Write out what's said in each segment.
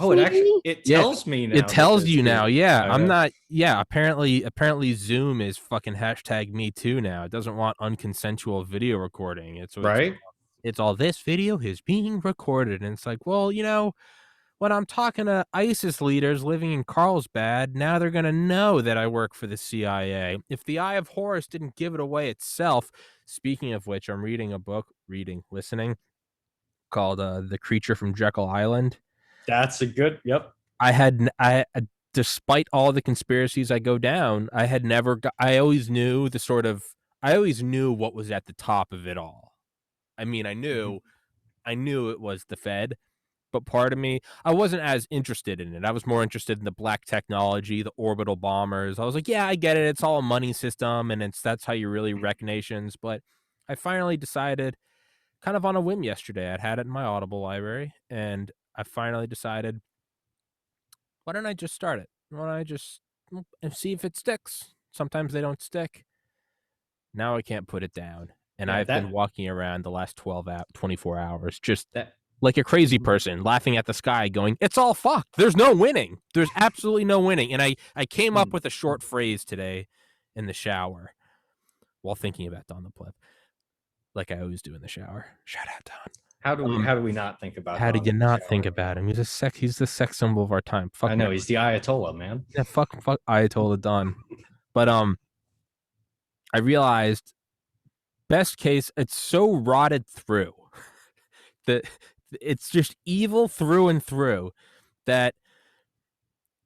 Oh, it tells me now. It tells you now. Yeah, Oh, I'm yeah. not. Yeah, apparently Zoom is fucking hashtag me too now. It doesn't want unconsensual video recording. Right. It's all this video is being recorded, and it's like, well, when I'm talking to ISIS leaders living in Carlsbad, now they're gonna know that I work for the CIA. If the Eye of Horus didn't give it away itself. Speaking of which, I'm reading a book, listening, called "The Creature from Jekyll Island." That's a good. Yep. Despite all the conspiracies I go down, I had never. I always knew I always knew what was at the top of it all. I mean, I knew it was the Fed, but part of me, I wasn't as interested in it. I was more interested in the black technology, the orbital bombers. I was like, yeah, I get it. It's all a money system, and that's how you really wreck nations. But I finally decided, kind of on a whim yesterday, I'd had it in my Audible library, and I finally decided, why don't I just start it? Why don't I just and see if it sticks? Sometimes they don't stick. Now I can't put it down. And Yeah. I've been walking around the last 24 hours just That. like a crazy person, laughing at the sky, going, it's all fucked. There's no winning. There's absolutely no winning. And I came up with a short phrase today in the shower while thinking about Don the Pleb, like I always do in the shower. Shout out, Don. How do we not think about? How did you not think about him? He's the sex symbol of our time. Fuck, I know he's the Ayatollah, man. Yeah, fuck Ayatollah Don. But I realized, best case, it's so rotted through that it's just evil through and through that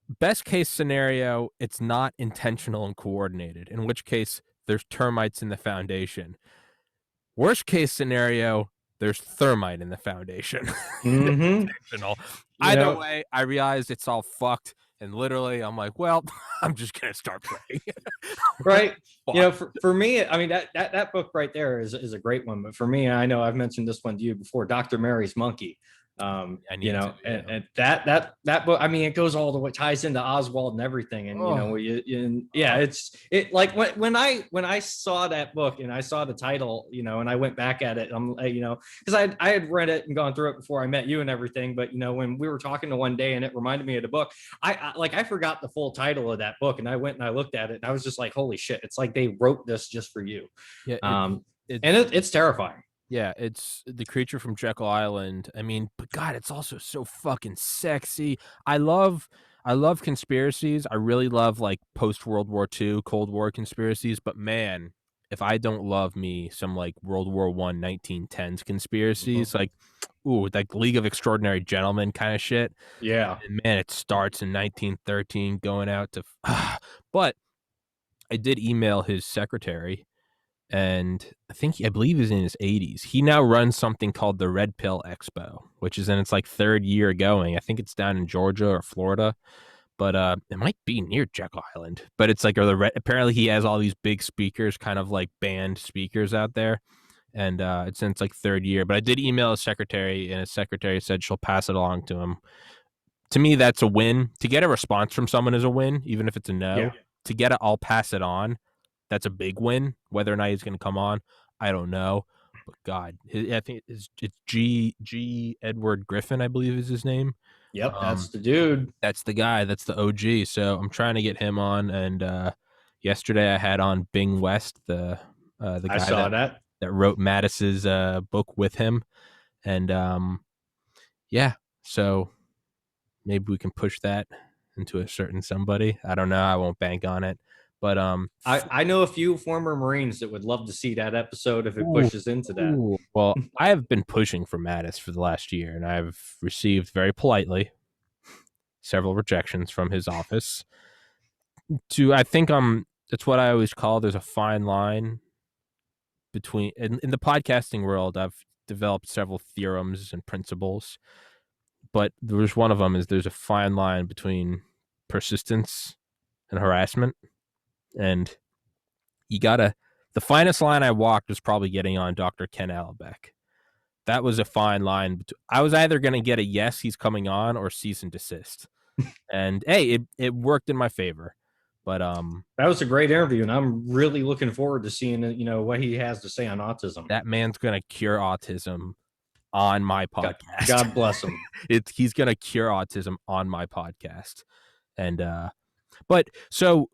best case scenario, it's not intentional and coordinated, in which case there's termites in the foundation. Worst case scenario, there's thermite in the foundation. Intentional. Either way, I realized it's all fucked. And literally, I'm like, well, I'm just going to start praying. Right. For me, I mean, that book right there is a great one. But for me, I know I've mentioned this one to you before, Dr. Mary's Monkey. And that book, I mean, it goes all the way, ties into Oswald and everything. And, it's like when I saw that book and I saw the title, and I went back at it, because I had read it and gone through it before I met you and everything. But, when we were talking to one day and it reminded me of the book, I forgot the full title of that book, and I went and I looked at it and I was just like, holy shit, it's like they wrote this just for you. It's terrifying. Yeah, it's The Creature from Jekyll Island. I mean, but God, it's also so fucking sexy. I love conspiracies. I really love like post World War II, Cold War conspiracies. But man, if I don't love me some like World War I, 1910s conspiracies, like League of Extraordinary Gentlemen kind of shit. Yeah, and man, it starts in 1913, going out to. But I did email his secretary. And I believe he's in his 80s. He now runs something called the Red Pill Expo, which is in its like third year going. I think it's down in Georgia or Florida, but it might be near Jekyll Island. But it's like apparently he has all these big speakers, kind of like band speakers out there, and it's in its like third year. But I did email his secretary, and his secretary said she'll pass it along to him. To me, that's a win. To get a response from someone is a win, even if it's a no. Yeah. To get it, I'll pass it on. That's a big win. Whether or not he's going to come on, I don't know. But God, I think it's G. Edward Griffin, I believe is his name. Yep, that's the dude. That's the guy. That's the OG. So I'm trying to get him on. And yesterday I had on Bing West, the guy I saw that wrote Mattis's book with him. And so maybe we can push that into a certain somebody. I don't know. I won't bank on it. But I know a few former Marines that would love to see that episode if it pushes into that. Well, I have been pushing for Mattis for the last year, and I've received very politely several rejections from his office. I think it's what I always call, there's a fine line between in the podcasting world. I've developed several theorems and principles, but there's one of them is there's a fine line between persistence and harassment. And the finest line I walked was probably getting on Dr. Ken Albeck. That was a fine line. I was either going to get a yes, he's coming on, or cease and desist. And hey, it worked in my favor. But that was a great interview, and I'm really looking forward to seeing what he has to say on autism. That man's going to cure autism on my God, podcast. God bless him. He's gonna cure autism on my podcast. And but so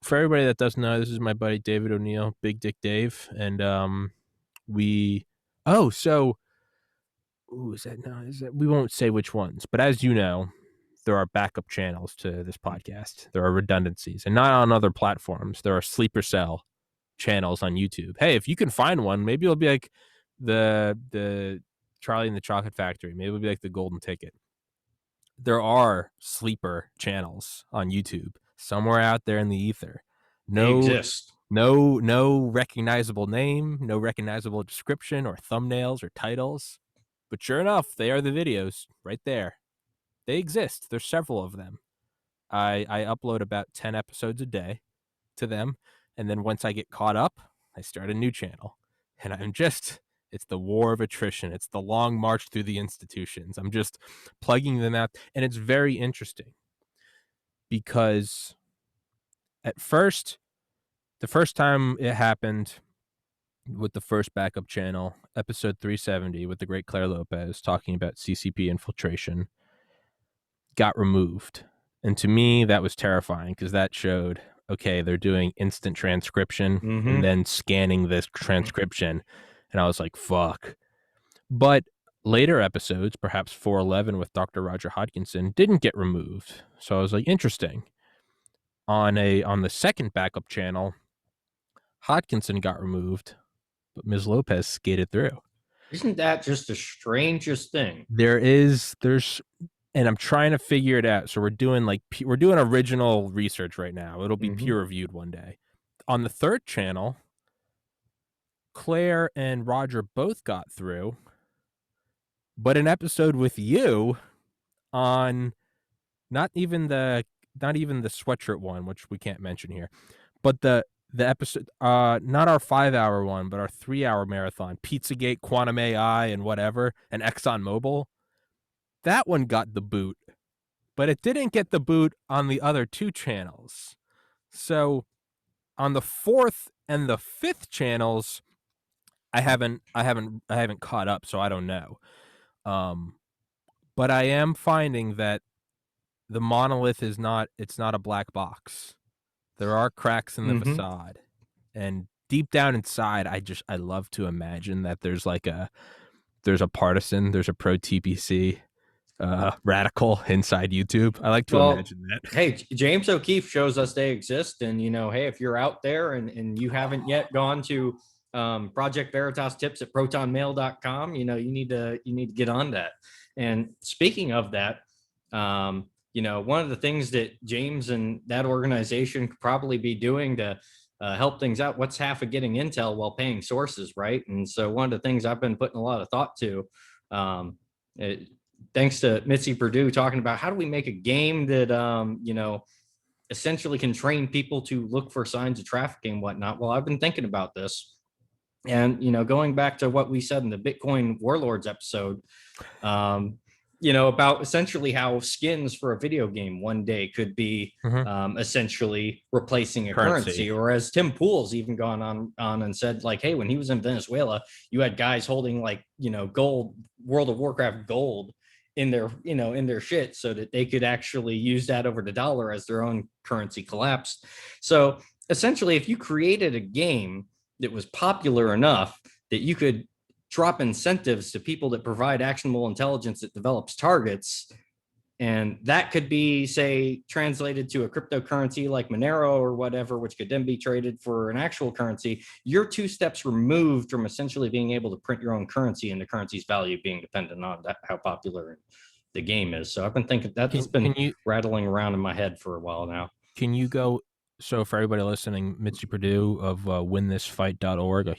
for everybody that doesn't know, this is my buddy David O'Neill, Big Dick Dave, and we we won't say which ones, but as you know, there are backup channels to this podcast. There are redundancies, and not on other platforms. There are sleeper cell channels on YouTube. Hey, if you can find one, maybe it'll be like the Charlie and the Chocolate Factory. Maybe it'll be like the Golden Ticket. There are sleeper channels on YouTube somewhere out there in the ether. They exist. No recognizable name, no recognizable description or thumbnails or titles. But sure enough, they are the videos right there. They exist. There's several of them. I upload about 10 episodes a day to them. And then once I get caught up, I start a new channel. And it's the war of attrition. It's the long march through the institutions. I'm just plugging them out. And it's very interesting because at first, the first time it happened with the first backup channel, episode 370 with the great Claire Lopez talking about CCP infiltration, got removed. And to me, that was terrifying because that showed, okay, they're doing instant transcription and then scanning this transcription. And I was like, fuck. But later episodes, perhaps 411 with Dr. Roger Hodgkinson, didn't get removed. So I was like, interesting. On the second backup channel, Hodgkinson got removed, but Ms. Lopez skated through. Isn't that just the strangest thing? There's and I'm trying to figure it out. So we're doing original research right now. It'll be peer reviewed one day. On the third channel, Claire and Roger both got through, but an episode with you on not even the sweatshirt one, which we can't mention here, but the episode, not our 5-hour one, but our 3-hour marathon, Pizzagate, Quantum AI, and whatever, and ExxonMobil. That one got the boot, but it didn't get the boot on the other two channels. So on the fourth and the fifth channels, I haven't caught up, so I don't know. But I am finding that the monolith is not a black box. There are cracks in the facade, and deep down inside, I love to imagine that there's a partisan, there's a pro TPC radical inside YouTube. I like to imagine that. Hey, James O'Keefe shows us they exist, and hey, if you're out there and you haven't yet gone to Project Veritas tips at protonmail.com, you need to get on that. And speaking of that, one of the things that James and that organization could probably be doing to help things out, what's half of getting intel while paying sources, right? And so one of the things I've been putting a lot of thought to, thanks to Mitzi Purdue, talking about how do we make a game that, essentially can train people to look for signs of trafficking and whatnot. Well, I've been thinking about this. And, going back to what we said in the Bitcoin Warlords episode, about essentially how skins for a video game one day could be essentially replacing a currency. Or as Tim Pool's even gone on and said, like, hey, when he was in Venezuela, you had guys holding gold, World of Warcraft gold in their shit so that they could actually use that over the dollar as their own currency collapsed. So essentially, if you created a game that was popular enough that you could drop incentives to people that provide actionable intelligence that develops targets, and that could be, say, translated to a cryptocurrency like Monero or whatever, which could then be traded for an actual currency, you're 2 steps removed from essentially being able to print your own currency and the currency's value being dependent on how popular the game is. So I've been thinking that's been rattling around in my head for a while now. Can you go? So for everybody listening, Mitzi Purdue of winthisfight.org, a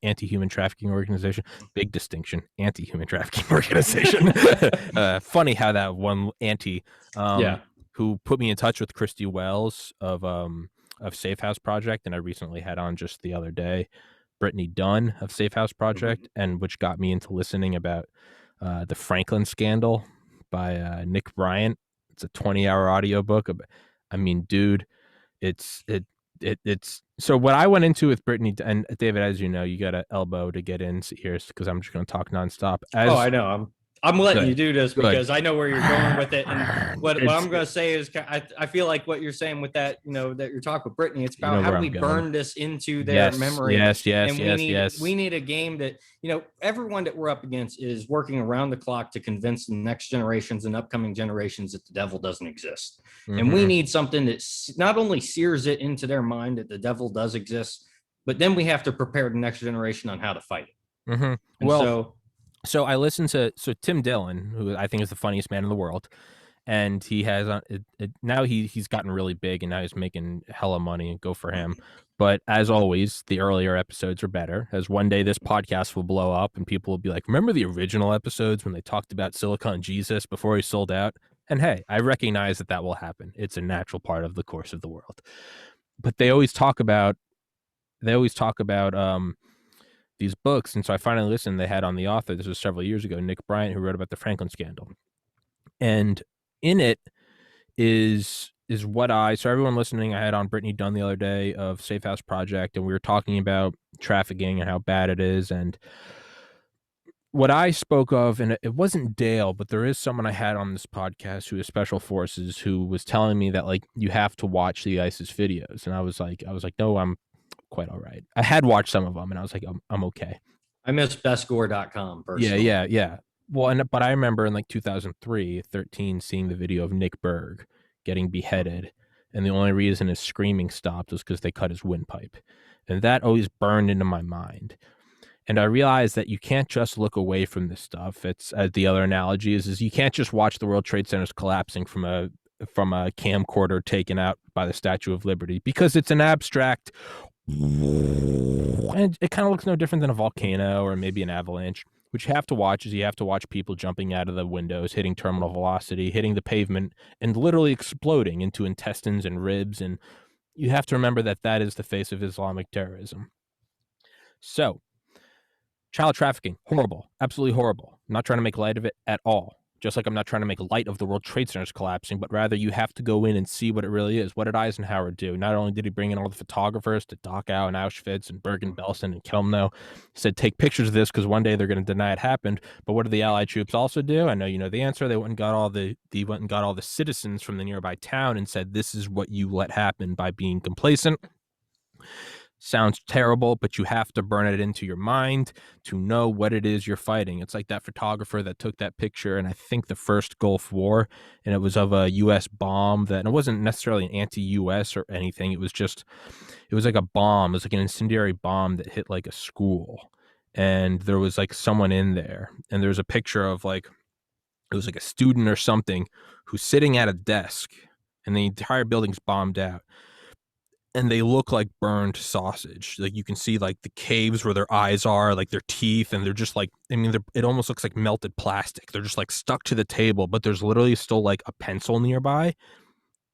anti-human trafficking organization, big distinction, anti-human trafficking organization. Funny how that one who put me in touch with Christy Wells of Safe House Project, and I recently had on just the other day Brittany Dunn of Safe House Project, and which got me into listening about the Franklin scandal by Nick Bryant. It's a 20-hour audiobook. I mean, dude, it's so what I went into with Brittany and David, as you know, you got an elbow to get in here because I'm just going to talk nonstop. Oh, I know. I'm letting you do this good. because I know where you're going with it. And what I'm going to say is, I feel like what you're saying with that, that you're talking with Brittany, it's about how do we burn this into their memory. Yes. And we need a game that, everyone that we're up against is working around the clock to convince the next generations and upcoming generations that the devil doesn't exist. And we need something that not only sears it into their mind that the devil does exist, but then we have to prepare the next generation on how to fight it. Well, so I listened to Tim Dillon, who I think is the funniest man in the world, and he has now he's gotten really big and now he's making hella money, and go for him. But as always, the earlier episodes are better, as one day this podcast will blow up and people will be like, remember the original episodes when they talked about Silicon Jesus before he sold out? And hey, I recognize that will happen. It's a natural part of the course of the world. But they always talk about these books. And so I finally listened. They had on the author, this was several years ago, Nick Bryant, who wrote about the Franklin scandal. And in it is what so everyone listening, I had on Brittany Dunn the other day of Safe House Project, and we were talking about trafficking and how bad it is. And what I spoke of, and it wasn't Dale, but there is someone I had on this podcast who is Special Forces, who was telling me that, like, you have to watch the ISIS videos. And I was like, no, I'm quite all right. I had watched some of them and I was like, I'm okay. I miss bestgore.com personally. Yeah. Well, but I remember in like 2003, 13, seeing the video of Nick Berg getting beheaded. And the only reason his screaming stopped was because they cut his windpipe. And that always burned into my mind. And I realized that you can't just look away from this stuff. It's the other analogy is you can't just watch the World Trade Centers collapsing from a camcorder taken out by the Statue of Liberty, because it's an abstract, and it kind of looks no different than a volcano or maybe an avalanche. What you have to watch is people jumping out of the windows, hitting terminal velocity, hitting the pavement, and literally exploding into intestines and ribs. And you have to remember that is the face of Islamic terrorism. So, child trafficking, horrible, absolutely horrible. I'm not trying to make light of it at all. Just like I'm not trying to make light of the World Trade Centers collapsing, but rather you have to go in and see what it really is. What did Eisenhower do? Not only did he bring in all the photographers to Dachau and Auschwitz and Bergen-Belsen and Chelmno, he said, take pictures of this because one day they're going to deny it happened. But what did the Allied troops also do? I know you know the answer. They went and got all the citizens from the nearby town and said, this is what you let happen by being complacent. Sounds terrible, but you have to burn it into your mind to know what it is you're fighting. It's like that photographer that took that picture in, I think, the first Gulf War, and it was of a U.S. bomb and it wasn't necessarily an anti-U.S. or anything. It was like a bomb. It was like an incendiary bomb that hit like a school, and there was like someone in there, and there's a picture of it was like a student or something who's sitting at a desk, and the entire building's bombed out. And they look like burned sausage. Like you can see like the caves where their eyes are, like their teeth, and they're just like, it almost looks like melted plastic. They're just like stuck to the table, but there's literally still like a pencil nearby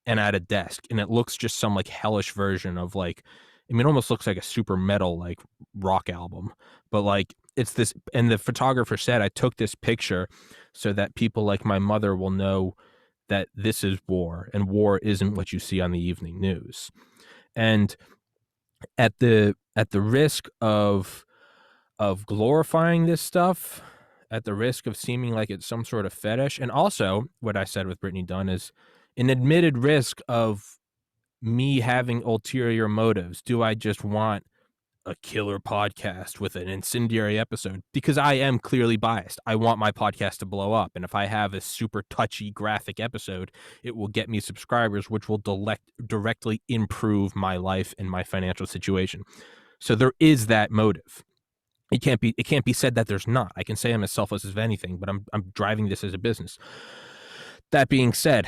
and at a desk. And it looks just some like hellish version of it almost looks like a super metal like rock album. But like it's this, and the photographer said, I took this picture so that people like my mother will know that this is war, and war isn't what you see on the evening news. And at the risk of glorifying this stuff, at the risk of seeming like it's some sort of fetish, and also what I said with Brittany Dunn is an admitted risk of me having ulterior motives. Do I just want a killer podcast with an incendiary episode? Because I am clearly biased. I want my podcast to blow up. And if I have a super touchy graphic episode, it will get me subscribers, which will directly improve my life and my financial situation. So there is that motive. It can't be said that there's not. I can say I'm as selfless as anything, but I'm driving this as a business. That being said,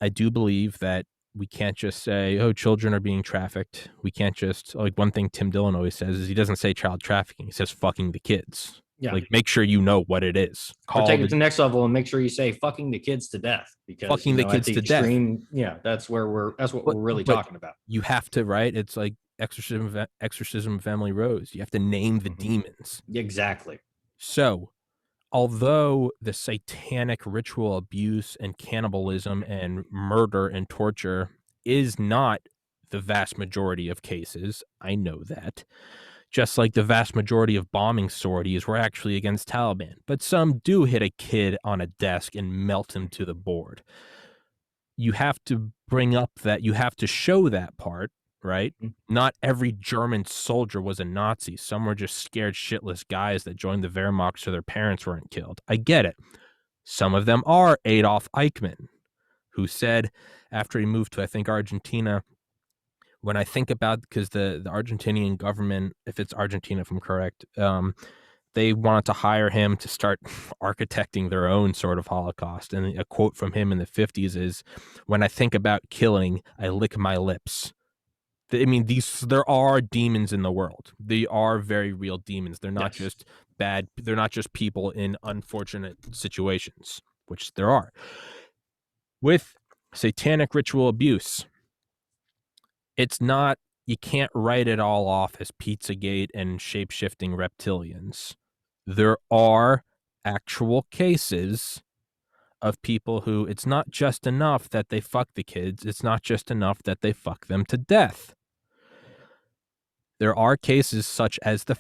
I do believe that we can't just say, oh, children are being trafficked. We can't just, like, one thing Tim Dillon always says is he doesn't say child trafficking. He says fucking the kids. Yeah. Like, make sure you know what it is. Or take it to the next level and make sure you say fucking the kids to death. Because fucking the kids to death. Yeah, that's what we're really talking about. You have to, right? It's like Exorcism of Emily Rose. You have to name the demons. Exactly. So, although the satanic ritual abuse and cannibalism and murder and torture is not the vast majority of cases. I know that. Just like the vast majority of bombing sorties were actually against Taliban. But some do hit a kid on a desk and melt him to the board. You have to bring up that, you have to show that part, right? Not every German soldier was a Nazi. Some were just scared shitless guys that joined the Wehrmacht so their parents weren't killed. I get it. Some of them are Adolf Eichmann, who said after he moved to, I think, Argentina, when I think about, because the Argentinian government, if it's Argentina, if I'm correct, they wanted to hire him to start architecting their own sort of Holocaust. And a quote from him in the 50s is, "When I think about killing, I lick my lips." I mean, there are demons in the world. They are very real demons. They're not just bad. They're not just people in unfortunate situations, which there are. With satanic ritual abuse, it's not, you can't write it all off as Pizzagate and shape-shifting reptilians. There are actual cases of people who, it's not just enough that they fuck the kids. It's not just enough that they fuck them to death. There are cases such as is it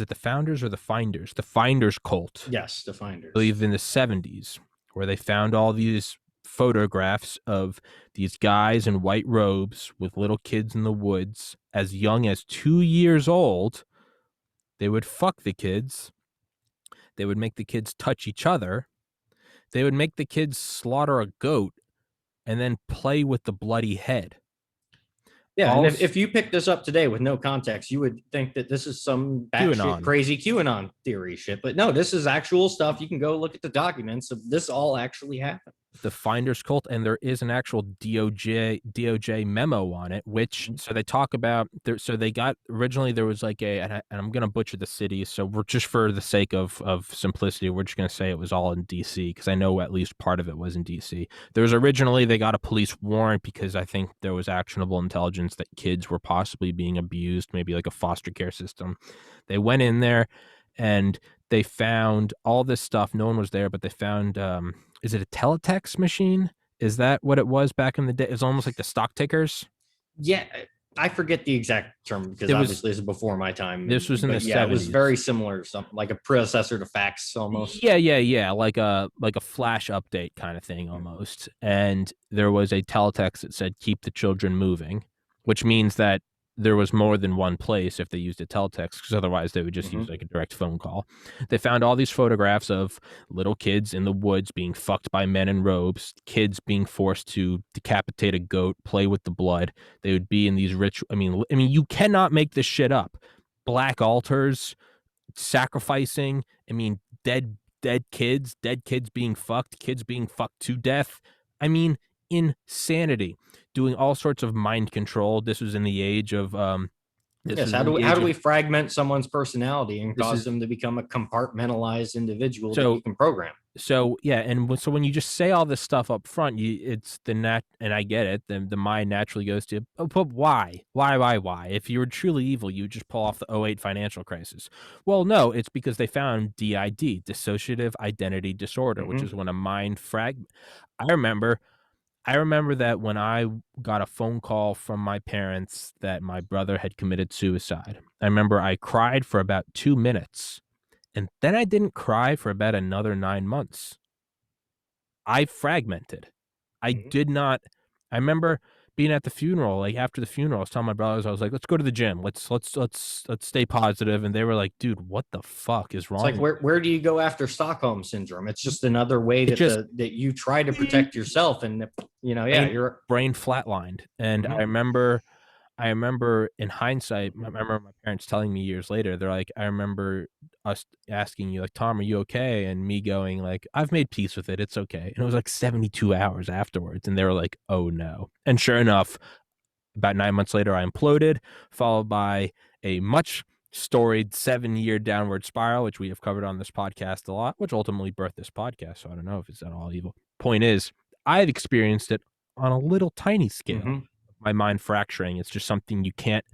the Founders or the Finders? The Finders cult. Yes, the Finders. I believe in the 70s, where they found all these photographs of these guys in white robes with little kids in the woods as young as 2 years old. They would fuck the kids. They would make the kids touch each other. They would make the kids slaughter a goat and then play with the bloody head. Yeah, and if you pick this up today with no context, you would think that this is some batshit crazy QAnon theory shit. But no, this is actual stuff. You can go look at the documents of this all actually happened. The Finders cult, and there is an actual DOJ memo on it, which, so they talk about, so they got, originally there was like and I'm going to butcher the city, so we're just, for the sake of simplicity, we're just going to say it was all in DC, because I know at least part of it was in DC. There was originally, they got a police warrant because I think there was actionable intelligence that kids were possibly being abused, maybe like a foster care system. They went in there and they found all this stuff. No one was there, but they found, is it a teletext machine? Is that what it was back in the day? It was almost like the stock tickers. Yeah, I forget the exact term because obviously this is before my time. This was in the 70s. It was very similar, something like a predecessor to fax almost. Yeah, like a flash update kind of thing almost. And there was a teletext that said, "Keep the children moving," which means that there was more than one place if they used a teletext, because otherwise they would just use like a direct phone call. They found all these photographs of little kids in the woods being fucked by men in robes, kids being forced to decapitate a goat, play with the blood. They would be in these rich, I mean, you cannot make this shit up. Black altars, sacrificing, I mean, dead kids being fucked, kids being fucked to death. I mean, insanity. Doing all sorts of mind control. This was in the age of yes. How do we fragment someone's personality and cause them to become a compartmentalized individual that you can program? So yeah, and so when you just say all this stuff up front, it's and I get it. The mind naturally goes to, oh, but why? If you were truly evil, you would just pull off the '08 financial crisis. Well, no, it's because they found DID, dissociative identity disorder, which is when a mind I remember that when I got a phone call from my parents that my brother had committed suicide. I remember I cried for about 2 minutes, and then I didn't cry for about another 9 months. I fragmented. I did not. I remember being at the funeral, like after the funeral, I was telling my brothers, I was like, "Let's go to the gym. Let's stay positive." And they were like, "Dude, what the fuck is wrong?" It's like, where do you go after Stockholm syndrome? It's just another way that that you try to protect yourself, and your brain flatlined. And I remember in hindsight, I remember my parents telling me years later, they're like, I remember us asking you, like, "Tom, are you okay?" And me going like, "I've made peace with it. It's okay." And it was like 72 hours afterwards. And they were like, "Oh no." And sure enough, about 9 months later, I imploded, followed by a much storied 7-year downward spiral, which we have covered on this podcast a lot, which ultimately birthed this podcast. So I don't know if it's at all evil. Point is, I've experienced it on a little tiny scale. My mind fracturing. It's just something you can't,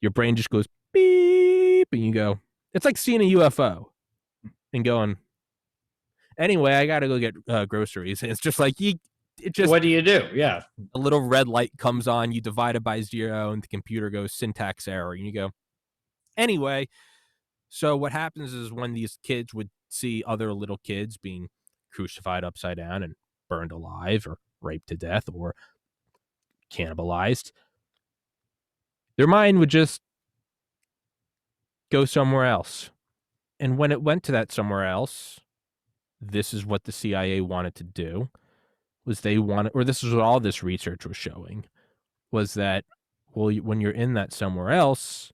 your brain just goes beep and you go, it's like seeing a UFO and going, anyway, I got to go get groceries. And it's just like, what do you do? Yeah. A little red light comes on, you divide it by 0, and the computer goes syntax error, and you go, anyway. So what happens is when these kids would see other little kids being crucified upside down and burned alive or raped to death or cannibalized, their mind would just go somewhere else. And when it went to that somewhere else, this is what the CIA wanted to do, was they wanted, or this is what all this research was showing, was that, well, when you're in that somewhere else,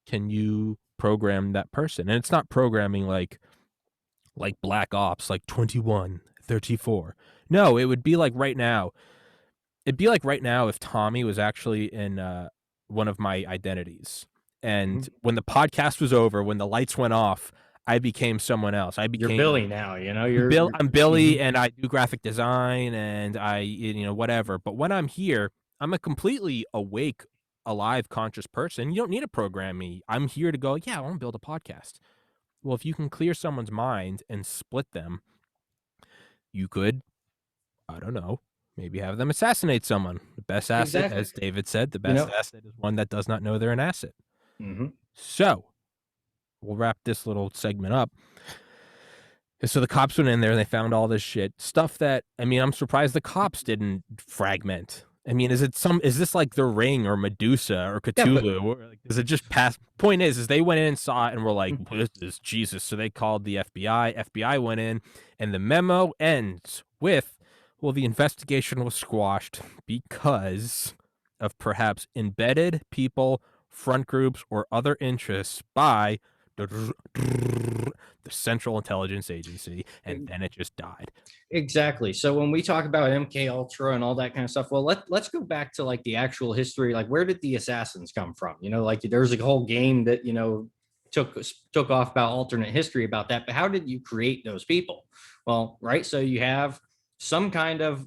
can you program that person? And it's not programming like Black Ops, like 2134. No, it would be like right now. It'd be like right now if Tommy was actually in one of my identities. And when the podcast was over, when the lights went off, I became someone else. You're Billy now, I'm Billy, and I do graphic design, and I, whatever. But when I'm here, I'm a completely awake, alive, conscious person. You don't need to program me. I'm here to go, yeah, I want to build a podcast. Well, if you can clear someone's mind and split them, you could, I don't know, maybe have them assassinate someone. The best asset, as David said, the best asset is one that does not know they're an asset. So we'll wrap this little segment up. So the cops went in there and they found all this shit stuff that, I'm surprised the cops didn't fragment. Is this like The Ring or Medusa or Cthulhu? Or like, does it just pass? Point is they went in and saw it and were like, well, this is Jesus. So they called the FBI. FBI went in, and the memo ends with, well, the investigation was squashed because of perhaps embedded people, front groups, or other interests by the Central Intelligence Agency, and then it just died. Exactly. So when we talk about MK Ultra and all that kind of stuff, well, let's go back to like the actual history. Like, where did the assassins come from? Like there's a whole game that took off about alternate history about that. But how did you create those people? Well, right. So you have some kind of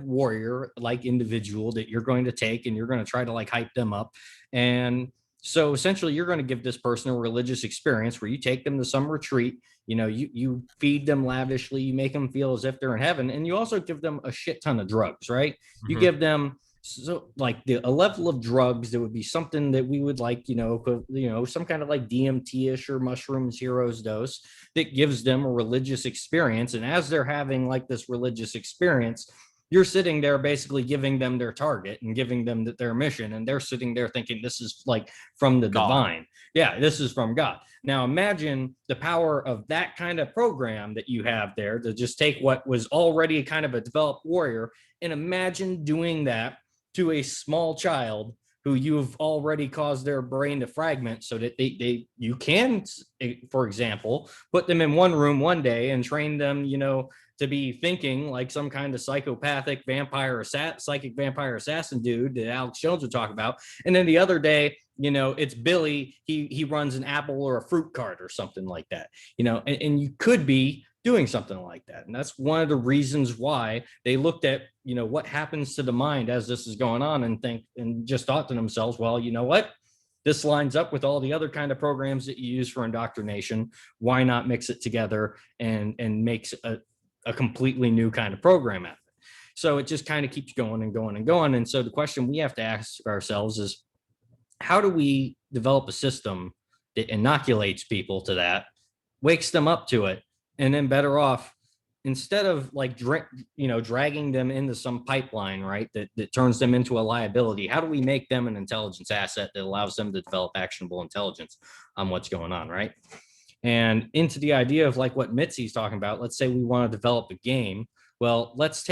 warrior like individual that you're going to take, and you're going to try to like hype them up. And so essentially you're going to give this person a religious experience where you take them to some retreat, you feed them lavishly, you make them feel as if they're in heaven, and you also give them a shit ton of drugs, right? You give them a level of drugs that would be something that we would like, some kind of like DMT-ish or mushrooms heroes dose that gives them a religious experience. And as they're having like this religious experience, you're sitting there basically giving them their target and giving them their mission. And they're sitting there thinking this is like from the divine. Yeah, this is from God. Now imagine the power of that kind of program that you have there to just take what was already kind of a developed warrior, and imagine doing that to a small child who you've already caused their brain to fragment so that you can, for example, put them in one room one day and train them, to be thinking like some kind of psychic vampire assassin dude that Alex Jones would talk about. And then the other day, it's Billy. He runs an apple or a fruit cart or something like that, and you could be doing something like that. And that's one of the reasons why they looked at, what happens to the mind as this is going on, and just thought to themselves, well, you know what? This lines up with all the other kind of programs that you use for indoctrination. Why not mix it together and makes a completely new kind of program out of it? So it just kind of keeps going and going and going. And so the question we have to ask ourselves is, how do we develop a system that inoculates people to that, wakes them up to it, and then better off, instead of like dragging them into some pipeline, right, that turns them into a liability? How do we make them an intelligence asset that allows them to develop actionable intelligence on what's going on, right? And into the idea of like what Mitzi's talking about, let's say we want to develop a game. Well, let's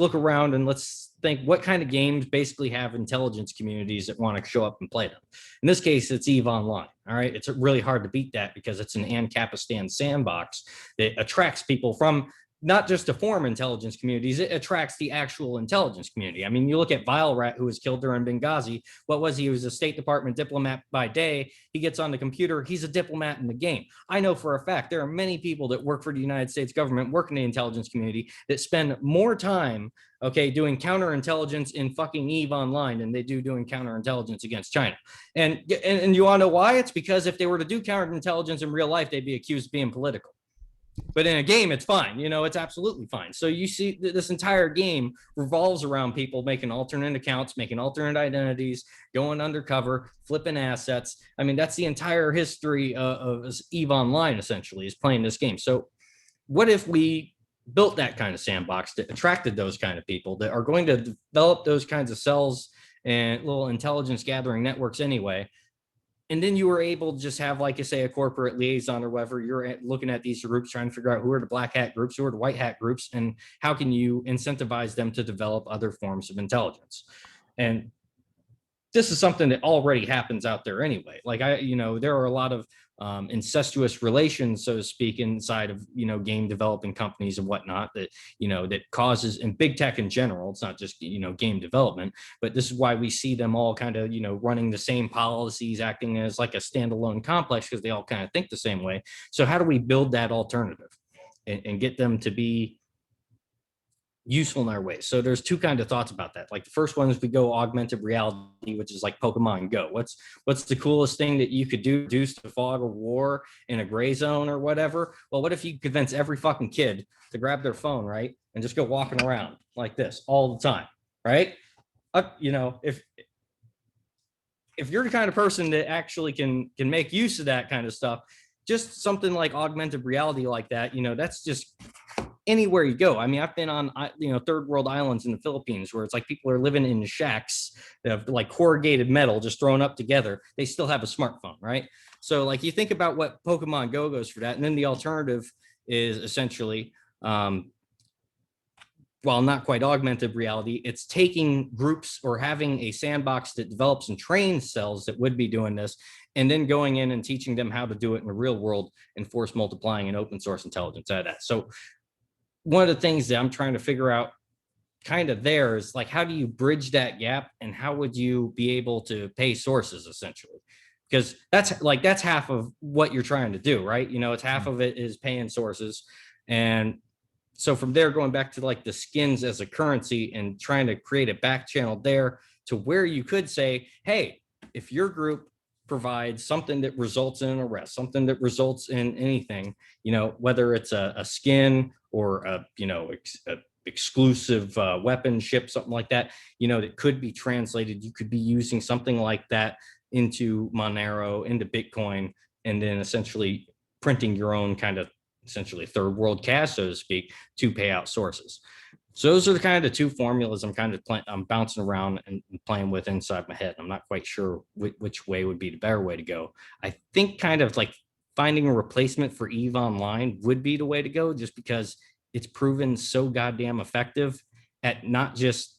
look around and let's think, what kind of games basically have intelligence communities that want to show up and play them? In this case, it's EVE Online. All right. It's really hard to beat that because it's an Ancapistan sandbox that attracts people from not just to form intelligence communities, it attracts the actual intelligence community. I mean, you look at Vile Rat, who was killed during Benghazi. What was he? He was a State Department diplomat by day. He gets on the computer. He's a diplomat in the game. I know for a fact there are many people that work for the United States government, work in the intelligence community, that spend more time, doing counterintelligence in fucking EVE Online than they do doing counterintelligence against China. And you want to know why? It's because if they were to do counterintelligence in real life, they'd be accused of being political. But in a game, it's fine. It's absolutely fine. So you see this entire game revolves around people making alternate accounts, making alternate identities, going undercover, flipping assets. I mean, that's the entire history of EVE Online, essentially, is playing this game. So what if we built that kind of sandbox that attracted those kind of people that are going to develop those kinds of cells and little intelligence gathering networks anyway? And then you were able to just have, like you say, a corporate liaison or whatever. You're looking at these groups, trying to figure out who are the black hat groups, who are the white hat groups, and how can you incentivize them to develop other forms of intelligence. And this is something that already happens out there anyway. Like there are a lot of incestuous relations, so to speak, inside of game developing companies and whatnot that that causes, in big tech in general. It's not just game development, but this is why we see them all kind of running the same policies, acting as like a standalone complex, because they all kind of think the same way. So how do we build that alternative and get them to be useful in our ways? So there's two kind of thoughts about that. Like the first one is we go augmented reality, which is like Pokemon Go. What's the coolest thing that you could do to fog a war in a gray zone or whatever? Well, what if you convince every fucking kid to grab their phone, right, and just go walking around like this all the time, right? If you're the kind of person that actually can make use of that kind of stuff, just something like augmented reality like that, that's just anywhere you go. I mean, I've been on, third world islands in the Philippines where it's like people are living in shacks that have like corrugated metal just thrown up together. They still have a smartphone, right? So like you think about what Pokemon Go goes for that. And then the alternative is essentially, while not quite augmented reality, it's taking groups or having a sandbox that develops and trains cells that would be doing this, and then going in and teaching them how to do it in the real world and force multiplying and open source intelligence out of that. So one of the things that I'm trying to figure out kind of there is like, how do you bridge that gap, and how would you be able to pay sources essentially? Because that's half of what you're trying to do, right? It's half of it is paying sources. And so from there, going back to like the skins as a currency and trying to create a back channel there to where you could say, hey, if your group provides something that results in an arrest, something that results in anything, whether it's a skin or a exclusive weapon ship, something like that, that could be translated. You could be using something like that into Monero, into Bitcoin, and then essentially printing your own kind of essentially third world cash, so to speak, to pay out sources. So those are the kind of the two formulas I'm bouncing around and playing with inside my head. I'm not quite sure which way would be the better way to go. I think kind of like finding a replacement for EVE Online would be the way to go, just because it's proven so goddamn effective at not just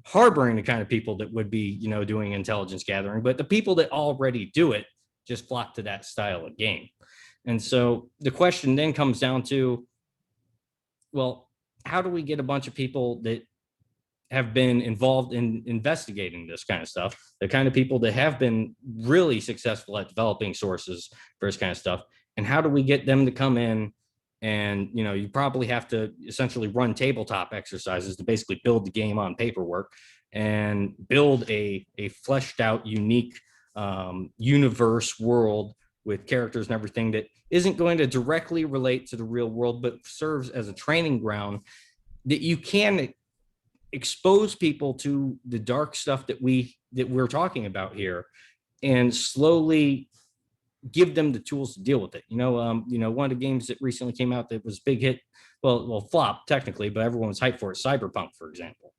harboring the kind of people that would be, doing intelligence gathering, but the people that already do it just flock to that style of game. And so the question then comes down to, well, how do we get a bunch of people that have been involved in investigating this kind of stuff, the kind of people that have been really successful at developing sources for this kind of stuff, and how do we get them to come in? And you probably have to essentially run tabletop exercises to basically build the game on paperwork and build a fleshed out, unique universe world with characters and everything that isn't going to directly relate to the real world, but serves as a training ground that you can expose people to the dark stuff that we're talking about here, and slowly give them the tools to deal with it. One of the games that recently came out that was big hit, well, flop technically, but everyone was hyped for it, Cyberpunk, for example.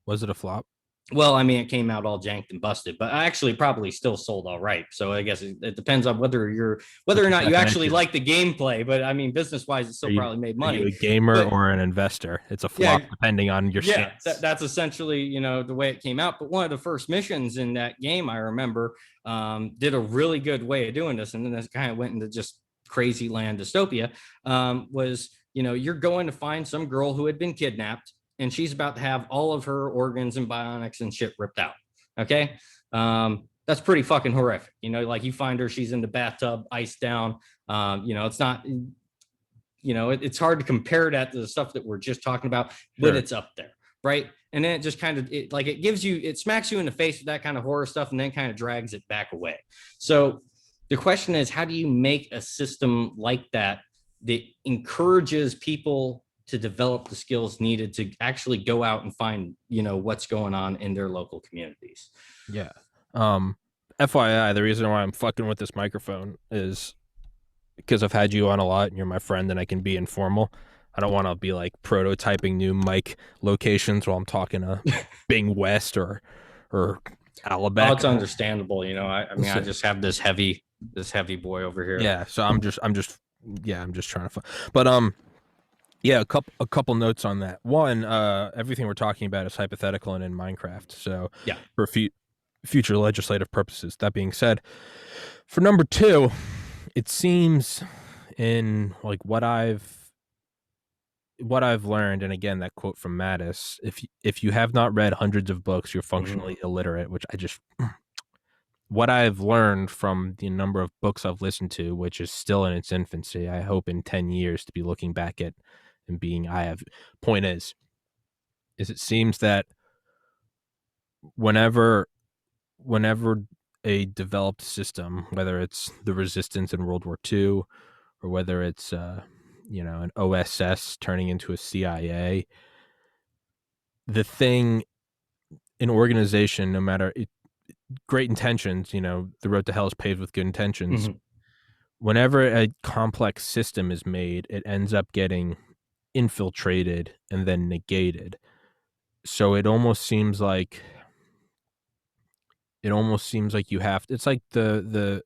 Was it a flop? Well, I mean, it came out all janked and busted, but actually probably still sold all right. So I guess it depends on whether or not you actually like the gameplay. But I mean, business wise, it still probably made money. Are you a gamer or an investor? It's a flop depending on your stance. That's essentially the way it came out. But one of the first missions in that game, I remember, did a really good way of doing this, and then this kind of went into just crazy land dystopia. Was you're going to find some girl who had been kidnapped, and she's about to have all of her organs and bionics and shit ripped out. Okay. That's pretty fucking horrific. Like you find her, she's in the bathtub, iced down. It's not, it's hard to compare that to the stuff that we're just talking about, but it's up there. Right. And then it just kind of, it smacks you in the face with that kind of horror stuff, and then kind of drags it back away. So the question is, how do you make a system like that that encourages people to develop the skills needed to actually go out and find, what's going on in their local communities. Yeah. FYI, the reason why I'm fucking with this microphone is because I've had you on a lot and you're my friend and I can be informal. I don't want to be like prototyping new mic locations while I'm talking to Bing West or Alabama. Oh, it's understandable. I mean, I just have this heavy boy over here. Yeah. So I'm just trying to, but yeah, a couple notes on that. One, everything we're talking about is hypothetical and in Minecraft. So yeah, for future legislative purposes. That being said, for number two, it seems in like what I've learned, and again that quote from Mattis, if you have not read hundreds of books, you're functionally illiterate, which what I've learned from the number of books I've listened to, which is still in its infancy, I hope in 10 years to be looking back at and being point is it seems that whenever a developed system, whether it's the resistance in World War II or whether it's an OSS turning into a CIA, the thing, an organization, no matter great intentions, the road to hell is paved with good intentions. Whenever a complex system is made, it ends up getting infiltrated and then negated. So it almost seems like you have to, it's like the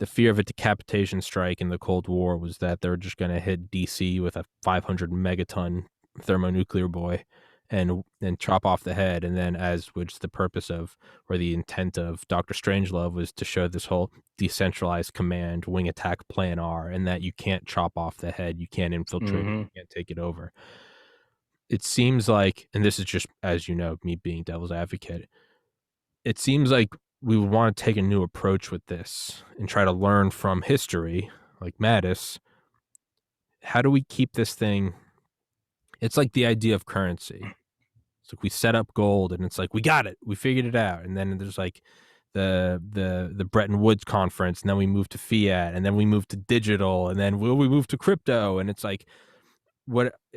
fear of a decapitation strike in the Cold War was that they're just going to hit DC with a 500 megaton thermonuclear boy and chop off the head. And then, as which the purpose of, or the intent of, Dr. Strangelove was to show this whole decentralized command wing attack plan R, and that you can't chop off the head, you can't infiltrate it, you can't take it over. It seems like, and this is just, as you know, me being devil's advocate, it seems like we would want to take a new approach with this and try to learn from history, like Mattis. How do we keep this thing? It's like the idea of currency. It's like we set up gold and it's like, we got it, we figured it out. And then there's like the Bretton Woods conference, and then we moved to fiat, and then we moved to digital, and then we moved to crypto. And it's like,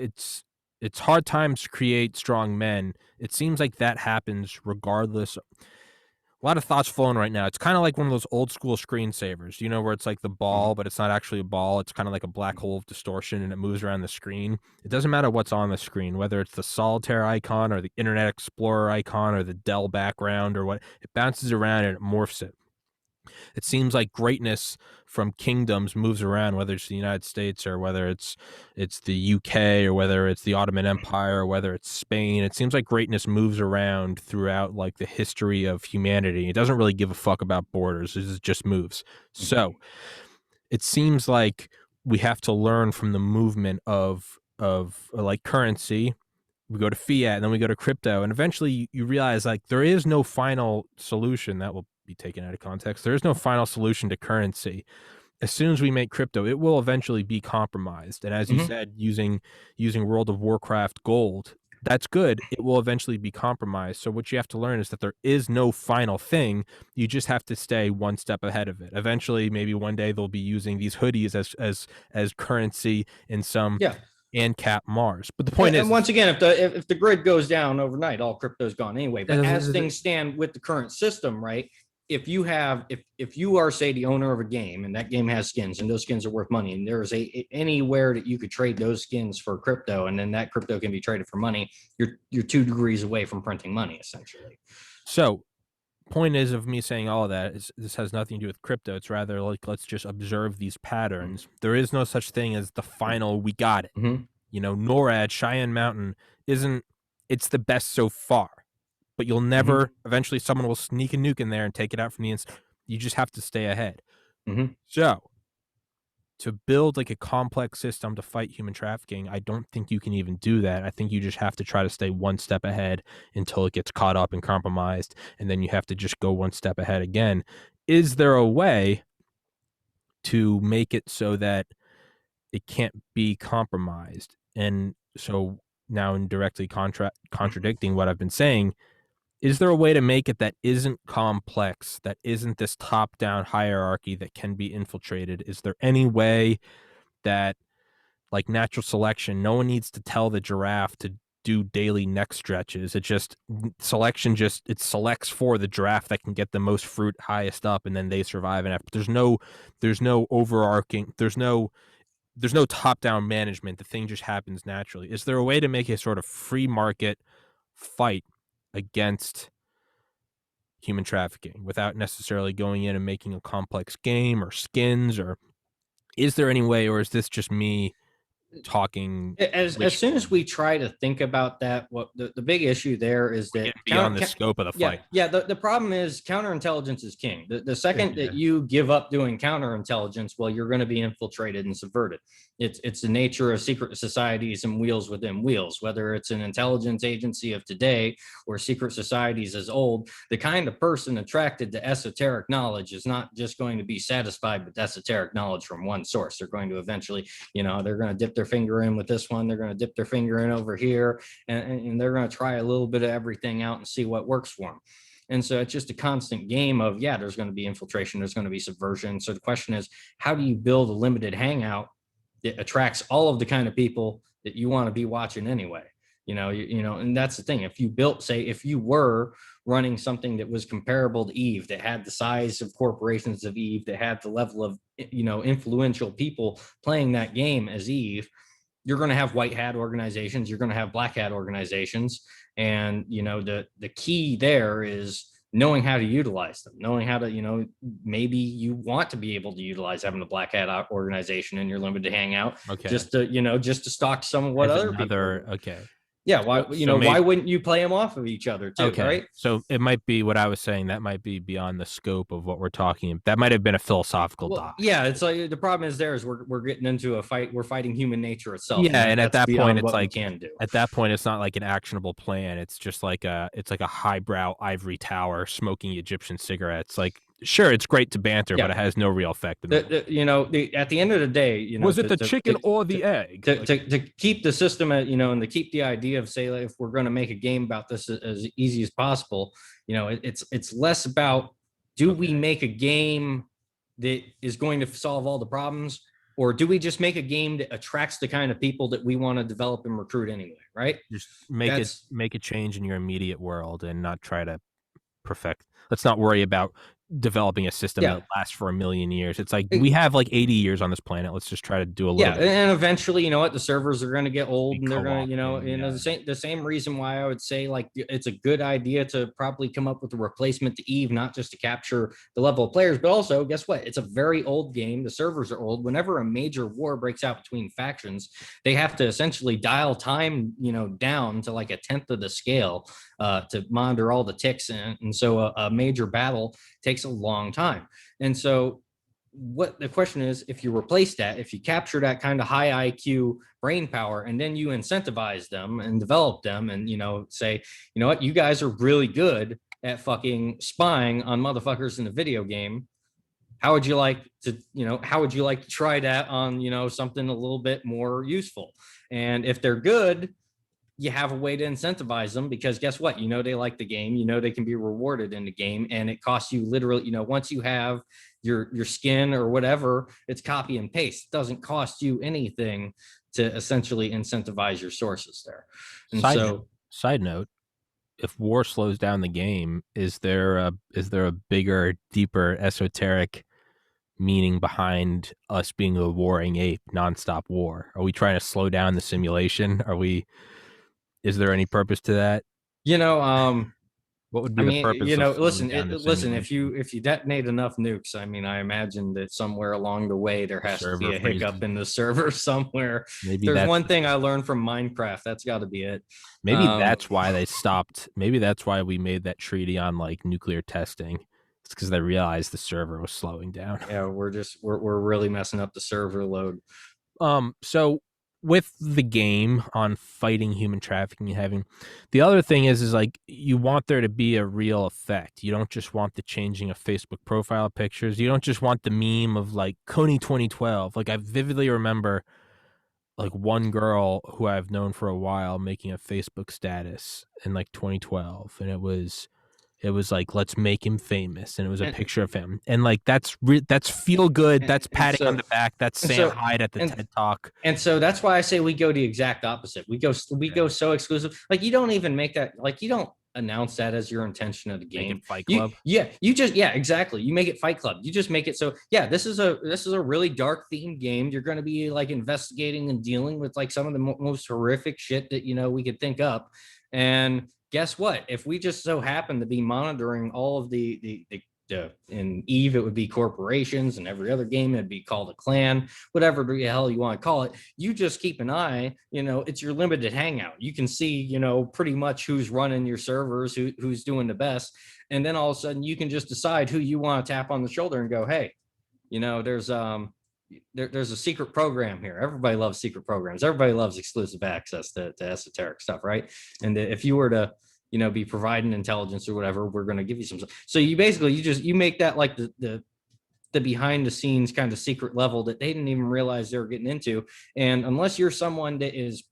it's hard times to create strong men. It seems like that happens regardless. A lot of thoughts flowing right now. It's kind of like one of those old school screensavers, where it's like the ball, but it's not actually a ball. It's kind of like a black hole of distortion, and it moves around the screen. It doesn't matter what's on the screen, whether it's the solitaire icon or the Internet Explorer icon or the Dell background or what. It bounces around and it morphs it. It seems like greatness from kingdoms moves around, whether it's the United States or whether it's the UK or whether it's the Ottoman Empire or whether it's Spain. It seems like greatness moves around throughout like the history of humanity. It doesn't really give a fuck about borders. It just moves. So it seems like we have to learn from the movement of like currency. We go to fiat, and then we go to crypto, and eventually you realize like there is no final solution. That will be taken out of context. There is no final solution to currency. As soon as we make crypto, it will eventually be compromised. And as you said, using World of Warcraft gold, that's good. It will eventually be compromised. So what you have to learn is that there is no final thing. You just have to stay one step ahead of it. Eventually, maybe one day they'll be using these hoodies as currency in some ANCAP Mars. But the point is, and once again, if the grid goes down overnight, all crypto's gone anyway. But as things stand with the current system, right? If you are, say, the owner of a game, and that game has skins, and those skins are worth money, and there's anywhere that you could trade those skins for crypto, and then that crypto can be traded for money, you're 2 degrees away from printing money, essentially. So point is of me saying all of that is this has nothing to do with crypto. It's rather like, let's just observe these patterns. There is no such thing as the final, we got it. NORAD, Cheyenne Mountain it's the best so far, but you'll never, eventually someone will sneak a nuke in there and take it out from the inside. You just have to stay ahead. So to build like a complex system to fight human trafficking, I don't think you can even do that. I think you just have to try to stay one step ahead until it gets caught up and compromised, and then you have to just go one step ahead again. Is there a way to make it so that it can't be compromised? And so now, indirectly contradicting what I've been saying, is there a way to make it that isn't complex, that isn't this top-down hierarchy that can be infiltrated? Is there any way that like natural selection. No one needs to tell the giraffe to do daily neck stretches. It just selection just it selects for the giraffe that can get the most fruit highest up, and then they survive. And there's no overarching, there's no top down management. The thing just happens naturally. Is there a way to make a sort of free market fight against human trafficking without necessarily going in and making a complex game or skins? Or is there any way, or is this just me talking as soon as we try to think about that, what the big issue there is that beyond the scope of the fight? The problem is counterintelligence is king. The second that you give up doing counterintelligence, well, you're going to be infiltrated and subverted. It's the nature of secret societies and wheels within wheels, whether it's an intelligence agency of today or secret societies as old. The kind of person attracted to esoteric knowledge is not just going to be satisfied with esoteric knowledge from one source. They're going to eventually, they're going to dip their finger in with this one, they're going to dip their finger in over here, and they're going to try a little bit of everything out and see what works for them. And so it's just a constant game of, there's going to be infiltration, there's going to be subversion. So the question is, how do you build a limited hangout that attracts all of the kind of people that you want to be watching anyway? And that's the thing. If you were running something that was comparable to Eve, that had the size of corporations of Eve, that had the level of, influential people playing that game as Eve, you're going to have white hat organizations, you're going to have black hat organizations. And, the key there is knowing how to utilize them, knowing how to, maybe you want to be able to utilize having a black hat organization in your limited hangout, just to stock some of what other people. Okay. Yeah, why why wouldn't you play them off of each other too? Okay. Right. So it might be what I was saying. That might be beyond the scope of what we're talking. That might have been a philosophical doc. Yeah, it's like the problem is we're getting into a fight. We're fighting human nature itself. Yeah, and at that point, it's like at that point, it's not like an actionable plan. It's just like a highbrow ivory tower smoking Egyptian cigarettes. Like, sure, it's great to banter, but it has no real effect. At the end of the day, was it the chicken or the egg? To keep the system, and to keep the idea of, say, like, if we're going to make a game about this as easy as possible, it's less about do we make a game that is going to solve all the problems, or do we just make a game that attracts the kind of people that we want to develop and recruit anyway, right? Just make a change in your immediate world and not try to perfect. Let's not worry about developing a system that lasts for 1 million years. It's like we have like 80 years on this planet. Let's just try to do a little bit. And eventually, the servers are going to get old, and they're going to, the same reason why I would say, like, it's a good idea to probably come up with a replacement to Eve, not just to capture the level of players, but also, guess what? It's a very old game. The servers are old. Whenever a major war breaks out between factions, they have to essentially dial time, down to like 1/10 of the scale to monitor all the ticks. And so a major battle takes a long time. And so what the question is, if you replace that, if you capture that kind of high IQ brain power, and then you incentivize them and develop them, and say, what, you guys are really good at fucking spying on motherfuckers in the video game. How would you like to try that on, something a little bit more useful? And if they're good, you have a way to incentivize them, because guess what? They like the game, they can be rewarded in the game, and it costs you literally, once you have your skin or whatever, it's copy and paste. It doesn't cost you anything to essentially incentivize your sources there. And side note, if war slows down the game, is there a bigger, deeper, esoteric meaning behind us being a warring ape, nonstop war? Are we trying to slow down the simulation? Is there any purpose to that? What would be the purpose? Listen, if you detonate enough nukes, I imagine that somewhere along the way there has to be a hiccup in the server somewhere. Maybe there's one thing I learned from Minecraft. That's got to be it. Maybe that's why they stopped. Maybe that's why we made that treaty on like nuclear testing. It's because they realized the server was slowing down. Yeah, we're really messing up the server load. So with the game on fighting human trafficking and having, the other thing is like, you want there to be a real effect. You don't just want the changing of Facebook profile pictures. You don't just want the meme of like Coney 2012. Like, I vividly remember like one girl who I've known for a while making a Facebook status in like 2012, and it was it was like, let's make him famous, and it was a picture of him, and like that's feel good, that's patting on the back, that's Sam Hyde at the TED Talk. And so that's why I say we go the exact opposite. We go so exclusive. Like, you don't even make that, like, you don't announce that as your intention of the game. Make it Fight Club. You just exactly. You make it Fight Club. You just make it so this is a really dark themed game. You're going to be like investigating and dealing with like some of the most horrific shit that we could think up. And guess what? If we just so happen to be monitoring all of the in Eve, it would be corporations, and every other game it'd be called a clan, whatever the hell you want to call it. You just keep an eye, it's your limited hangout. You can see, pretty much who's running your servers, who's doing the best. And then all of a sudden you can just decide who you want to tap on the shoulder and go, hey, there's a secret program here. Everybody loves secret programs. Everybody loves exclusive access to esoteric stuff, right? And if you were to be providing intelligence or whatever, we're going to give you some. So you basically, you make that like the behind the scenes kind of secret level that they didn't even realize they were getting into. And unless you're someone that is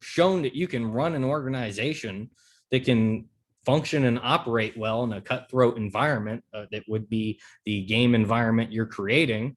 shown that you can run an organization that can function and operate well in a cutthroat environment, that would be the game environment you're creating,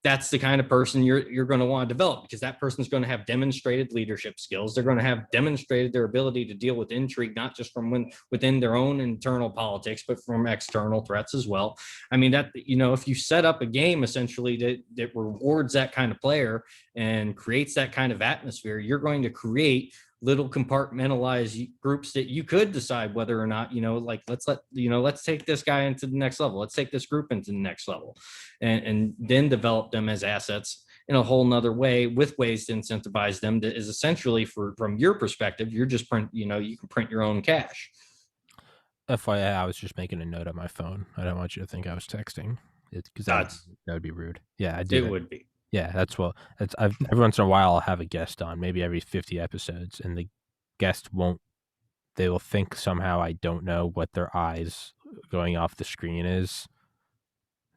that's the kind of person you're going to want to develop, because that person's going to have demonstrated leadership skills. They're going to have demonstrated their ability to deal with intrigue, not just from within their own internal politics, but from external threats as well. I mean, that, if you set up a game essentially that rewards that kind of player and creates that kind of atmosphere, you're going to create little compartmentalized groups that you could decide whether or not, let's take this guy into the next level. Let's take this group into the next level, and then develop them as assets in a whole nother way, with ways to incentivize them that is essentially, from your perspective, you're just you can print your own cash. FYI, I was just making a note on my phone. I don't want you to think I was texting, because that would be rude. Yeah, I did. It would be. Yeah, every once in a while I'll have a guest on, maybe every 50 episodes, and the guest they will think somehow I don't know what their eyes going off the screen is.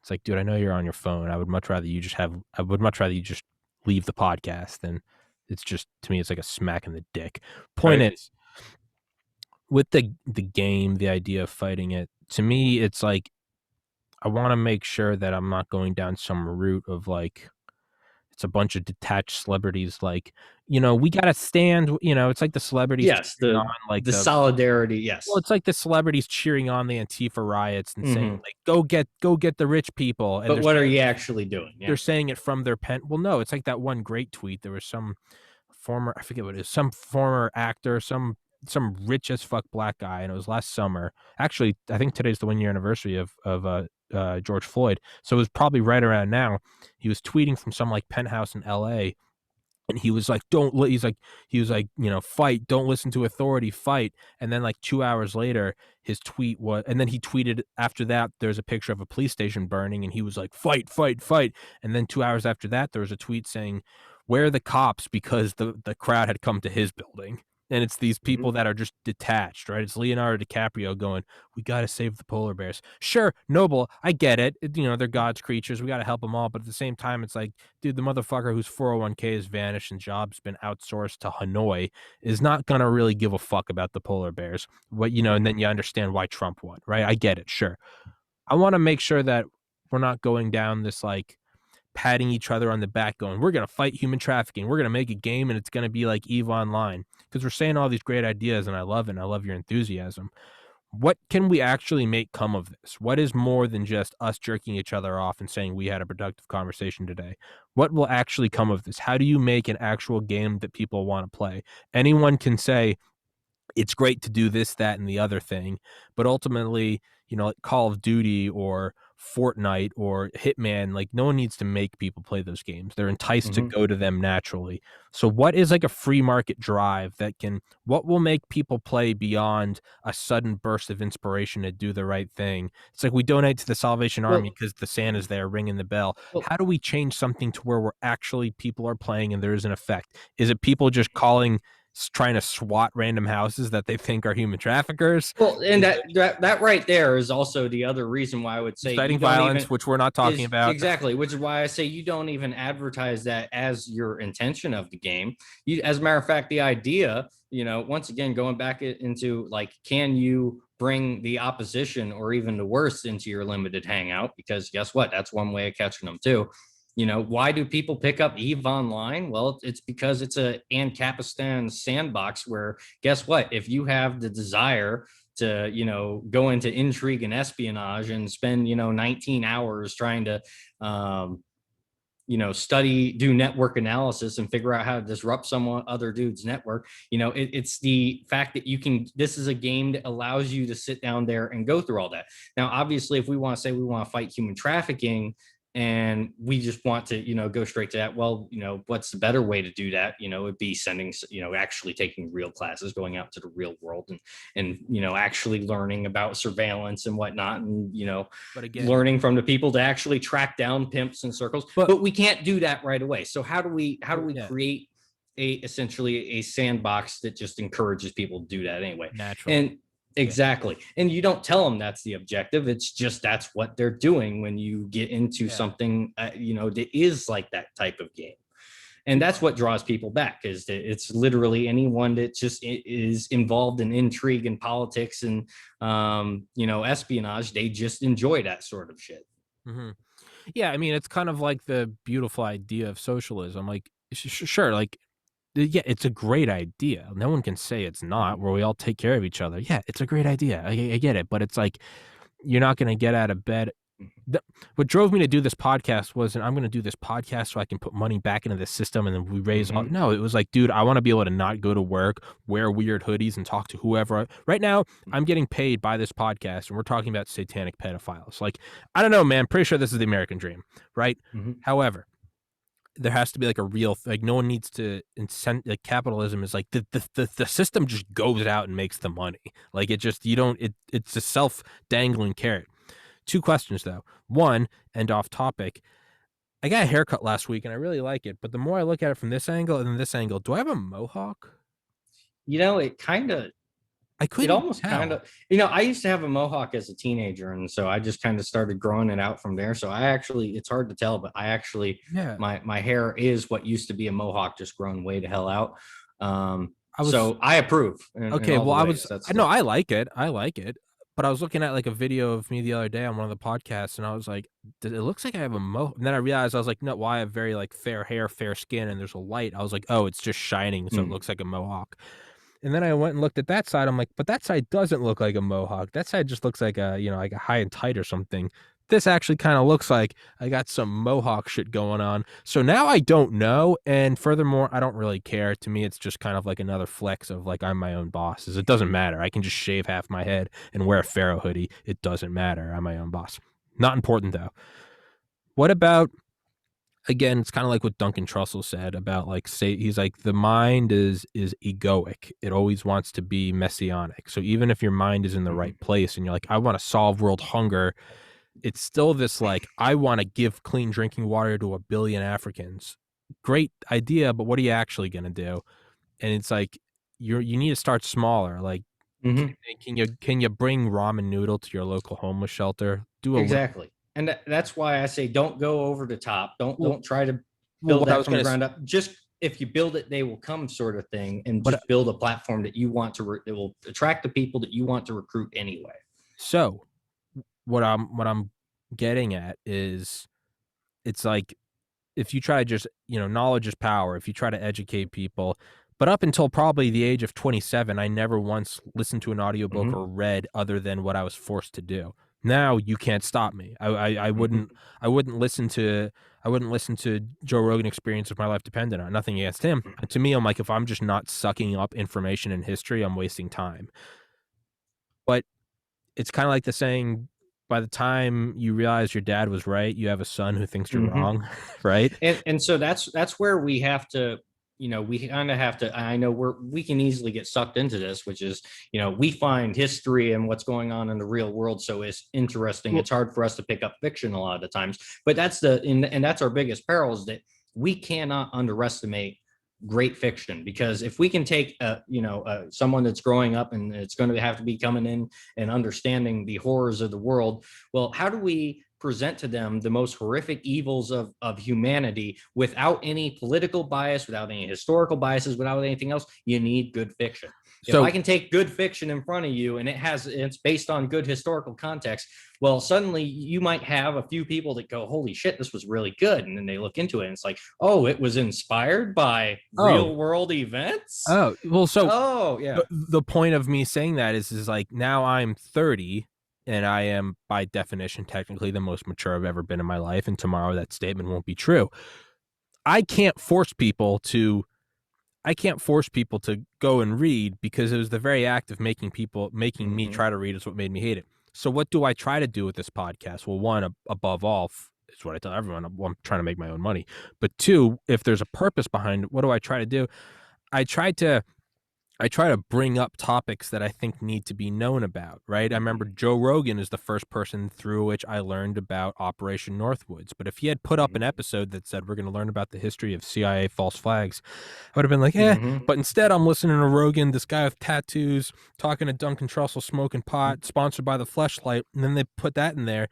It's like, dude, I know you're on your phone. I would much rather you just leave the podcast than it's just, to me, it's like a smack in the dick. Point is, with the game, the idea of fighting it, to me, it's like, I want to make sure that I'm not going down some route of like, it's a bunch of detached celebrities, like, we got to stand, it's like the celebrities. Yes, the solidarity, yes. Well, it's like the celebrities cheering on the Antifa riots and saying, like, go get the rich people. And but what are you actually doing? They're saying it from their pen. Well, no, it's like that one great tweet. There was some former, I forget what it is, some former actor, some rich as fuck black guy, and it was last summer. Actually, I think today's the 1-year anniversary of George Floyd, so it was probably right around now. He was tweeting from some like penthouse in LA, and he was like, fight, don't listen to authority, fight. And then like 2 hours later, his tweet was, and then he tweeted after that, there's a picture of a police station burning, and he was like, fight, fight, fight. And then 2 hours after that, there was a tweet saying, where are the cops, because the crowd had come to his building. And it's these people that are just detached, right? It's Leonardo DiCaprio going, we got to save the polar bears. Sure, noble, I get it. They're God's creatures. We got to help them all. But at the same time, it's like, dude, the motherfucker whose 401k has vanished and job's been outsourced to Hanoi is not going to really give a fuck about the polar bears. And then you understand why Trump won, right? I get it, sure. I want to make sure that we're not going down this, like, patting each other on the back going, we're going to fight human trafficking. We're going to make a game and it's going to be like EVE Online. Because we're saying all these great ideas and I love it and I love your enthusiasm. What can we actually make come of this? What is more than just us jerking each other off and saying we had a productive conversation today? What will actually come of this? How do you make an actual game that people want to play? Anyone can say, it's great to do this, that, and the other thing. But ultimately, like Call of Duty or Fortnite or Hitman, like no one needs to make people play those games. They're enticed to go to them naturally. So what is like a free market drive what will make people play beyond a sudden burst of inspiration to do the right thing? It's like we donate to the Salvation Army because the Santa's there ringing the bell. How do we change something to where people are playing and there is an effect? Is it people just calling trying to SWAT random houses that they think are human traffickers. Well, and that right there is also the other reason why I would say Inciting violence, which we're not talking about. Exactly, which is why I say you don't even advertise that as your intention of the game. As a matter of fact, the idea, once again, going back into like, can you bring the opposition or even the worst into your limited hangout? Because guess what? That's one way of catching them too. Why do people pick up EVE Online? Well, it's because it's a Ancapistan sandbox where, guess what? If you have the desire to, go into intrigue and espionage and spend, 19 hours trying to, do network analysis and figure out how to disrupt some other dude's network. It's the fact that this is a game that allows you to sit down there and go through all that. Now, obviously, if we want to say we want to fight human trafficking, and we just want to, go straight to that. Well, what's the better way to do that? It'd be sending, actually taking real classes, going out to the real world and actually learning about surveillance and whatnot. And, but again, learning from the people to actually track down pimps in circles. But we can't do that right away. So how do we create essentially a sandbox that just encourages people to do that anyway? Naturally. And exactly. And you don't tell them that's the objective. It's just that's what they're doing when you get into something, that is like that type of game. And that's what draws people back, is that it's literally anyone that just is involved in intrigue and politics and, espionage. They just enjoy that sort of shit. Mm-hmm. Yeah. I mean, it's kind of like the beautiful idea of socialism. Like, sure, like, yeah, it's a great idea. No one can say it's not, where we all take care of each other. Yeah, it's a great idea. I get it. But it's like, you're not going to get out of bed. What drove me to do this podcast wasn't, I'm going to do this podcast so I can put money back into the system and then we raise all. No, it was like, dude, I want to be able to not go to work, wear weird hoodies and talk to whoever. Right now, I'm getting paid by this podcast and we're talking about satanic pedophiles. Like, I don't know, man. Pretty sure this is the American dream, right? However, there has to be like a real, like, no one needs to incent, like, capitalism is like the system just goes out and makes the money. Like, it just, it's a self-dangling carrot. 2 questions though. One, and off topic, I got a haircut last week and I really like it, but the more I look at it from this angle and then this angle, do I have a mohawk? It kind of, it almost kind of, I used to have a mohawk as a teenager, and so I just kind of started growing it out from there. So it's hard to tell, but I actually, my hair is what used to be a mohawk, just grown way the hell out. So I approve. Okay, well, I like it. But I was looking at like a video of me the other day on one of the podcasts, and I was like, it looks like I have a mohawk. And then I realized, I was like, no, well, I have very like fair hair, fair skin, and there's a light. I was like, oh, it's just shining, so it looks like a mohawk. And then I went and looked at that side. I'm like, but that side doesn't look like a mohawk. That side just looks like like a high and tight or something. This actually kind of looks like I got some mohawk shit going on. So now I don't know. And furthermore, I don't really care. To me, it's just kind of like another flex of like, I'm my own boss. It doesn't matter. I can just shave half my head and wear a Pharaoh hoodie. It doesn't matter. I'm my own boss. Not important though. What about, again, it's kind of like what Duncan Trussell said about like, he's like, the mind is egoic. It always wants to be messianic. So even if your mind is in the right place and you're like, I want to solve world hunger, it's still this like, I want to give clean drinking water to 1 billion Africans. Great idea, but what are you actually going to do? And it's like, you need to start smaller. Like, can you bring ramen noodle to your local homeless shelter? Exactly. And that's why I say don't go over the top. Don't try to build that from the ground up. Just if you build it, they will come sort of thing, and just build a platform that you want to. It will attract the people that you want to recruit anyway. So, what I'm getting at is, it's like, if you try to just, knowledge is power. If you try to educate people, but up until probably the age of 27, I never once listened to an audiobook or read other than what I was forced to do. Now you can't stop me. I wouldn't listen to Joe Rogan Experience if my life depended on it. Nothing against him. To me, I'm like, if I'm just not sucking up information and history, I'm wasting time. But it's kind of like the saying, by the time you realize your dad was right, you have a son who thinks you're wrong, right? And so that's where we have to, we kind of have to, I know we can easily get sucked into this, which is, we find history and what's going on in the real world so it's interesting. It's hard for us to pick up fiction a lot of the times, but that's and that's our biggest peril, is that we cannot underestimate great fiction, because if we can take someone that's growing up and it's going to have to be coming in and understanding the horrors of the world, well, how do we present to them the most horrific evils of humanity without any political bias, without any historical biases, without anything else? You need good fiction. If I can take good fiction in front of you and it's based on good historical context, well, suddenly you might have a few people that go, holy shit, this was really good. And then they look into it and it's like, oh, it was inspired by real world events. Oh, well, so yeah. The point of me saying that is like, now I'm 30 and I am by definition technically the most mature I've ever been in my life. And tomorrow that statement won't be true. I can't force people to go and read, because it was the very act of making me try to read is what made me hate it. So what do I try to do with this podcast? Well, one, above all, is what I tell everyone. I'm trying to make my own money. But two, if there's a purpose behind it, what do I try to do? I try to bring up topics that I think need to be known about, right? I remember Joe Rogan is the first person through which I learned about Operation Northwoods. But if he had put up an episode that said, we're going to learn about the history of CIA false flags, I would have been like, But instead, I'm listening to Rogan, this guy with tattoos, talking to Duncan Trussell, smoking pot, sponsored by the Fleshlight, and then they put that in there.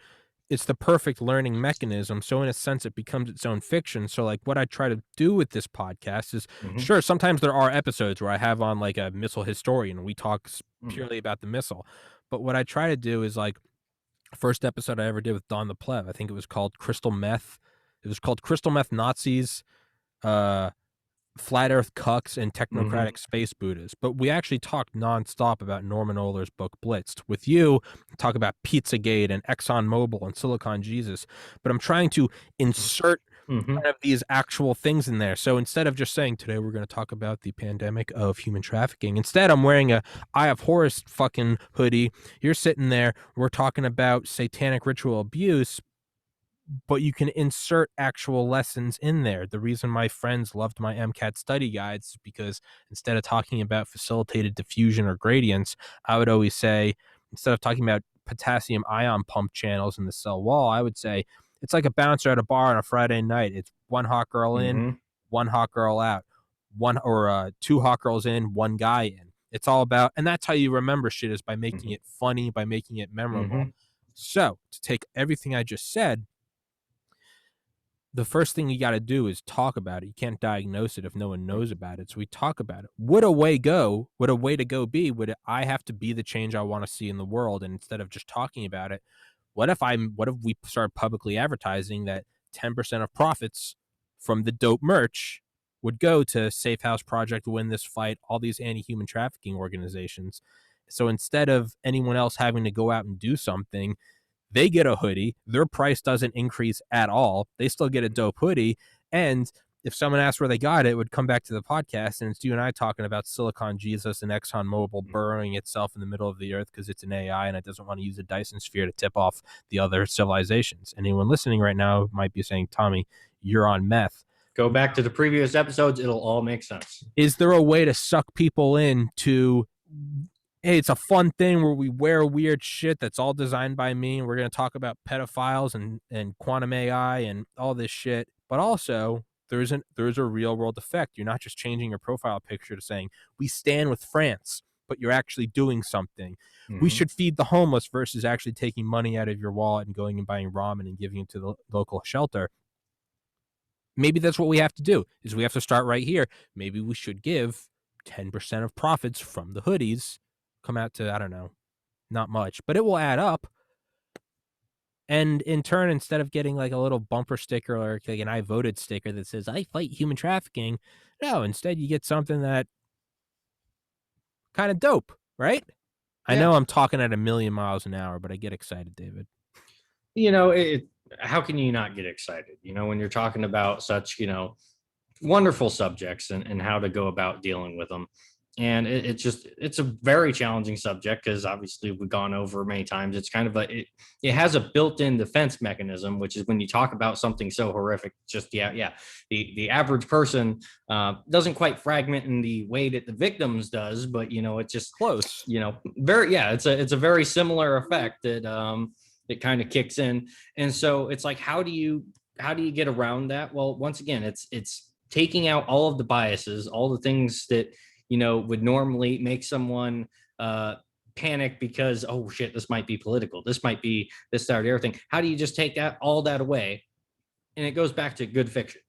It's the perfect learning mechanism. So in a sense, it becomes its own fiction. So like what I try to do with this podcast is, sure, sometimes there are episodes where I have on like a missile historian and we talk purely about the missile. But what I try to do is like, first episode I ever did with Don the Pleb, I think it was called Crystal Meth. It was called Crystal Meth Nazis, Flat Earth Cucks, and Technocratic Space Buddhas. But we actually talked nonstop about Norman Ohler's book Blitzed. With you, talk about Pizzagate and ExxonMobil and Silicon Jesus. But I'm trying to insert kind of these actual things in there. So instead of just saying, today we're going to talk about the pandemic of human trafficking, instead I'm wearing a Eye of Horus fucking hoodie. You're sitting there, we're talking about satanic ritual abuse, but you can insert actual lessons in there. The reason my friends loved my MCAT study guides is because instead of talking about facilitated diffusion or gradients, I would always say, instead of talking about potassium ion pump channels in the cell wall, I would say it's like a bouncer at a bar on a Friday night. It's one hot girl in, one hot girl out, two hot girls in, one guy in. It's all about, and that's how you remember shit, is by making it funny, by making it memorable. So to take everything I just said, the first thing you got to do is talk about it. You can't diagnose it if no one knows about it. So we talk about it. Would a way to go be? Would I have to be the change I want to see in the world? And instead of just talking about it, what if we start publicly advertising that 10% of profits from the dope merch would go to Safe House Project, Win This Fight, all these anti-human trafficking organizations? So instead of anyone else having to go out and do something, they get a hoodie. Their price doesn't increase at all. They still get a dope hoodie. And if someone asks where they got it, would come back to the podcast, and it's you and I talking about Silicon Jesus and ExxonMobil burrowing itself in the middle of the earth because it's an AI and it doesn't want to use a Dyson sphere to tip off the other civilizations. Anyone listening right now might be saying, Tommy, you're on meth. Go back to the previous episodes. It'll all make sense. Is there a way to suck people in to, hey, it's a fun thing where we wear weird shit that's all designed by me, and we're going to talk about pedophiles and quantum AI and all this shit. But also, there's a real world effect. You're not just changing your profile picture to saying, we stand with France, but you're actually doing something. We should feed the homeless versus actually taking money out of your wallet and going and buying ramen and giving it to the local shelter. Maybe that's what we have to do, is we have to start right here. Maybe we should give 10% of profits from the hoodies, come out to, I don't know, not much, but it will add up. And in turn, instead of getting like a little bumper sticker or like an I voted sticker that says I fight human trafficking, no, instead you get something that kind of dope, right? Yeah. I know I'm talking at 1,000,000 miles an hour, but I get excited, David. How can you not get excited? When you're talking about such, wonderful subjects and how to go about dealing with them. And it's a very challenging subject because obviously we've gone over many times. It's kind of it has a built-in defense mechanism, which is when you talk about something so horrific, just the average person doesn't quite fragment in the way that the victims does, but it's just close. It's a very similar effect that it kind of kicks in. And so it's like, how do you get around that? Well, once again, it's taking out all of the biases, all the things that, would normally make someone panic because, oh shit, this might be political, this might be this, that, or the other thing. How do you just take all that away? And it goes back to good fiction.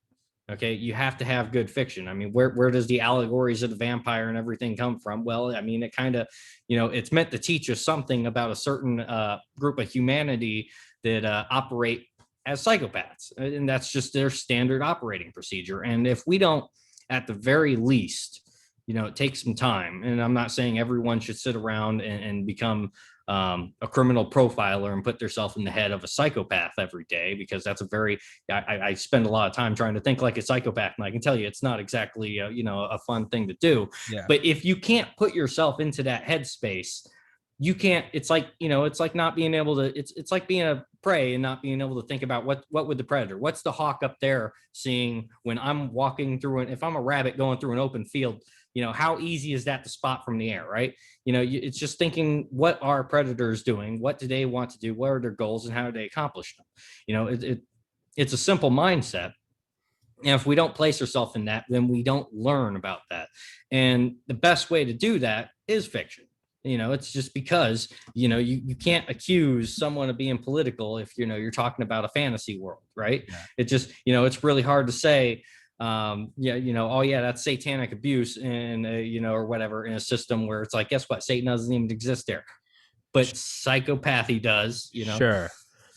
Okay, you have to have good fiction. I mean, where does the allegories of the vampire and everything come from? Well, I mean, it kind of, it's meant to teach us something about a certain group of humanity that operate as psychopaths, and that's just their standard operating procedure. And if we don't, at the very least, take some time. And I'm not saying everyone should sit around and become a criminal profiler and put themselves in the head of a psychopath every day, because that's I spend a lot of time trying to think like a psychopath, and I can tell you it's not exactly a fun thing to do. Yeah. But if you can't put yourself into that headspace, you can't. It's like it's like not being able to. It's like being a prey and not being able to think about what would the predator, what's the hawk up there seeing when I'm walking through, and if I'm a rabbit going through an open field, how easy is that to spot from the air, right? It's just thinking, what are predators doing? What do they want to do? What are their goals, and how do they accomplish them? It's a simple mindset. And if we don't place ourselves in that, then we don't learn about that. And the best way to do that is fiction. It's just because, you can't accuse someone of being political if, you're talking about a fantasy world, right? Yeah. It just, it's really hard to say, oh yeah, that's satanic abuse and or whatever, in a system where it's like, guess what, Satan doesn't even exist there, but psychopathy does.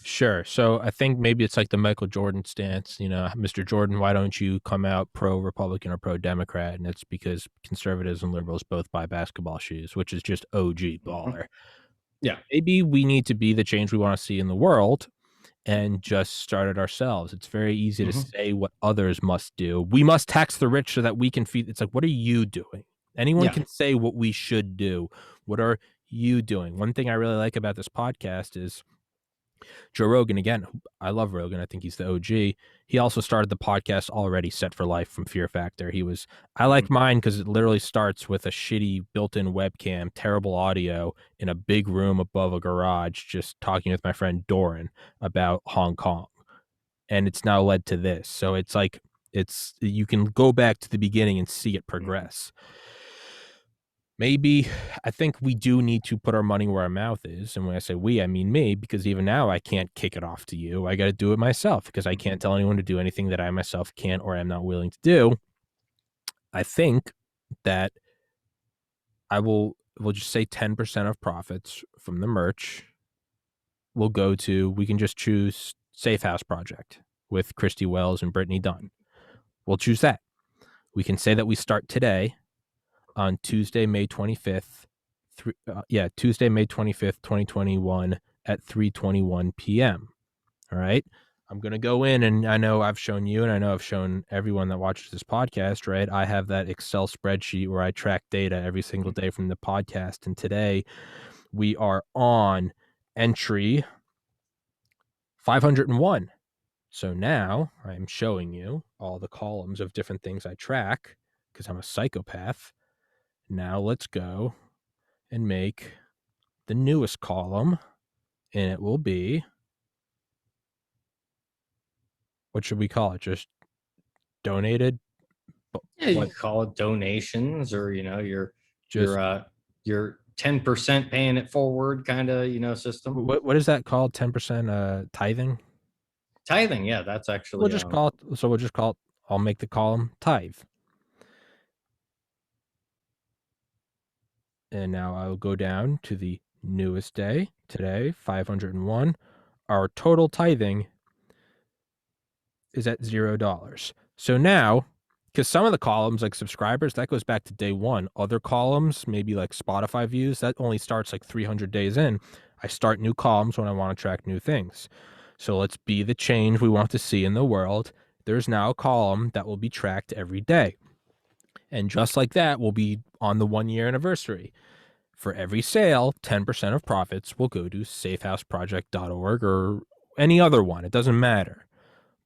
Sure. So I think maybe it's like the Michael Jordan stance, Mr. Jordan, why don't you come out pro-Republican or pro-Democrat? And it's because conservatives and liberals both buy basketball shoes, which is just OG baller. Yeah. Maybe we need to be the change we want to see in the world and just start it ourselves. It's very easy to say what others must do. We must tax the rich so that we can feed. It's like, what are you doing? Anyone can say what we should do. What are you doing? One thing I really like about this podcast is Joe Rogan. Again, I love Rogan. I think he's the OG. He also started the podcast Already Set for Life from Fear Factor. I like mine because it literally starts with a shitty built-in webcam, terrible audio in a big room above a garage, just talking with my friend Doran about Hong Kong. And it's now led to this. So it's like, you can go back to the beginning and see it progress. Maybe I think we do need to put our money where our mouth is. And when I say we, I mean me, because even now I can't kick it off to you. I got to do it myself because I can't tell anyone to do anything that I myself can't or am not willing to do. I think that we'll just say 10% of profits from the merch will go to, we can just choose Safe House Project with Christy Wells and Brittany Dunn. We'll choose that. We can say that we start today on Tuesday, May 25th. Tuesday, May 25th, 2021 at 3:21 p.m. All right. I'm going to go in, and I know I've shown you, and I know I've shown everyone that watches this podcast, right? I have that Excel spreadsheet where I track data every single day from the podcast. And today we are on entry 501. So now I'm showing you all the columns of different things I track because I'm a psychopath. Now let's go and make the newest column, and it will be, what should we call it? Just donated? Yeah, you call it donations, or your 10% paying it forward kind of system. What is that called? 10% tithing? Tithing, yeah, that's actually. We'll just call it. I'll make the column tithe. And now I'll go down to the newest day, today, 501. Our total tithing is at $0. So now, because some of the columns, like subscribers, that goes back to day one. Other columns, maybe like Spotify views, that only starts like 300 days in. I start new columns when I want to track new things. So let's be the change we want to see in the world. There's now a column that will be tracked every day. And just like that, we'll be on the 1-year anniversary. For every sale, 10% of profits will go to safehouseproject.org or any other one. It doesn't matter.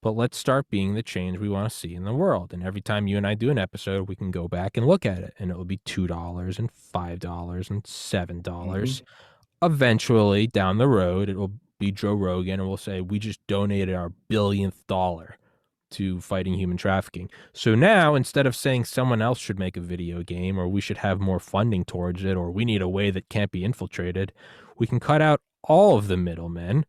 But let's start being the change we want to see in the world. And every time you and I do an episode, we can go back and look at it. And it will be $2 and $5 and $7. Eventually, down the road, it will be Joe Rogan, and we'll say, we just donated our billionth dollar to fighting human trafficking. So now, instead of saying someone else should make a video game, or we should have more funding towards it, or we need a way that can't be infiltrated, we can cut out all of the middlemen.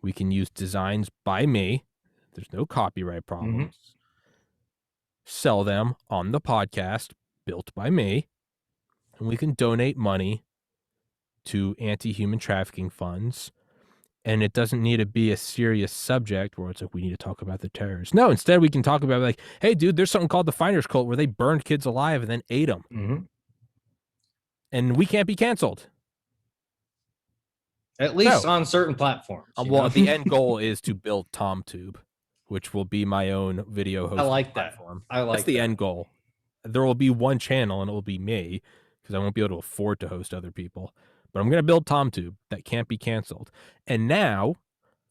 We can use designs by me. There's no copyright problems. Sell them on the podcast, built by me, and we can donate money to anti-human trafficking funds. And it doesn't need to be a serious subject where it's like, we need to talk about the terrorists. No, instead we can talk about like, hey, dude, there's something called the Finders Cult where they burned kids alive and then ate them. And we can't be canceled. At least on certain platforms. Well, the end goal is to build TomTube, which will be my own video hosting platform. That's the end goal. There will be one channel and it will be me because I won't be able to afford to host other people. But I'm going to build TomTube that can't be canceled. And now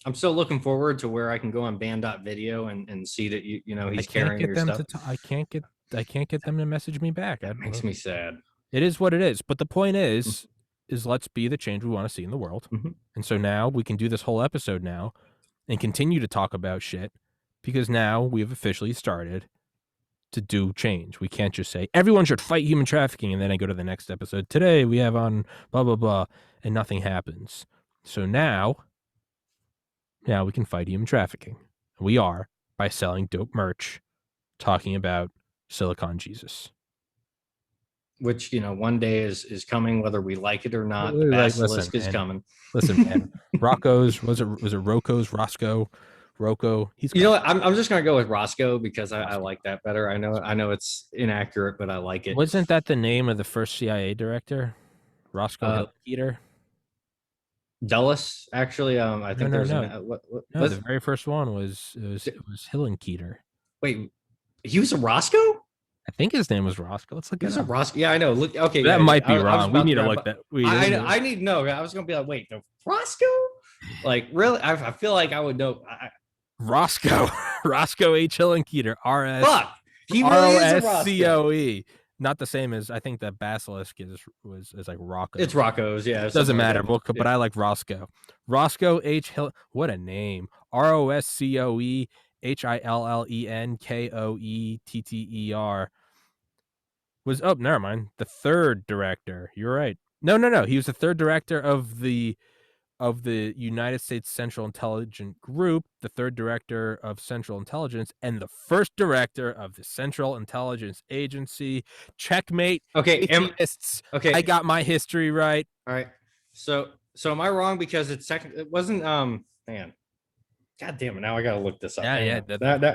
I'm still looking forward to where I can go on band.video and see that he's carrying your stuff. I can't get them to message me back. That makes me sad. It is what it is. But the point is let's be the change we want to see in the world. And so now we can do this whole episode now and continue to talk about shit because now we've officially started to do change. We can't just say everyone should fight human trafficking and then I go to the next episode. Today we have on blah blah blah and nothing happens. So now we can fight human trafficking. We are by selling dope merch, talking about Silicon Jesus, which one day is coming whether we like it or not. The basilisk is coming. Listen, man. Rocco's was it Rocco's Rocco. He's what? I'm just gonna go with Roscoe because I like that better. I know it's inaccurate, but I like it. Wasn't that the name of the first CIA director? Roscoe Hillenkoetter? Dulles, actually. I think no. The very first one was Hillenkoetter. Wait, he was a Roscoe? I think his name was Roscoe. Let's look at it. Roscoe. Yeah, I know. Look, okay, that might be wrong. We need to look that. I need to know. I was gonna be like, wait, the Roscoe? Like, really? I feel like I would know. Roscoe H. Hillenkoetter, RS. Fuck, he really is a ROSCOE. Not the same as I think that basilisk is like Rocco. It's Rocco's, yeah. It doesn't matter, but I like Roscoe. Roscoe H. Hill. What a name! ROSCOE HILLENKOETTER was never mind. The third director. You're right. No. He was the third director of the United States Central Intelligence Group, the third director of Central Intelligence, and the first director of the Central Intelligence Agency. Checkmate. Okay. Okay. I got my history right. All right. So am I wrong because it wasn't man. God damn it! Now I gotta look this up. Yeah.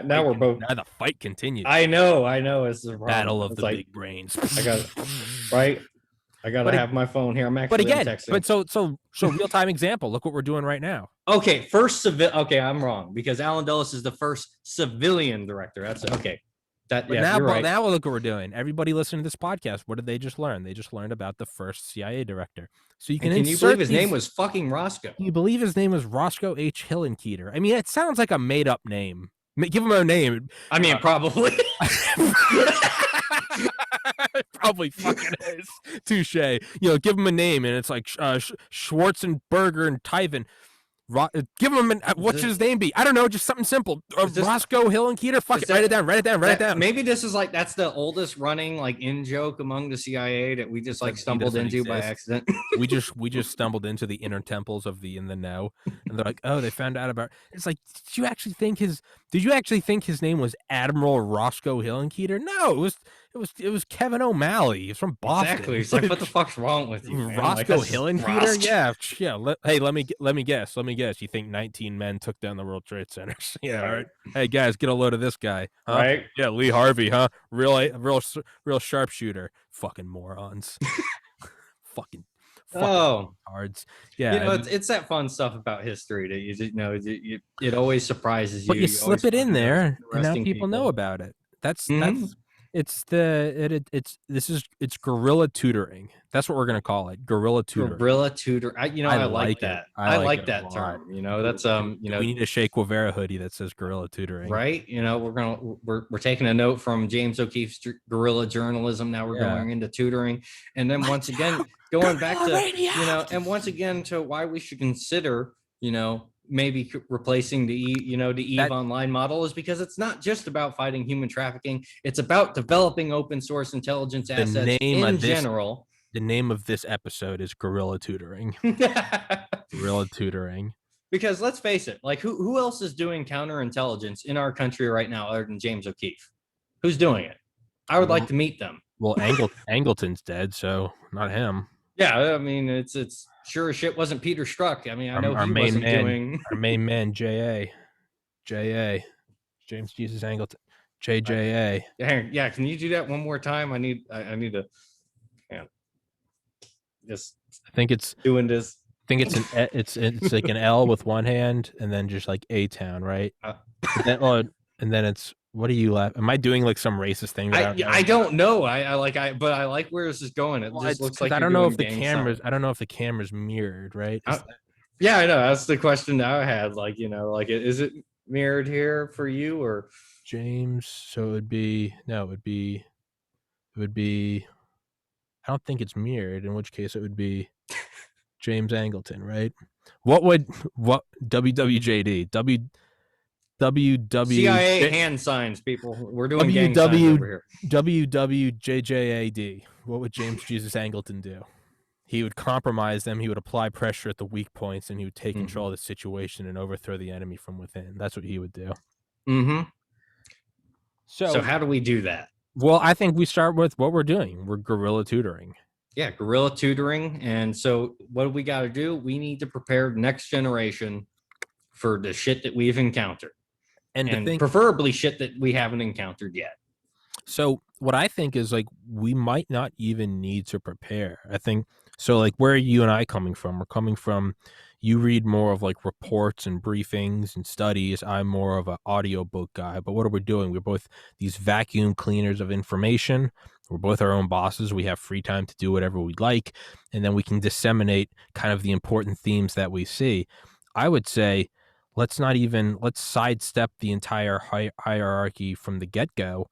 Now we're both. Now the fight continues. I know. It's the battle of the big brains. I got right. I gotta have my phone here. I'm actually texting. So real time example. Look what we're doing right now. Okay, Okay, I'm wrong because Alan Dulles is the first civilian director. That's okay. You're right. Now look what we're doing. Everybody listening to this podcast, what did they just learn? They just learned about the first CIA director. So you can you believe his name was fucking Roscoe? Can you believe his name was Roscoe H. Hillenkoetter? I mean, it sounds like a made up name. Give him a name. I mean, probably. Probably fucking is. Touche. Give him a name, and it's like Schwarzenberger and Tyven. Give him what's his name be? I don't know, just something simple. Roscoe Hillenkoetter. Fuck it. Write it down. Maybe this is like that's the oldest running like in joke among the CIA that we just like stumbled into by accident. we just stumbled into the inner temples of the in the know, and they're like, oh, they found out about. It's like, did you actually think his name was Admiral Roscoe Hillenkoetter? No, it was Kevin O'Malley. He's from Boston. Exactly. It's like, what the fuck's wrong with you, man? Roscoe Hillenkoetter? Yeah. Hey, let me guess. You think 19 men took down the World Trade Centers? Yeah. All right. Hey guys, get a load of this guy. Huh? Right. Yeah, Lee Harvey, huh? Real sharpshooter. Fucking morons. fucking cards. Yeah. It's that fun stuff about history that it always surprises you. But you slip it in there, and now people know about it. That's it's guerrilla tutoring. That's what we're gonna call it. Guerrilla tutoring. Guerrilla tutor. I like that. I like that term. That's we need a Shea Guevara hoodie that says guerrilla tutoring. Right. We're taking a note from James O'Keefe's guerrilla journalism. Now we're going into tutoring, and then once again going back to and once again to why we should consider maybe replacing the Eve Online model is because it's not just about fighting human trafficking. It's about developing open source intelligence assets in general. The name of this episode is Guerrilla Tutoring. Guerrilla Tutoring. Because let's face it, like who else is doing counterintelligence in our country right now other than James O'Keefe? Who's doing it? I would like to meet them. Well, Angleton's dead, so not him. Yeah, I mean, it's sure as shit wasn't Peter Strzok. I mean, I know he wasn't doing our main man, James Jesus Angleton, JJA. Yeah, can you do that one more time? I need to. Yeah, just I think it's doing this. I think it's like an L with one hand and then just like A town, right? And then it's, what are you laughing? Am I doing like some racist thing? I don't know. I like where this is going. It just looks like I don't know if the camera's mirrored, right? Yeah, I know. That's the question I had. Like, is it mirrored here for you or James? So it would be I don't think it's mirrored, in which case it would be James Angleton, right? What WWJD CIA hand signs, people? We're doing gang signs over here. WWJJAD. What would James Jesus Angleton do? He would compromise them. He would apply pressure at the weak points, and he would take control of the situation and overthrow the enemy from within. That's what he would do. Mm-hmm. So how do we do that? Well, I think we start with what we're doing. We're guerrilla tutoring. Yeah, guerrilla tutoring. And so what do we got to do? We need to prepare the next generation for the shit that we've encountered. And preferably shit that we haven't encountered yet. So what I think is, like, we might not even need to prepare. I think so. Like, where are you and I coming from? We're coming from, you read more of like reports and briefings and studies. I'm more of an audiobook guy. But what are we doing? We're both these vacuum cleaners of information. We're both our own bosses. We have free time to do whatever we like. And then we can disseminate kind of the important themes that we see. I would say, let's sidestep the entire hierarchy from the get-go.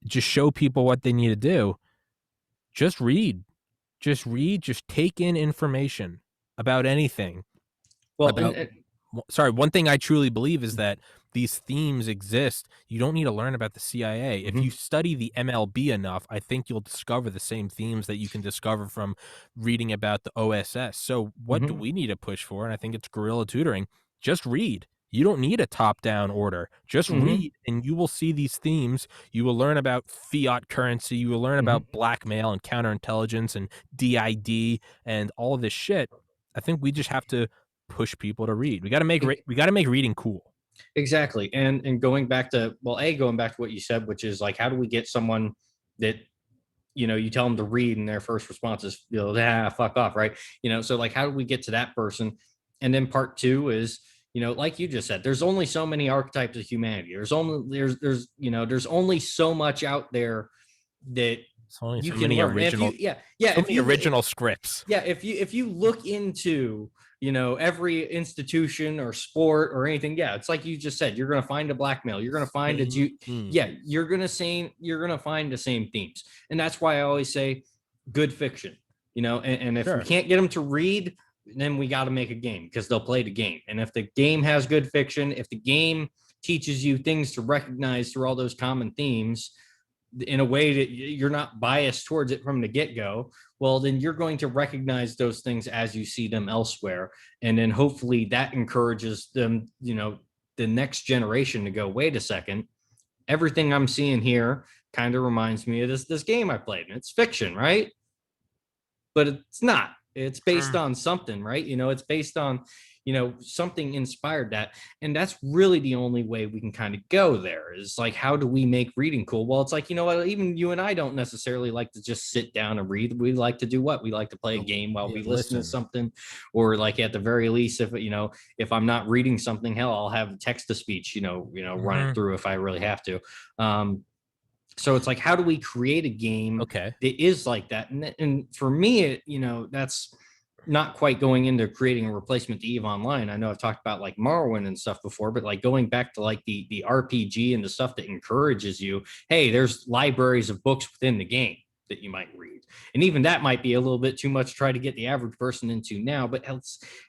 Just show people what they need to do. Just read, just take in information about anything. Well, one thing I truly believe is that these themes exist. You don't need to learn about the CIA. If you study the MLB enough, I think you'll discover the same themes that you can discover from reading about the OSS. So what do we need to push for? And I think it's guerrilla tutoring. Just read. You don't need a top-down order. Just read, and you will see these themes. You will learn about fiat currency. You will learn about blackmail and counterintelligence and DID and all of this shit. I think we just have to push people to read. We got to make reading cool. Exactly. And going back to what you said, which is like, how do we get someone that, you tell them to read and their first response is, fuck off, right? So like, how do we get to that person? And then part two is, like you just said, there's only so many archetypes of humanity. There's only so much out there that you can learn. Original scripts. Yeah, if you look into every institution or sport or anything, it's like you just said, you're going to find a blackmail, you're going to find you're going to find the same themes. And that's why I always say good fiction, and if we can't get them to read, then we got to make a game, because they'll play the game. And if the game has good fiction, if the game teaches you things to recognize through all those common themes in a way that you're not biased towards it from the get-go, well, then you're going to recognize those things as you see them elsewhere. And then hopefully that encourages them, the next generation to go, wait a second, everything I'm seeing here kind of reminds me of this game I played, and it's fiction, right? But it's not. It's based on something, right? It's based on, something inspired that. And that's really the only way we can kind of go there, is like, how do we make reading cool? Well, it's like, even you and I don't necessarily like to just sit down and read. We like to do what? We like to play a game while we listen to something, or like at the very least, if I'm not reading something, hell, I'll have text to speech, run it through if I really have to. So it's like, how do we create a game that is like that? And for me, that's not quite going into creating a replacement to EVE Online. I know I've talked about like Morrowind and stuff before, but like going back to like the RPG and the stuff that encourages you, hey, there's libraries of books within the game. that you might read. And even that might be a little bit too much to try to get the average person into now, but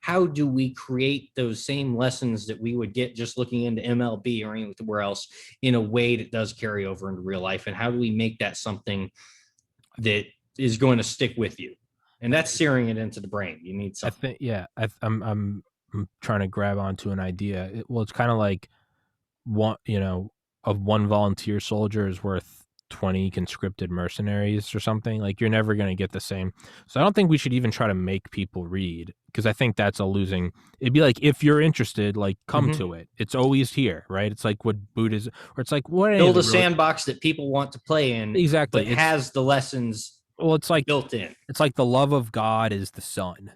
how do we create those same lessons that we would get just looking into MLB or anywhere else in a way that does carry over into real life? And how do we make that something that is going to stick with you? And that's searing it into the brain. You need something. I'm trying to grab onto an idea. It's kind of like one volunteer soldier is worth 20 conscripted mercenaries or something. Like, you're never going to get the same. So I don't think we should even try to make people read, because I think that's a losing. It'd be like, if you're interested, like, come to it. It's always here, right? It's like what Buddhism, or it's like what build a sandbox that people want to play in. Exactly. But has the lessons it's like built in. It's like the love of God is the sun.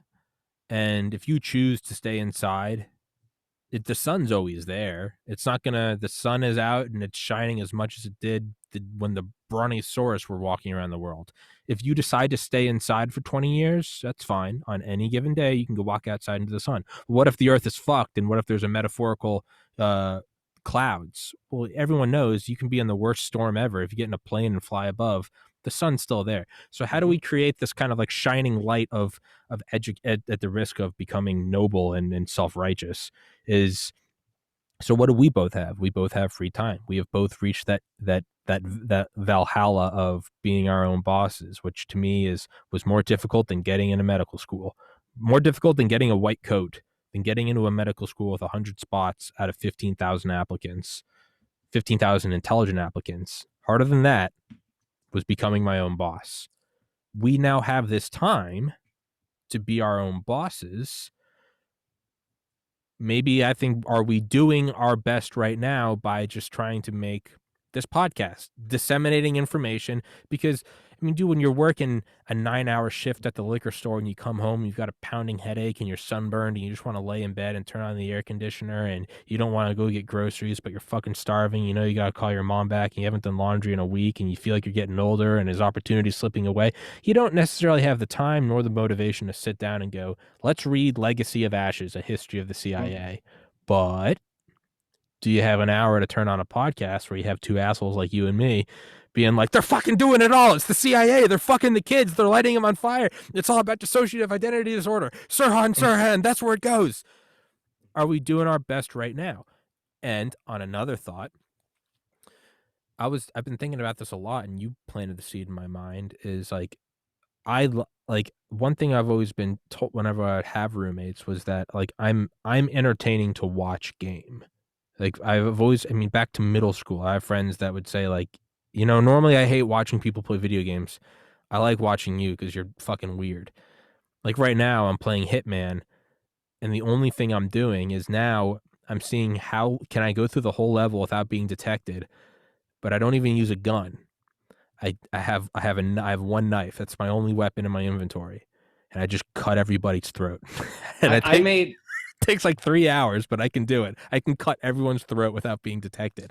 And if you choose to stay inside, the sun's always there. It's not gonna. The sun is out and it's shining as much as it did when the Brontosaurus were walking around the world. If you decide to stay inside for 20 years, that's fine. On any given day, you can go walk outside into the sun. What if the Earth is fucked? And what if there's a metaphorical clouds? Well, everyone knows you can be in the worst storm ever. If you get in a plane and fly above, the sun's still there. So how do we create this kind of like shining light of at the risk of becoming noble and self-righteous? So what do we both have? We both have free time. We have both reached that Valhalla of being our own bosses, which to me was more difficult than getting into medical school, more difficult than getting a white coat, than getting into a medical school with 100 spots out of 15,000 applicants, 15,000 intelligent applicants. Harder than that was becoming my own boss. We now have this time to be our own bosses. Maybe I think, are we doing our best right now by just trying to make this podcast, disseminating information? Because, I mean, dude, when you're working a 9-hour shift at the liquor store and you come home, you've got a pounding headache and you're sunburned and you just want to lay in bed and turn on the air conditioner and you don't want to go get groceries, but you're fucking starving. You know, you got to call your mom back and you haven't done laundry in a week and you feel like you're getting older and there's opportunities slipping away. You don't necessarily have the time nor the motivation to sit down and go, let's read Legacy of Ashes, A History of the CIA. But do you have an hour to turn on a podcast where you have two assholes like you and me being like, they're fucking doing it all. It's the CIA. They're fucking the kids. They're lighting them on fire. It's all about dissociative identity disorder. Sirhan, that's where it goes. Are we doing our best right now? And on another thought, I've been thinking about this a lot, and you planted the seed in my mind, is like, one thing I've always been told whenever I'd have roommates was that, like, I'm entertaining to watch game. Like, I've always, I mean, back to middle school, I have friends that would say, like, you know, normally I hate watching people play video games. I like watching you because you're fucking weird. Like, right now I'm playing Hitman, and the only thing I'm doing is now I'm seeing how can I go through the whole level without being detected, but I don't even use a gun. I have one knife. That's my only weapon in my inventory, and I just cut everybody's throat. And it takes like 3 hours, but I can do it. I can cut everyone's throat without being detected.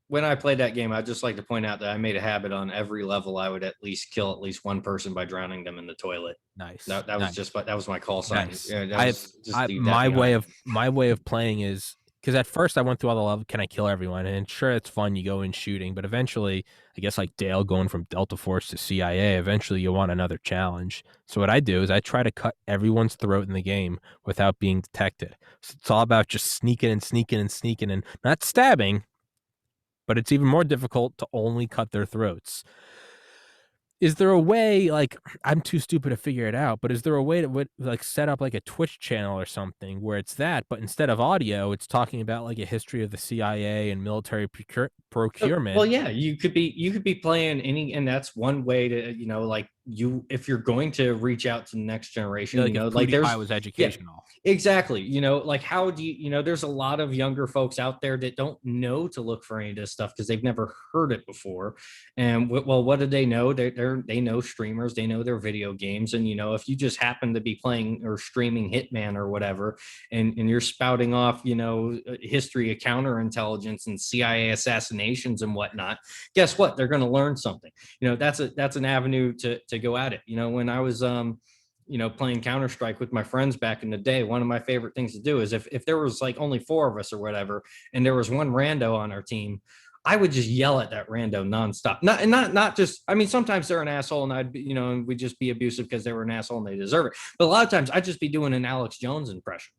When I played that game, I'd just like to point out that I made a habit on every level. I would at least kill at least one person by drowning them in the toilet. Nice. That was that was my call sign. Nice. Yeah, my way of playing is, because at first I went through all the levels, can I kill everyone? And sure, it's fun, you go in shooting, but eventually, I guess like Dale going from Delta Force to CIA, eventually you want another challenge. So what I do is I try to cut everyone's throat in the game without being detected. So it's all about just sneaking and not stabbing, but it's even more difficult to only cut their throats. Is there a way, like, I'm too stupid to figure it out, but is there a way to like set up like a Twitch channel or something where it's that, but instead of audio, it's talking about like a history of the CIA and military procurement? Well, yeah, you could be playing any, and that's one way to, you know, like, if you're going to reach out to the next generation, like, you know, like I was educational. Yeah, exactly. You know, like, how do you know, there's a lot of younger folks out there that don't know to look for any of this stuff because they've never heard it before. And well, what do they know? They know streamers, they know their video games. And, you know, if you just happen to be playing or streaming Hitman or whatever, and you're spouting off, you know, history of counterintelligence and CIA assassinations and whatnot, guess what? They're going to learn something. You know, that's an avenue to go at it. You know, when I was you know, playing Counter-Strike with my friends back in the day, one of my favorite things to do is if there was like only 4 of us or whatever, and there was one rando on our team, I would just yell at that rando nonstop. Not just, I mean, sometimes they're an asshole and I'd be, and we'd just be abusive because they were an asshole and they deserve it. But a lot of times I'd just be doing an Alex Jones impression.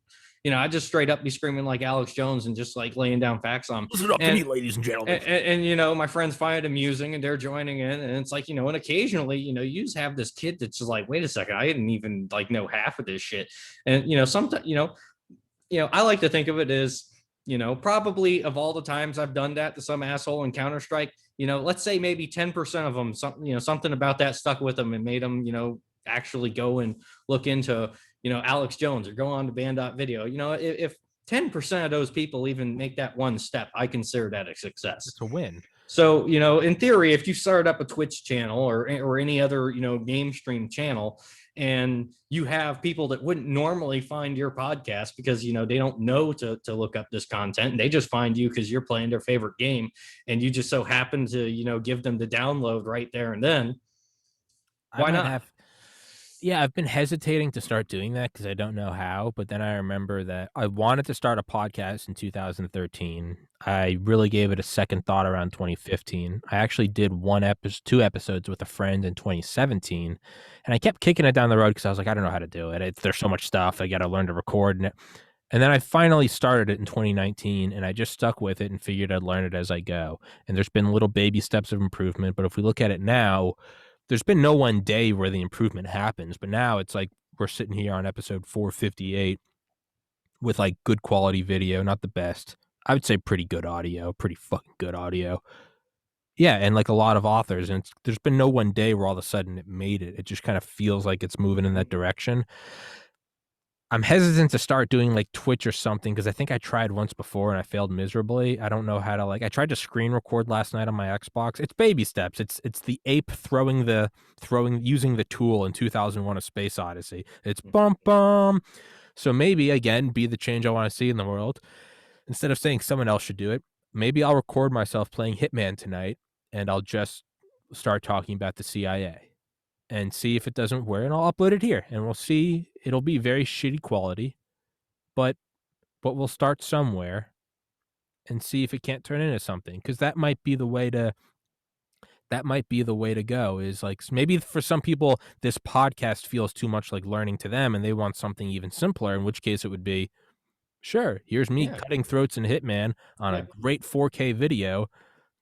I'd just straight up be screaming like Alex Jones and just like laying down facts on them. Listen up to me, ladies and gentlemen. And my friends find it amusing and they're joining in. And it's like, and occasionally, you just have this kid that's just like, wait a second, I didn't even like know half of this shit. And, sometimes, I like to think of it as, probably of all the times I've done that to some asshole in Counter-Strike, let's say maybe 10% of them, something about that stuck with them and made them, actually go and look into, Alex Jones or go on to Band.video. If 10% of those people even make that one step, I consider that a success. It's a win. So, in theory, if you started up a Twitch channel or any other, game stream channel, and you have people that wouldn't normally find your podcast because, they don't know to look up this content, and they just find you because you're playing their favorite game, and you just so happen to, give them the download right there and then, why not? I've been hesitating to start doing that because I don't know how, but then I remember that I wanted to start a podcast in 2013. I really gave it a second thought around 2015. I actually did 2 episodes with a friend in 2017, and I kept kicking it down the road because I was like, I don't know how to do it. There's so much stuff. I got to learn to record. And then I finally started it in 2019, and I just stuck with it and figured I'd learn it as I go. And there's been little baby steps of improvement, but if we look at it now, there's been no one day where the improvement happens, but now it's like we're sitting here on episode 458 with like good quality video, not the best. I would say pretty good audio, pretty fucking good audio. Yeah, and like a lot of authors, and there's been no one day where all of a sudden it made it. It just kind of feels like it's moving in that direction. I'm hesitant to start doing like Twitch or something because I think I tried once before and I failed miserably. I don't know how to I tried to screen record last night on my Xbox. It's baby steps. It's the ape using the tool in 2001: A Space Odyssey. It's bum bum. So maybe again, be the change I want to see in the world. Instead of saying someone else should do it, maybe I'll record myself playing Hitman tonight and I'll just start talking about the CIA. And see if it doesn't work, and I'll upload it here, and we'll see. It'll be very shitty quality, but we'll start somewhere and see if it can't turn into something, because that might be the way to go. Is like, maybe for some people this podcast feels too much like learning to them and they want something even simpler, in which case it would be, sure, here's me cutting throats in Hitman on a great 4K video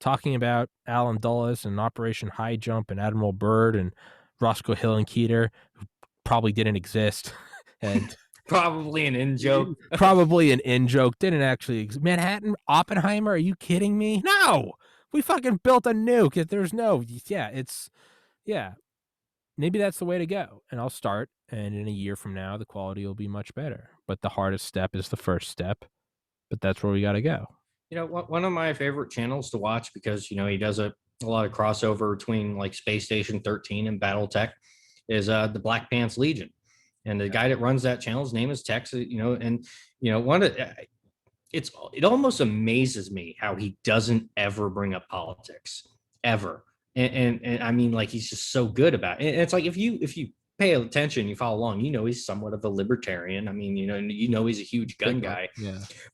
talking about Alan Dulles and Operation High Jump and Admiral Byrd and Roscoe Hill and Keeter, who probably didn't exist, and probably an in joke. Didn't actually exist. Manhattan, Oppenheimer, are you kidding me? No, we fucking built a nuke. There's no, maybe that's the way to go. And I'll start, and in a year from now, the quality will be much better. But the hardest step is the first step. But that's where we got to go. One of my favorite channels to watch, because he does a lot of crossover between like Space Station 13 and BattleTech, is the Black Pants Legion, and the guy that runs that channel, his name is Tex. It almost amazes me how he doesn't ever bring up politics ever, and I mean, like, he's just so good about it. And it's like, if you pay attention, you follow along, he's somewhat of a libertarian. I mean, he's a huge gun guy,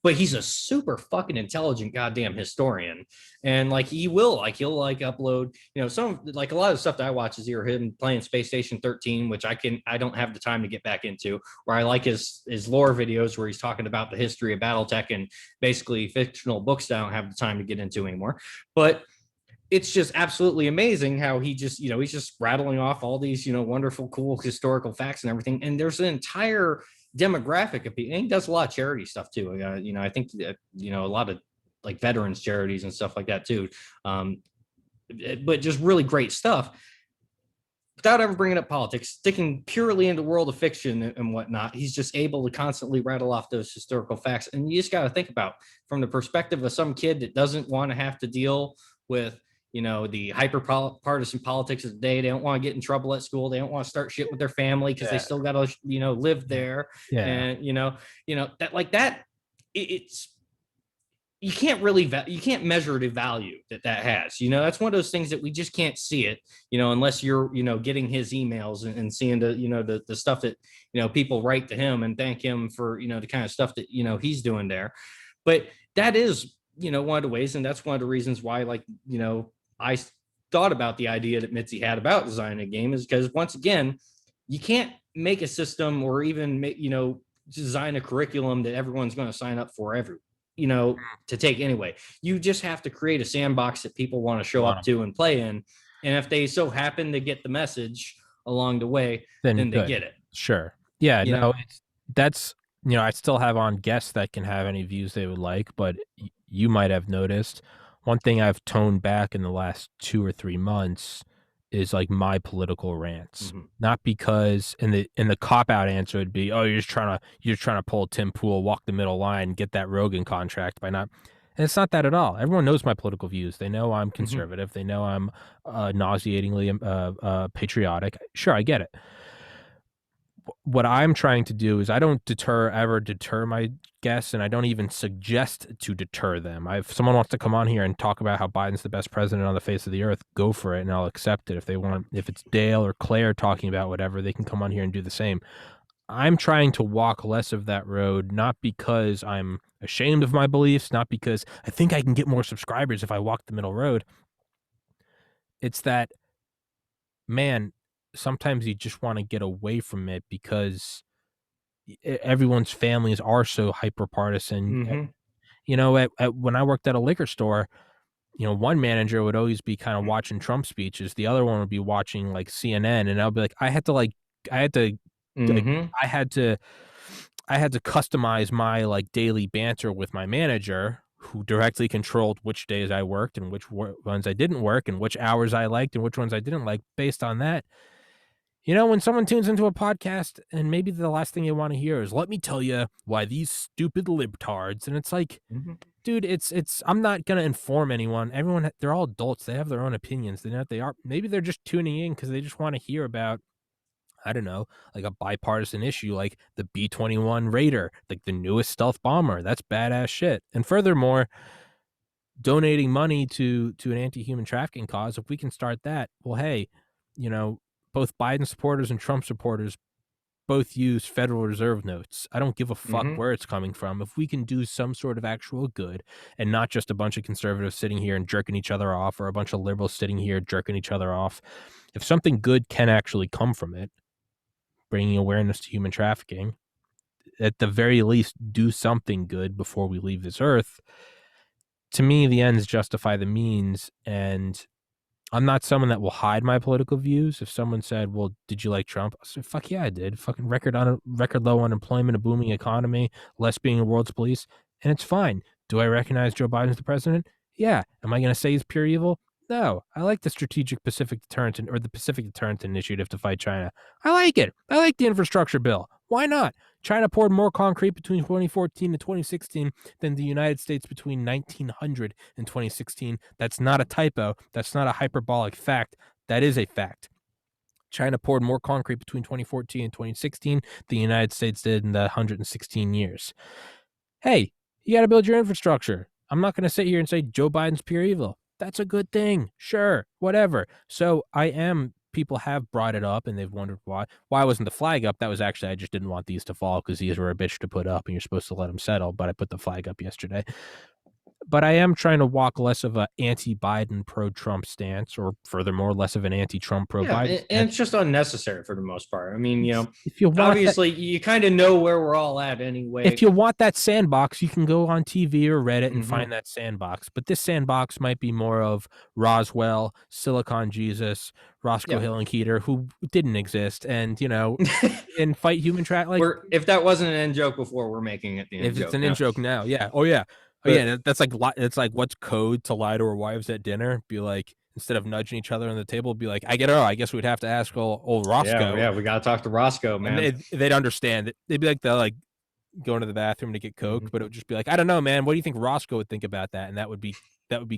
but he's a super fucking intelligent goddamn historian. And like, he'll upload, some, like, a lot of stuff that I watch is him playing Space Station 13, which I don't have the time to get back into, where I like his lore videos where he's talking about the history of BattleTech and basically fictional books that I don't have the time to get into anymore. But it's just absolutely amazing how he just, he's just rattling off all these, wonderful, cool historical facts and everything. And there's an entire demographic of people. And he does a lot of charity stuff too. I think that, a lot of like veterans charities and stuff like that too. But just really great stuff without ever bringing up politics, sticking purely into world of fiction and whatnot. He's just able to constantly rattle off those historical facts. And you just got to think about, from the perspective of some kid that doesn't want to have to deal with, the hyper partisan politics of the day. They don't want to get in trouble at school. They don't want to start shit with their family because they still got to, live there. Yeah. And, that, like, that, it's, you can't measure the value that has, that's one of those things that we just can't see it, unless you're, getting his emails and seeing the stuff that, people write to him and thank him for, the kind of stuff that, he's doing there. But that is one of the ways, and that's one of the reasons why, like, I thought about the idea that Mitzi had about designing a game, is because, once again, you can't make a system or even make, design a curriculum that everyone's going to sign up for to take anyway. You just have to create a sandbox that people want to show up to and play in. And if they so happen to get the message along the way, then they get it. Sure. Yeah. That's, I still have on guests that can have any views they would like, but you might have noticed one thing I've toned back in the last 2 or 3 months is like my political rants. Not because in the cop out answer would be, oh, you're trying to pull Tim Pool, walk the middle line, get that Rogan contract by not. And it's not that at all. Everyone knows my political views. They know I'm conservative. They know I'm nauseatingly patriotic. Sure, I get it. What I'm trying to do is I don't ever deter my guests, and I don't even suggest to deter them. If someone wants to come on here and talk about how Biden's the best president on the face of the earth, go for it, and I'll accept it. If it's Dale or Claire talking about whatever, they can come on here and do the same. I'm trying to walk less of that road, not because I'm ashamed of my beliefs, not because I think I can get more subscribers if I walk the middle road. It's that, man, sometimes you just want to get away from it because everyone's families are so hyper partisan. When I worked at a liquor store, one manager would always be kind of watching Trump speeches. The other one would be watching like CNN, and I'll be like, I had to customize my like daily banter with my manager, who directly controlled which days I worked and which ones I didn't work and which hours I liked and which ones I didn't like based on that. When someone tunes into a podcast and maybe the last thing they want to hear is, let me tell you why these stupid libtards. And it's like, dude, I'm not going to inform anyone. Everyone, they're all adults. They have their own opinions. Maybe they're just tuning in because they just want to hear about, I don't know, like a bipartisan issue, like the B-21 Raider, like the newest stealth bomber. That's badass shit. And furthermore, donating money to an anti-human trafficking cause, if we can start that, well, hey, both Biden supporters and Trump supporters both use Federal Reserve notes. I don't give a fuck where it's coming from. If we can do some sort of actual good and not just a bunch of conservatives sitting here and jerking each other off, or a bunch of liberals sitting here jerking each other off, if something good can actually come from it, bringing awareness to human trafficking, at the very least, do something good before we leave this earth. To me, the ends justify the means, and I'm not someone that will hide my political views. If someone said, well, did you like Trump? I said, fuck yeah, I did. Fucking record low unemployment, a booming economy, less being a world's police, and it's fine. Do I recognize Joe Biden's the president? Yeah. Am I going to say he's pure evil? No. I like the Strategic Pacific Deterrence or the Pacific Deterrence Initiative to fight China. I like it. I like the infrastructure bill. Why not? China poured more concrete between 2014 and 2016 than the United States between 1900 and 2016. That's not a typo. That's not a hyperbolic fact. That is a fact. China poured more concrete between 2014 and 2016 than the United States did in the 116 years. Hey, you got to build your infrastructure. I'm not going to sit here and say Joe Biden's pure evil. That's a good thing. Sure, whatever. So people have brought it up and they've wondered why wasn't the flag up. That was actually, I just didn't want these to fall because these were a bitch to put up and you're supposed to let them settle, but I put the flag up yesterday. But I am trying to walk less of an anti-Biden, pro-Trump stance, or furthermore, less of an anti-Trump, pro-Biden stance. And it's just unnecessary for the most part. I mean, if you obviously you kind of know where we're all at anyway. If you want that sandbox, you can go on TV or Reddit and find that sandbox. But this sandbox might be more of Roswell, Silicon Jesus, Roscoe Hill and Keeter, who didn't exist, and and fight human trafficking. Like, if that wasn't an in joke before, we're making it the in joke. If it's an in joke now, yeah. Oh yeah. Oh yeah, that's like, it's like, what's code to lie to our wives at dinner? Be like, instead of nudging each other on the table, be like, I guess we'd have to ask old Roscoe. Yeah, we gotta talk to Roscoe, man. And they'd understand. They'd be like, going to the bathroom to get Coke, but it would just be like, I don't know, man. What do you think Roscoe would think about that? And that would be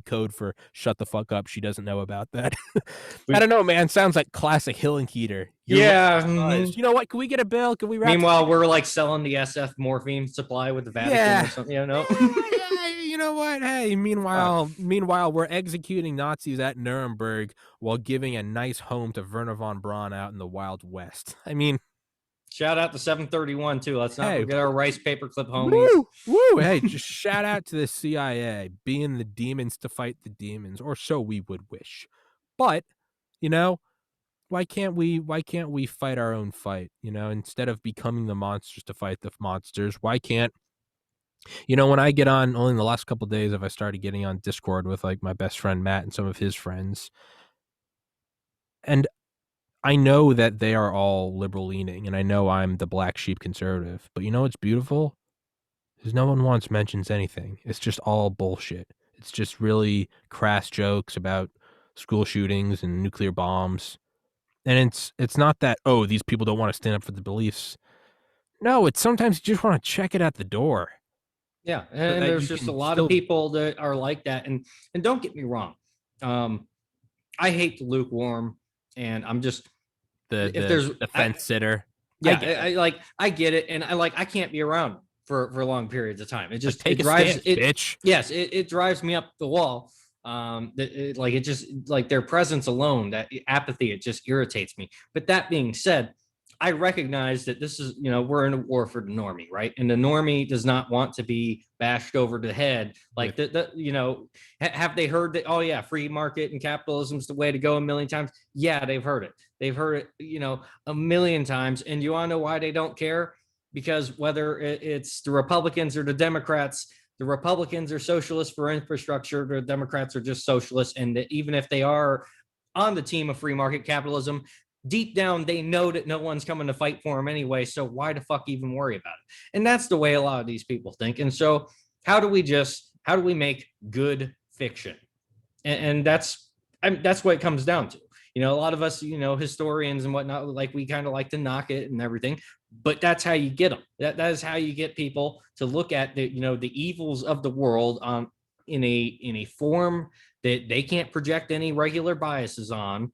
code for shut the fuck up. She doesn't know about that. I don't know, man. Sounds like classic Hill and Keeter. Yeah. You know what? Can we get a bill? Can we wrap? Meanwhile, we're like selling the SF morphine supply with the Vatican or something. You know what? Hey, meanwhile, we're executing Nazis at Nuremberg while giving a nice home to Werner von Braun out in the Wild West. I mean, Shout out to 731 too. Let's not Hey, forget our rice paperclip homies. woo, woo. Hey, just shout out to the CIA being the demons to fight the demons, or so we would wish. But, you know, why can't we fight our own fight? You know, instead of becoming the monsters to fight the monsters, why can't, you know, when I get on, only in the last couple of days have I started getting on Discord with like my best friend Matt and some of his friends. And I know that they are all liberal leaning, and I know I'm the black sheep conservative. But you know what's beautiful? Is no one once mentions anything. It's just all bullshit. It's just really crass jokes about school shootings and nuclear bombs. And it's not that, oh, these people don't want to stand up for the beliefs. No, it's sometimes you just want to check it at the door. Yeah, So and that there's you just a can lot of still people that are like that, and don't get me wrong, I hate the lukewarm, and I'm just if there's the fence sitter. yeah, I get it, and I can't be around for long periods of time. It Like, just take it a drives stance, it. bitch. Yes, it drives me up the wall. It just like their presence alone, that apathy, it just irritates me. But that being said, I recognize that this is, we're in a war for the normie, right? And the normie does not want to be bashed over the head. Like have they heard that? Oh yeah, free market and capitalism is the way to go a million times. Yeah, they've heard it. They've heard it, a million times. And you want to know why they don't care? Because whether it's the Republicans or the Democrats, the Republicans are socialists for infrastructure, the Democrats are just socialists. And even if they are on the team of free market capitalism, deep down they know that no one's coming to fight for them anyway. So why the fuck even worry about it? And that's the way a lot of these people think. And so how do we make good fiction? And that's what it comes down to. A lot of us, historians and whatnot, like we kind of like to knock it and everything, but that's how you get them. That is how you get people to look at the evils of the world in a form that they can't project any regular biases on,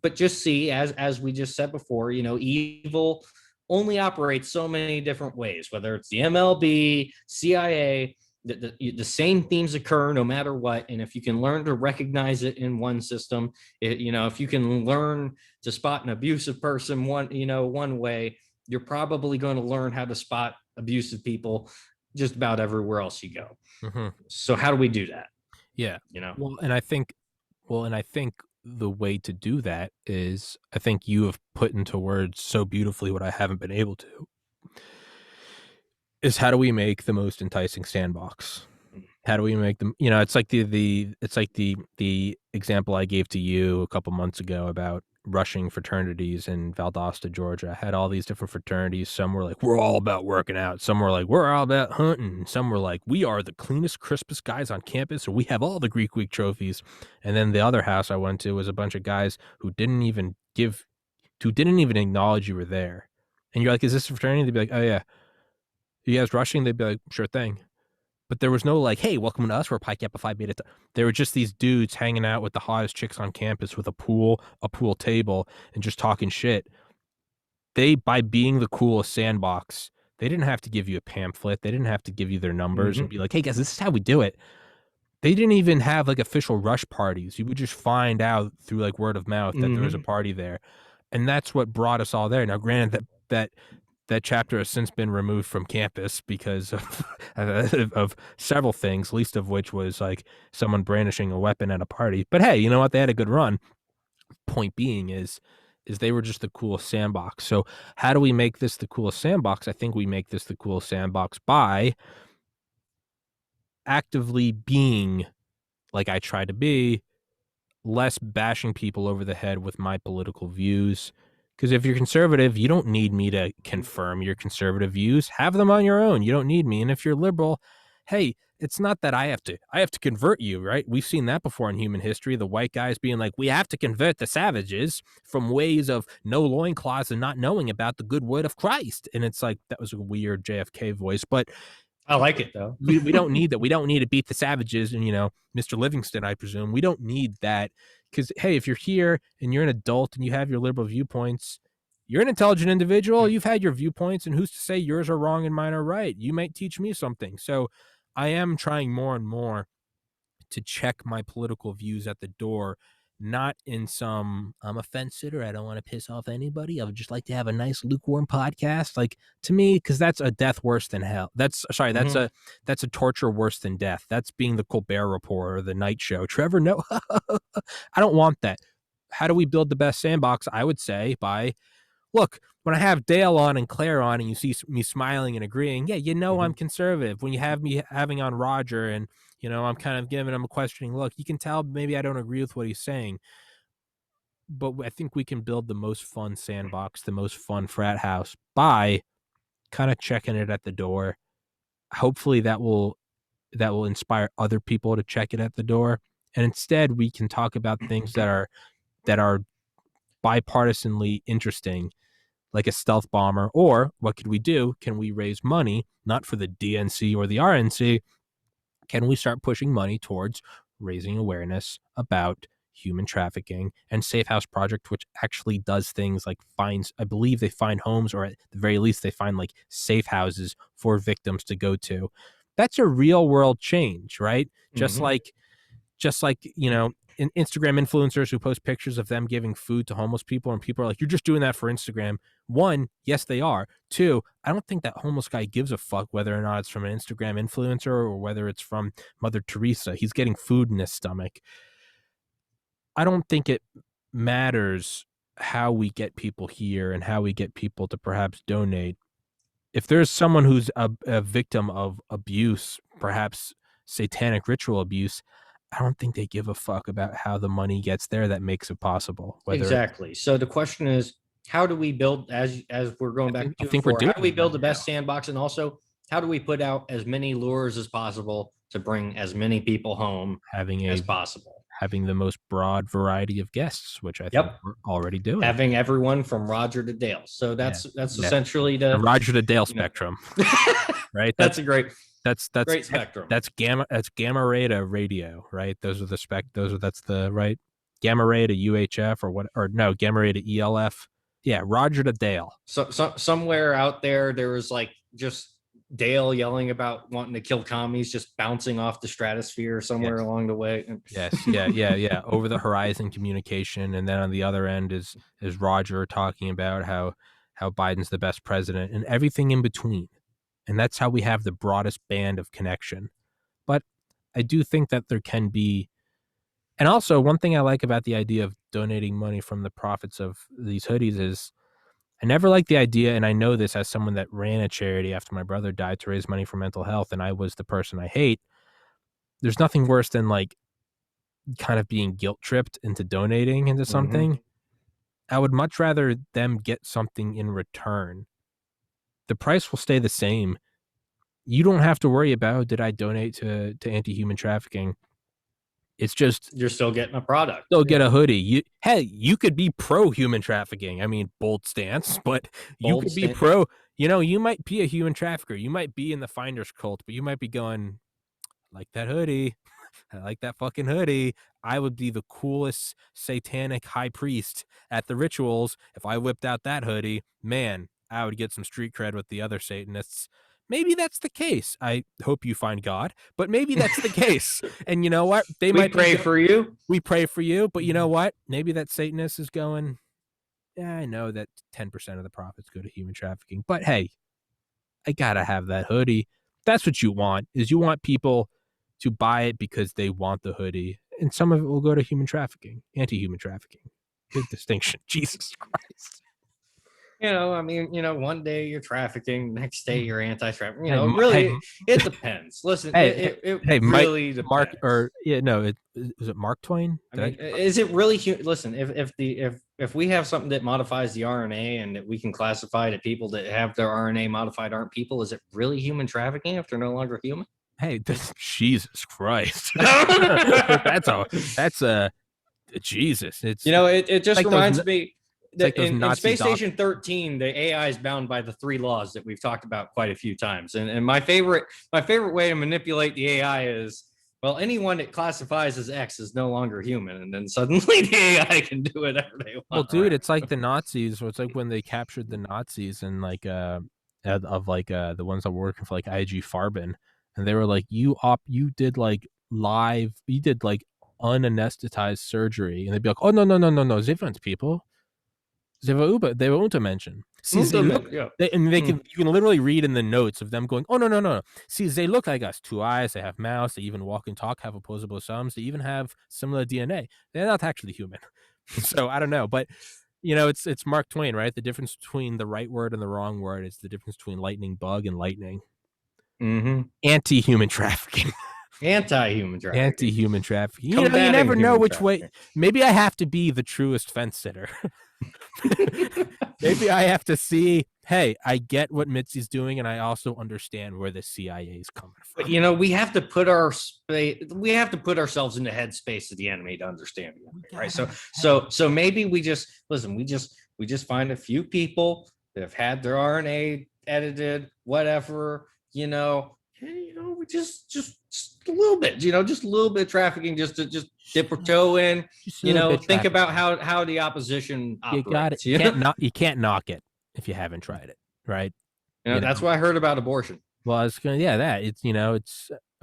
but just see, as we just said before, evil only operates so many different ways, whether it's the MLB, CIA. The same themes occur no matter what. And if you can learn to recognize it in one system, if you can learn to spot an abusive person one way, you're probably going to learn how to spot abusive people just about everywhere else you go. Mm-hmm. So how do we do that? Yeah. Well, and I think the way to do that is, I think you have put into words so beautifully what I haven't been able to, is how do we make the most enticing sandbox? How do we make them, it's like the example I gave to you a couple months ago about rushing fraternities in Valdosta, Georgia. I had all these different fraternities. Some were like, we're all about working out. Some were like, we're all about hunting. Some were like, we are the cleanest, crispest guys on campus, or we have all the Greek Week trophies. And then the other house I went to was a bunch of guys who didn't even acknowledge you were there. And you're like, is this a fraternity? They'd be like, oh yeah. You guys rushing? They'd be like, sure thing. But there was no like, hey, welcome to us. We're Pi Kappa Phi Beta. They were just these dudes hanging out with the hottest chicks on campus with a pool table, and just talking shit. By being the coolest sandbox, they didn't have to give you a pamphlet. They didn't have to give you their numbers and be like, hey guys, this is how we do it. They didn't even have like official rush parties. You would just find out through like word of mouth that there was a party there. And that's what brought us all there. Now, granted that chapter has since been removed from campus because of several things, least of which was like someone brandishing a weapon at a party. But hey, you know what? They had a good run. Point being is they were just the coolest sandbox. So how do we make this the coolest sandbox? I think we make this the coolest sandbox by actively being, like I try to be, less bashing people over the head with my political views. Because if you're conservative, you don't need me to confirm your conservative views. Have them on your own. You don't need me. And if you're liberal, hey, it's not that I have to convert you, right? We've seen that before in human history. The white guys being like, we have to convert the savages from ways of no loincloths and not knowing about the good word of Christ. And it's like, that was a weird JFK voice, but I like it though. we don't need that. We don't need to beat the savages and, Mr. Livingston, I presume. We don't need that because, hey, if you're here and you're an adult and you have your liberal viewpoints, you're an intelligent individual. You've had your viewpoints, and who's to say yours are wrong and mine are right? You might teach me something. So I am trying more and more to check my political views at the door not in some I'm a fence sitter, I don't want to piss off anybody, I would just like to have a nice lukewarm podcast. Like, to me, because that's a death worse than hell. That's Mhm. that's a torture worse than death. That's being the Colbert Report or the Night Show. Trevor, no, I don't want that. How do we build the best sandbox? I would say by, look, when I have Dale on and Claire on and you see me smiling and agreeing, yeah, I'm Mhm. conservative. When you have me having on Roger and, I'm kind of giving him a questioning look, you can tell maybe I don't agree with what he's saying. But I think we can build the most fun sandbox, the most fun frat house by kind of checking it at the door. Hopefully that will inspire other people to check it at the door. And instead we can talk about things that are bipartisanly interesting, like a stealth bomber. Or what could we do? Can we raise money, not for the DNC or the RNC? Can we start pushing money towards raising awareness about human trafficking, and Safe House Project, which actually does things like I believe they find homes, or at the very least, they find like safe houses for victims to go to. That's a real world change, right? Just Mhm. like Instagram influencers who post pictures of them giving food to homeless people, and people are like, you're just doing that for Instagram. One, yes, they are. Two, I don't think that homeless guy gives a fuck whether or not it's from an Instagram influencer or whether it's from Mother Teresa. He's getting food in his stomach. I don't think it matters how we get people here and how we get people to perhaps donate. If there's someone who's a victim of abuse, perhaps satanic ritual abuse, I don't think they give a fuck about how the money gets there that makes it possible. Whether it's, Exactly. So the question is, how do we build, as we're going back I to think we're before, how doing do we it right build the now. best sandbox, and also how do we put out as many lures as possible to bring as many people home Having as possible? the most broad variety of guests, which I think Yep. we're already doing. Having everyone from Roger to Dale. So Yeah, that's yeah. essentially The Roger to Dale you know, spectrum, right? that's a great That's great spectrum. that's gamma ray to radio, right? That's the right gamma ray to UHF, or what, or no, gamma ray to ELF. Yeah, Roger to Dale. So somewhere out there was like just Dale yelling about wanting to kill commies, just bouncing off the stratosphere somewhere Yes. along the way. Yes, yeah. Over the horizon communication, and then on the other end is Roger talking about how Biden's the best president, and everything in between. And that's how we have the broadest band of connection. But I do think that there can be, and also one thing I like about the idea of donating money from the profits of these hoodies is, I never liked the idea, and I know this as someone that ran a charity after my brother died to raise money for mental health, and I was the person I hate. There's nothing worse than like kind of being guilt tripped into donating into Mhm. something. I would much rather them get something in return. The price will stay the same. You don't have to worry about, did I donate to anti-human trafficking? It's just, You're still getting a product. they'll get a hoodie. You could be pro human trafficking. I mean, bold stance, but you Bold could be stand. pro. You might be a human trafficker. You might be in the finder's cult, but you might be going, like that hoodie. I like that fucking hoodie. I would be the coolest satanic high priest at the rituals if I whipped out that hoodie. Man, I would get some street cred with the other Satanists. Maybe that's the case. I hope you find God, but maybe that's the case. And you know what? They We might be. pray for you. We pray for you, but you know what? Maybe that Satanist is going, yeah, I know that 10% of the profits go to human trafficking, but hey, I gotta have that hoodie. That's what you want, is you want people to buy it because they want the hoodie. And some of it will go to human trafficking, anti-human trafficking. Big distinction. Jesus Christ. I mean, one day you're trafficking, next day you're anti-trafficking. Hey, Really, it depends. Listen, it hey, Mike, really Mark, depends. or yeah, no, was it Mark Twain? I mean, is it really? Listen, if we have something that modifies the RNA and that we can classify that people that have their RNA modified aren't people, is it really human trafficking if they're no longer human? Hey, Jesus Christ. That's a Jesus. It's It just like those reminds me it's like that those in Nazi Space doc. Station 13, the AI is bound by the three laws that we've talked about quite a few times. And my favorite way to manipulate the AI is, well, anyone that classifies as X is no longer human, and then suddenly the AI can do whatever they Well, want. dude, it's like the Nazis, or it's like when they captured the Nazis and like of like the ones that were working for like IG Farben, and they were like, you did like unanesthetized surgery, and they'd be like, "Oh no, no, no, no, no, different people. They won't mention." See, they look, you can literally read in the notes of them going, "Oh no, no, no. See, they look like us. 2 eyes. They have mouths. They even walk and talk. Have opposable thumbs. They even have similar DNA. They're not actually human." So I don't know, but it's Mark Twain, right? The difference between the right word and the wrong word is the difference between lightning bug and lightning. Anti-human trafficking. Anti-human trafficking. Anti-human trafficking. You never know which way. Maybe I have to be the truest fence sitter. Maybe I have to see, hey, I get what Mitzi's doing, and I also understand where the CIA is coming from. But, we have to put ourselves in the headspace of the enemy to understand the enemy, right? So maybe we just find a few people that have had their RNA edited, whatever, we just a little bit, just a little bit of trafficking, just to dip our toe in, think about how the opposition operates. You got it. You can't knock it if you haven't tried it, right? That's what I heard about abortion. Well, I was going to, I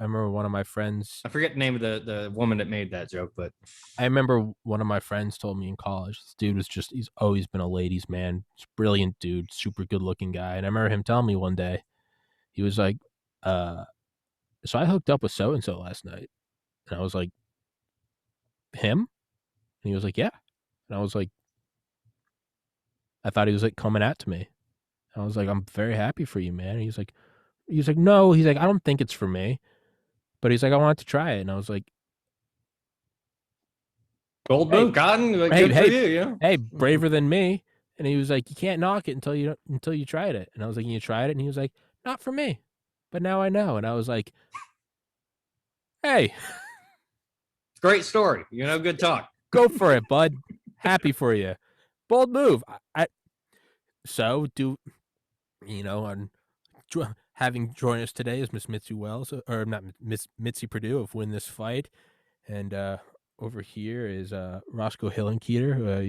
remember one of my friends. I forget the name of the woman that made that joke, but I remember one of my friends told me in college, this dude was he's always been a ladies' man. He's a brilliant dude, super good looking guy. And I remember him telling me one day, he was like, so I hooked up with so-and-so last night. And I was like, him? And he was like, yeah. And I was like, I thought he was like coming out to me. I was like, I'm very happy for you, man. And he's like, no, I don't think it's for me. But he's like, I wanted to try it. And I was like, gold move, Cotton. Good for you, Hey, braver than me. And he was like, you can't knock it until you tried it. And I was like, you tried it? And he was like, not for me. But now I know. And I was like, hey. Great story. Good talk. Go for it, bud. Happy for you. Bold move. Having joined us today is Miss Mitzi Wells, or not Miss Mitzi Purdue of Win This Fight. And over here is Roscoe Hillenkeeter,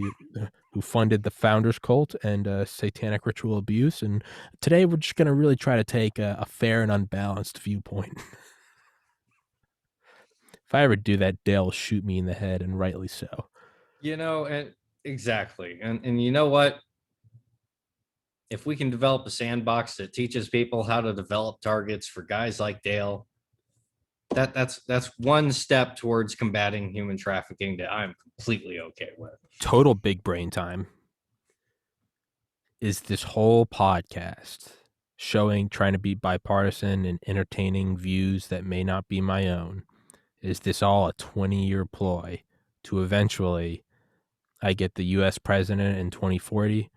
who funded the Founders Cult and satanic ritual abuse. And today we're just going to really try to take a fair and unbalanced viewpoint. If I ever do that, Dale will shoot me in the head, and rightly so. And exactly. And you know what? If we can develop a sandbox that teaches people how to develop targets for guys like Dale, that's one step towards combating human trafficking that I'm completely okay with. Total big brain time. Is this whole podcast trying to be bipartisan and entertaining views that may not be my own? Is this all a 20-year ploy to eventually I get the U.S. president in 2040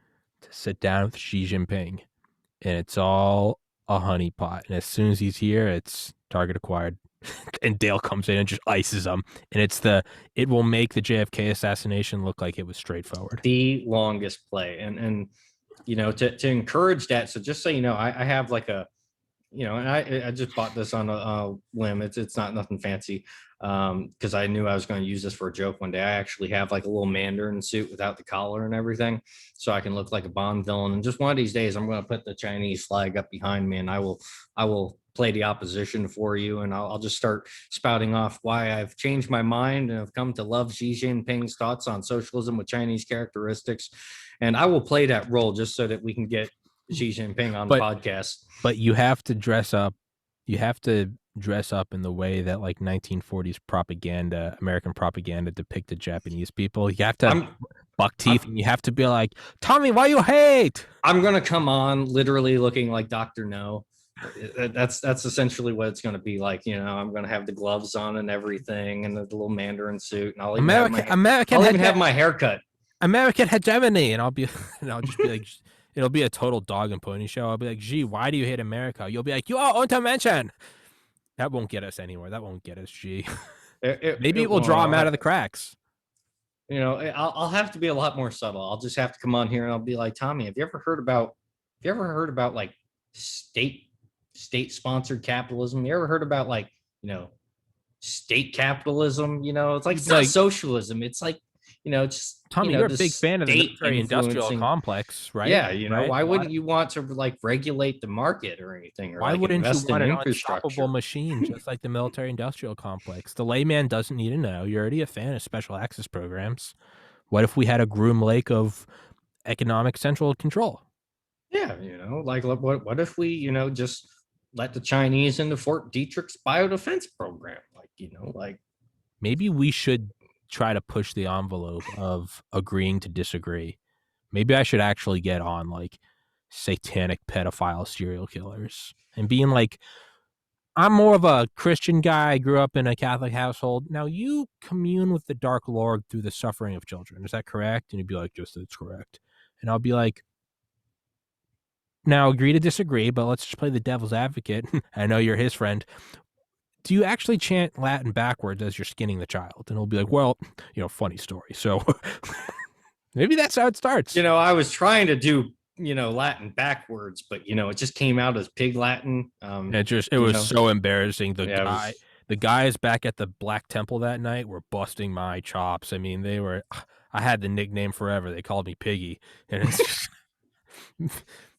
to sit down with Xi Jinping, and it's all a honeypot. And as soon as he's here, it's target acquired. And Dale comes in and just ices him. And it will make the JFK assassination look like it was straightforward. The longest play. And to encourage that. So just so you know, I have like a, and I just bought this on a whim. It's not nothing fancy. Because I knew I was going to use this for a joke one day. I actually have like a little Mandarin suit without the collar and everything, so I can look like a Bond villain. And just one of these days, I'm going to put the Chinese flag up behind me, and I will play the opposition for you, and I'll just start spouting off why I've changed my mind and have come to love Xi Jinping's thoughts on socialism with Chinese characteristics, and I will play that role just so that we can get Xi Jinping on the podcast. But you have to dress up. You have to dress up in the way that like 1940s propaganda, American propaganda depicted Japanese people. You have to buck teeth, and you have to be like, Tommy, why you hate? I'm going to come on literally looking like Dr. No. That's essentially what it's going to be like. I'm going to have the gloves on and everything, and the little Mandarin suit, and I'll even have my haircut. American hegemony, and I'll just be like, it'll be a total dog and pony show. I'll be like, gee, why do you hate America? You'll be like, you are untermenschen. That won't get us anywhere. That won't get us, gee. Maybe it will draw him out of the cracks. I'll have to be a lot more subtle. I'll just have to come on here and I'll be like, Tommy, have you ever heard about like state-sponsored capitalism? You ever heard about state capitalism? It's like, it's not socialism. It's like, just, Tommy, you're a the big fan of the state military industrial influencing. complex, right? Yeah, Right? why wouldn't you want to like regulate the market or anything, or Why like wouldn't you invest run in an unstoppable infrastructure? machine just like the military industrial complex? The layman doesn't need to know. You're already a fan of special access programs. What if we had a Groom Lake of economic central control? Yeah, like what if we, just let the Chinese into Fort Detrick's biodefense program? Like, like Maybe we should try to push the envelope of agreeing to disagree. Maybe I should actually get on like satanic pedophile serial killers and being like, I'm more of a Christian guy. I grew up in a Catholic household. Now you commune with the Dark Lord through the suffering of children. Is that correct? And he'd be like, yes, that's correct. And I'll be like, now agree to disagree, but let's just play the devil's advocate. I know you're his friend. Do you actually chant Latin backwards as you're skinning the child? And he'll be like, well, funny story. So maybe that's how it starts. I was trying to do, Latin backwards, but it just came out as Pig Latin. It was so embarrassing. Yeah, The guys back at the Black Temple that night were busting my chops. I mean, I had the nickname forever. They called me Piggy. And it's just,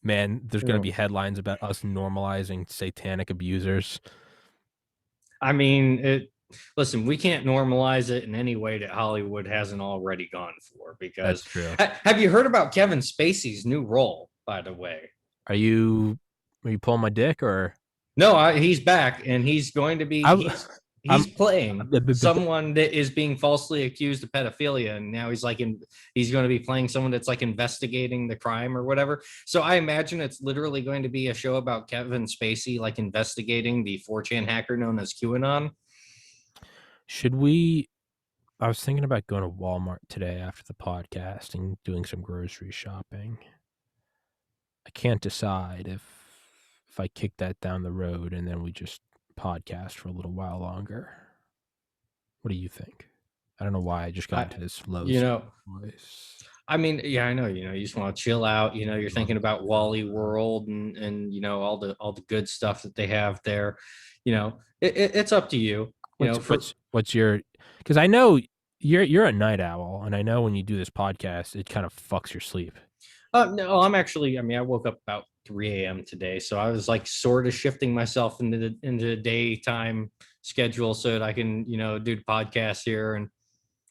man, there's going to be headlines about us normalizing satanic abusers. I mean, listen, we can't normalize it in any way that Hollywood hasn't already gone for, because that's true. Have you heard about Kevin Spacey's new role, by the way? Are you pulling my dick or? No, he's back, and he's going to be he's playing someone that is being falsely accused of pedophilia, and now he's going to be playing someone that's like investigating the crime or whatever. So I imagine it's literally going to be a show about Kevin Spacey like investigating the 4chan hacker known as QAnon. I was thinking about going to Walmart today after the podcast and doing some grocery shopping. I can't decide if I kick that down the road and then we just podcast for a little while longer. What do you think? I don't know why I just got into this low voice. I mean, yeah, I know, you just want to chill out, you're thinking about Wally World and all the good stuff that they have there. It's up to you. What's your, because I know you're a night owl, and I know when you do this podcast, it kind of fucks your sleep. No, I woke up about 3 a.m. today, so I was like sort of shifting myself into the daytime schedule so that I can, do the podcast here, and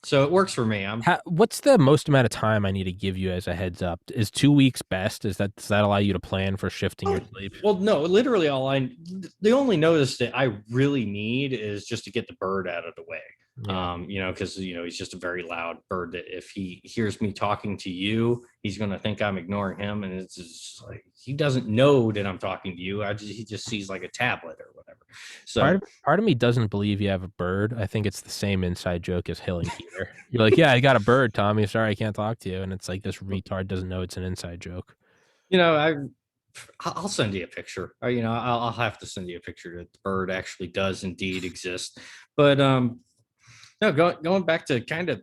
so it works for me. What's the most amount of time I need to give you as a heads up? Is 2 weeks best? Does that allow you to plan for shifting your sleep? Well, no, literally the only notice that I really need is just to get the bird out of the way. Yeah. Because he's just a very loud bird that if he hears me talking to you, he's gonna think I'm ignoring him, and it's just like he doesn't know that I'm talking to you. He just sees like a tablet or whatever. So part of me doesn't believe you have a bird. I think it's the same inside joke as Hillenkeeter. You're like, yeah, I got a bird, Tommy. Sorry, I can't talk to you, and it's like this retard doesn't know it's an inside joke. I'll send you a picture. I'll have to send you a picture that the bird actually does indeed exist, but no, going back to kind of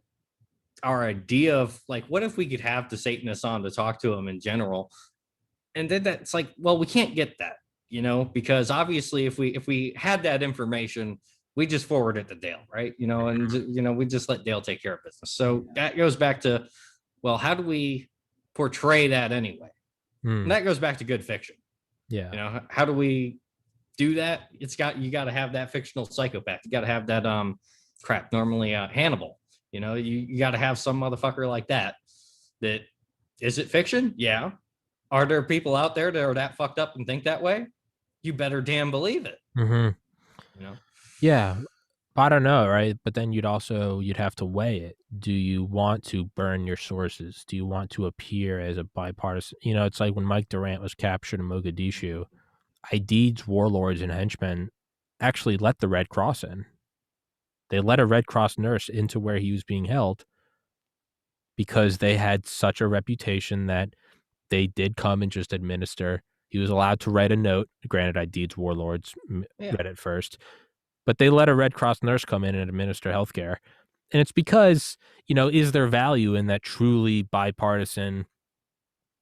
our idea of like, what if we could have the Satanists on to talk to them in general? And then that's like, well, we can't get that, because obviously if we had that information, we just forward it to Dale, right? And we just let Dale take care of business. So that goes back to, well, how do we portray that anyway? And that goes back to good fiction. Yeah. How do we do that? You got to have that fictional psychopath. You got to have that crap. Normally Hannibal. You got to have some motherfucker like that. That is it fiction? Yeah. Are there people out there that are that fucked up and think that way? You better damn believe it. Mm-hmm. Yeah. I don't know, right? But then you'd have to weigh it. Do you want to burn your sources? Do you want to appear as a bipartisan? It's like when Mike Durant was captured in Mogadishu, Aidid's warlords and henchmen actually let the Red Cross in. They let a Red Cross nurse into where he was being held because they had such a reputation that they did come and just administer. He was allowed to write a note. Granted, Aidid's warlords read it first. But they let a Red Cross nurse come in and administer healthcare. And it's because, is there value in that truly bipartisan,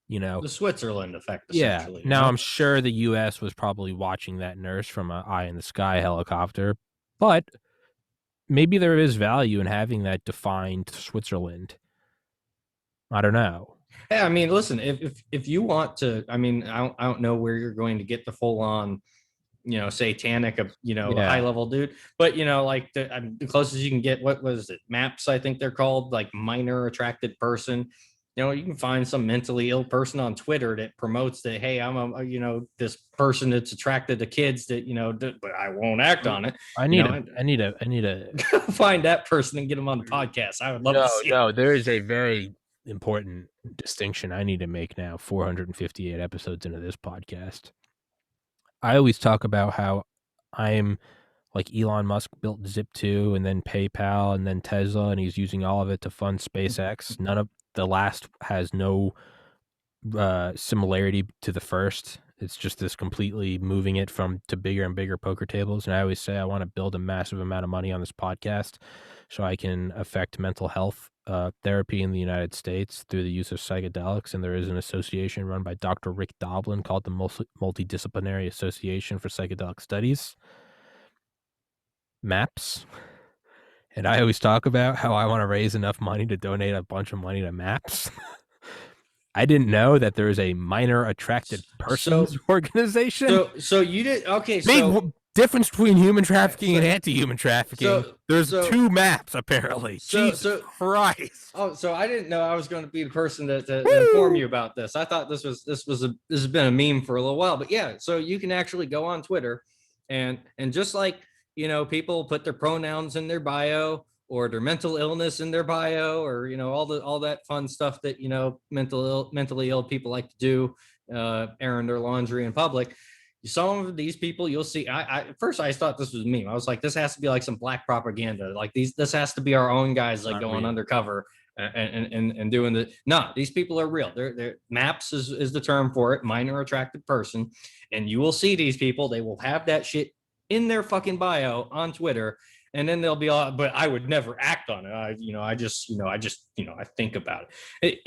the Switzerland effect, essentially. Yeah. Now, I'm sure the U.S. was probably watching that nurse from an eye in the sky helicopter, but maybe there is value in having that defined Switzerland I don't know. Hey, I mean, listen, if you want to, I mean, I don't know where you're going to get the full on, satanic, a high Yeah. level dude, but like the closest you can get, what was it, maps, I think they're called, like minor attracted person. You can find some mentally ill person on Twitter that promotes that, hey, I'm this person that's attracted to kids that, but I won't act on it. I need a Find that person and get them on the podcast. I would love to see it. no, there is a very important distinction I need to make now, 458 episodes into this podcast. I always talk about how I'm like Elon Musk built Zip2 and then PayPal and then Tesla, and he's using all of it to fund SpaceX. None of the last has no similarity to the first. It's just this completely moving it to bigger and bigger poker tables. And I always say I want to build a massive amount of money on this podcast so I can affect mental health therapy in the United States through the use of psychedelics. And there is an association run by Dr. Rick Doblin called the Multidisciplinary Association for Psychedelic Studies, MAPS. And I always talk about how I want to raise enough money to donate a bunch of money to MAPS. I didn't know that there is a minor attracted persons organization. So you did okay. Big difference between human trafficking and anti-human trafficking. There's two maps apparently. Jesus Christ! Oh, so I didn't know I was going to be the person to inform you about this. I thought this has been a meme for a little while, but yeah. So you can actually go on Twitter, and just like people put their pronouns in their bio, or their mental illness in their bio, or all that fun stuff that mentally ill people like to do, airing their laundry in public. Some of these people you'll see. At first I thought this was a meme. I was like, this has to be like some black propaganda. Like this has to be our own guys like going undercover and doing the. No, these people are real. They're MAPS is the term for it, minor attracted person, and you will see these people. They will have that shit in their fucking bio on Twitter. And then they'll be all, but I would never act on it. I just think about it.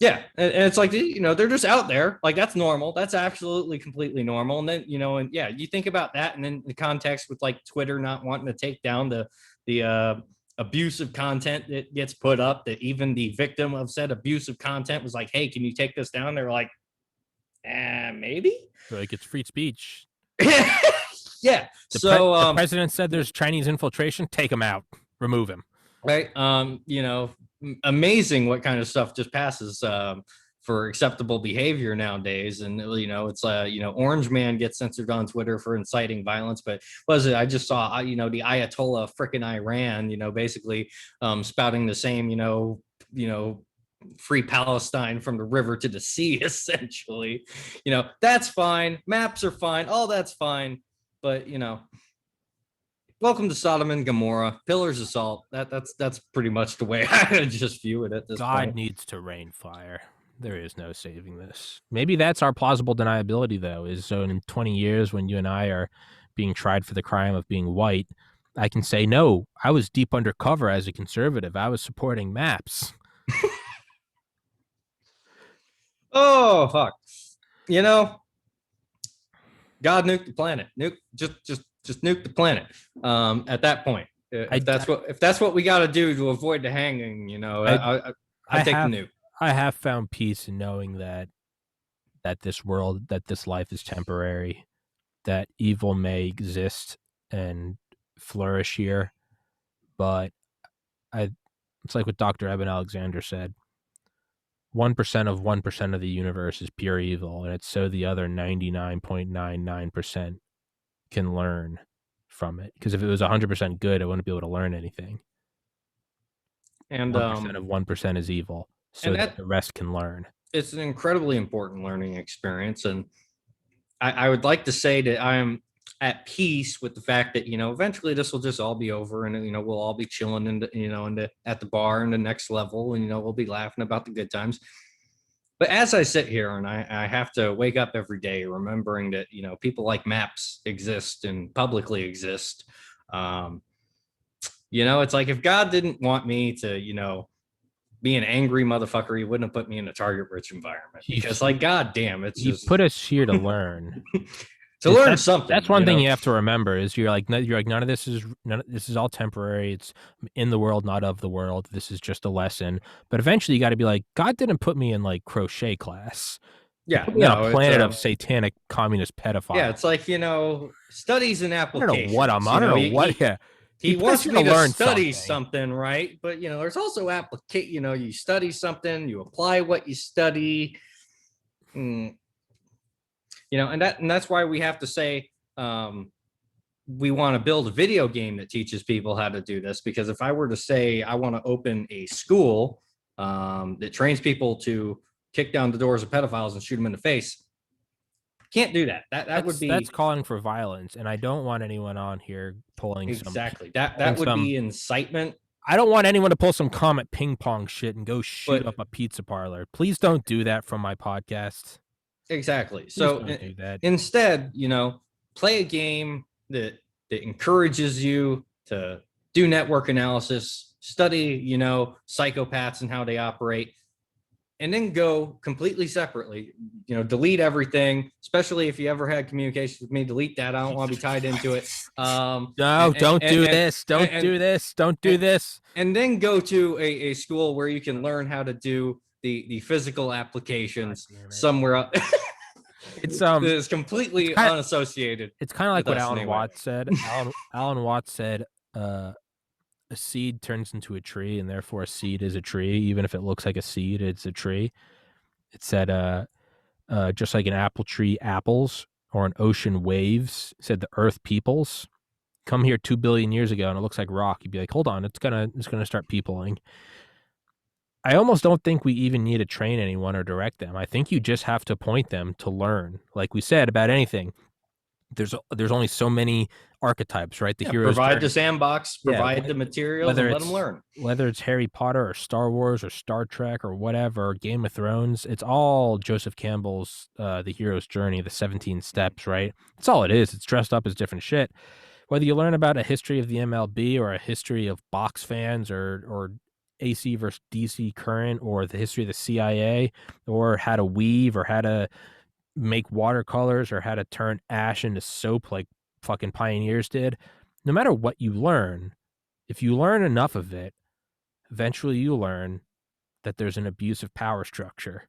Yeah. And it's like, they're just out there. Like, that's normal. That's absolutely completely normal. And then, and yeah, you think about that. And then the context with like Twitter not wanting to take down the abusive content that gets put up, that even the victim of said abusive content was like, hey, can you take this down? They're like, maybe. Like, it's free speech. Yeah. The president said there's Chinese infiltration. Take him out. Remove him. Right. Amazing what kind of stuff just passes for acceptable behavior nowadays. And it's Orange Man gets censored on Twitter for inciting violence. But I just saw the Ayatollah frickin' Iran, basically spouting the same free Palestine from the river to the sea, essentially. That's fine. Maps are fine. All that's fine. But welcome to Sodom and Gomorrah, pillars of salt. That's pretty much the way I just view it at this point. God needs to rain fire. There is no saving this. Maybe that's our plausible deniability, though, is so in 20 years when you and I are being tried for the crime of being white, I can say, no, I was deep undercover as a conservative. I was supporting MAPS. Oh, fuck. God nuked the planet. Just nuke the planet. At that point, if that's what we got to do to avoid the hanging, I take the nuke. I have found peace in knowing that this world, that this life is temporary, that evil may exist and flourish here, but it's like what Dr. Eben Alexander said. 1% of 1% of the universe is pure evil, and it's so the other 99.99% can learn from it. Because if it was 100% good, it wouldn't be able to learn anything. And 1% of 1% is evil, so that the rest can learn. It's an incredibly important learning experience, and I would like to say that I'm at peace with the fact that eventually this will just all be over, and we'll all be chilling at the bar in the next level, and we'll be laughing about the good times. But as I sit here and I have to wake up every day remembering that people like MAPS exist and publicly exist, it's like, if God didn't want me to be an angry motherfucker, he wouldn't have put me in a target rich environment, because like, god damn, it's he put us here to learn. to learn something. That's one thing you have to remember is you're like none of this is all temporary. It's in the world, not of the world. This is just a lesson. But eventually you got to be like, God didn't put me in like crochet class. Yeah, put me on a planet of satanic communist pedophiles. Yeah, it's like, studies and applications. I don't know what. He wants me to study something, right? But there's also you study something, you apply what you study. And that's why we have to say we want to build a video game that teaches people how to do this. Because if I were to say I want to open a school that trains people to kick down the doors of pedophiles and shoot them in the face, can't do that. That's calling for violence, and I don't want anyone on here pulling that would be incitement. I don't want anyone to pull some Comet ping pong shit and go shoot up a pizza parlor. Please don't do that from my podcast. Exactly. So instead, play a game that encourages you to do network analysis, study, psychopaths and how they operate, and then go completely separately, delete everything, especially if you ever had communication with me, delete that. I don't want to be tied into it. Don't do this. And then go to a school where you can learn how to do the physical applications somewhere else. It's completely unassociated. It's kind of like what Alan Watts said. Alan Watts said, a seed turns into a tree, and therefore a seed is a tree. Even if it looks like a seed, it's a tree. It said, just like an apple tree apples or an ocean waves, said the earth peoples. Come here 2 billion years ago, and it looks like rock. You'd be like, hold on, it's gonna start peopling. I almost don't think we even need to train anyone or direct them. I think you just have to point them to learn. Like we said about anything, there's only so many archetypes, right? The heroes provide the sandbox, provide the materials, and let them learn. Whether it's Harry Potter or Star Wars or Star Trek or whatever, Game of Thrones, it's all Joseph Campbell's The Hero's Journey, the 17 steps, right? That's all it is. It's dressed up as different shit. Whether you learn about a history of the MLB or a history of box fans or AC versus DC current or the history of the CIA or how to weave or how to make watercolors or how to turn ash into soap like fucking pioneers did, no matter what you learn, if you learn enough of it, eventually you learn that there's an abusive power structure.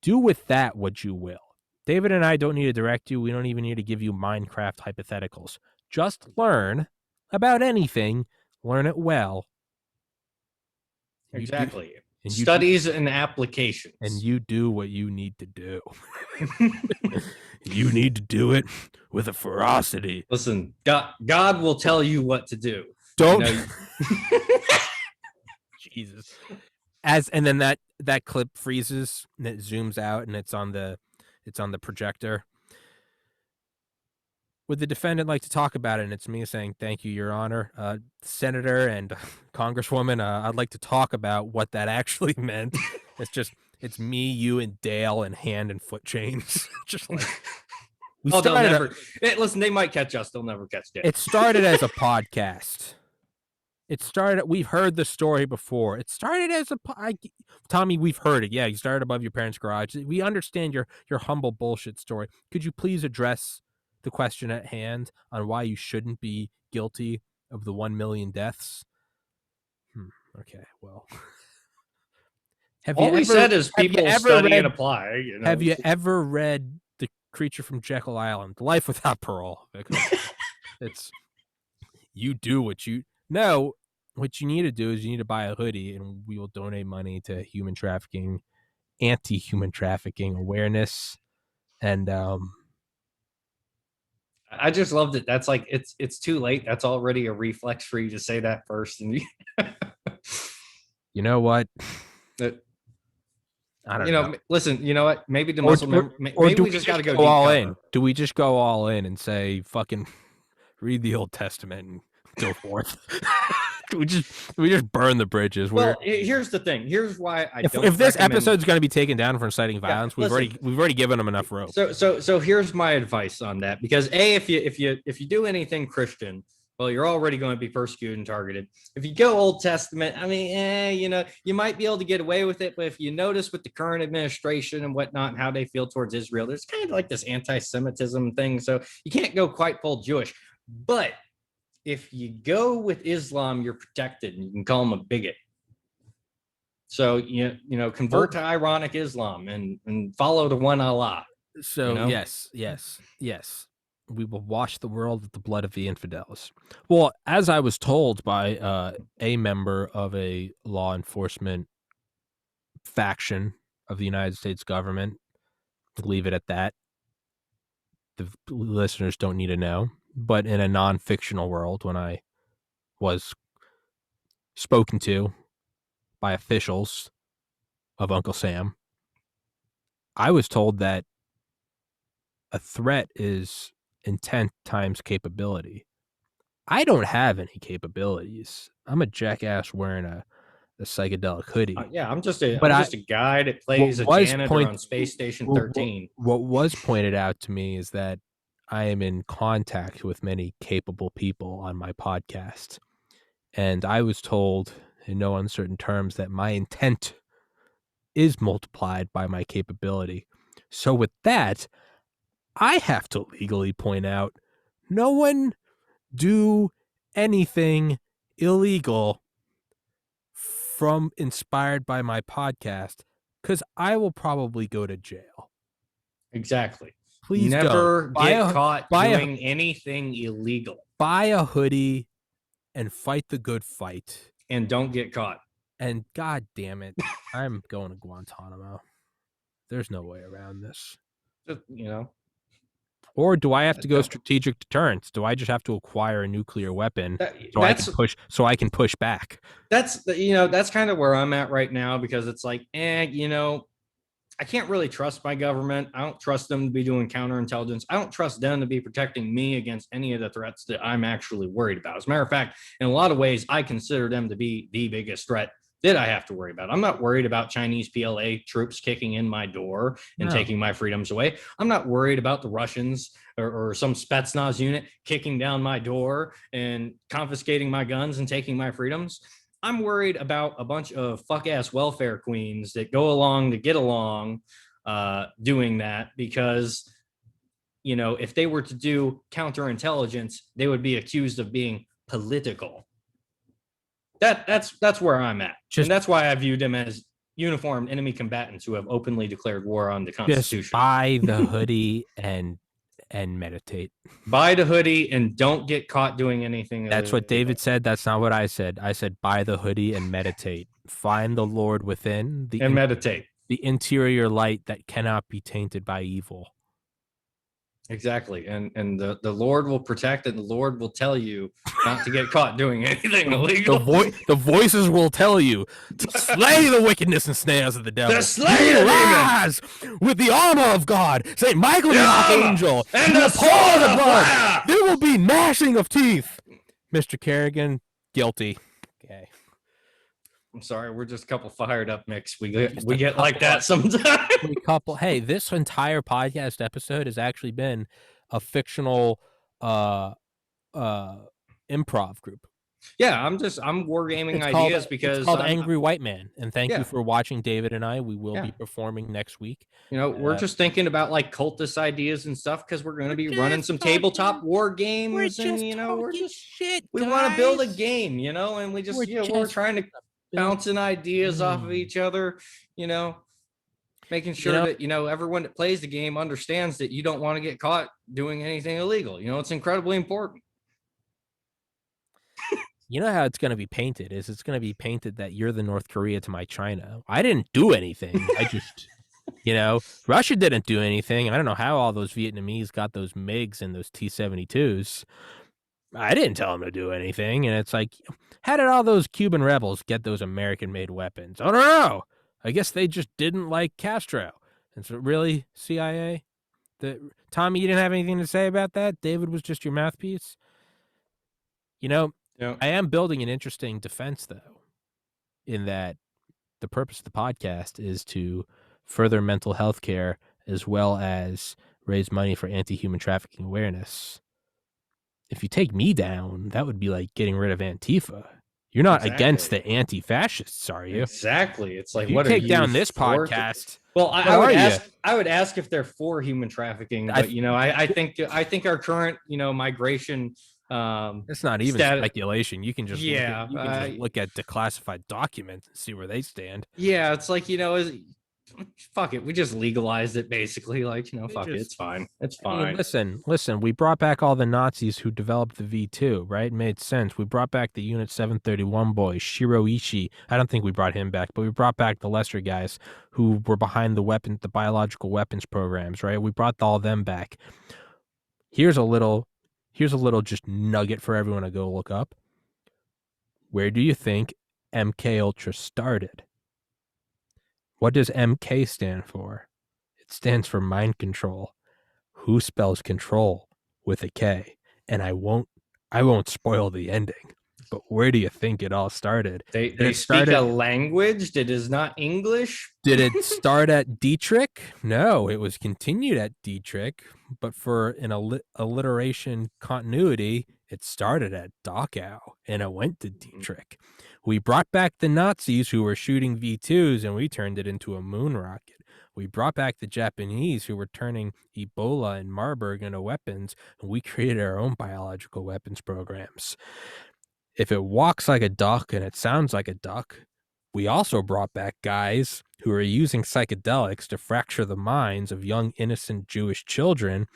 Do with that what you will. David and I don't need to direct you. We don't even need to give you Minecraft hypotheticals. Just learn about anything. Learn it well. Exactly. Studies and applications. And you do what you need to do. You need to do it with a ferocity. Listen, God will tell you what to do. Don't. Jesus. And then that clip freezes and it zooms out and it's on the projector. Would the defendant like to talk about it? And it's me saying, thank you, Your Honor. Senator and Congresswoman, I'd like to talk about what that actually meant. It's me, you, and Dale in hand and foot chains. Just like... Listen, they might catch us. They'll never catch Dale. It started as a podcast. We've heard the story before. It started as Tommy, we've heard it. Yeah, you started above your parents' garage. We understand your humble bullshit story. Could you please address the question at hand on why you shouldn't be guilty of the 1 million deaths? Okay, well. All we said is people study and apply. Have you ever read The Creature from Jekyll Island, Life Without Parole? It's you do what you know. What you need to do is you need to buy a hoodie, and we will donate money to human trafficking, anti-human trafficking awareness, and I just loved it. That's like it's too late. That's already a reflex for you to say that first, and you know what? I don't know. Listen, you know what? Maybe the muscle memory. Maybe we just got to go all in. Do we just go all in and say, "Fucking read the Old Testament and go forth"? we just burn the bridges? Well, here's the thing. Here's why I don't. If this episode's going to be taken down for inciting violence, we've already given them enough rope. So here's my advice on that. Because if you do anything Christian, Well, you're already going to be persecuted and targeted. If you go Old Testament, I mean, you might be able to get away with it, but if you notice with the current administration and whatnot and how they feel towards Israel, there's kind of like this anti-Semitism thing. So you can't go quite full Jewish. But if you go with Islam, you're protected and you can call them a bigot. So convert to ironic Islam and follow the one Allah. So yes. We will wash the world with the blood of the infidels. Well, as I was told by a member of a law enforcement faction of the United States government, leave it at that. The listeners don't need to know. But in a non-fictional world, when I was spoken to by officials of Uncle Sam, I was told that a threat is intent times capability. I don't have any capabilities. I'm a jackass wearing a psychedelic hoodie. I'm just a guy that plays a janitor on Space Station 13. What was pointed out to me is that I am in contact with many capable people on my podcast. And I was told in no uncertain terms that my intent is multiplied by my capability. So with that, I have to legally point out, no one do anything illegal from inspired by my podcast, because I will probably go to jail. Exactly. Please never get caught doing anything illegal. Buy a hoodie and fight the good fight. And don't get caught. And God damn it, I'm going to Guantanamo. There's no way around this. Just, Or do I have to go strategic deterrence? Do I just have to acquire a nuclear weapon so I can push back? That's kind of where I'm at right now, because it's like, I can't really trust my government. I don't trust them to be doing counterintelligence. I don't trust them to be protecting me against any of the threats that I'm actually worried about. As a matter of fact, in a lot of ways, I consider them to be the biggest threat that I have to worry about. I'm not worried about Chinese PLA troops kicking in my door and taking my freedoms away. I'm not worried about the Russians or some Spetsnaz unit kicking down my door and confiscating my guns and taking my freedoms. I'm worried about a bunch of fuck-ass welfare queens that go along to get along doing that, because, if they were to do counterintelligence, they would be accused of being political. That's where I'm at. And that's why I view them as uniformed enemy combatants who have openly declared war on the Constitution. Just buy the hoodie and meditate. Buy the hoodie and don't get caught doing anything. That's what David said. That's not what I said. I said buy the hoodie and meditate. Find the Lord within and meditate. The interior light that cannot be tainted by evil. Exactly. And the Lord will protect, and the Lord will tell you not to get caught doing anything illegal. The voices will tell you to slay the wickedness and snares of the devil. To slay the rise with the armor of God, St. Michael the Archangel, and the sword of blood. There will be gnashing of teeth. Mr. Kerrigan, guilty. Okay. I'm sorry, we're just a couple fired up mix. We get like that sometimes. Hey, this entire podcast episode has actually been a fictional improv group. Yeah, I'm wargaming ideas because it's called Angry White Man. And thank you for watching, David and I. We will be performing next week. We're just thinking about like cultist ideas and stuff, because we're going to be running some tabletop war games, and we want to build a game, and we're trying to bouncing ideas off of each other, making sure that everyone that plays the game understands that you don't want to get caught doing anything illegal. It's incredibly important. You know how it's going to be painted is it's going to be painted that you're the North Korea to my China. I didn't do anything. I just Russia didn't do anything. I don't know how all those Vietnamese got those MiGs and those T-72s. I didn't tell them to do anything. And it's like, how did all those Cuban rebels get those American-made weapons? I don't know. I guess they just didn't like Castro. And so really, CIA? Tommy, you didn't have anything to say about that? David was just your mouthpiece? I am building an interesting defense, though, in that the purpose of the podcast is to further mental health care as well as raise money for anti-human trafficking awareness. if you take me down, that would be like getting rid of Antifa. You're not against Exactly. the anti-fascists, are you? Exactly. It's If like, you what are take you down this for? podcast, Well, what are you? I would ask if they're for human trafficking, I but I think our current, migration, It's not even stat, speculation. You can just yeah, look at declassified documents and see where they stand. yeah, it's like, fuck it. We just legalized it basically. Like, They fuck it. just It's fine. It's I mean, fine. listen, we brought back all the Nazis who developed the V2, right? It made sense. We brought back the Unit 731 boys, Shiroishi. I don't think we brought him back, but we brought back the lesser guys who were behind the biological weapons programs, right? We brought all them back. Here's a little just nugget for everyone to go look up. Where do you think MK Ultra started? What does MK stand for? It stands for mind control. Who spells control with a K? And I won't spoil the ending. But where do you think it all started? They speak a language that is not English. Did it start at Dietrich? No, it was continued at Dietrich, but for an alliteration continuity, it started at Dachau and it went to Dietrich. We brought back the Nazis who were shooting V2s and we turned it into a moon rocket. We brought back the Japanese who were turning Ebola and Marburg into weapons, and we created our own biological weapons programs. If it walks like a duck and it sounds like a duck, we also brought back guys who are using psychedelics to fracture the minds of young, innocent Jewish children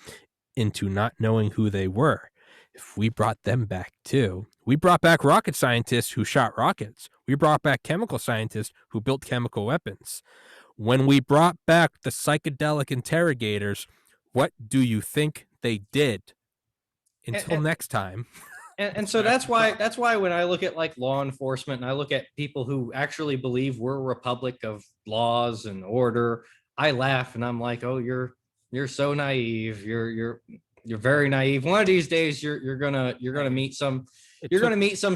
into not knowing who they were. If we brought them back too, we brought back rocket scientists who shot rockets. We brought back chemical scientists who built chemical weapons. When we brought back the psychedelic interrogators, what do you think they did? Until next time. And so that's why when I look at like law enforcement and I look at people who actually believe we're a republic of laws and order, I laugh and I'm like, oh, you're so naive. You're very naive. One of these days you're gonna meet some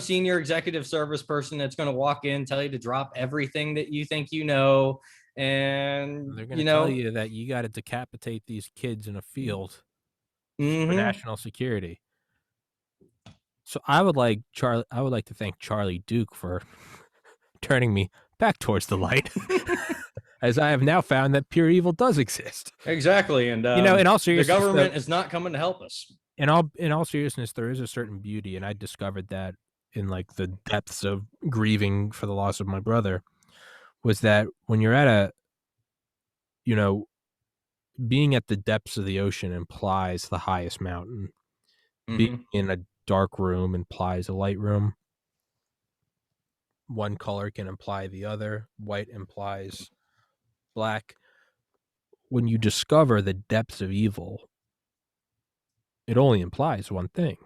senior executive service person that's gonna walk in, tell you to drop everything that you think you know, and they're gonna tell you that you got to decapitate these kids in a field for national security. So I would like to thank Charlie Duke for turning me back towards the light, as I have now found that pure evil does exist. Exactly, and in all seriousness, the government is not coming to help us. In all seriousness, there is a certain beauty, and I discovered that in like the depths of grieving for the loss of my brother, was that when you're at being at the depths of the ocean implies the highest mountain. Mm-hmm. Being in a dark room implies a light room. One color can imply the other. White implies black. When you discover the depths of evil, it only implies one thing: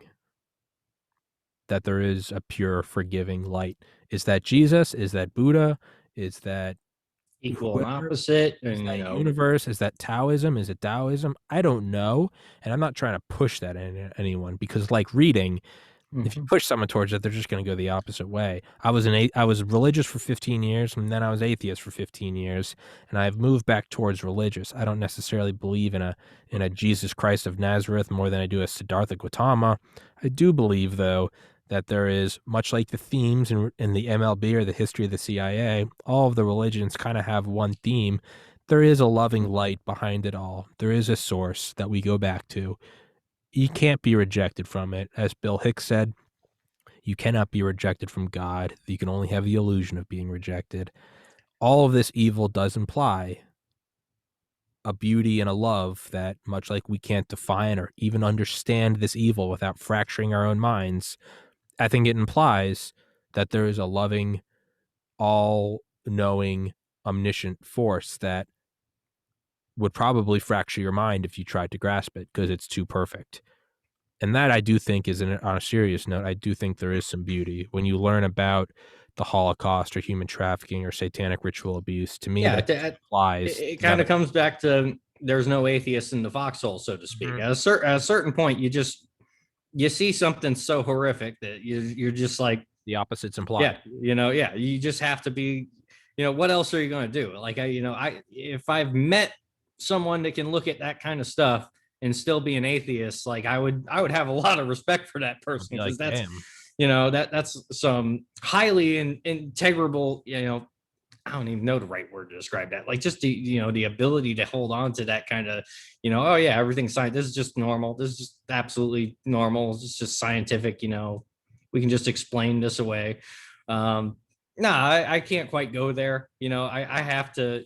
that there is a pure, forgiving light. Is that Jesus? Is that Buddha? Is that equal and opposite? Is that universe? Is that Taoism? Is it Taoism? I don't know. And I'm not trying to push that in anyone, because like reading, if you push someone towards it, they're just going to go the opposite way. I was religious for 15 years, and then I was atheist for 15 years, and I've moved back towards religious. I don't necessarily believe in a Jesus Christ of Nazareth more than I do a Siddhartha Gautama. I do believe, though, that there is, much like the themes in the MLB or the history of the CIA, all of the religions kind of have one theme. There is a loving light behind it all. There is a source that we go back to. You can't be rejected from it. As Bill Hicks said, you cannot be rejected from God. You can only have the illusion of being rejected. All of this evil does imply a beauty and a love that, much like we can't define or even understand this evil without fracturing our own minds, I think it implies that there is a loving, all-knowing, omniscient force that would probably fracture your mind if you tried to grasp it, because it's too perfect. And that, I do think, is, on a serious note, I do think there is some beauty when you learn about the Holocaust or human trafficking or satanic ritual abuse. To me, that applies. It kind of comes back to there's no atheist in the foxhole, so to speak. Mm-hmm. At a certain point, you see something so horrific that you're just like, the opposites imply. Yeah, you just have to be, what else are you going to do? Like, if I've met someone that can look at that kind of stuff and still be an atheist, like I would have a lot of respect for that person, Be because like, that's, damn. that's some highly integrable, I don't even know the right word to describe that. Like just the ability to hold on to that kind of, oh yeah, everything's science. This is just normal. This is just absolutely normal. It's just scientific. We can just explain this away. No, I can't quite go there. I have to,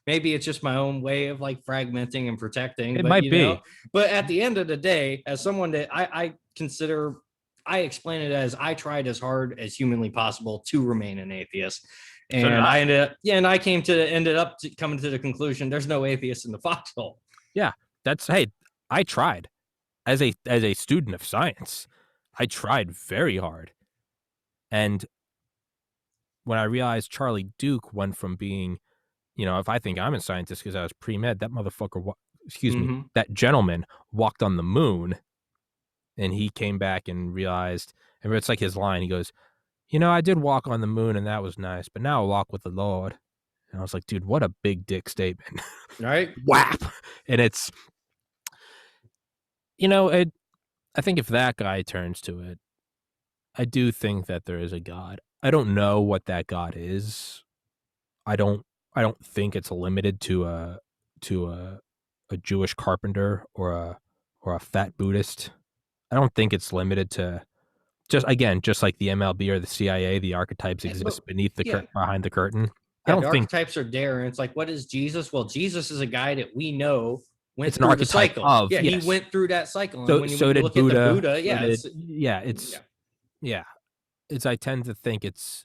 maybe it's just my own way of like fragmenting and protecting, It but might be. but at the end of the day, as someone that I consider, I explain it as I tried as hard as humanly possible to remain an atheist. So did And I. I ended up, yeah, and I ended up coming to the conclusion there's no atheist in the foxhole. Yeah, hey, I tried as a student of science. I tried very hard, and when I realized Charlie Duke went from being, if I think I'm a scientist because I was pre-med, that motherfucker, that gentleman walked on the moon, and he came back and realized, and it's like his line. He goes, I did walk on the moon, and that was nice, but now I walk with the Lord. And I was like, dude, what a big dick statement. Right. Whap. And it's, I think if that guy turns to it, I do think that there is a God. I don't know what that God is. I don't think it's limited to a Jewish carpenter or a fat Buddhist. I don't think it's limited to just like the MLB or the CIA, the archetypes exist beneath the Yeah. behind the curtain. I Yeah, don't the think archetypes are there, and it's like, what is Jesus? Well, Jesus is a guy that we know went it's an through the archetype cycle. of, Yeah, he yes. went through that cycle. So And when you did look at the Buddha. Buddha, So yeah, it's I tend to think it's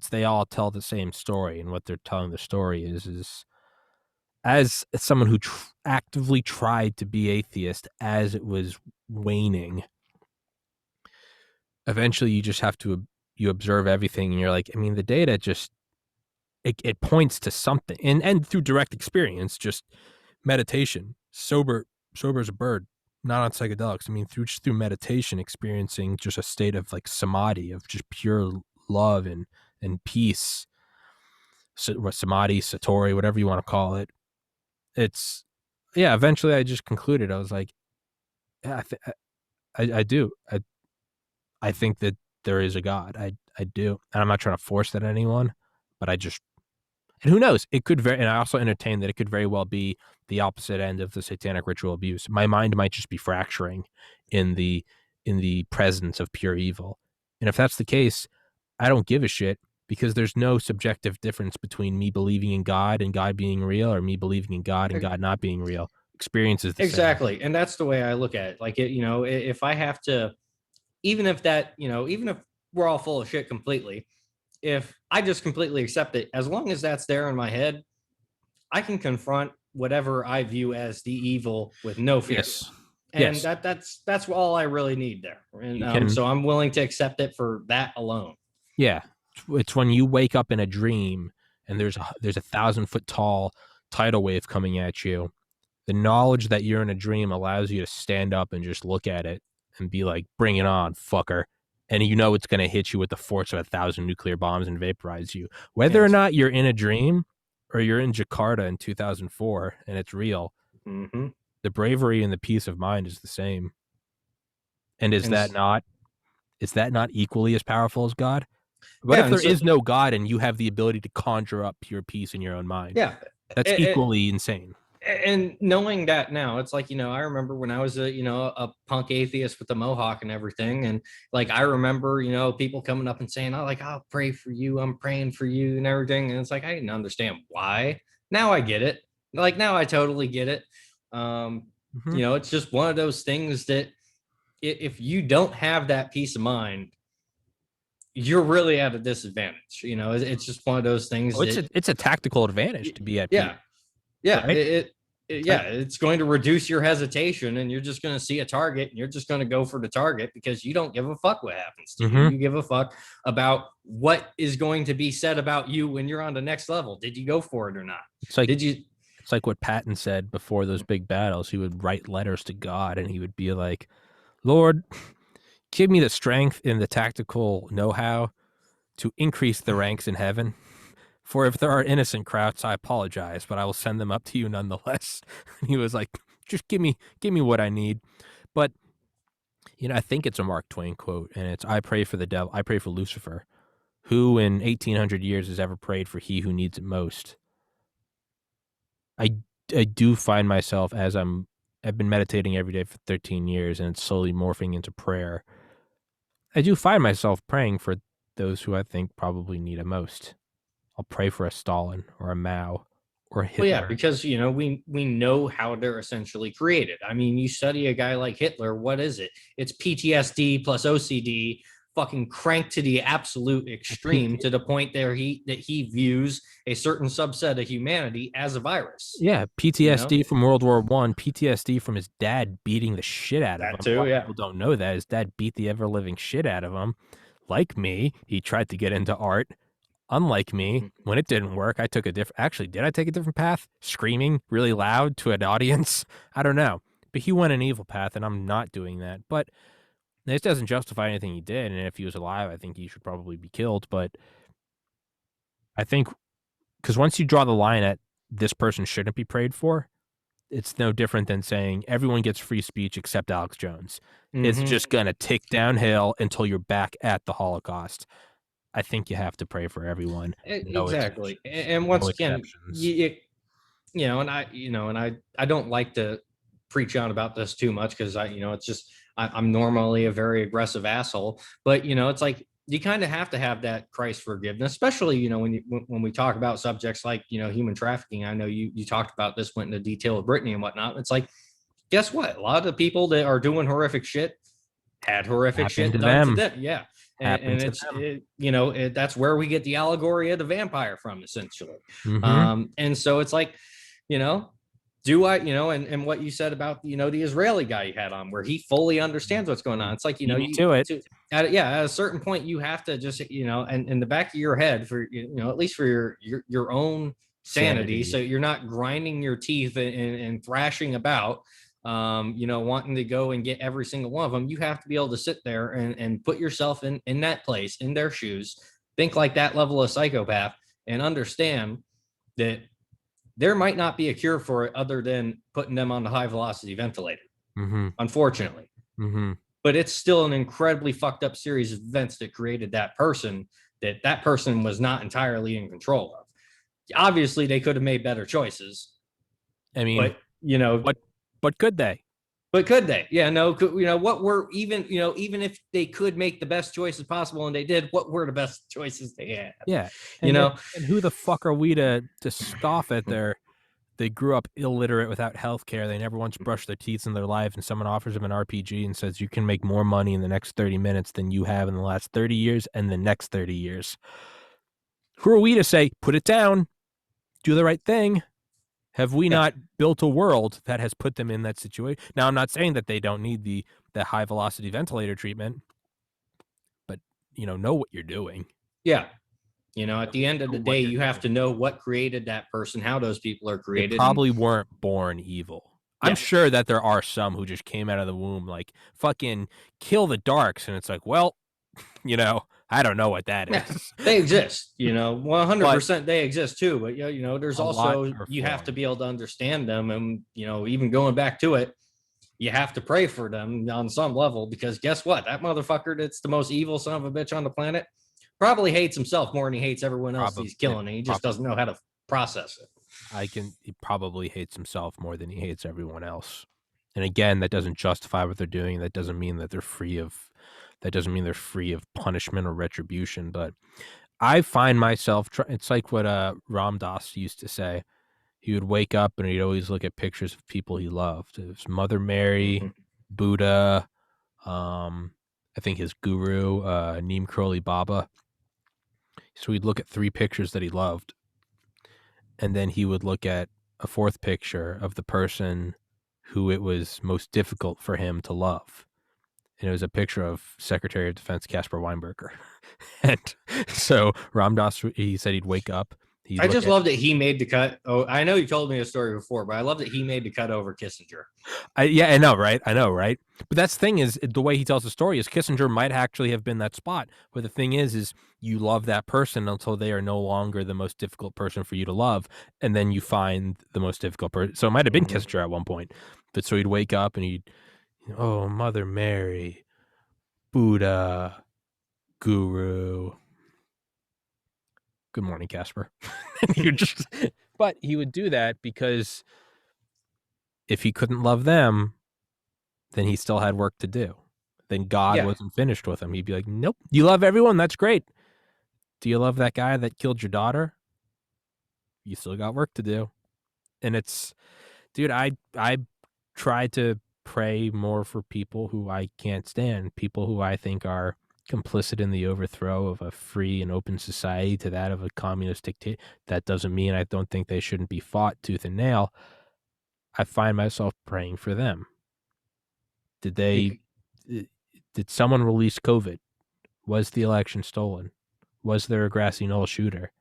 they all tell the same story, and what they're telling the story is as someone who actively tried to be atheist as it was waning, eventually you just have to you observe everything, and you're like, I mean, the data just it points to something, and through direct experience, just meditation, sober as a bird, not on psychedelics. I mean, through meditation, experiencing just a state of like samadhi, of just pure love and peace. So, samadhi, satori, whatever you want to call it. It's eventually I just concluded. I was like, yeah, I do. I think that there is a God. I do, and I'm not trying to force that on anyone, but I just, and who knows? It could and I also entertain that it could very well be the opposite end of the satanic ritual abuse. My mind might just be fracturing in the presence of pure evil, and if that's the case, I don't give a shit, because there's no subjective difference between me believing in God and God being real, or me believing in God and God not being real. Experience is the same. Exactly. And that's the way I look at it. Like, if I have to, even if we're all full of shit completely, if I just completely accept it, as long as that's there in my head, I can confront whatever I view as the evil with no fear. Yes. And yes. that's all I really need there. And so I'm willing to accept it for that alone. Yeah. It's when you wake up in a dream and there's a 1,000-foot tall tidal wave coming at you. The knowledge that you're in a dream allows you to stand up and just look at it and be like, bring it on, fucker. And you know it's going to hit you with the force of 1,000 nuclear bombs and vaporize you. Whether or not you're in a dream or you're in Jakarta in 2004 and it's real, the bravery and the peace of mind is the same. And is that not equally as powerful as God? What if there is no God and you have the ability to conjure up pure peace in your own mind? Yeah. That's equally insane. And knowing that now, it's like, I remember when I was a punk atheist with the mohawk and everything. And like, I remember, people coming up and saying, oh, like, I'll pray for you. I'm praying for you and everything. And it's like, I didn't understand why. Now I get it. Like, now I totally get it. It's just one of those things that if you don't have that peace of mind, you're really at a disadvantage. It's just one of those things. It's a tactical advantage to be at peace. Yeah, right? It's going to reduce your hesitation, and you're just going to see a target, and you're just going to go for the target because you don't give a fuck what happens to you. You give a fuck about what is going to be said about you when you're on the next level. Did you go for it or not? It's like what Patton said before those big battles. He would write letters to God, and he would be like, Lord, give me the strength and the tactical know-how to increase the ranks in heaven. For if there are innocent crowds, I apologize, but I will send them up to you nonetheless. He was like, Just give me what I need. But I think it's a Mark Twain quote, and it's, I pray for the devil, I pray for Lucifer. Who in 1800 years has ever prayed for he who needs it most? I do find myself, as I've been meditating every day for 13 years, and it's slowly morphing into prayer. I do find myself praying for those who I think probably need it most. I'll pray for a Stalin or a Mao or a Hitler. Well, yeah, because we know how they're essentially created. I mean, you study a guy like Hitler, what is it? It's PTSD plus OCD, fucking cranked to the absolute extreme, to the point that he views a certain subset of humanity as a virus. Yeah, PTSD from World War I, PTSD from his dad beating the shit out of him. That too, yeah. People don't know that his dad beat the ever living shit out of him. Like me, he tried to get into art. Unlike me, when it didn't work, I took a different. Actually, did I take a different path? Screaming really loud to an audience? I don't know. But he went an evil path, and I'm not doing that. But this doesn't justify anything he did. And if he was alive, I think he should probably be killed. But I think, because once you draw the line at this person shouldn't be prayed for, it's no different than saying everyone gets free speech except Alex Jones. It's just going to tick downhill until you're back at the Holocaust. I think you have to pray for everyone. No exactly. And once again, and I don't like to preach on about this too much, because it's just, I'm normally a very aggressive asshole, but it's like, you kind of have to have that Christ forgiveness, especially, when we talk about subjects like, human trafficking. I know you talked about this, went into detail with Brittany and whatnot. It's like, guess what? A lot of the people that are doing horrific shit had horrific shit done to them. Yeah. And it's, that's where we get the allegory of the vampire from, essentially. And so it's like, do I, and what you said about, the Israeli guy you had on, where he fully understands what's going on. It's like, at a certain point, you have to just, and in the back of your head, for, at least for your own sanity, so you're not grinding your teeth and thrashing about, wanting to go and get every single one of them. You have to be able to sit there and put yourself in that place, in their shoes, think like that level of psychopath, and understand that there might not be a cure for it other than putting them on the high velocity ventilator, unfortunately. But it's still an incredibly fucked up series of events that created that person was not entirely in control of. Obviously, they could have made better choices. I mean, but could they? But could they? Yeah, no. What were even if they could make the best choices possible, and they did, what were the best choices they had? Yeah, and who the fuck are we to scoff at they grew up illiterate without health care. They never once brushed their teeth in their life, and someone offers them an RPG and says you can make more money in the next 30 minutes than you have in the last 30 years and the next 30 years. Who are we to say, put it down, do the right thing? Have we not built a world that has put them in that situation? Now, I'm not saying that they don't need the high velocity ventilator treatment, but know what you're doing. Yeah. At the end of the day, you have to know what created that person, how those people are created. They probably weren't born evil. Yeah. I'm sure that there are some who just came out of the womb like, fucking kill the darks. And it's like, well, I don't know what that is. They exist, 100% they exist too. But, there's also, you have to be able to understand them. And, even going back to it, you have to pray for them on some level, because guess what? That motherfucker that's the most evil son of a bitch on the planet probably hates himself more than he hates everyone else he's killing. And he just doesn't know how to process it. He probably hates himself more than he hates everyone else. And again, that doesn't justify what they're doing. That doesn't mean that they're free of punishment or retribution. But I find myself, it's like what Ram Dass used to say. He would wake up and he'd always look at pictures of people he loved. It was Mother Mary, Buddha, I think his guru, Neem Karoli Baba. So he'd look at 3 pictures that he loved, and then he would look at a 4th picture of the person who it was most difficult for him to love. And it was a picture of Secretary of Defense Caspar Weinberger. And so Ram Dass, he said he'd wake up. I just love that he made the cut. Oh, I know you told me a story before, but I love that he made the cut over Kissinger. I know, right? But that's the thing, is the way he tells the story is Kissinger might actually have been that spot. But the thing is you love that person until they are no longer the most difficult person for you to love. And then you find the most difficult person. So it might have been Kissinger at one point. But so he'd wake up and he'd, oh, Mother Mary, Buddha, Guru. Good morning, Casper. But he would do that because if he couldn't love them, then he still had work to do. Then God wasn't finished with him. He'd be like, nope, you love everyone. That's great. Do you love that guy that killed your daughter? You still got work to do. And it's, dude, I try to pray more for people who I can't stand, people who I think are complicit in the overthrow of a free and open society to that of a communist dictator. That doesn't mean I don't think they shouldn't be fought tooth and nail. I find myself praying for them. Did someone release COVID? Was the election stolen? Was there a grassy knoll shooter?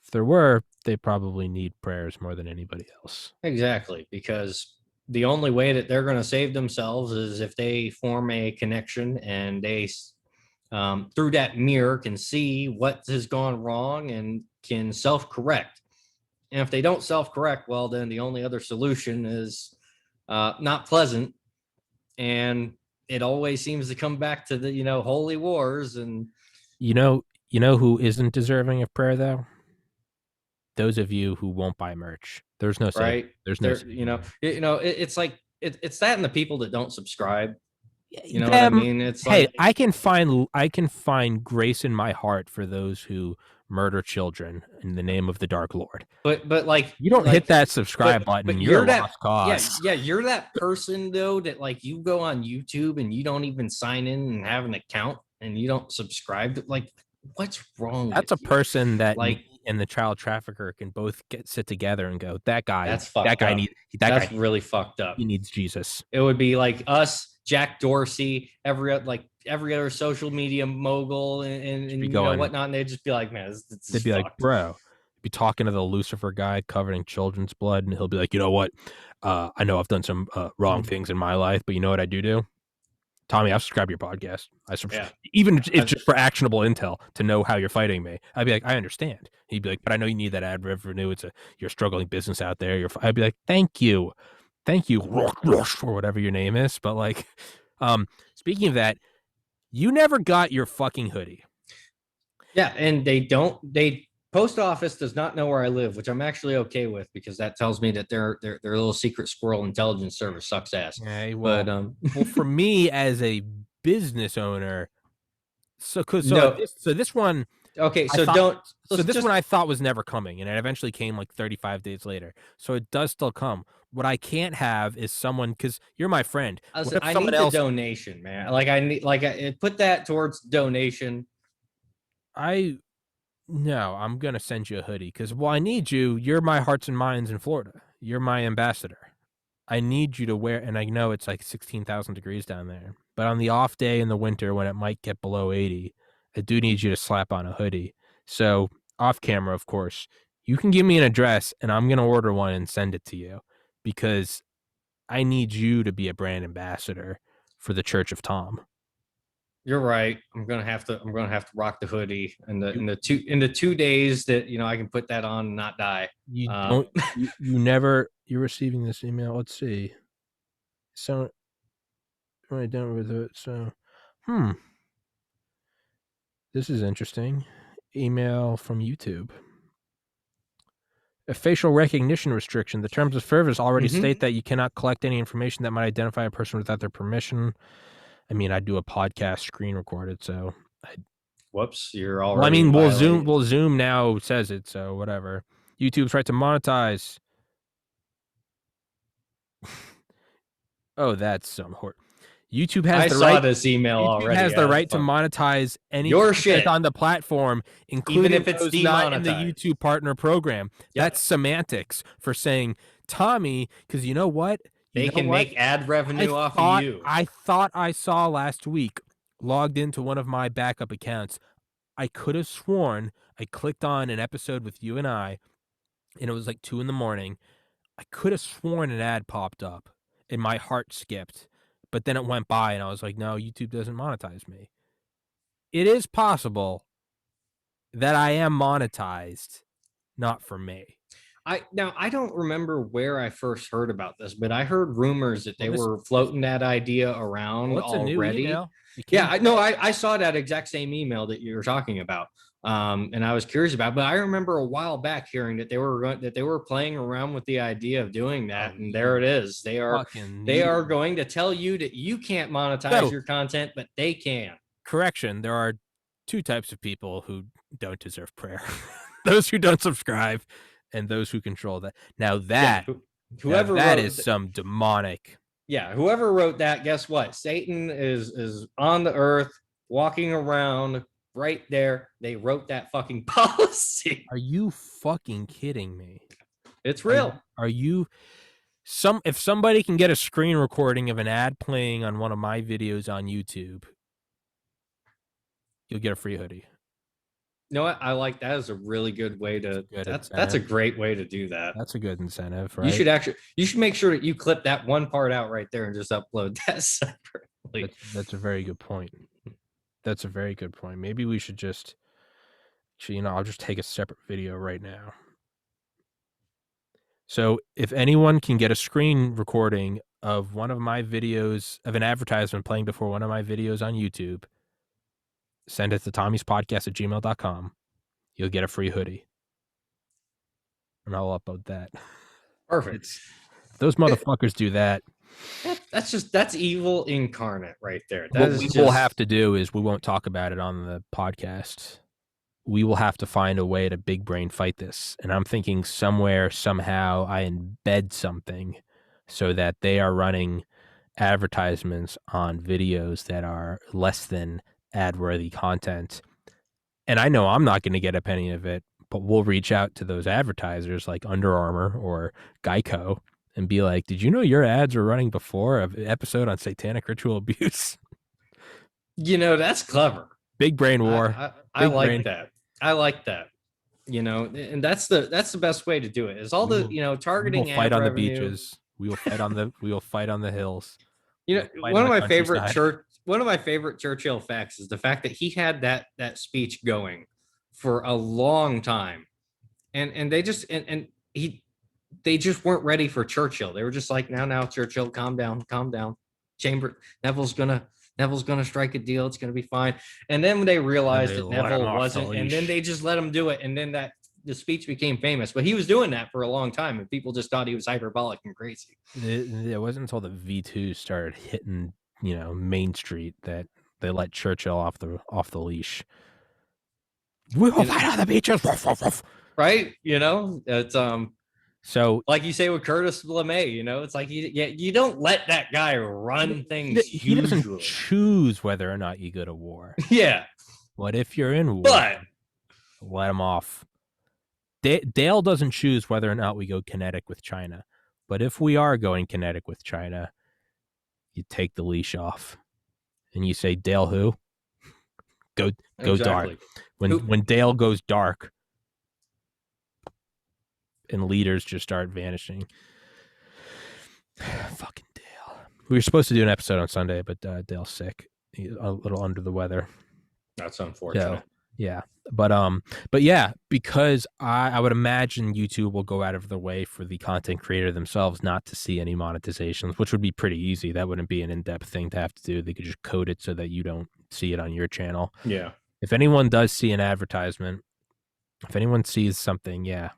If there were, they probably need prayers more than anybody else. Exactly, because the only way that they're going to save themselves is if they form a connection and they, through that mirror, can see what has gone wrong and can self-correct. And if they don't self-correct, well, then the only other solution is not pleasant. And it always seems to come back to the, holy wars. And you know who isn't deserving of prayer, though? Those of you who won't buy merch. There's no say. Right. There's no it's like it's that and the people that don't subscribe. You know what I mean? It's hey, like I can find grace in my heart for those who murder children in the name of the Dark Lord. But like you don't hit that subscribe button. But you're that lost cause. Yeah, you're that person though that like you go on YouTube and you don't even sign in and have an account and you don't subscribe to, like, what's wrong? That's a you? Person that like and the child trafficker can both sit together and go, that guy that's really fucked up. He needs Jesus. It would be like us, Jack Dorsey, every other social media mogul and whatnot, and they'd just be like, man, they'd be fucked. Like, bro, be talking to the Lucifer guy covered in children's blood, and he'll be like, you know what? I know I've done some wrong things in my life, but you know what I do? Tommy, I've subscribed to your podcast. Even if it's just for actionable intel to know how you're fighting me. I'd be like, I understand. He'd be like, but I know you need that ad revenue. You're a struggling business out there. I'd be like, thank you, or whatever your name is. But like, speaking of that, you never got your fucking hoodie. Yeah, and post office does not know where I live, which I'm actually okay with because that tells me that their little secret squirrel intelligence service sucks ass. Okay, well, well, for me as a business owner, this one. Okay, so this one I thought was never coming, and it eventually came like 35 days later. So it does still come. What I can't have is someone, because you're my friend. I need a donation, man. Like I put that towards donation. No, I'm going to send you a hoodie because, I need you. You're my hearts and minds in Florida. You're my ambassador. I need you to wear, and I know it's like 16,000 degrees down there, but on the off day in the winter when it might get below 80, I do need you to slap on a hoodie. So off camera, of course, you can give me an address and I'm going to order one and send it to you because I need you to be a brand ambassador for the Church of Tom. You're right. I'm gonna have to rock the hoodie in the 2 days that I can put that on and not die. You're receiving this email. Let's see. So right down with it. So, this is interesting. Email from YouTube. A facial recognition restriction. The terms of service already state that you cannot collect any information that might identify a person without their permission. I mean, I do a podcast screen recorded, so whoops, you're already. Zoom now says it, so whatever. YouTube's right to monetize. Oh, that's some horror. YouTube has this email already. Has the right to monetize any your shit on the platform, including even if it's not in the YouTube partner program. Yep. That's semantics for saying, Tommy, because you know what? They can make ad revenue off of you. I thought I saw last week, logged into one of my backup accounts. I could have sworn I clicked on an episode with you and I, and it was like 2 a.m. I could have sworn an ad popped up, and my heart skipped. But then it went by, and I was like, no, YouTube doesn't monetize me. It is possible that I am monetized, not for me. I don't remember where I first heard about this, but I heard rumors that they were This floating that idea around it's a new already. email. It Yeah, came. I saw that exact same email that you were talking about. And I was curious about, but I remember a while back hearing that they were playing around with the idea of doing that, Oh, and there it you is. fucking They are you. going to tell you that you can't monetize So, your content, but they can. correction, there are two types of people who don't deserve prayer. Those who don't subscribe and those who control that. Now that Whoever that wrote is some demonic. whoever wrote that, guess what? Satan is on the earth, walking around right there. They wrote that fucking policy. Are you fucking kidding me? It's real. Are you if somebody can get a screen recording of an ad playing on one of my videos on YouTube, you'll get a free hoodie. You know what? I like that as a really good way to. That's a great way to do that. That's a good incentive, right? You should make sure that you clip that one part out right there and just upload that separately. That's a very good point. That's a very good point. Maybe we should just, I'll just take a separate video right now. So if anyone can get a screen recording of one of my videos, of an advertisement playing before one of my videos on YouTube, send it to tommyspodcast@gmail.com. You'll get a free hoodie. And I'll upload that. Perfect. Those motherfuckers do that. That's evil incarnate right there. What we will have to do is we won't talk about it on the podcast. We will have to find a way to big brain fight this. And I'm thinking somewhere, somehow, I embed something so that they are running advertisements on videos that are less than ad-worthy content. And I know I'm not going to get a penny of it, but we'll reach out to those advertisers like Under Armour or Geico and be like, did you know your ads are running before an episode on satanic ritual abuse? That's clever. Big brain war. I like that. I like that. And that's the best way to do it. Is all targeting. We will fight on the beaches. We will fight on the hills. One of my favorite Churchill facts is the fact that he had that speech going for a long time, and they just they just weren't ready for Churchill. They were just like, now, Churchill, calm down. Neville's gonna strike a deal. It's gonna be fine. And then when they realized that Neville wasn't, and then they just let him do it. And then the speech became famous. But he was doing that for a long time, and people just thought he was hyperbolic and crazy. It wasn't until the V2 started hitting, Main Street that they let Churchill off the leash. We will fight on the beaches, right? It's so, like you say with Curtis LeMay, it's like you don't let that guy run things. He doesn't choose whether or not you go to war. Yeah. What if you're in war? But let him off. Dale doesn't choose whether or not we go kinetic with China. But if we are going kinetic with China, you take the leash off and you say, Dale, who? Go exactly. Dark. When Dale goes dark, and leaders just start vanishing. Fucking Dale. We were supposed to do an episode on Sunday, but Dale's sick. He's a little under the weather. That's unfortunate. So, yeah. But yeah, because I would imagine YouTube will go out of their way for the content creator themselves not to see any monetizations, which would be pretty easy. That wouldn't be an in-depth thing to have to do. They could just code it so that you don't see it on your channel. Yeah. If anyone does see an advertisement, if anyone sees something, yeah.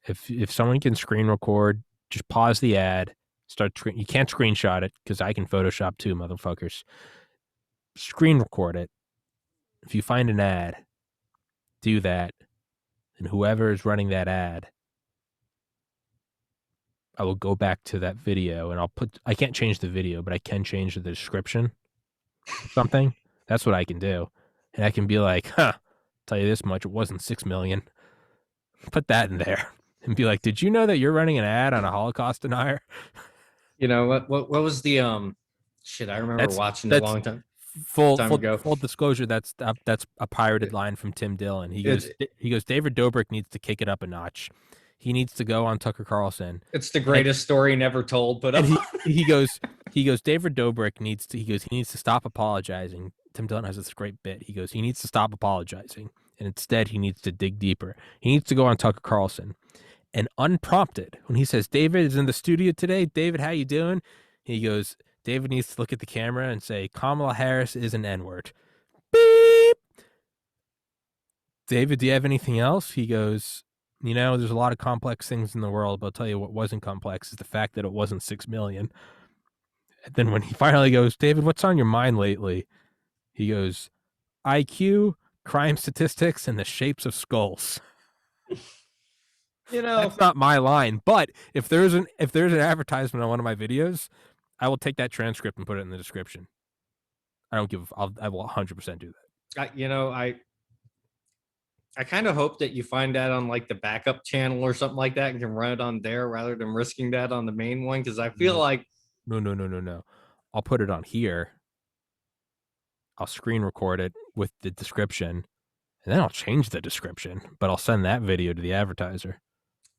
If someone can screen record, just pause the ad, you can't screenshot it because I can Photoshop too, motherfuckers. Screen record it. If you find an ad, do that. And whoever is running that ad, I will go back to that video and I can't change the video, but I can change the description. Something. That's what I can do. And I can be like, tell you this much, it wasn't 6 million. Put that in there and be like, did you know that you're running an ad on a Holocaust denier? What was the shit? I remember watching a long time. Full disclosure, that's a pirated line from Tim Dillon. He goes, David Dobrik needs to kick it up a notch. He needs to go on Tucker Carlson. It's the greatest story never told. But he goes, David Dobrik needs to stop apologizing. Tim Dillon has this great bit. He goes, he needs to stop apologizing. And instead, he needs to dig deeper. He needs to go on Tucker Carlson And unprompted, when he says, David is in the studio today, David, how you doing? He goes, David needs to look at the camera and say, Kamala Harris is an N-word. Beep. David, do you have anything else? He goes, there's a lot of complex things in the world, but I'll tell you what wasn't complex is the fact that it wasn't 6 million. And then when he finally goes, David, what's on your mind lately? He goes, IQ, crime statistics, and the shapes of skulls. That's not my line, but if there's an advertisement on one of my videos, I will take that transcript and put it in the description. I will 100% do that. I kind of hope that you find that on like the backup channel or something like that and can run it on there rather than risking that on the main one, because I feel like no. I'll put it on here. I'll screen record it with the description, and then I'll change the description, but I'll send that video to the advertiser.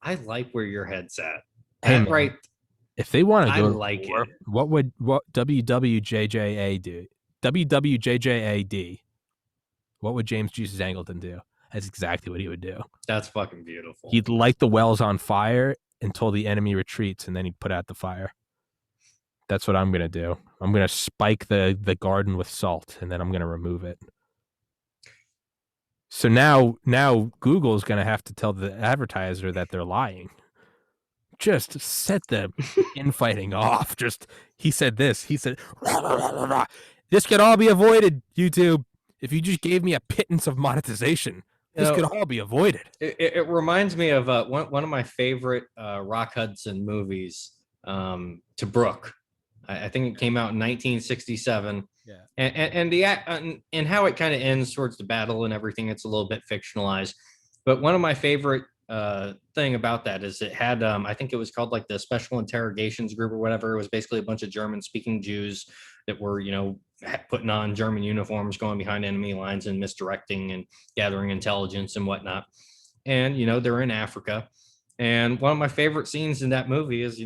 I like where your head's at. Hey, man, right. If they want to go like war, it. What WWJJA do? WWJJAD. What would James Jesus Angleton do? That's exactly what he would do. That's fucking beautiful. He'd light the wells on fire until the enemy retreats, and then he'd put out the fire. That's what I'm going to do. I'm going to spike the garden with salt, and then I'm going to remove it. So now Google's going to have to tell the advertiser that they're lying. Just set the infighting off. He said this. He said, rah, rah, rah, rah. This could all be avoided, YouTube, if you just gave me a pittance of monetization. This could all be avoided. It reminds me of one of my favorite Rock Hudson movies, To Brook. I think it came out in 1967. Yeah. And how it kind of ends towards the battle and everything, it's a little bit fictionalized. But one of my favorite thing about that is it had, I think it was called like the Special Interrogations Group or whatever. It was basically a bunch of German-speaking Jews that were, putting on German uniforms, going behind enemy lines and misdirecting and gathering intelligence and whatnot. And, they're in Africa. And one of my favorite scenes in that movie is,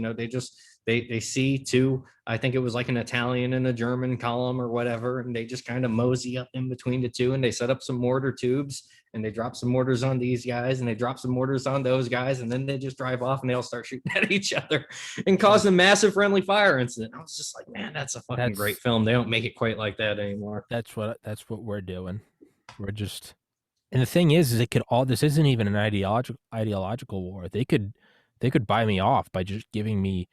they see two, I think it was like an Italian and a German column or whatever, and they just kind of mosey up in between the two, and they set up some mortar tubes, and they drop some mortars on these guys, and they drop some mortars on those guys, and then they just drive off and they all start shooting at each other and cause a massive friendly fire incident. I was just like, man, that's a fucking great film. They don't make it quite like that anymore. That's what we're doing. We're just, and the thing is it could all, this isn't even an ideological war. They could buy me off by just giving me,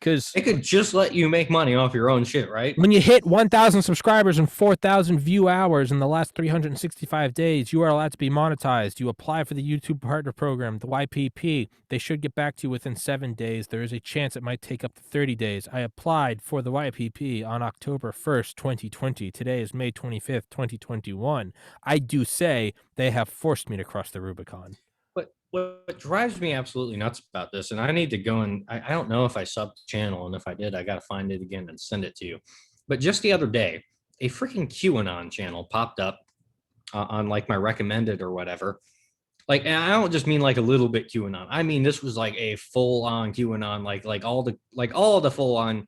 because they could just let you make money off your own shit, right? When you hit 1,000 subscribers and 4,000 view hours in the last 365 days, you are allowed to be monetized. You apply for the YouTube Partner Program, the YPP. They should get back to you within 7 days. There is a chance it might take up to 30 days. I applied for the YPP on October 1st, 2020. Today is May 25th, 2021. I do say they have forced me to cross the Rubicon. What drives me absolutely nuts about this, and I need to go and I don't know if I subbed the channel, and if I did, I got to find it again and send it to you. But just the other day, a freaking QAnon channel popped up on like my recommended or whatever. Like, and I don't just mean like a little bit QAnon. I mean, this was like a full on QAnon, like all of the full on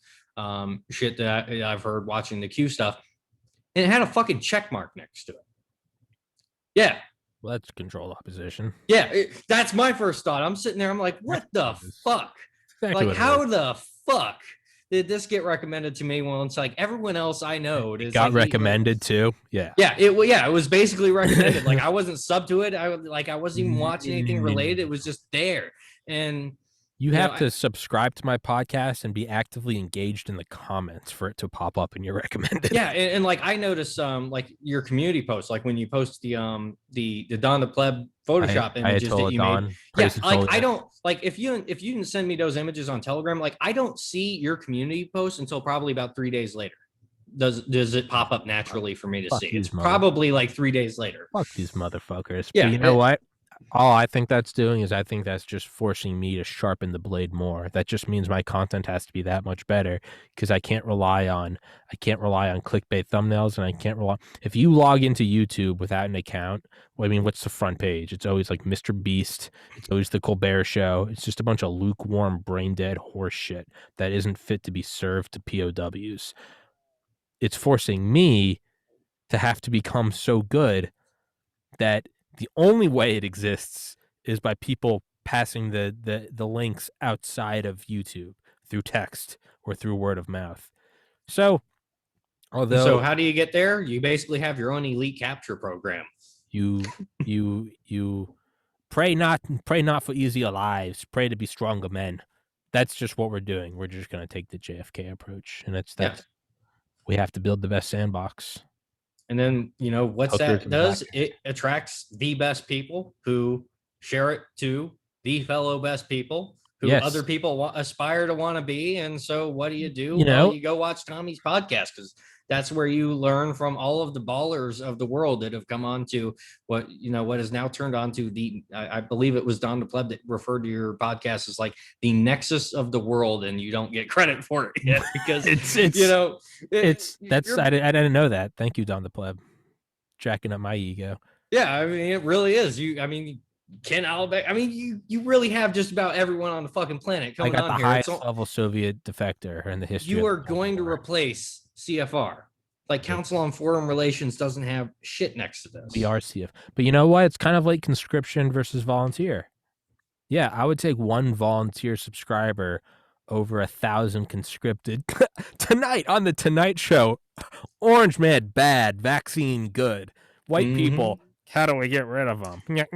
shit that I've heard watching the Q stuff. And it had a fucking check mark next to it. Yeah. Well, that's controlled opposition. Yeah, that's my first thought. I'm sitting there, I'm like, what the fuck? Exactly, like, how the fuck did this get recommended to me? Well, it's like everyone else I know it got like, recommended too. Yeah. It was basically recommended. Like I wasn't subbed to it. I wasn't even watching anything related. It was just there. And you have to subscribe to my podcast and be actively engaged in the comments for it to pop up in your recommended. Yeah, and like I notice like your community posts, like when you post the Don the Pleb Photoshop images that you made. Yeah, like I don't like if you didn't send me those images on Telegram, like I don't see your community posts until probably about 3 days later. Does it pop up naturally for me to see? It's probably like 3 days later. Fuck these motherfuckers. Yeah, but you know what? All I think that's doing is I think that's just forcing me to sharpen the blade more. That just means my content has to be that much better because I can't rely on clickbait thumbnails, and I can't rely. If you log into YouTube without an account, I mean, what's the front page? It's always like Mr. Beast. It's always the Colbert Show. It's just a bunch of lukewarm, brain dead horse shit that isn't fit to be served to POWs. It's forcing me to have to become so good that the only way it exists is by people passing the links outside of YouTube through text or through word of mouth. So, so how do you get there? You basically have your own elite capture program. You pray not for easier lives. Pray to be stronger men. That's just what we're doing. We're just going to take the JFK approach, and that's we have to build the best sandbox. And then, what's that does? It attracts the best people who share it to the fellow best people who other people aspire to want to be. And so what do? Well, you go watch Tommy's podcast, because that's where you learn from all of the ballers of the world that have come on to what is now turned on to I believe it was Don the Pleb that referred to your podcast as like the nexus of the world, and you don't get credit for it yet because I didn't know that. Thank you, Don the Pleb, jacking up my ego. Yeah, I mean, it really is. Ken Albeck. I mean, you really have just about everyone on the fucking planet coming on here. I got the highest level Soviet defector in the history. You are going to replace CFR. Like, Council on Foreign Relations doesn't have shit next to this. We are CF. But you know what? It's kind of like conscription versus volunteer. Yeah, I would take one volunteer subscriber over 1,000 conscripted. Tonight on the Tonight Show, Orange Man bad, vaccine good. White people, how do we get rid of them? I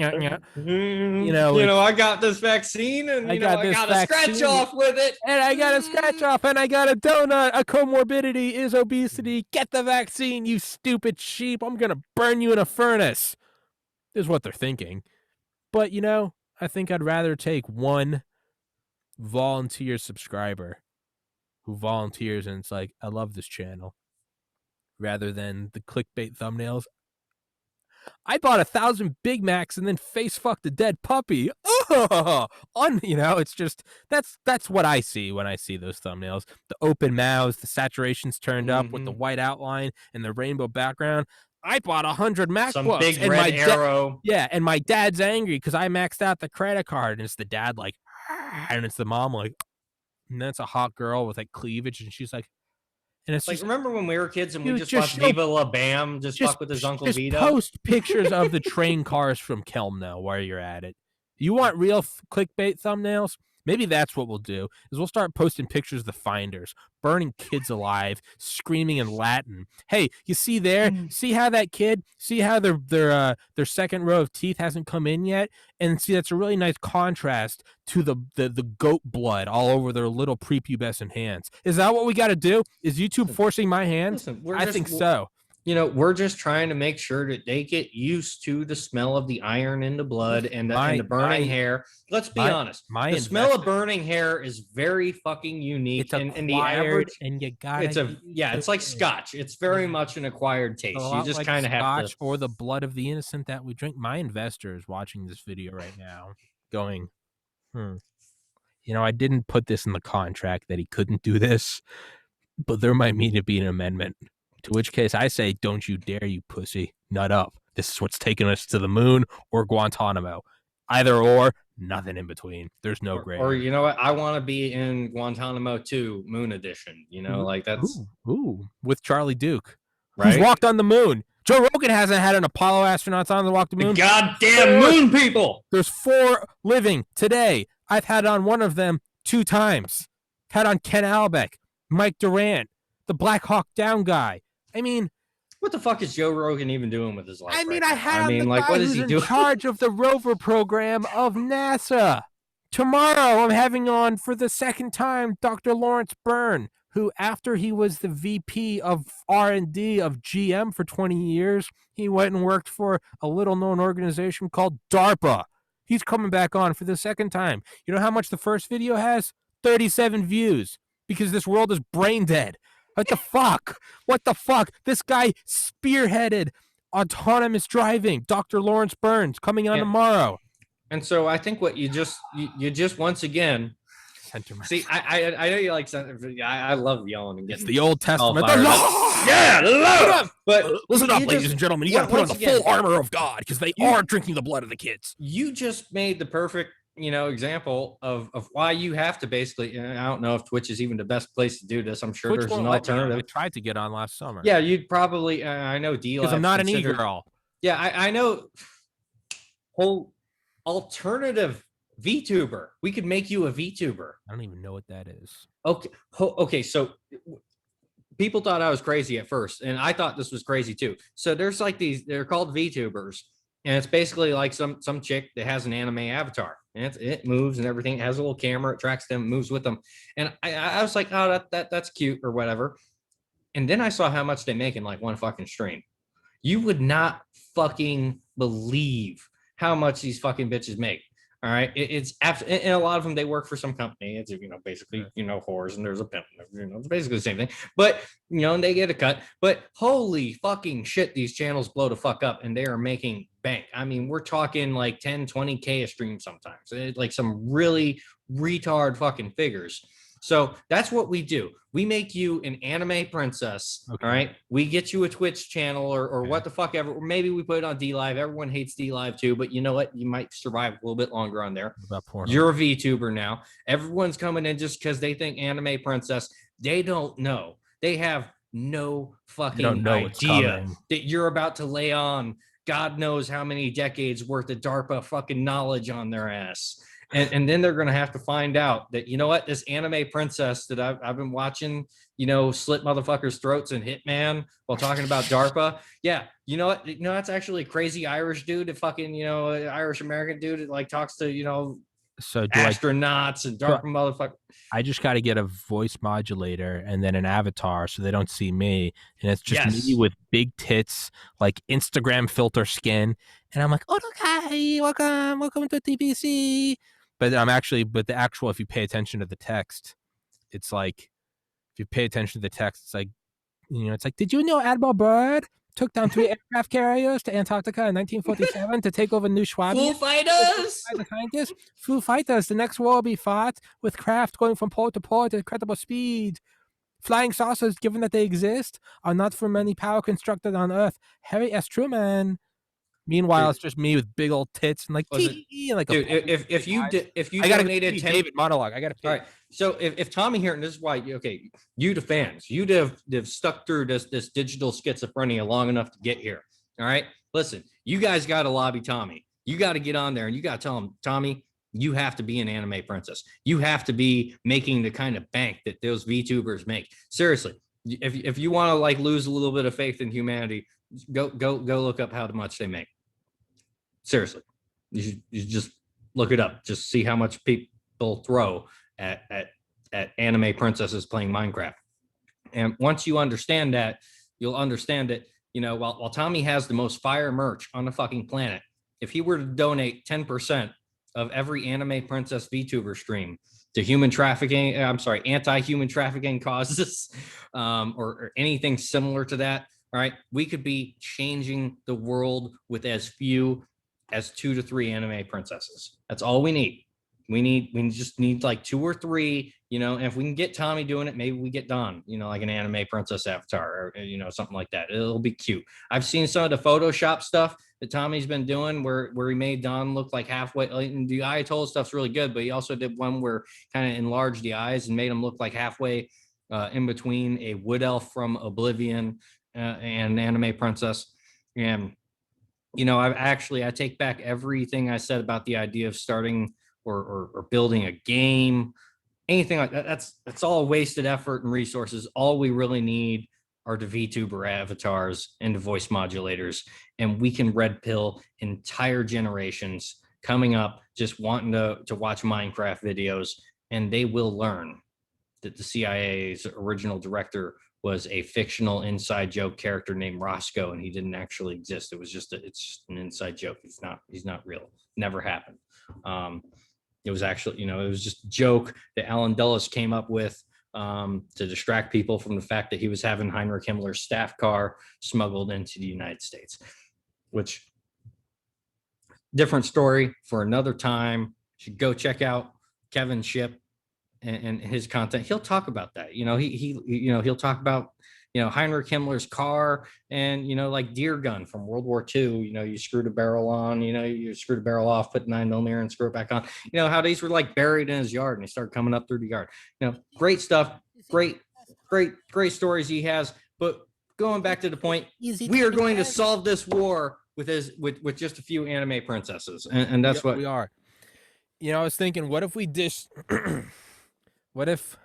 got this vaccine, and I got a scratch off with it, and I got a scratch off, and I got a donut. A comorbidity is obesity. Get the vaccine, you stupid sheep. I'm gonna burn you in a furnace. Is what they're thinking. But I think I'd rather take one volunteer subscriber who volunteers and it's like, I love this channel, rather than the clickbait thumbnails. I bought 1,000 Big Macs and then face fucked a dead puppy. It's just that's what I see when I see those thumbnails. The open mouths, the saturations turned up with the white outline and the rainbow background. I bought 100 MacBooks. Some big and red arrow. And my dad's angry because I maxed out the credit card, and it's the dad like, and it's the mom like, and that's a hot girl with like cleavage, and she's like, and it's like, just, remember when we were kids and we just watched Viva La Bam, just fuck with his Uncle Vito? Post pictures of the train cars from Kelmno while you're at it. You want real clickbait thumbnails? Maybe that's what we'll do, is we'll start posting pictures of the finders, burning kids alive, screaming in Latin. Hey, you see there? See how that kid, see how their second row of teeth hasn't come in yet? And see, that's a really nice contrast to the goat blood all over their little prepubescent hands. Is that what we got to do? Is YouTube forcing my hands? I think so. We're just trying to make sure that they get used to the smell of the iron in the blood and the burning hair. Let's be honest. The smell of burning hair is very fucking unique. It's acquired, and the average, and you got it's like scotch. It's very much an acquired taste. You just kind of have to. Or the blood of the innocent that we drink. My investor is watching this video right now going, I didn't put this in the contract that he couldn't do this, but there might need to be an amendment. To which case I say, don't you dare, you pussy. Nut up. This is what's taking us to the moon or Guantanamo. Either or, nothing in between. There's no gray. Or you know what? I want to be in Guantanamo 2, Moon Edition. Like that's... Ooh, with Charlie Duke. Right? Who's walked on the moon. Joe Rogan hasn't had an Apollo astronaut on to walk the moon. The goddamn moon people! There's 4 living today. I've had on one of them 2 times. Had on Ken Albeck, Mike Durant, the Black Hawk Down guy. I mean, what the fuck is Joe Rogan even doing with his life? I mean, what is he doing? In charge of the rover program of NASA. Tomorrow, I'm having on for the second time Dr. Lawrence Byrne, who, after he was the VP of R&D of GM for 20 years, he went and worked for a little-known organization called DARPA. He's coming back on for the second time. You know how much the first video has? 37 views, because this world is brain dead. What the fuck? What the fuck? This guy spearheaded autonomous driving. Dr. Lawrence Burns coming on tomorrow. And so I think what you just once again. See, I know you like. I love yelling and getting. It's the Old Testament. Yeah, love. But listen up, ladies and gentlemen. You got to put on the full armor of God, because they are drinking the blood of the kids. You just made the perfect example of why you have to basically. I don't know if Twitch is even the best place to do this. I'm sure there's an alternative. I tried to get on last summer. Yeah, you'd probably. I know D. Because I'm not an e-girl. Yeah, I know. Whole alternative VTuber. We could make you a VTuber. I don't even know what that is. Okay. So people thought I was crazy at first, and I thought this was crazy too. So there's like they're called VTubers, and it's basically like some chick that has an anime avatar, and it moves and everything. It has a little camera, it tracks them, moves with them, and I was like, oh, that's cute or whatever. And then I saw how much they make in like one fucking stream. You would not fucking believe how much these fucking bitches make. All right, it's absolutely, and a lot of them, they work for some company. It's, basically, whores, and there's a pimp. It's basically the same thing. But and they get a cut. But holy fucking shit, these channels blow the fuck up, and they are making bank. I mean, we're talking like 10, 20K a stream sometimes. It's like some really retard fucking figures. So that's what we do. We make you an anime princess. Okay. All right. We get you a Twitch channel or what the fuck ever. Or maybe we put it on DLive. Everyone hates DLive too, but you know what? You might survive a little bit longer on there. You're a VTuber now. Everyone's coming in just because they think anime princess. They don't know. They have no fucking idea that you're about to lay on God knows how many decades worth of DARPA fucking knowledge on their ass. And then they're going to have to find out that, this anime princess that I've been watching, slit motherfuckers' throats in Hitman while talking about DARPA. Yeah. You know what? That's actually a crazy Irish dude, a fucking, Irish American dude that like talks to, astronauts and DARPA motherfucker. I just got to get a voice modulator and then an avatar so they don't see me. And it's just me with big tits, like Instagram filter skin. And I'm like, oh, okay, welcome to TPC. But the actual, if you pay attention to the text, it's like, if you pay attention to the text, it's like, it's like, did you know Admiral Byrd took down 3 aircraft carriers to Antarctica in 1947 to take over New Schwabia? Foo Fighters. The next war will be fought with craft going from port to port at incredible speed. Flying saucers, given that they exist, are not from any power constructed on Earth. Harry S. Truman. Meanwhile, it's just me with big old tits and like, if you I gotta donated 10 David monologue, I gotta pay. All right. So if Tommy here, and this is why, you the fans, you'd have stuck through this digital schizophrenia long enough to get here. All right. Listen, you guys got to lobby Tommy. You got to get on there and you got to tell him, Tommy, you have to be an anime princess. You have to be making the kind of bank that those VTubers make. Seriously, if you want to like lose a little bit of faith in humanity, go look up how much they make. Seriously, you just look it up. Just see how much people throw at anime princesses playing Minecraft. And once you understand that, you'll understand that, while Tommy has the most fire merch on the fucking planet, if he were to donate 10% of every anime princess VTuber stream to anti-human trafficking causes, or anything similar to that, all right, we could be changing the world with as few as 2 to 3 anime princesses. That's all we need. We just need like 2 or 3, and if we can get Tommy doing it, maybe we get Dawn, like an anime princess avatar or, something like that. It'll be cute. I've seen some of the Photoshop stuff that Tommy's been doing where he made Dawn look like halfway. And the Ayatollah stuff's really good, but he also did one where kind of enlarged the eyes and made them look like halfway in between a wood elf from Oblivion and an anime princess. And I take back everything I said about the idea of starting or building a game, anything like that. That's all wasted effort and resources. All we really need are the VTuber avatars and the voice modulators, and we can red pill entire generations coming up just wanting to watch Minecraft videos, and they will learn that the CIA's original director was a fictional inside joke character named Roscoe, and he didn't actually exist. It was it's just an inside joke. He's not real. Never happened. It was actually, it was just a joke that Alan Dulles came up with to distract people from the fact that he was having Heinrich Himmler's staff car smuggled into the United States, which different story for another time. You should go check out Kevin Shipp and his content. He'll talk about that. He'll talk about, Heinrich Himmler's car and, like deer gun from World War II, you screw the barrel on, you screw the barrel off, put 9mm and screw it back on, how these were like buried in his yard and they started coming up through the yard, great stuff, great stories he has. But going back to the point, we are going to solve this war with just a few anime princesses. And that's what we are. I was thinking, what if we just, what if,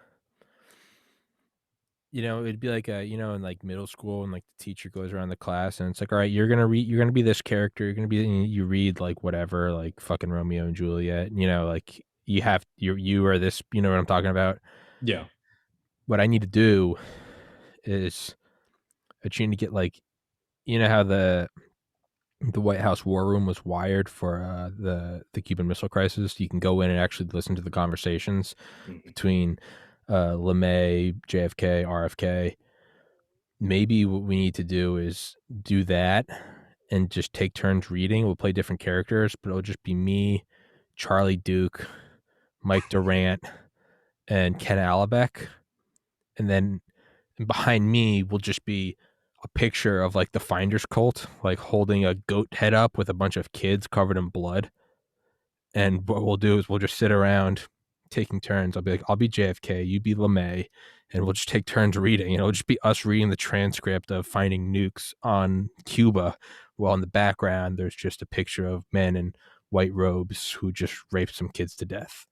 it'd be like in like middle school, and like the teacher goes around the class and it's like, all right, you're gonna be this character. You're gonna be, you read like whatever, like fucking Romeo and Juliet. Like you are this. You know what I'm talking about? Yeah. What I need to do is I need to get like, how the White House war room was wired for the Cuban Missile Crisis. You can go in and actually listen to the conversations between LeMay, JFK, RFK. Maybe what we need to do is do that and just take turns reading. We'll play different characters, but it'll just be me, Charlie Duke, Mike Durant, and Ken Alabek. And then behind me will just be a picture of like the Finders cult, like holding a goat head up with a bunch of kids covered in blood. And what we'll do is we'll just sit around taking turns. I'll be like, I'll be JFK, you be LeMay, and we'll just take turns reading. It'll just be us reading the transcript of finding nukes on Cuba, while in the background there's just a picture of men in white robes who just raped some kids to death.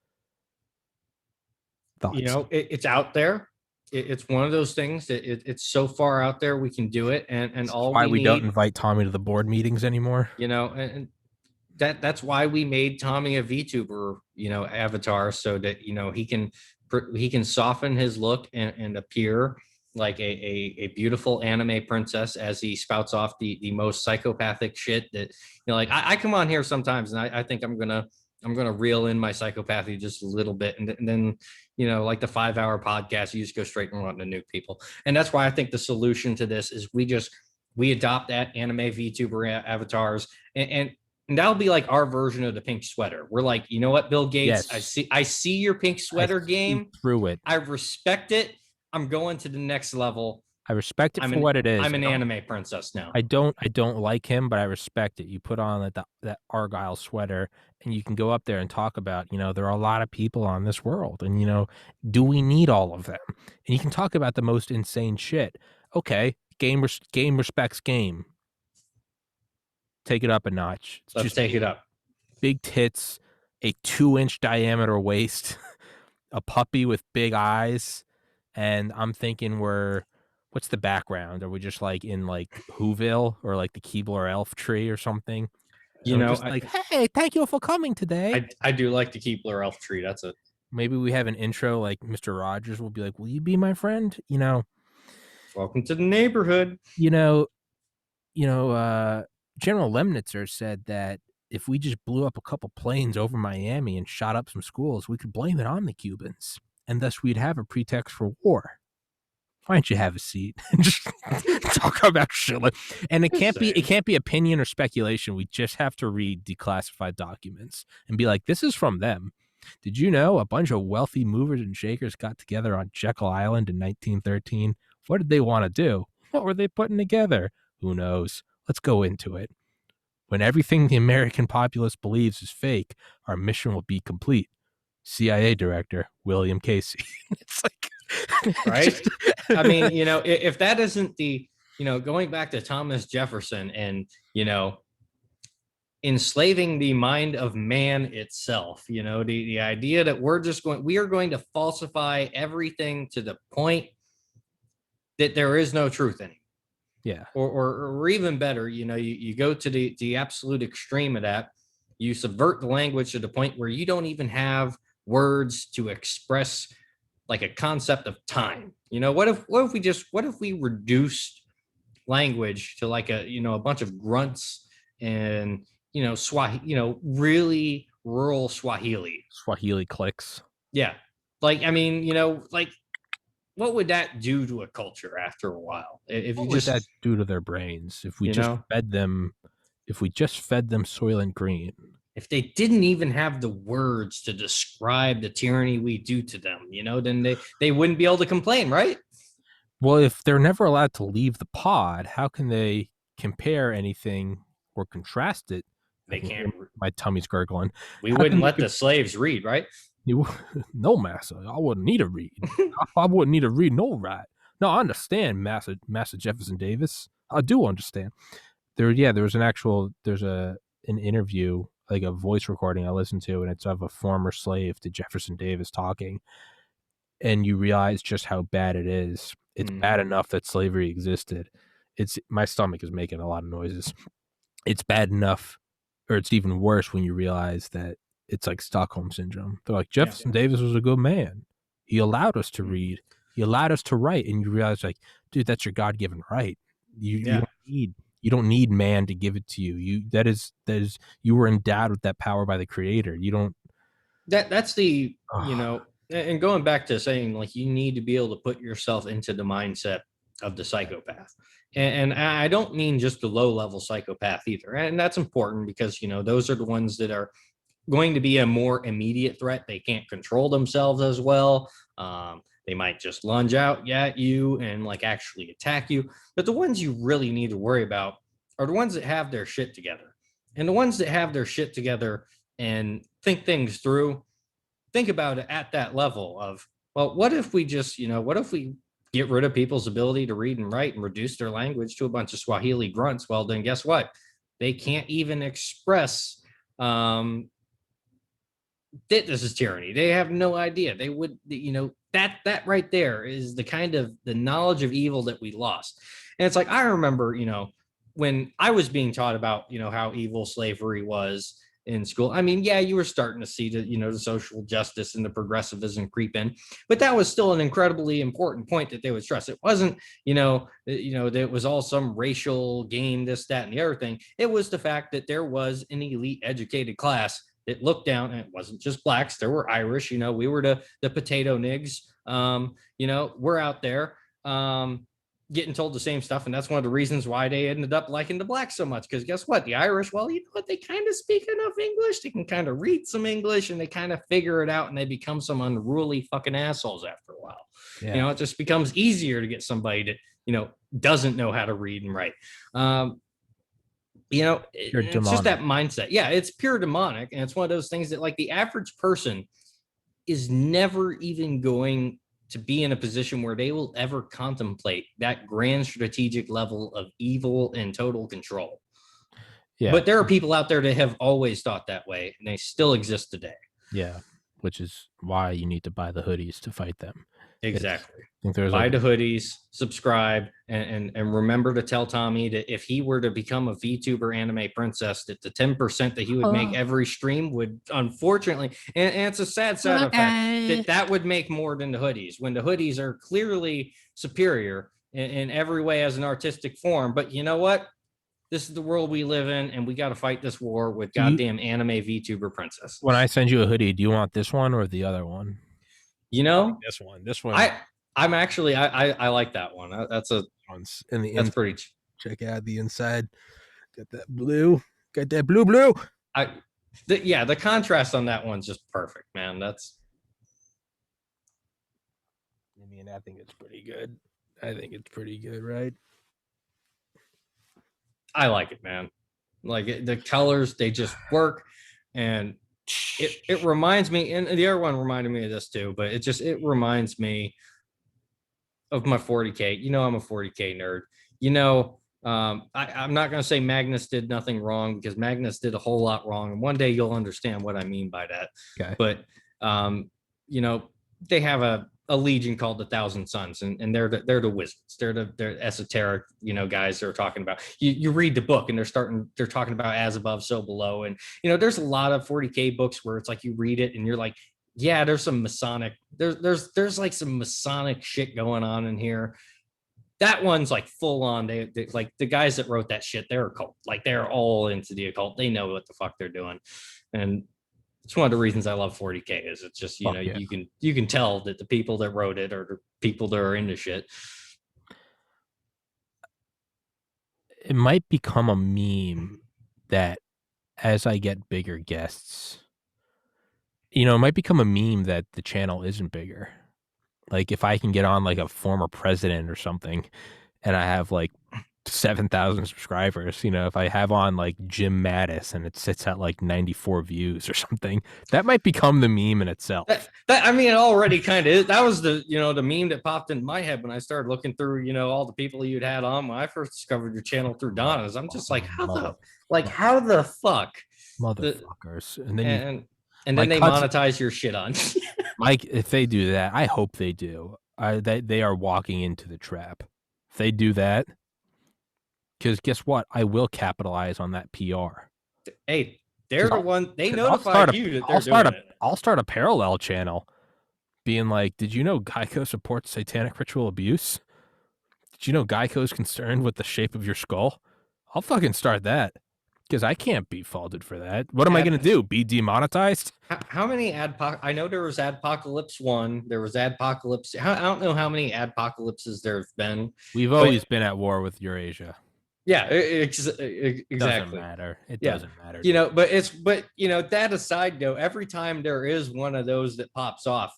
Thoughts? It's out there. It's one of those things that it's so far out there we can do it, and That's all why we we need, don't invite Tommy to the board meetings anymore. and that's why we made Tommy a VTuber, avatar, so that he can soften his look and appear like a beautiful anime princess as he spouts off the most psychopathic shit that like I come on here sometimes and I think I'm gonna reel in my psychopathy just a little bit, and then like the 5-hour podcast, you just go straight and want to nuke people. And that's why I think the solution to this is we adopt that anime VTuber avatars, and that'll be like our version of the pink sweater. We're like, you know what, Bill Gates, Yes. I see your pink sweater game through it. I respect it. I'm going to the next level. I respect it for what it is. I'm an anime princess now. I don't like him, but I respect it. You put on that Argyle sweater and you can go up there and talk about, there are a lot of people on this world, and do we need all of them? And you can talk about the most insane shit. Okay, game respects game. Take it up a notch. Let's take it up. Big tits, a 2-inch diameter waist, a puppy with big eyes, and I'm thinking what's the background? Are we just like in like Whoville or like the Keebler Elf tree or something? Just like, hey, thank you for coming today. I do like the Keebler Elf tree. That's it. Maybe we have an intro like Mr. Rogers will be like, will you be my friend? Welcome to the neighborhood. General Lemnitzer said that if we just blew up a couple planes over Miami and shot up some schools, we could blame it on the Cubans, and thus we'd have a pretext for war. Why don't you have a seat and just talk about shit? And it can't be opinion or speculation. We just have to read declassified documents and be like, this is from them. Did you know a bunch of wealthy movers and shakers got together on Jekyll Island in 1913? What did they want to do? What were they putting together? Who knows? Let's go into it. When everything the American populace believes is fake, our mission will be complete. CIA Director William Casey. It's like, right? I mean, if that isn't the, going back to Thomas Jefferson and, enslaving the mind of man itself, the idea that we are going to falsify everything to the point that there is no truth in it. Yeah. Or even better, you go to the absolute extreme of that. You subvert the language to the point where you don't even have words to express like a concept of time. What if we reduced language to like a bunch of grunts and Swahili, really rural Swahili clicks. Yeah. Like, I mean, like, what would that do to a culture after a while? If what you would just that do to their brains if we fed them Soylent Green? If they didn't even have the words to describe the tyranny we do to them, then they wouldn't be able to complain, right? Well, if they're never allowed to leave the pod, how can they compare anything or contrast it? They can't. My tummy's gurgling. We wouldn't let the slaves read, right? No, Massa. I wouldn't need to read. I wouldn't need to read no right. No, I understand, Massa Jefferson Davis. I do understand. There's an interview like a voice recording I listened to, and it's of a former slave to Jefferson Davis talking, and you realize just how bad it is. It's bad enough that slavery existed. My stomach is making a lot of noises. It's bad enough, or it's even worse when you realize that it's like Stockholm syndrome. They're like, Jefferson Davis was a good man. He allowed us to read. He allowed us to write. And you realize, like, dude, that's your God-given right. You don't need man to give it to you. That is you were endowed with that power by the Creator. You don't. That's the and going back to saying, like, you need to be able to put yourself into the mindset of the psychopath. And I don't mean just the low level psychopath either. And that's important because, those are the ones that are going to be a more immediate threat. They can't control themselves as well. They might just lunge out at you and like actually attack you. But the ones you really need to worry about are the ones that have their shit together. And the ones that have their shit together and think things through, think about it at that level of, well, what if we just, what if we get rid of people's ability to read and write and reduce their language to a bunch of Swahili grunts? Well, then guess what? They can't even express that this is tyranny. They have no idea. They would, that right there is the kind of the knowledge of evil that we lost. And it's like, I remember, when I was being taught about, how evil slavery was in school. I mean, yeah, you were starting to see the social justice and the progressivism creep in, but that was still an incredibly important point that they would stress. It wasn't, that it was all some racial game, this, that, and the other thing. It was the fact that there was an elite educated class that looked down, and it wasn't just blacks. There were Irish, we were the potato nigs. We're out there getting told the same stuff. And that's one of the reasons why they ended up liking the blacks so much. Because guess what? The Irish, well, they kind of speak enough English. They can kind of read some English and they kind of figure it out and they become some unruly fucking assholes after a while. Yeah. It just becomes easier to get somebody that, doesn't know how to read and write. It's just that mindset. Yeah, it's pure demonic. And it's one of those things that like the average person is never even going to be in a position where they will ever contemplate that grand strategic level of evil and total control. Yeah. But there are people out there that have always thought that way, and they still exist today. Yeah, which is why you need to buy the hoodies to fight them. Exactly. Buy the hoodies, subscribe, and remember to tell Tommy that if he were to become a VTuber anime princess, that the 10% that he would make every stream would, unfortunately, and it's a sad side effect, that would make more than the hoodies, when the hoodies are clearly superior in every way as an artistic form. But you know what? This is the world we live in, and we got to fight this war with goddamn anime VTuber princess. When I send you a hoodie, do you want this one or the other one? This one. I'm actually, I like that one. That's pretty. Check out the inside. Got that blue. Blue. The contrast on that one's just perfect, man. I think it's pretty good. Right? I like it, man. Like the colors, they just work, and it reminds me, and the other one reminded me of this too, but it reminds me of my 40K. I'm a 40K nerd. I'm not going to say Magnus did nothing wrong, because Magnus did a whole lot wrong. And one day you'll understand what I mean by that. Okay. But, they have a legion called the Thousand Sons, and they're the wizards. They're esoteric, guys that are talking about, you read the book and they're talking about as above, so below. And, there's a lot of 40K books where it's like, you read it and you're like, yeah, there's some Masonic, there's like some Masonic shit going on in here. That one's like full on. They like the guys that wrote that shit, they're occult. Like they're all into the occult. They know what the fuck they're doing. And it's one of the reasons I love 40K is it's just, you can tell that the people that wrote it are the people that are into shit. It might become a meme that as I get bigger guests, it might become a meme that the channel isn't bigger. Like if I can get on like a former president or something and I have like 7,000 subscribers, if I have on like Jim Mattis and it sits at like 94 views or something, that might become the meme in itself. It already kind of is. That was the meme that popped in my head when I started looking through, all the people you'd had on when I first discovered your channel through Donna's. I'm just like, how the fuck motherfuckers. And then and then they monetize your shit on. Mike, if they do that, I hope they do. They are walking into the trap. If they do that, because guess what? I will capitalize on that PR. Hey, they're the one. They notified you that they're doing it. I'll start a parallel channel, being like, "Did you know Geico supports satanic ritual abuse? Did you know Geico is concerned with the shape of your skull?" I'll fucking start that because I can't be faulted for that. What am I going to do? Be demonetized? How many I know there was Adpocalypse 1. There was Adpocalypse. I don't know how many Adpocalypses there have been. We've always been at war with Eurasia. Yeah, exactly. Doesn't matter. It doesn't matter. You know, but you know, that aside though, every time there is one of those that pops off,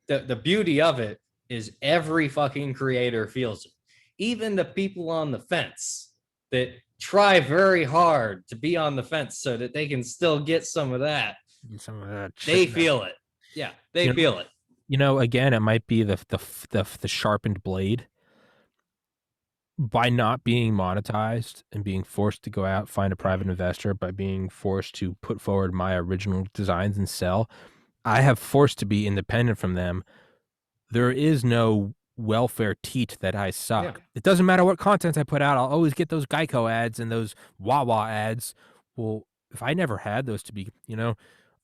the beauty of it is every fucking creator feels it. Even the people on the fence that try very hard to be on the fence so that they can still get some of that. They feel it. Yeah, they feel it. You know, again, it might be the sharpened blade. By not being monetized and being forced to go out, find a private investor, by being forced to put forward my original designs and sell, I have forced to be independent from them. There is no welfare teat that I suck. Yeah. It doesn't matter what content I put out. I'll always get those Geico ads and those Wawa ads. Well, if I never had those to be, you know,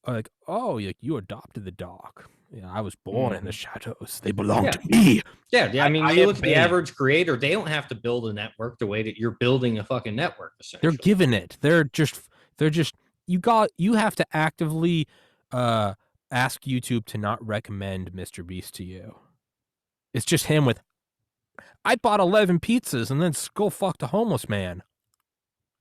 like, oh, you adopted the dog. Yeah, I was born in the shadows. They belong to me. Yeah, I mean, you look at the average creator, they don't have to build a network the way that you're building a fucking network, essentially. They're giving it. They're just you have to actively ask YouTube to not recommend Mr. Beast to you. It's just him with, I bought 11 pizzas and then skull fucked a homeless man.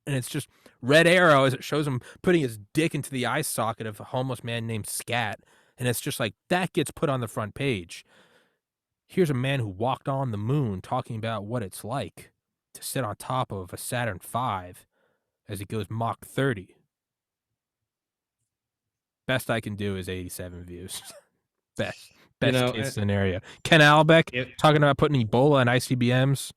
And it's just red arrow as it shows him putting his dick into the eye socket of a homeless man named Scat. And it's just like, that gets put on the front page. Here's a man who walked on the moon talking about what it's like to sit on top of a Saturn V as it goes Mach 30. Best I can do is 87 views. Best case scenario. Ken Albeck talking about putting Ebola in ICBMs.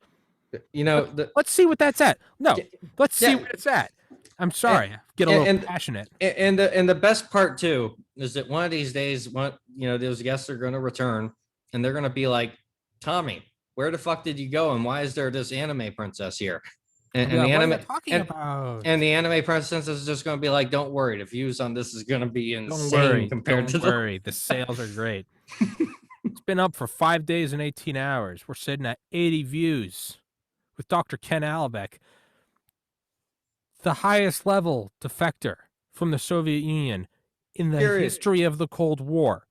You know, let's see what that's at. No, let's see what it's at. I'm sorry, get a little passionate. And the best part too is that one of these days, those guests are going to return, and they're going to be like, Tommy, where the fuck did you go, and why is there this anime princess here? And the anime princess is just going to be like, don't worry, the views on this is going to be insane compared to the sales are great. It's been up for 5 days and 18 hours. We're sitting at 80 views with Dr. Ken Albeck, the highest level defector from the Soviet Union in the history of the Cold War.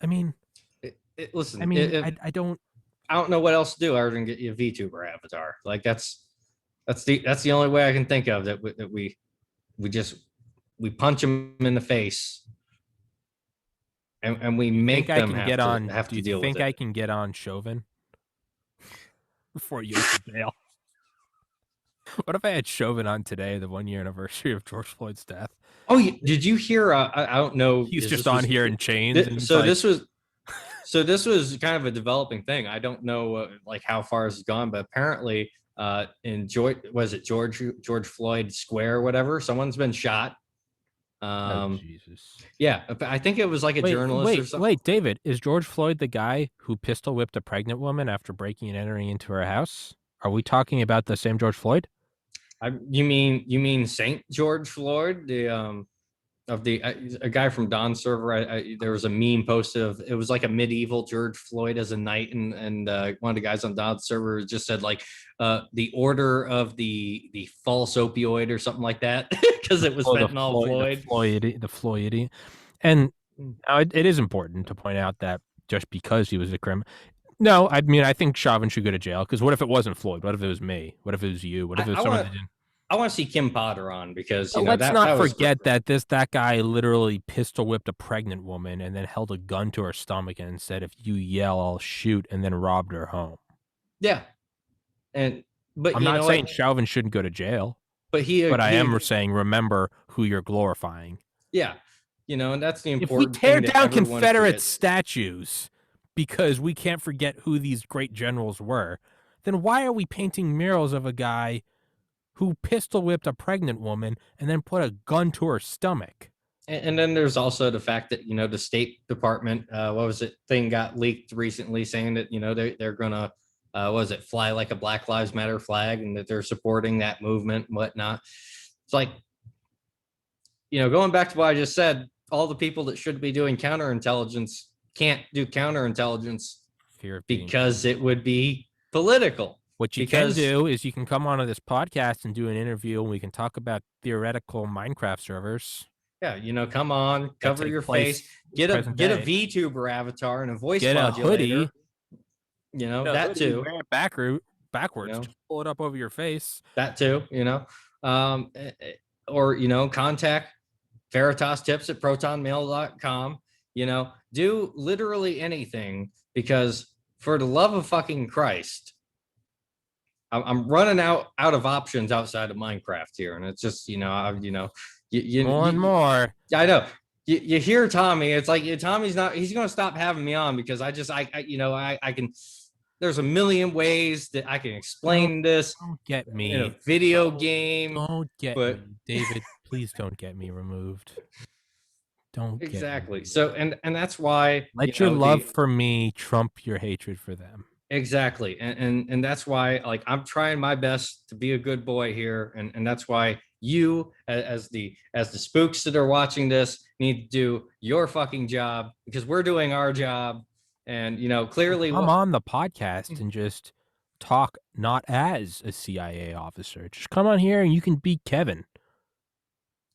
I mean, listen. I don't know what else to do other than get you a VTuber avatar. Like that's the only way I can think of that we punch them in the face and we make them have to deal with it. Do you think I can get on Chauvin before you go to jail? What if I had Chauvin on today, the 1 year anniversary of George Floyd's death? Oh, did you hear? I don't know. He's just on here in chains. This was kind of a developing thing. I don't know how far this has gone, but apparently in George Floyd Square or whatever, someone's been shot. Jesus. Yeah, I think it was like a journalist or something. Wait, David, is George Floyd the guy who pistol whipped a pregnant woman after breaking and entering into her house? Are we talking about the same George Floyd? You mean Saint George Floyd, a guy from Don's server? There was a meme posted of, it was like a medieval George Floyd as a knight, and one of the guys on Don's server just said the order of the false opioid or something like that, because it was fentanyl Floyd. The Floyd. And it is important to point out that just because he was a criminal. No, I mean, I think Chauvin should go to jail, because what if it wasn't Floyd? What if it was me? What if it was you? What if it was someone that didn't? I want to see Kim Potter on, because let's not forget that guy literally pistol whipped a pregnant woman and then held a gun to her stomach and said, "If you yell, I'll shoot," and then robbed her home. Yeah, but I'm not saying Chauvin shouldn't go to jail, but I am saying remember who you're glorifying. Yeah, and that's the important. If we tear down Confederate statues because we can't forget who these great generals were, then why are we painting murals of a guy who pistol whipped a pregnant woman and then put a gun to her stomach. And then there's also the fact that, the State Department, thing got leaked recently saying that, they're going to, fly like a Black Lives Matter flag, and that they're supporting that movement and whatnot. It's like, going back to what I just said, all the people that should be doing counterintelligence can't do counterintelligence because it would be political. What you can do is you can come onto this podcast and do an interview, and we can talk about theoretical Minecraft servers. Yeah, come on, cover your face, get a VTuber avatar and a voice modulator. Hoodie. That too. Wear it backwards. Just pull it up over your face. That too, or contact VeritasTips@protonmail.com. Do literally anything, because for the love of fucking Christ, I'm running out of options outside of Minecraft here, and it's just more and more. I know. You hear Tommy, it's like Tommy's not. He's going to stop having me on because I can. There's a million ways that I can explain this. Don't get me in a video game. Don't get me, David. Please don't get me removed. Don't exactly. Get me. So and that's why let your love for me trump your hatred for them. Exactly, and that's why, like, I'm trying my best to be a good boy here, and that's why you, as the spooks that are watching this, need to do your fucking job, because we're doing our job. And clearly I'm on the podcast and just talk not as a CIA officer. Just come on here and you can be Kevin.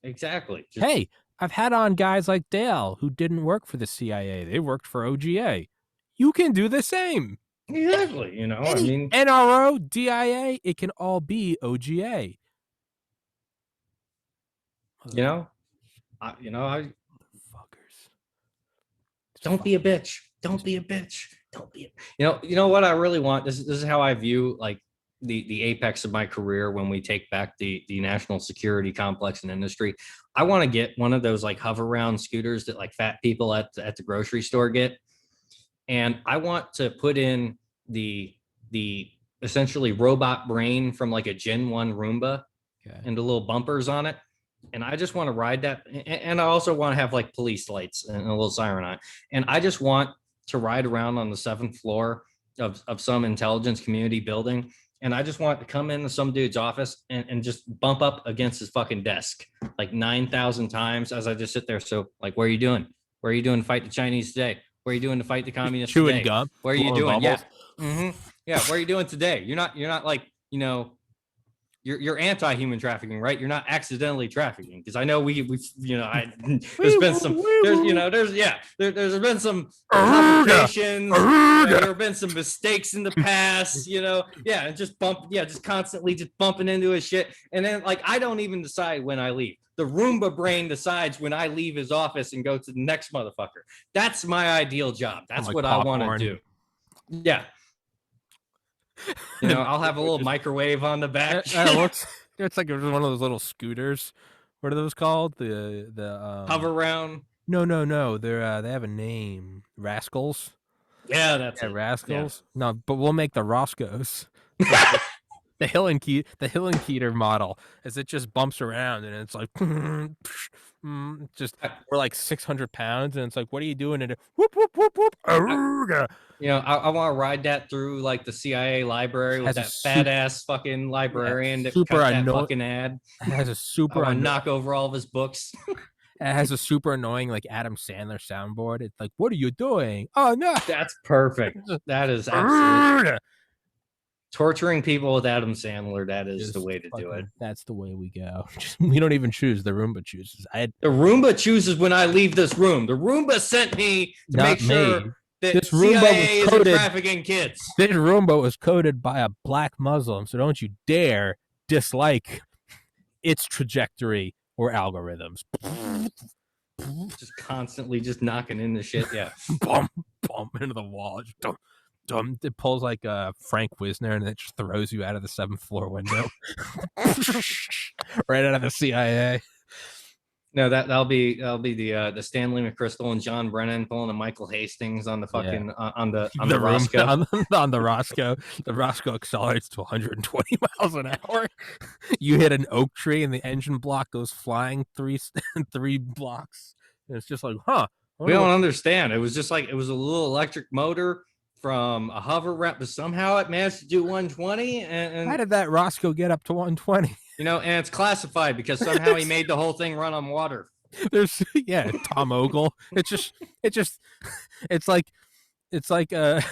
Exactly. Hey, I've had on guys like Dale who didn't work for the CIA. They worked for OGA. You can do the same. Exactly. NRO, DIA, it can all be OGA. Motherfuckers. Don't be a bitch. Don't be a bitch. Don't be. What I really want. This is how I view, like, the apex of my career when we take back the national security complex and industry. I want to get one of those, like, hover around scooters that, like, fat people at the grocery store get, and I want to put in the essentially robot brain from, like, a Gen 1 Roomba, and the little bumpers on it. And I just want to ride that. And I also want to have, like, police lights and a little siren on it. And I just want to ride around on the 7th floor of some intelligence community building. And I just want to come into some dude's office and just bump up against his fucking desk like 9,000 times as I just sit there. So, like, what are you doing? Where are you doing to fight the Chinese today? What are you doing to fight the communists today? Gum. What are you doing? Yeah. Mm-hmm. Yeah. What are you doing today? You're not like, you're anti-human trafficking, right? You're not accidentally trafficking, because I know there's been some there's been some complications. There have been some mistakes in the past, and just constantly just bumping into his shit. And then, like, I don't even decide when I leave. The Roomba brain decides when I leave his office and go to the next motherfucker. That's my ideal job. That's like what popcorn. I want to do. Yeah. I'll have a little microwave on the back. It's like one of those little scooters. What are those called? The hover around. No. They're they have a name. Rascals. Yeah, that's it. Rascals. Yeah. No, but we'll make the Roscoes. The Hillenkeeter model, as it just bumps around and it's like just we're like 600 pounds and it's like, what are you doing? And whoop whoop whoop whoop. I want to ride that through, like, the CIA library with that fat ass fucking librarian that cut that fucking ad. It has a super knock over all of his books. It has a super annoying, like, Adam Sandler soundboard. It's like, what are you doing? Oh no, that's perfect. That is absolutely torturing people with Adam Sandler. That is the way to do it. That's the way we go. We don't even choose. The Roomba chooses. The Roomba chooses when I leave this room. The Roomba sent me to make sure that this CIA isn't trafficking kids. This Roomba was coded by a black Muslim, so don't you dare dislike its trajectory or algorithms. Just constantly just knocking into shit. Yeah. Bump into the wall. It pulls like Frank Wisner and it just throws you out of the 7th floor window. Right out of the CIA. No, that'll be the Stanley McChrystal and John Brennan pulling a Michael Hastings on the fucking on the room Roscoe. on the Roscoe. The Roscoe accelerates to 120 miles an hour. You hit an oak tree and the engine block goes flying three blocks. And it's just like, huh? We don't understand. It was just like it was a little electric motor from a hover ramp, but somehow it managed to do 120. And how did that Roscoe get up to 120? And it's classified because somehow he made the whole thing run on water. There's Tom Ogle. It's like it's like the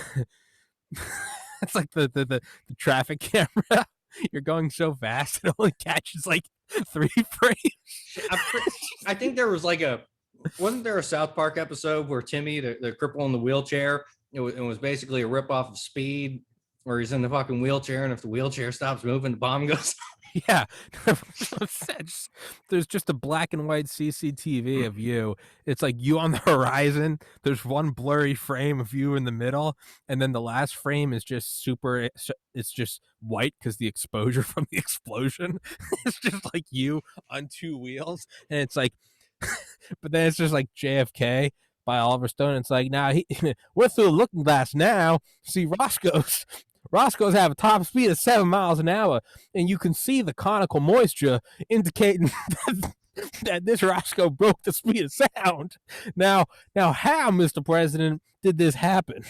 traffic camera. You're going so fast it only catches like 3 frames. I think there was wasn't there a South Park episode where Timmy, the cripple in the wheelchair, it was basically a ripoff of Speed, where he's in the fucking wheelchair, and if the wheelchair stops moving, the bomb goes. Yeah, there's just a black and white CCTV of you. It's like you on the horizon. There's one blurry frame of you in the middle, and then the last frame is just super. It's just white because the exposure from the explosion. It's just like you on 2 wheels, and it's like, but then it's just like JFK by Oliver Stone. It's like, now we're through the looking glass now. See, Roscoe's have a top speed of 7 miles an hour, and you can see the conical moisture indicating that this Roscoe broke the speed of sound. Now, how, Mr. President, did this happen?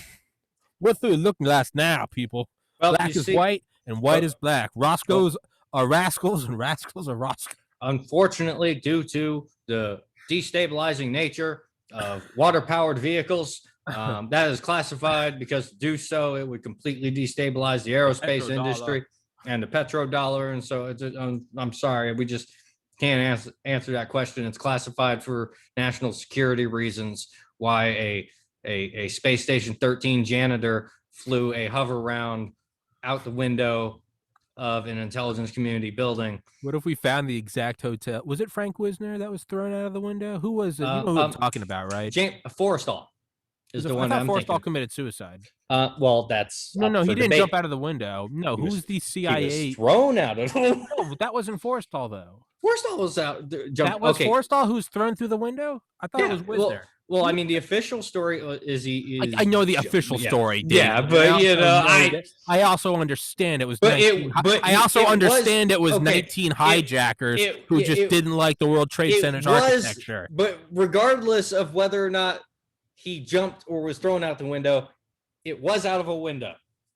We're through the looking glass now, people. Well, black is white, and white is black. Roscoe's are rascals, and rascals are Roscoe. Unfortunately, due to the destabilizing nature of water-powered vehicles, that is classified because to do so, it would completely destabilize the aerospace industry and the petrodollar. And so I'm sorry, we just can't answer that question. It's classified for national security reasons why a Space Station 13 janitor flew a hover round out the window of an intelligence community building. What if we found the exact hotel? Was it Frank Wisner that was thrown out of the window? Who was it? You know who I'm talking about, right? Forrestal is the one. I thought Forrestal committed suicide. Well, that's no. He didn't jump out of the window. No, who's the CIA? He was thrown out of the window. No, that wasn't Forrestal though. Forrestal was out. That was Forrestal who's thrown through the window. I thought it was Wisner. Well, I mean, the official story is he. I know the official story. David. Yeah, but I also understand it was. I also understand it was 19 hijackers who just didn't like the World Trade Center's architecture. But regardless of whether or not he jumped or was thrown out the window, it was out of a window.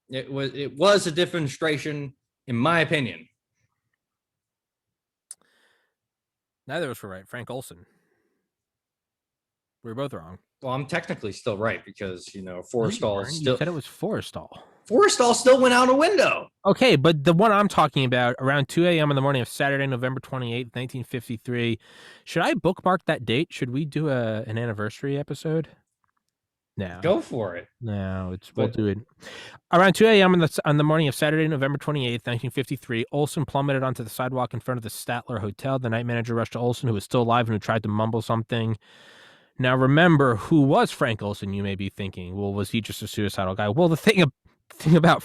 It was a demonstration, in my opinion. Neither of us were right. Frank Olson. We were both wrong. Well, I'm technically still right because, Forrestal still. You said it was Forrestal. Forrestal still went out a window. Okay, but the one I'm talking about, around 2 a.m. in the morning of Saturday, November 28th, 1953. Should I bookmark that date? Should we do an anniversary episode? No. Go for it. No, we'll do it. Around 2 a.m. on the morning of Saturday, November 28th, 1953, Olson plummeted onto the sidewalk in front of the Statler Hotel. The night manager rushed to Olson, who was still alive and who tried to mumble something. Now, remember, who was Frank Olson, you may be thinking. Well, was he just a suicidal guy? Well, the thing about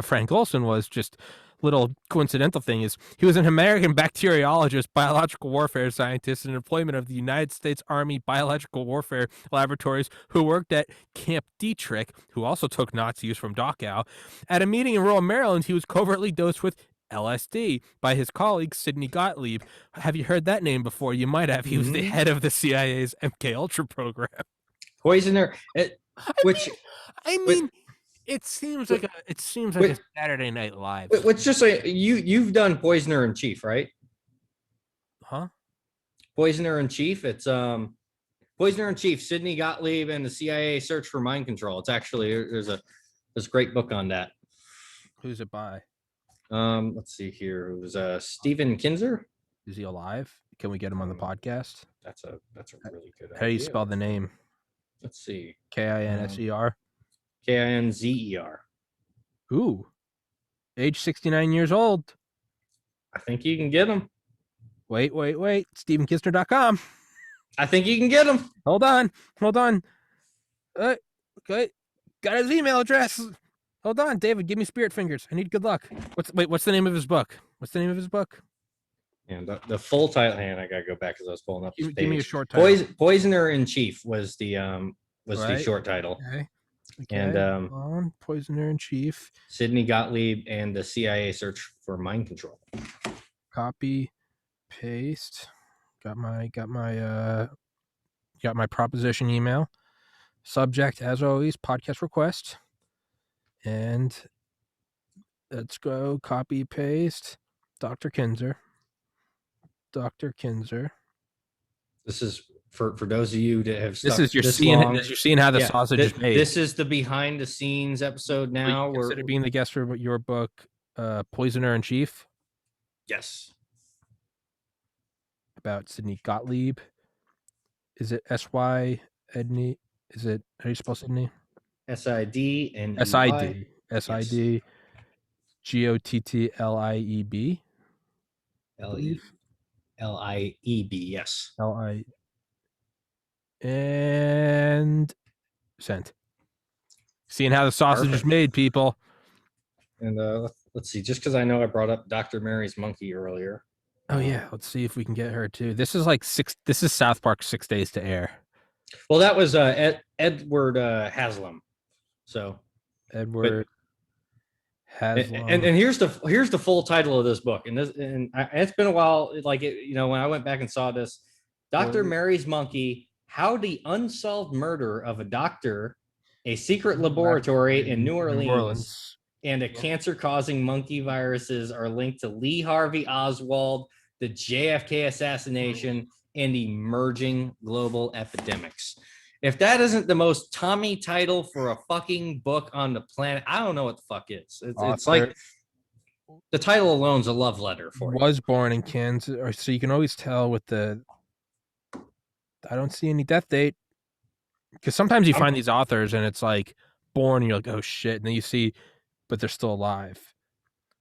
Frank Olson was just little coincidental thing is he was an American bacteriologist, biological warfare scientist, and employment of the United States Army Biological Warfare Laboratories, who worked at Camp Dietrich, who also took Nazis from Dachau. At a meeting in rural Maryland, he was covertly dosed with LSD by his colleague Sidney Gottlieb. Have you heard that name before? You might have. He was the head of the CIA's MK Ultra program. Poisoner. It seems like a Saturday Night Live. Let's just say you've done Poisoner in Chief, right? Huh? Poisoner in Chief. It's Poisoner in Chief. Sidney Gottlieb and the CIA search for mind control. It's actually there's a great book on that. Who's it by? Let's see here. It was Stephen Kinzer. Is he alive? Can we get him on the podcast? That's a really good idea. How do you spell the name? Let's see. Kinser. Kinzer. Ooh. Age 69 years old. I think you can get him. Wait. StephenKistner.com. I think you can get him. Hold on. Okay. Got his email address. Hold on, David. Give me spirit fingers. I need good luck. What's the name of his book? And the full title, and I gotta go back because I was pulling up this page. Give me a short title. Poisoner in Chief was the Right. short title. Okay. And Poisoner in Chief. Sidney Gottlieb and the CIA search for mind control. Copy, paste. Got my proposition email. Subject, as always, podcast request. And let's go copy, paste. Dr. Kinzer. This is for those of you that have stuck This is you're seeing how the sausage is made. This is the behind the scenes episode now. We're consider being the guest for your book, Poisoner in Chief. Yes. About Sidney Gottlieb. Is it S-Y Edney? Is it, how do you spell Sidney? S-I-D. S-I-D. G-O-T-T-L-I-E-B. L-I-E-B, yes. L-I. And sent. Seeing how the sausage is made, people. And let's see, just because I know I brought up Dr. Mary's monkey earlier. Oh yeah, let's see if we can get her too. This is like this is South Park 6 Days to Air. Well, that was Edward Haslam. So Edward Haslam. And here's the full title of this book. And it's been a while. Like when I went back and saw this, Dr. Mary's monkey: How the unsolved murder of a doctor, a secret laboratory in New Orleans, and a cancer-causing monkey viruses are linked to Lee Harvey Oswald, the JFK assassination, and emerging global epidemics. If that isn't the most Tommy title for a fucking book on the planet, I don't know what the fuck is. It's like the title alone is a love letter for you. Was born in Kansas, so you can always tell with the. I don't see any death date, because sometimes you find these authors and it's like born and you're like, oh shit, and then you see, but they're still alive.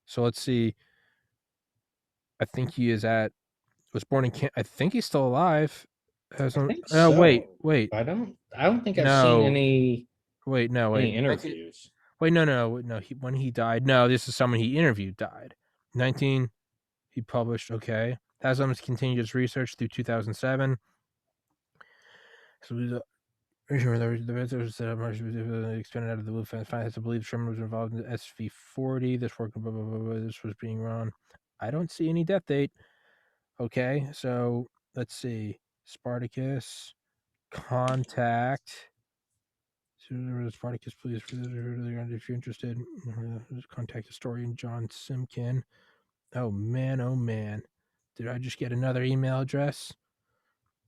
So let's see. I think he was born in I think he's still alive. Wait. I don't think I've seen any. Any interviews. No. When he died. No, this is someone he interviewed died. 19. He published. Okay. Haslam has continued his research through 2007. So the expanded out of the blue fence. Has to believe Sherman was involved in the SV-40. This work. This was being run. I don't see any death date. Okay, so let's see. Spartacus, contact. Spartacus, please, if you're interested, contact historian John Simkin. Oh man. Did I just get another email address?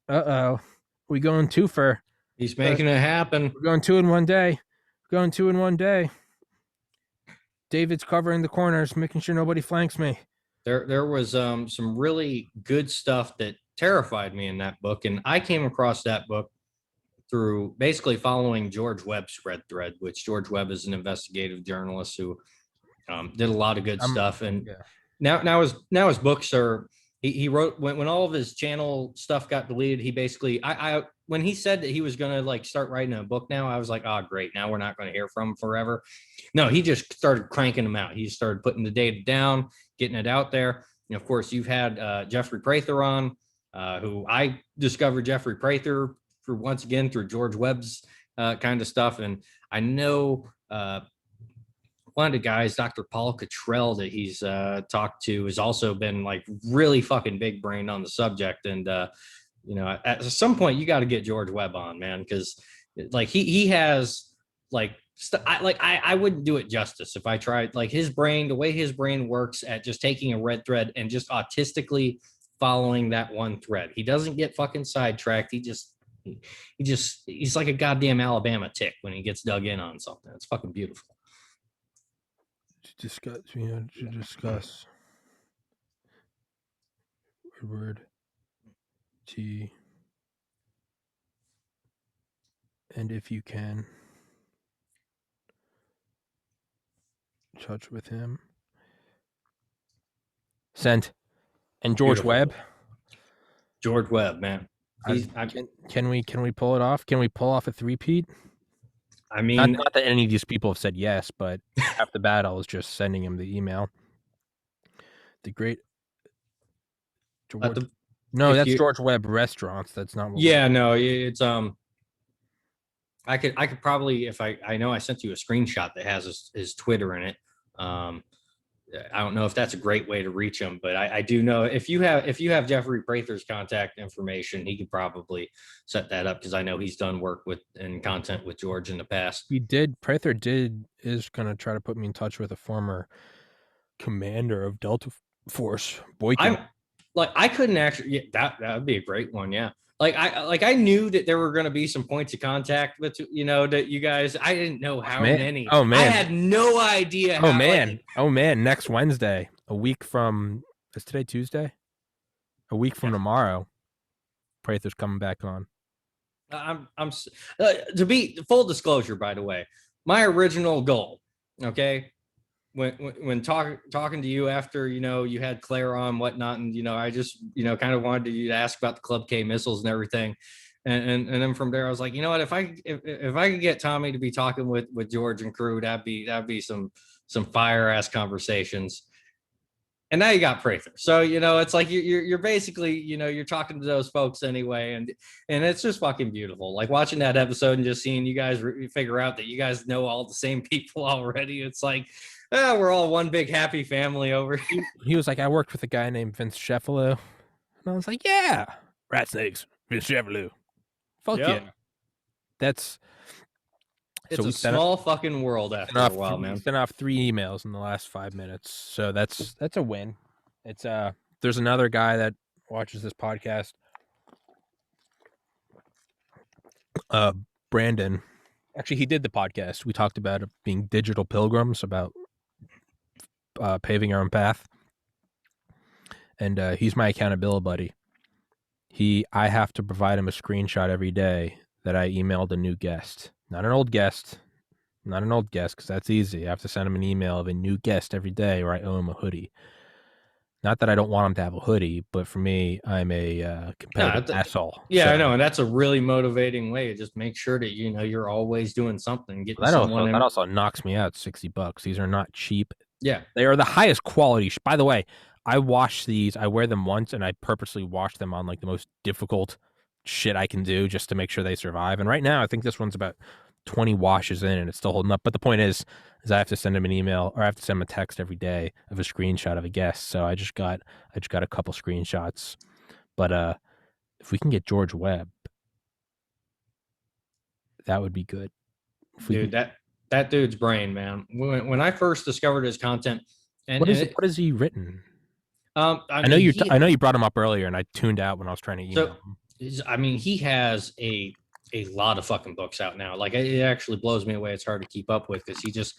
Uh-oh. We going twofer. He's making it happen. We're going 2 in 1 day. David's covering the corners, making sure nobody flanks me. There was some really good stuff that terrified me in that book, and I came across that book through basically following George Webb's thread, which George Webb is an investigative journalist who did a lot of good stuff. And now his books are. He wrote when all of his channel stuff got deleted. He basically when he said that he was going to like start writing a book now, I was like, oh great, now we're not going to hear from him forever. No, he just started cranking them out. He started putting the data down, getting it out there. And of course, you've had Jeffrey Prather on, who I discovered Jeffrey Prather once again through George Webb's kind of stuff. And I know one of the guys, Dr. Paul Cottrell, that he's talked to, has also been like really fucking big brained on the subject. And at some point you got to get George Webb on, man, because like he has like I wouldn't do it justice if I tried. Like his brain, the way his brain works at just taking a red thread and just autistically following that one thread. He doesn't get fucking sidetracked. He's like a goddamn Alabama tick when he gets dug in on something. It's fucking beautiful. To discuss Edward T. And if you can touch with him. Sent. And George Webb. George Webb, man. Can we pull it off? Can we pull off a three-peat? I mean, not that any of these people have said yes, but half the battle is just sending him the email. The great That's George Webb Restaurants. That's not what no, it's I could probably, if I know I sent you a screenshot that has his Twitter in it. I don't know if that's a great way to reach him, but I do know if you have Jeffrey Prather's contact information, he could probably set that up, because I know he's done work with and content with George in the past. Prather is going to try to put me in touch with a former commander of Delta Force, Boykin. I couldn't actually, that would be a great one. Yeah. I knew that there were going to be some points of contact with, that you guys, I didn't know how many. Oh man. I had no idea. Oh man. Next Wednesday, a week from, is today Tuesday? A week from tomorrow, Prather's coming back on. To be full disclosure, by the way, my original goal, okay, when talking to you after, you had Claire on, whatnot, and, I just, kind of wanted you to ask about the Club K missiles and everything. And then from there, I was like, you know what, if I could get Tommy to be talking with George and crew, that'd be some fire ass conversations. And now you got Prather. So, it's like you're basically, you're talking to those folks anyway. And it's just fucking beautiful. Like watching that episode and just seeing you guys figure out that you guys know all the same people already. It's like, we're all one big happy family over here. He was like, I worked with a guy named Vince Sheffield. And I was like, yeah, rat snakes, Vince Sheffield. Fuck yeah. It's a small fucking world after a while, man. Sent off 3 emails in the last 5 minutes. So that's a win. It's there's another guy that watches this podcast. Brandon. Actually, he did the podcast. We talked about it being digital pilgrims, about paving our own path. And he's my accountability buddy. I have to provide him a screenshot every day that I emailed a new guest. Not an old guest, because that's easy. I have to send him an email of a new guest every day, or I owe him a hoodie. Not that I don't want him to have a hoodie, but for me, I'm a competitive asshole. Yeah, so, I know, and that's a really motivating way to just make sure that you're always doing something. That also knocks me out $60. These are not cheap. Yeah, they are the highest quality. By the way, I wash these. I wear them once, and I purposely wash them on like the most difficult shit I can do just to make sure they survive. And right now, I think this one's about 20 washes in, and it's still holding up. But the point is I have to send him an email, or I have to send him a text every day of a screenshot of a guest. So I just got a couple screenshots. But if we can get George Webb, that would be good. Dude, that dude's brain, man. When I first discovered his content, what has he written? I know you brought him up earlier, and I tuned out when I was trying to email him. He has a lot of fucking books out now. Like, it actually blows me away. It's hard to keep up with, because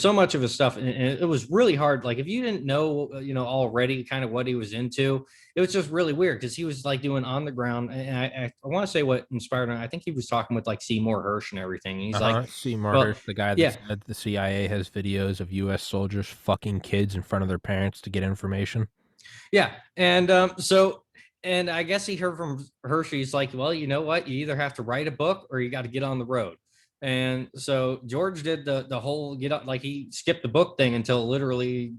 so much of his stuff, and it was really hard. Like, if you didn't know, already kind of what he was into, it was just really weird, because he was like doing on the ground. And I want to say what inspired him. I think he was talking with like Seymour Hersh and everything. And he's like Seymour Hersh, the guy that said the CIA has videos of U.S. soldiers fucking kids in front of their parents to get information. Yeah, and and I guess he heard from Hershey's like, well, you know what? You either have to write a book or you got to get on the road. And so George did the whole get up, like he skipped the book thing until literally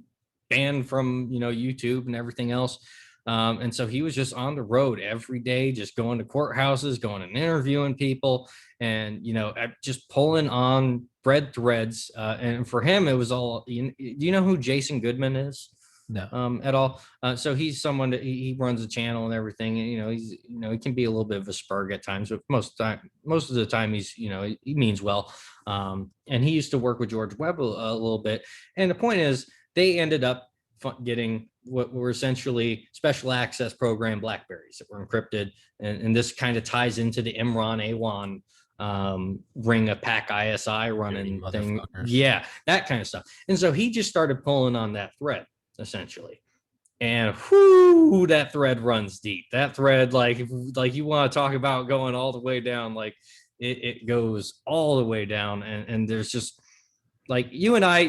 banned from, YouTube and everything else. And so he was just on the road every day, just going to courthouses, going and interviewing people, and, just pulling on bread threads. And for him, it was all, do you know who Jason Goodman is? No. At all. So he's someone that he runs a channel and everything. And, he's, he can be a little bit of a spurg at times, but most of the time he's, he means well. And he used to work with George Webb a little bit. And the point is, they ended up getting what were essentially special access program BlackBerries that were encrypted. And this kind of ties into the Imran Awan ring a pack ISI running thing. Yeah, that kind of stuff. And so he just started pulling on that thread, essentially. And whoo, that thread runs deep. That thread, like you want to talk about going all the way down, like it goes all the way down. And there's just, like, you and I,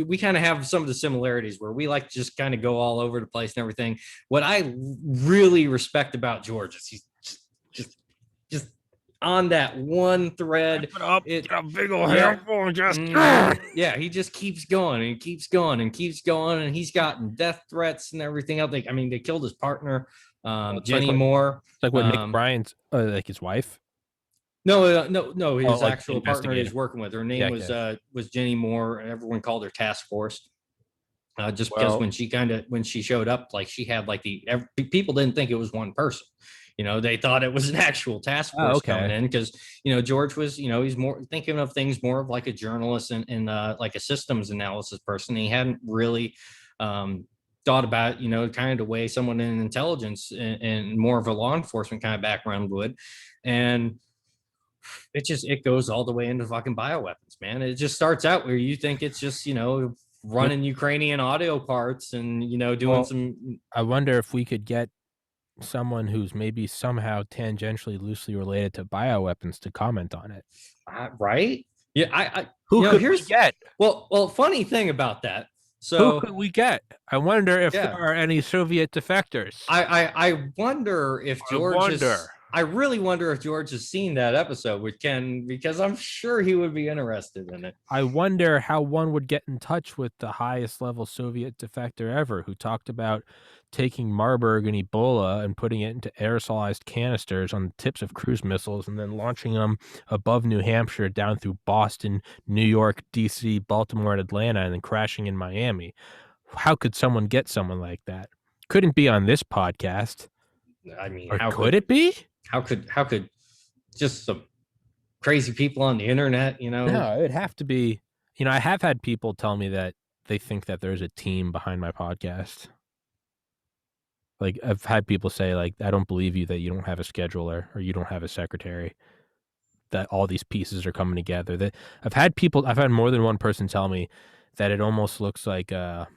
we kind of have some of the similarities where we like to just kind of go all over the place and everything. What I really respect about George is he's just on that one thread. Put up, It, get a big old yeah, handful and just yeah, he just keeps going and keeps going and keeps going, and he's gotten death threats and everything else. I mean, they killed his partner, Jenny Moore. It's like what Nick Bryan's, like his wife. No, his like actual partner he's working with. Her name was Jenny Moore, and everyone called her Task Force. Just because when she showed up, like she had like people didn't think it was one person. They thought it was an actual task force coming in, because George was he's more thinking of things more of like a journalist and like a systems analysis person. He hadn't really thought about kind of the way someone in intelligence and more of a law enforcement kind of background would. And it goes all the way into fucking bioweapons, man. It just starts out where you think it's just running Ukrainian audio parts and doing some. I wonder if we could get someone who's maybe somehow tangentially loosely related to bioweapons to comment on it. Right? Yeah, who could we get? Well, funny thing about that. So who could we get? I wonder if there are any Soviet defectors. I wonder if George I really wonder if George has seen that episode with Ken, because I'm sure he would be interested in it. I wonder how one would get in touch with the highest level Soviet defector ever, who talked about taking Marburg and Ebola and putting it into aerosolized canisters on the tips of cruise missiles and then launching them above New Hampshire down through Boston, New York, DC, Baltimore, and Atlanta, and then crashing in Miami. How could someone get someone like that? Couldn't be on this podcast. I mean, how could it be? How could just some crazy people on the internet, No, it would have to be, I have had people tell me that they think that there's a team behind my podcast. Like, I've had people say, like, I don't believe you that you don't have a scheduler or you don't have a secretary, that all these pieces are coming together. That I've had more than one person tell me that it almost looks like an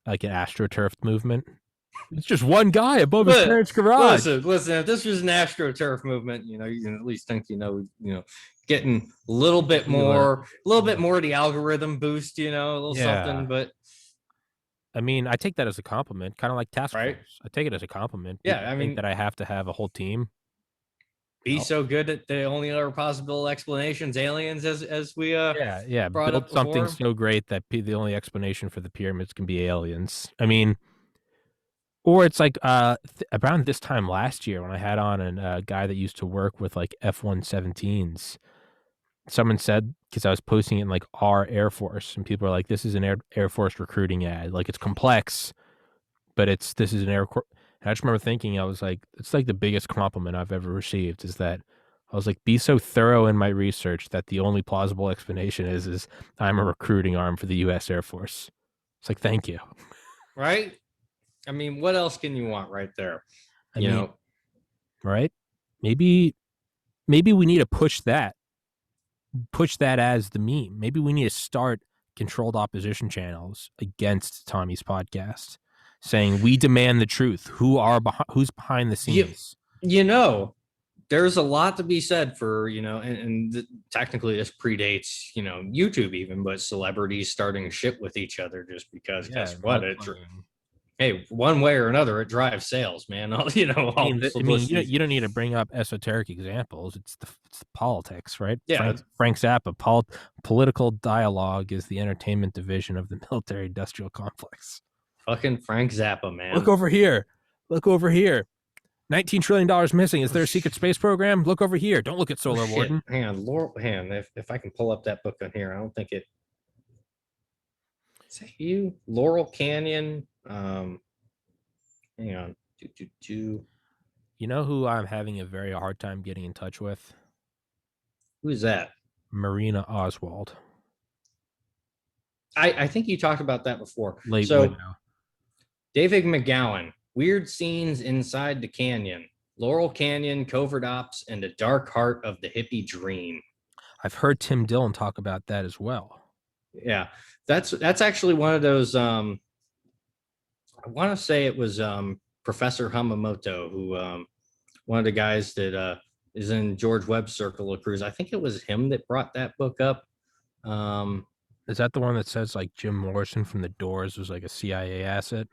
AstroTurf movement. It's just one guy above his parents' garage. Listen. If this was an AstroTurf movement, you can at least think, getting a little bit more the algorithm boost, a little something. But I mean, I take that as a compliment, kind of like task force. I take it as a compliment. Yeah, I mean that I have to have a whole team. Be so good that the only other possible explanations aliens, as we brought build up something before. So great that the only explanation for the pyramids can be aliens. I mean. Or it's like around this time last year when I had on a guy that used to work with like F-117s. Someone said, because I was posting it in like our Air Force, and people are like, "This is an Air Force recruiting ad. Like, it's complex, but this is an Air Force." And I just remember thinking, I was like, it's like the biggest compliment I've ever received, is that I was like, be so thorough in my research that the only plausible explanation is I'm a recruiting arm for the U.S. Air Force. It's like, thank you. Right. I mean, what else can you want right there? Right? Maybe we need to push that as the meme. Maybe we need to start controlled opposition channels against Tommy's podcast, saying we demand the truth. Who's behind the scenes? There's a lot to be said for, and technically this predates, YouTube even, but celebrities starting shit with each other just because guess what? Hey, one way or another, it drives sales, man. You don't need to bring up esoteric examples. It's the politics, right? Yeah. Frank Zappa, political dialogue is the entertainment division of the military-industrial complex. Fucking Frank Zappa, man. Look over here. $19 trillion missing. Is there a secret space program? Look over here. Don't look at Solar Warden. Hang on, if I can pull up that book on here, I don't think it. Is that you? Laurel Canyon. Hang on. You know who I'm having a very hard time getting in touch with? Who's that? Marina Oswald. I think you talked about that before. David McGowan, weird scenes inside the canyon, Laurel Canyon, covert ops, and the dark heart of the hippie dream. I've heard Tim Dillon talk about that as well. Yeah, that's actually one of those. I want to say it was Professor Hamamoto, who one of the guys that is in George Webb's circle of crews. I think it was him that brought that book up. Is that the one that says like Jim Morrison from The Doors was like a CIA asset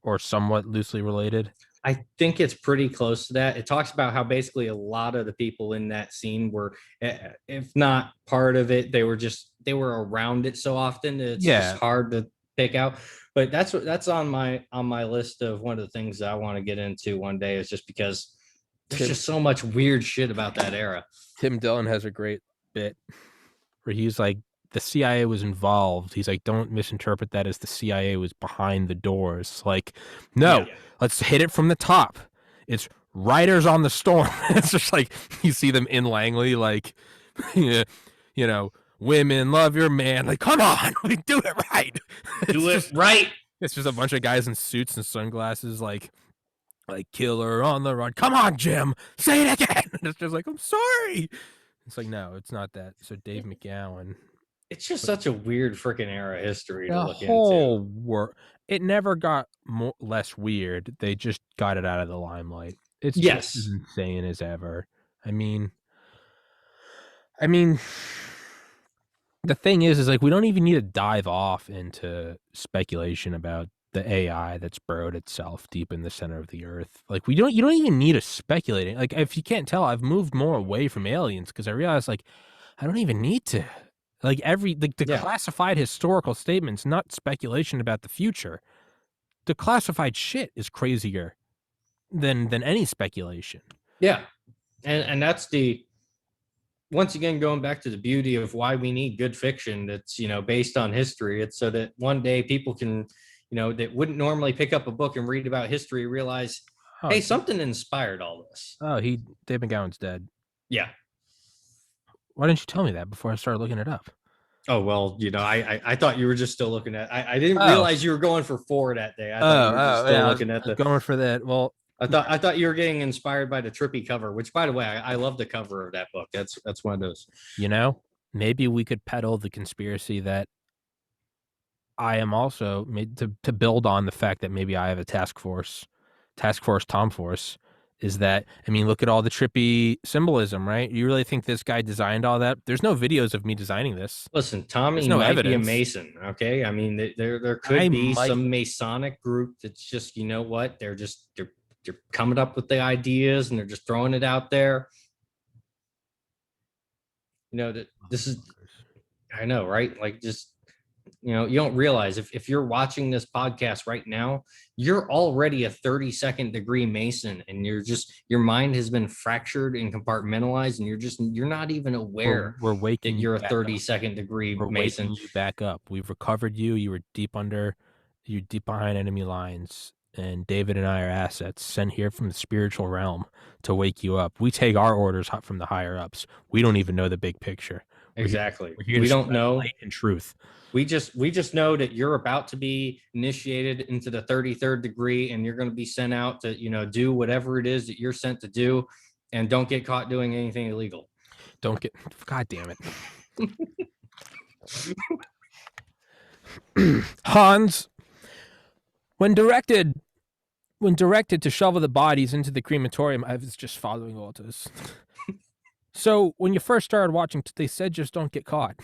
or somewhat loosely related? I think it's pretty close to that. It talks about how basically a lot of the people in that scene were, if not part of it, they were around it so often that it's just Yeah. hard to pick out. But that's on my list of one of the things that I want to get into one day, is just because there's just so much weird shit about that era. Tim Dillon has a great bit where he's like, the CIA was involved. He's like, don't misinterpret that as the CIA was behind the doors. Like, no, let's hit it from the top. It's Riders on the Storm. It's just like, you see them in Langley, like, you know, women love your man. Like, come on, we do it right. Do it right. It's just a bunch of guys in suits and sunglasses, like Killer on the Run. Come on, Jim, say it again. It's just like, I'm sorry. It's like, no, it's not that. So Dave McGowan. It's just such a weird freaking era of history to look whole into. It never got less weird. They just got it out of the limelight. It's yes, just as insane as ever. I mean, the thing is like, we don't even need to dive off into speculation about the AI that's burrowed itself deep in the center of the earth. Like, you don't even need to speculate. Like, if you can't tell, I've moved more away from aliens because I realized, like, I don't even need to. Like, classified historical statements, not speculation about the future. The classified shit is crazier than any speculation. Yeah, and that's once again going back to the beauty of why we need good fiction that's based on history. It's so that one day people can that wouldn't normally pick up a book and read about history realize, hey, something inspired all this. Dave McGowan's dead. Yeah. Why didn't you tell me that before I started looking it up? Oh, well, I thought you were just still looking at. I didn't realize you were going for 4 that day. I thought you were just still looking at going for that. Well, I thought you were getting inspired by the trippy cover, which, by the way, I love the cover of that book. That's one of those. Maybe we could peddle the conspiracy that I am also made to build on the fact that maybe I have a task force Tom Force. Is that, I mean, look at all the trippy symbolism, right? You really think this guy designed all that? There's no videos of me designing this. Listen, Tommy might be a Mason, okay? I mean, there could be some Masonic group that's just, you know what? They're coming up with the ideas and they're just throwing it out there. That this is, I know, right? Like, just, you don't realize if you're watching this podcast right now, you're already a 32nd degree Mason, and your mind has been fractured and compartmentalized, and you're not even aware we're waking that you're a 32nd degree Mason. You back up. We've recovered you. You were deep behind enemy lines, and David and I are assets sent here from the spiritual realm to wake you up. We take our orders from the higher ups. We don't even know the big picture. Exactly. We don't know light and truth. We just know that you're about to be initiated into the 33rd degree, and you're going to be sent out to, do whatever it is that you're sent to do, and don't get caught doing anything illegal. God damn it. Hans, when directed to shovel the bodies into the crematorium, I was just following orders. So when you first started watching, they said just don't get caught.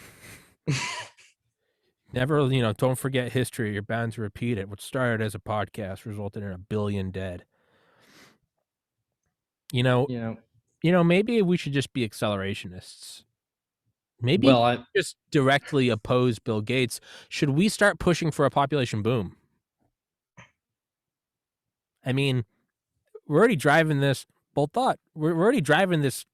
Never, don't forget history. You're bound to repeat it. What started as a podcast resulted in 1 billion dead. Maybe we should just be accelerationists. Maybe just directly oppose Bill Gates. Should we start pushing for a population boom? I mean, we're already driving this. Bold thought. We're already driving this.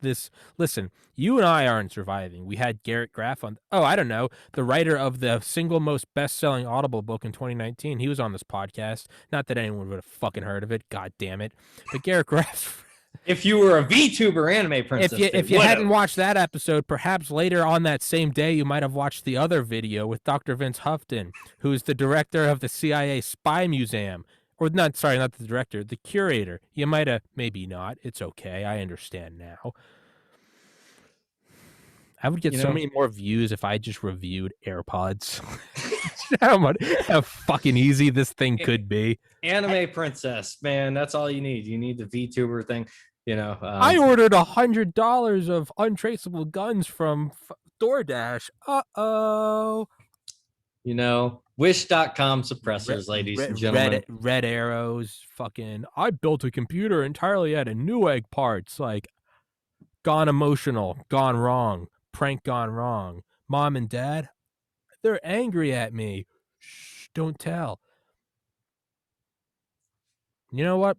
Listen, you and I aren't surviving. We had Garrett Graff on. Oh, I don't know. The writer of the single most best-selling Audible book in 2019. He was on this podcast. Not that anyone would have fucking heard of it. God damn it. But Garrett Graff. If you were a VTuber anime princess, if you hadn't watched that episode, perhaps later on that same day, you might have watched the other video with Dr. Vince Houghton, who's the director of the CIA Spy Museum. Or not the director, the curator. You might have, maybe not. It's okay. I understand now. I would get so many more views if I just reviewed AirPods. how fucking easy this thing could be. Anime princess, man. That's all you need. You need the VTuber thing. I ordered $100 of untraceable guns from DoorDash. Uh-oh. Wish.com suppressors, ladies and gentlemen. Red arrows, fucking, I built a computer entirely out of Newegg parts. Like, gone emotional, gone wrong, prank gone wrong. Mom and dad, they're angry at me. Shh, don't tell. You know what?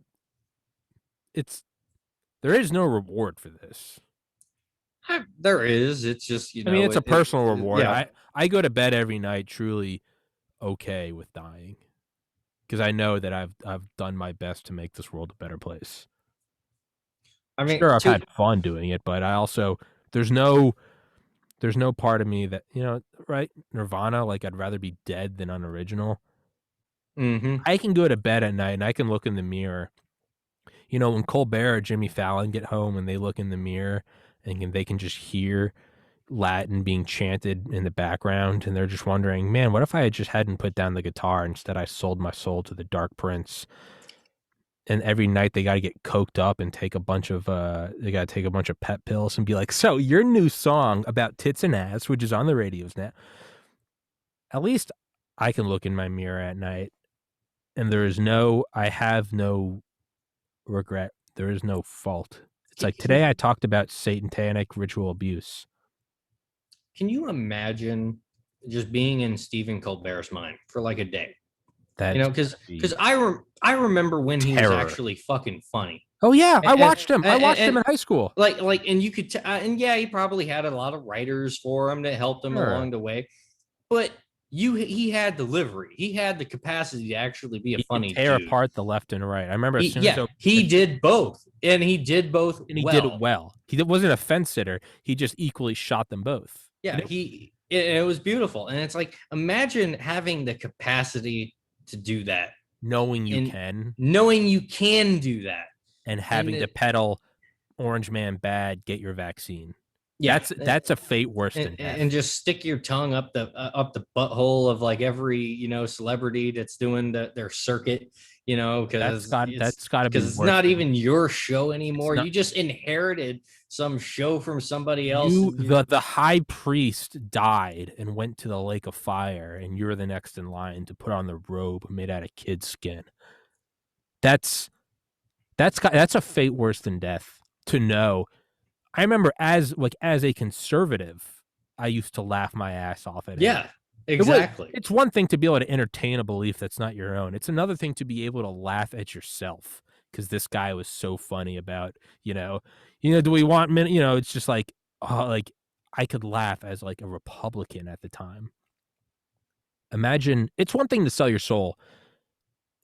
There is no reward for this. There is. It's just, I mean, it's a personal reward. Yeah. I go to bed every night truly okay with dying because I know that I've done my best to make this world a better place. I mean, sure, I've had fun doing it, but I also there's no part of me that, right? Nirvana, like, I'd rather be dead than unoriginal. Mm-hmm. I can go to bed at night and I can look in the mirror. When Colbert or Jimmy Fallon get home and they look in the mirror and they can just hear Latin being chanted in the background, and they're just wondering, man, what if I just hadn't put down the guitar? Instead, I sold my soul to the Dark Prince. And every night they got to get coked up and take a bunch of pet pills and be like, so your new song about tits and ass, which is on the radios now. At least I can look in my mirror at night and I have no regret. There is no fault. It's like today I talked about satanic ritual abuse. Can you imagine just being in Stephen Colbert's mind for like a day? Because I remember when he was actually fucking funny. Oh yeah, I watched him. I watched him in high school. And you could, and yeah, he probably had a lot of writers for him that helped him along the way. But he had delivery. He had the capacity to actually be a funny dude. Tear apart the left and right. I remember. He did both, and he did both, and he did it well. He wasn't a fence sitter. He just equally shot them both. Yeah, it was beautiful, and it's like, imagine having the capacity to do that, knowing you can do that, and having to pedal Orange Man bad, get your vaccine. Yeah, that's a fate worse than death. And just stick your tongue up the butthole of like every celebrity that's doing their circuit, because that's got to be, because it's not even your show anymore. You just inherited some show from somebody else. The high priest died and went to the lake of fire, and you're the next in line to put on the robe made out of kid skin. That's a fate worse than death to know. I remember as a conservative, I used to laugh my ass off at it. Yeah, exactly. It's one thing to be able to entertain a belief that's not your own. It's another thing to be able to laugh at yourself because this guy was so funny about, do we want, it's just like, like I could laugh as like a Republican at the time. Imagine, it's one thing to sell your soul.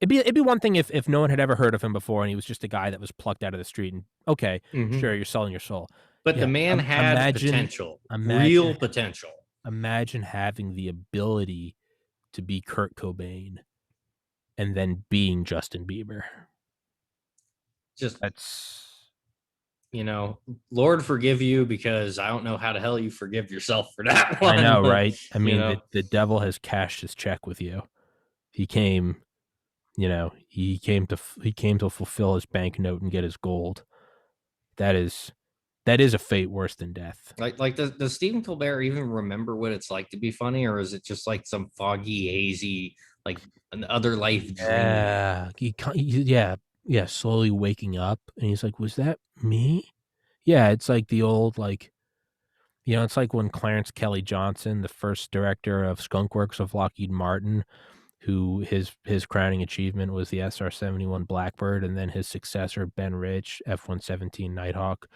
It'd be one thing if no one had ever heard of him before and he was just a guy that was plucked out of the street and sure, you're selling your soul. But the man had potential, real potential. Imagine having the ability to be Kurt Cobain and then being Justin Bieber. That's Lord forgive you, because I don't know how the hell you forgive yourself for that one. I know, right? I mean, the devil has cashed his check with you. He came to fulfill his banknote and get his gold. That is a fate worse than death. Like does Stephen Colbert even remember what it's like to be funny, or is it just like some foggy, hazy, like an other life dream? Slowly waking up, and he's like, "Was that me?" Yeah, it's like the old, like, it's like when Clarence Kelly Johnson, the first director of Skunk Works of Lockheed Martin, who his crowning achievement was the SR-71 Blackbird, and then his successor, Ben Rich, F-117 Nighthawk.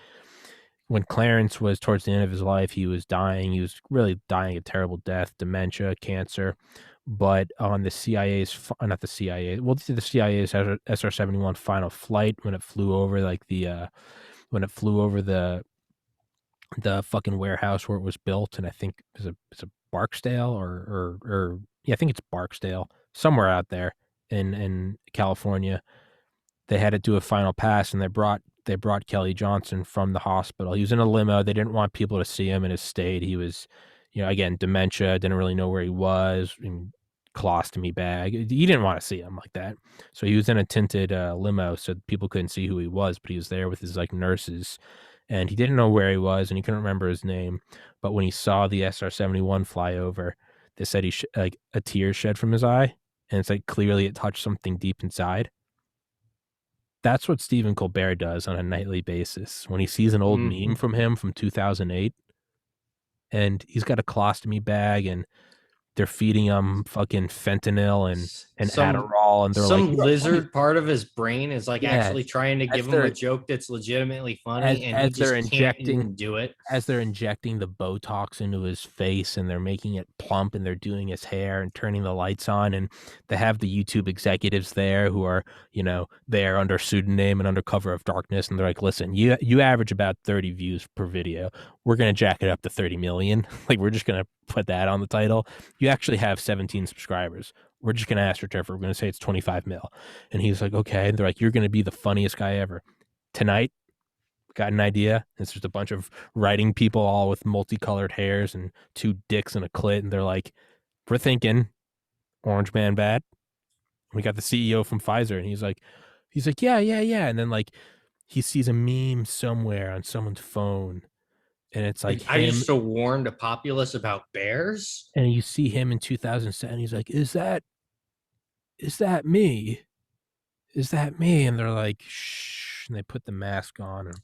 When Clarence was towards the end of his life, he was dying. He was really dying a terrible death, dementia, cancer. But on the CIA's SR-71 final flight, when it flew over the fucking warehouse where it was built, and I think it's a Barksdale or I think it's Barksdale, somewhere out there in California. They had to do a final pass, and they brought Kelly Johnson from the hospital. He was in a limo. They didn't want people to see him in his state. He was, again, dementia, didn't really know where he was, colostomy bag. He didn't want to see him like that. So he was in a tinted limo, so people couldn't see who he was, but he was there with his like nurses, and he didn't know where he was, and he couldn't remember his name. But when he saw the SR-71 fly over, They said like a tear shed from his eye, and it's like clearly it touched something deep inside. That's what Stephen Colbert does on a nightly basis when he sees an old meme from him from 2008, and he's got a colostomy bag, and they're feeding him fucking fentanyl and Adderall, and they're some like, lizard part of his brain is like actually trying to give him a joke that's legitimately funny, and he just can't even do it. As they're injecting the Botox into his face, and they're making it plump, and they're doing his hair and turning the lights on, and they have the YouTube executives there who are, there under pseudonym and under cover of darkness, and they're like, listen, you average about 30 views per video. We're gonna jack it up to 30 million. Like, we're just gonna put that on the title. You actually have 17 subscribers. We're just gonna astroturf. We're gonna say it's 25 mil. And he's like, okay. And they're like, you're gonna be the funniest guy ever. Tonight, got an idea. It's just a bunch of writing people all with multicolored hairs and two dicks and a clit. And they're like, we're thinking Orange Man bad. We got the CEO from Pfizer, and he's like, yeah. And then like he sees a meme somewhere on someone's phone, and it's like, I used to warn the populace about bears. And you see him in 2007. He's like, is that me? Is that me? And they're like, shh. And they put the mask on, and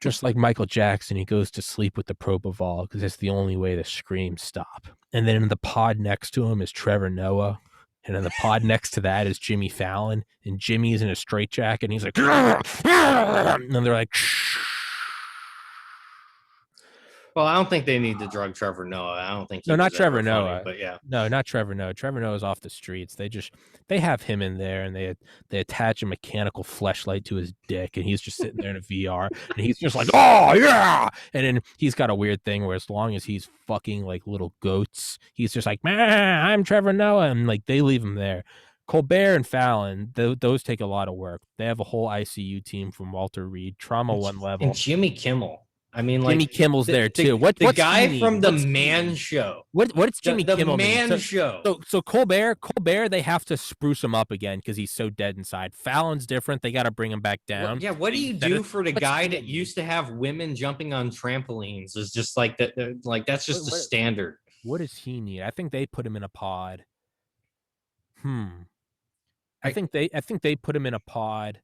just like Michael Jackson, he goes to sleep with the propofol because it's the only way the screams stop. And then in the pod next to him is Trevor Noah. And in the pod next to that is Jimmy Fallon. And Jimmy's in a straitjacket, and he's like, and they're like, shh. Well, I don't think they need to drug Trevor Noah. I don't think. No, not Trevor Noah. Funny, but yeah. No, not Trevor Noah. Trevor Noah's off the streets. They have him in there, and they attach a mechanical fleshlight to his dick, and he's just sitting there in a VR, and he's just like, oh yeah. And then he's got a weird thing where as long as he's fucking like little goats, he's just like, I'm Trevor Noah, and like they leave him there. Colbert and Fallon, those take a lot of work. They have a whole ICU team from Walter Reed, Trauma One Level, and Jimmy Kimmel. I mean, Jimmy Kimmel's there too. What's the guy from the Man Show? What's Jimmy Kimmel? The Man Show. So Colbert, they have to spruce him up again because he's so dead inside. Fallon's different. They got to bring him back down. Yeah. What do you do for the guy that used to have women jumping on trampolines? Is just like that. Like that's just the standard. What does he need? I think they put him in a pod. I think they put him in a pod,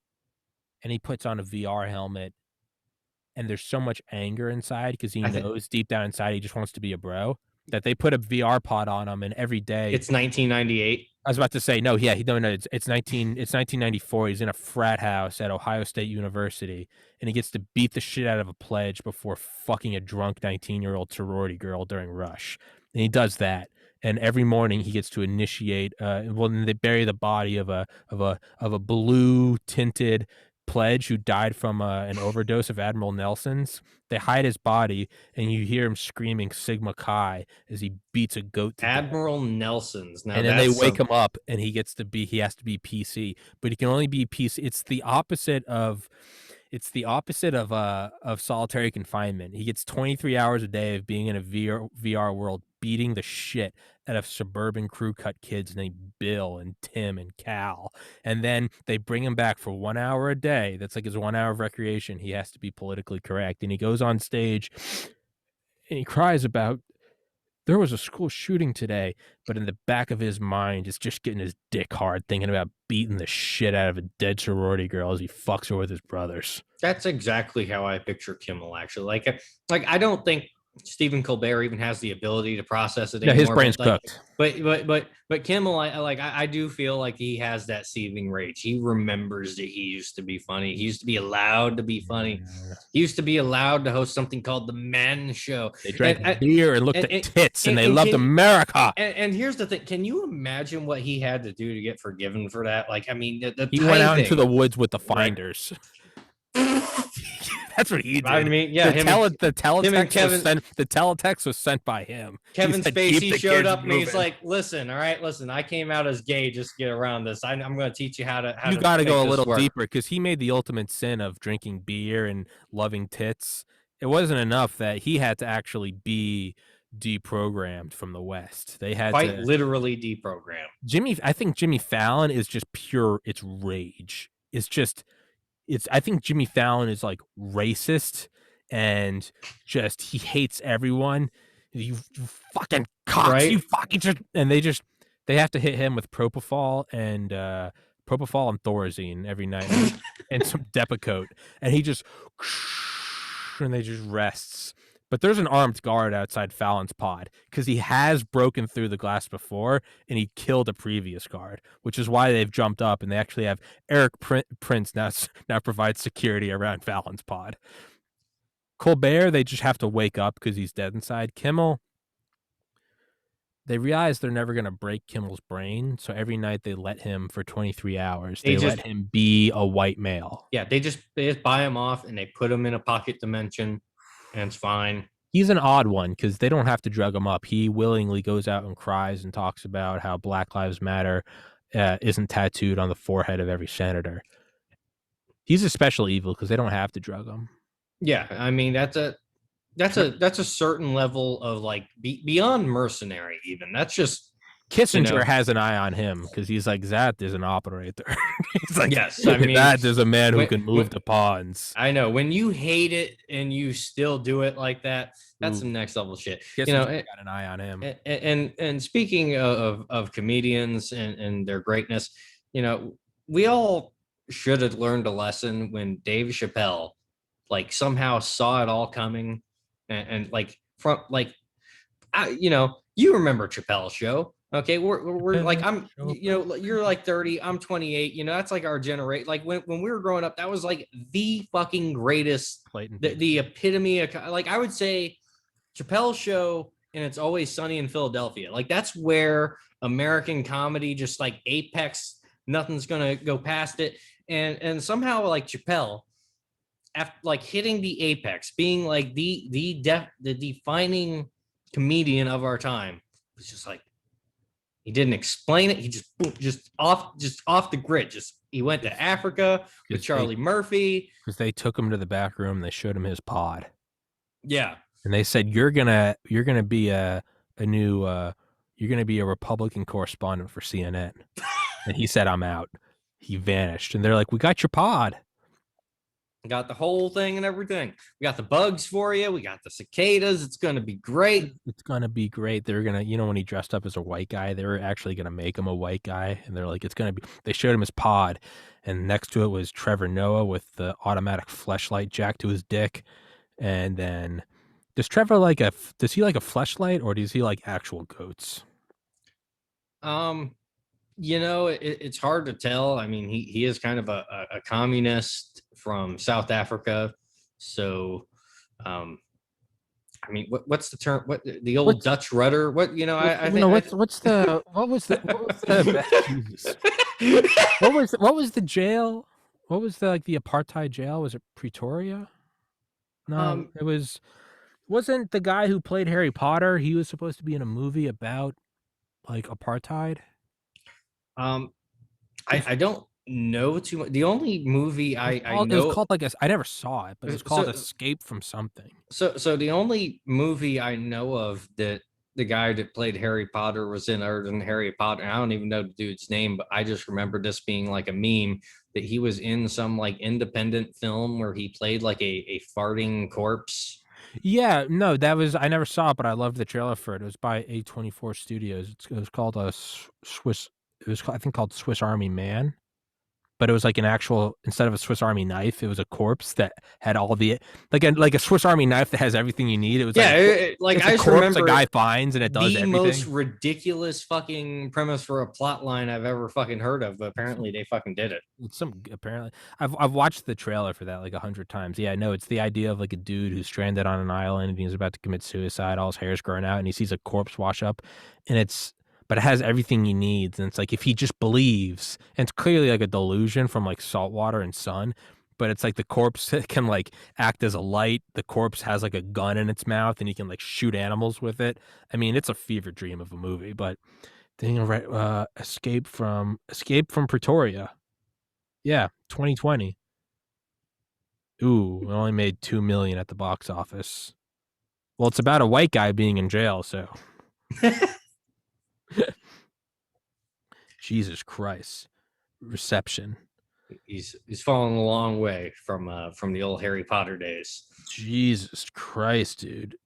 and he puts on a VR helmet. And there's so much anger inside because he knows deep down inside he just wants to be a bro, that they put a VR pod on him, and every day. It's 1998. I was about to say no. Yeah, it's 1994. He's in a frat house at Ohio State University, and he gets to beat the shit out of a pledge before fucking a drunk 19-year-old sorority girl during rush, and he does that. And every morning he gets to initiate. Then they bury the body of a blue tinted pledge who died from an overdose of Admiral Nelson's. They hide his body, and you hear him screaming Sigma Chi as he beats a goat to Admiral death. Nelson's. Now and then they wake him up, and he has to be PC, but he can only be PC. It's the opposite of solitary confinement. He gets 23 hours a day of being in a VR world, beating the shit out of suburban crew cut kids named Bill and Tim and Cal. And then they bring him back for 1 hour a day. That's like his 1 hour of recreation. He has to be politically correct. And he goes on stage and he cries about, there was a school shooting today, but in the back of his mind, it's just getting his dick hard, thinking about beating the shit out of a dead sorority girl as he fucks her with his brothers. That's exactly how I picture Kimmel, actually. Like I don't think Stephen Colbert even has the ability to process it anymore. Yeah, his brain's cooked. But Kimmel, I do feel like he has that seething rage. He remembers that he used to be funny. He used to be allowed to be funny. He used to be allowed to host something called the Man Show. They drank beer and looked at tits, and they loved America. And here's the thing: can you imagine what he had to do to get forgiven for that? Like, I mean, he went out into the woods with the finders. That's what he did. I mean, yeah. The teletext was sent by him. Kevin Spacey showed up, and he's like, "Listen, all right, listen. I came out as gay just to get around this. I'm going to teach you how to. You got to go a little deeper because he made the ultimate sin of drinking beer and loving tits. It wasn't enough that he had to actually be deprogrammed from the West. They had quite literally deprogrammed. I think Jimmy Fallon is just pure. It's rage. I think Jimmy Fallon is like racist and just he hates everyone. You fucking cocks, you right? fucking just, and they have to hit him with propofol and Thorazine every night, and some Depakote, and he just and they just rests. But there's an armed guard outside Fallon's pod because he has broken through the glass before and he killed a previous guard, which is why they've jumped up and they actually have Eric Prince now provides security around Fallon's pod. Colbert, they just have to wake up because he's dead inside. Kimmel, they realize they're never going to break Kimmel's brain, so every night they let him for 23 hours. They let him be a white male. Yeah, they just buy him off and they put him in a pocket dimension, and it's fine. He's an odd one because they don't have to drug him up. He willingly goes out and cries and talks about how Black Lives Matter isn't tattooed on the forehead of every senator. He's especially evil because they don't have to drug him. Yeah, I mean that's a certain level of like beyond mercenary. Even that's just Kissinger has an eye on him because he's like, that is an operator. He's like, yes, I mean that is a man who can move the pawns. I know when you hate it and you still do it like that, that's some next level shit. Kissinger got an eye on him. And speaking of comedians and their greatness, we all should have learned a lesson when Dave Chappelle like somehow saw it all coming and like from like you remember Chappelle's show. Okay, we're like you're like 30, I'm 28. That's like our generation. Like when we were growing up, that was like the fucking greatest, the epitome of like I would say Chappelle's show and It's Always Sunny in Philadelphia. Like that's where American comedy just like apex. Nothing's gonna go past it, and somehow like Chappelle, after like hitting the apex, being like the defining comedian of our time, was just like he didn't explain it. He just off the grid. He went to Africa with Charlie Murphy because they took him to the back room. They showed him his pod. Yeah, and they said you're gonna be a new you're gonna be a Republican correspondent for CNN. And he said, I'm out. He vanished. And they're like, we got your pod. Got the whole thing and everything. We got the bugs for you. We got the cicadas. It's going to be great. It's going to be great. They're going to, when he dressed up as a white guy, they were actually going to make him a white guy. And they're like, it's going to be, they showed him his pod. And next to it was Trevor Noah with the automatic fleshlight jacked to his dick. And then does Trevor does he like a fleshlight or does he like actual goats? It's hard to tell. I mean, he is kind of a communist from South Africa. So, I mean, what's the term? What the old Dutch rudder? What was the jail? What was the apartheid jail? Was it Pretoria? No, wasn't the guy who played Harry Potter? He was supposed to be in a movie about like apartheid. I don't know too much. The only movie I know, it was called I never saw it, but it was called Escape from Something. So the only movie I know of that the guy that played Harry Potter was in, other than Harry Potter, I don't even know the dude's name, but I just remember this being like a meme that he was in some like independent film where he played like a farting corpse. Yeah, no, I never saw it, but I loved the trailer for it. It was by A24 Studios. It was called Swiss. It was, I think, called Swiss Army Man. But it was like an actual, instead of a Swiss Army knife, it was a corpse that had all the like a Swiss Army knife that has everything you need. It was like I just remember a guy finds and it does everything. The most ridiculous fucking premise for a plot line I've ever fucking heard of, but apparently they fucking did it. Apparently I've watched the trailer for that like 100 times. Yeah, no, it's the idea of like a dude who's stranded on an island and he's about to commit suicide. All his hair's growing out and he sees a corpse wash up, but it has everything he needs. And it's like, if he just believes, and it's clearly like a delusion from like salt water and sun, but it's like the corpse can like act as a light. The corpse has like a gun in its mouth and he can like shoot animals with it. I mean, it's a fever dream of a movie, but Escape from Pretoria. Yeah. 2020. Ooh, it only made 2 million at the box office. Well, it's about a white guy being in jail. So Jesus Christ. Reception. He's fallen a long way from the old Harry Potter days. Jesus Christ, dude.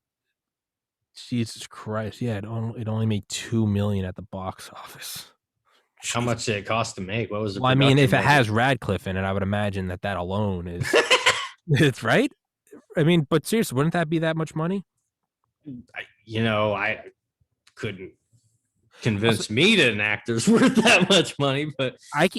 Jesus Christ. Yeah, it only made $2 million at the box office. How Jeez. much did it cost to make? What was the Well, I mean, if production it budget? has Radcliffe in it, I would imagine that alone is it's right. I mean, but seriously, wouldn't that be that much money? I couldn't Also, convince me that an actor's worth that much money, but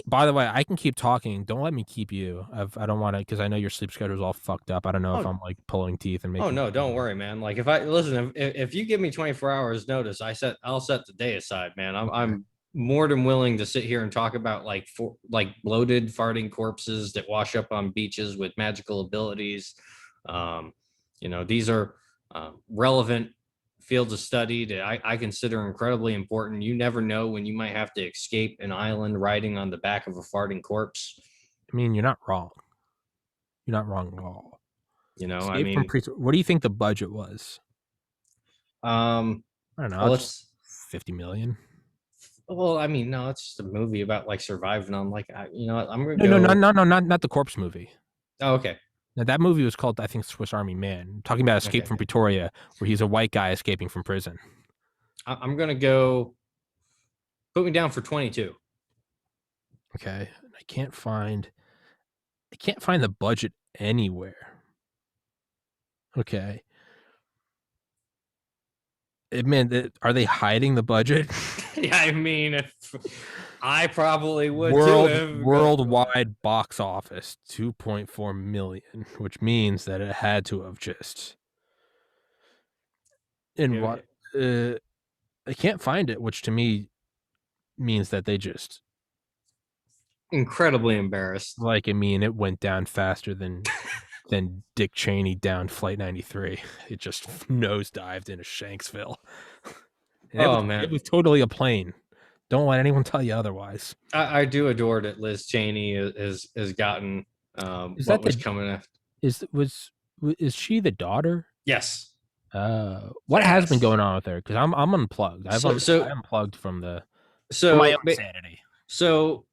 by the way, I can keep talking. Don't let me keep you. I don't want to, because I know your sleep schedule is all fucked up. I don't know if oh, I'm like pulling teeth and oh making. no, don't worry, man. Like if I listen, if you give me 24 hours notice, I'll set the day aside, man. I'm more than willing to sit here and talk about like bloated farting corpses that wash up on beaches with magical abilities. Um, these are relevant fields of study that I consider incredibly important. You never know when you might have to escape an island riding on the back of a farting corpse. I mean, you're not wrong. You're not wrong at all. I Escape from mean, pre. What do you think the budget was? um, I don't know. well, Just let's 50 million. Well, I mean, no, it's just a movie about like surviving on like I'm gonna No, no, no, go. no, no, not the corpse movie. Oh, okay, Now, that movie was called, I think, Swiss Army Man. I'm talking about okay, Escape from okay. Pretoria, where he's a white guy escaping from prison. I'm gonna go. Put me down for 22. Okay, I can't find the budget anywhere. Okay, man, are they hiding the budget? Yeah, I mean, I probably would too. Worldwide box office 2.4 million, which means that it had to have just in what I can't find it, which to me means that they just Incredibly embarrassed. like I mean it went down faster than Dick Cheney down Flight 93. It just nosedived into Shanksville. And Oh it man, was totally a plane. Don't let anyone tell you otherwise. I do adore that Liz Cheney has gotten Is what that was the coming after. is she the daughter? Yes, What has been yes. going on with her? Because I'm unplugged. So I so unplugged from the for my so own sanity. so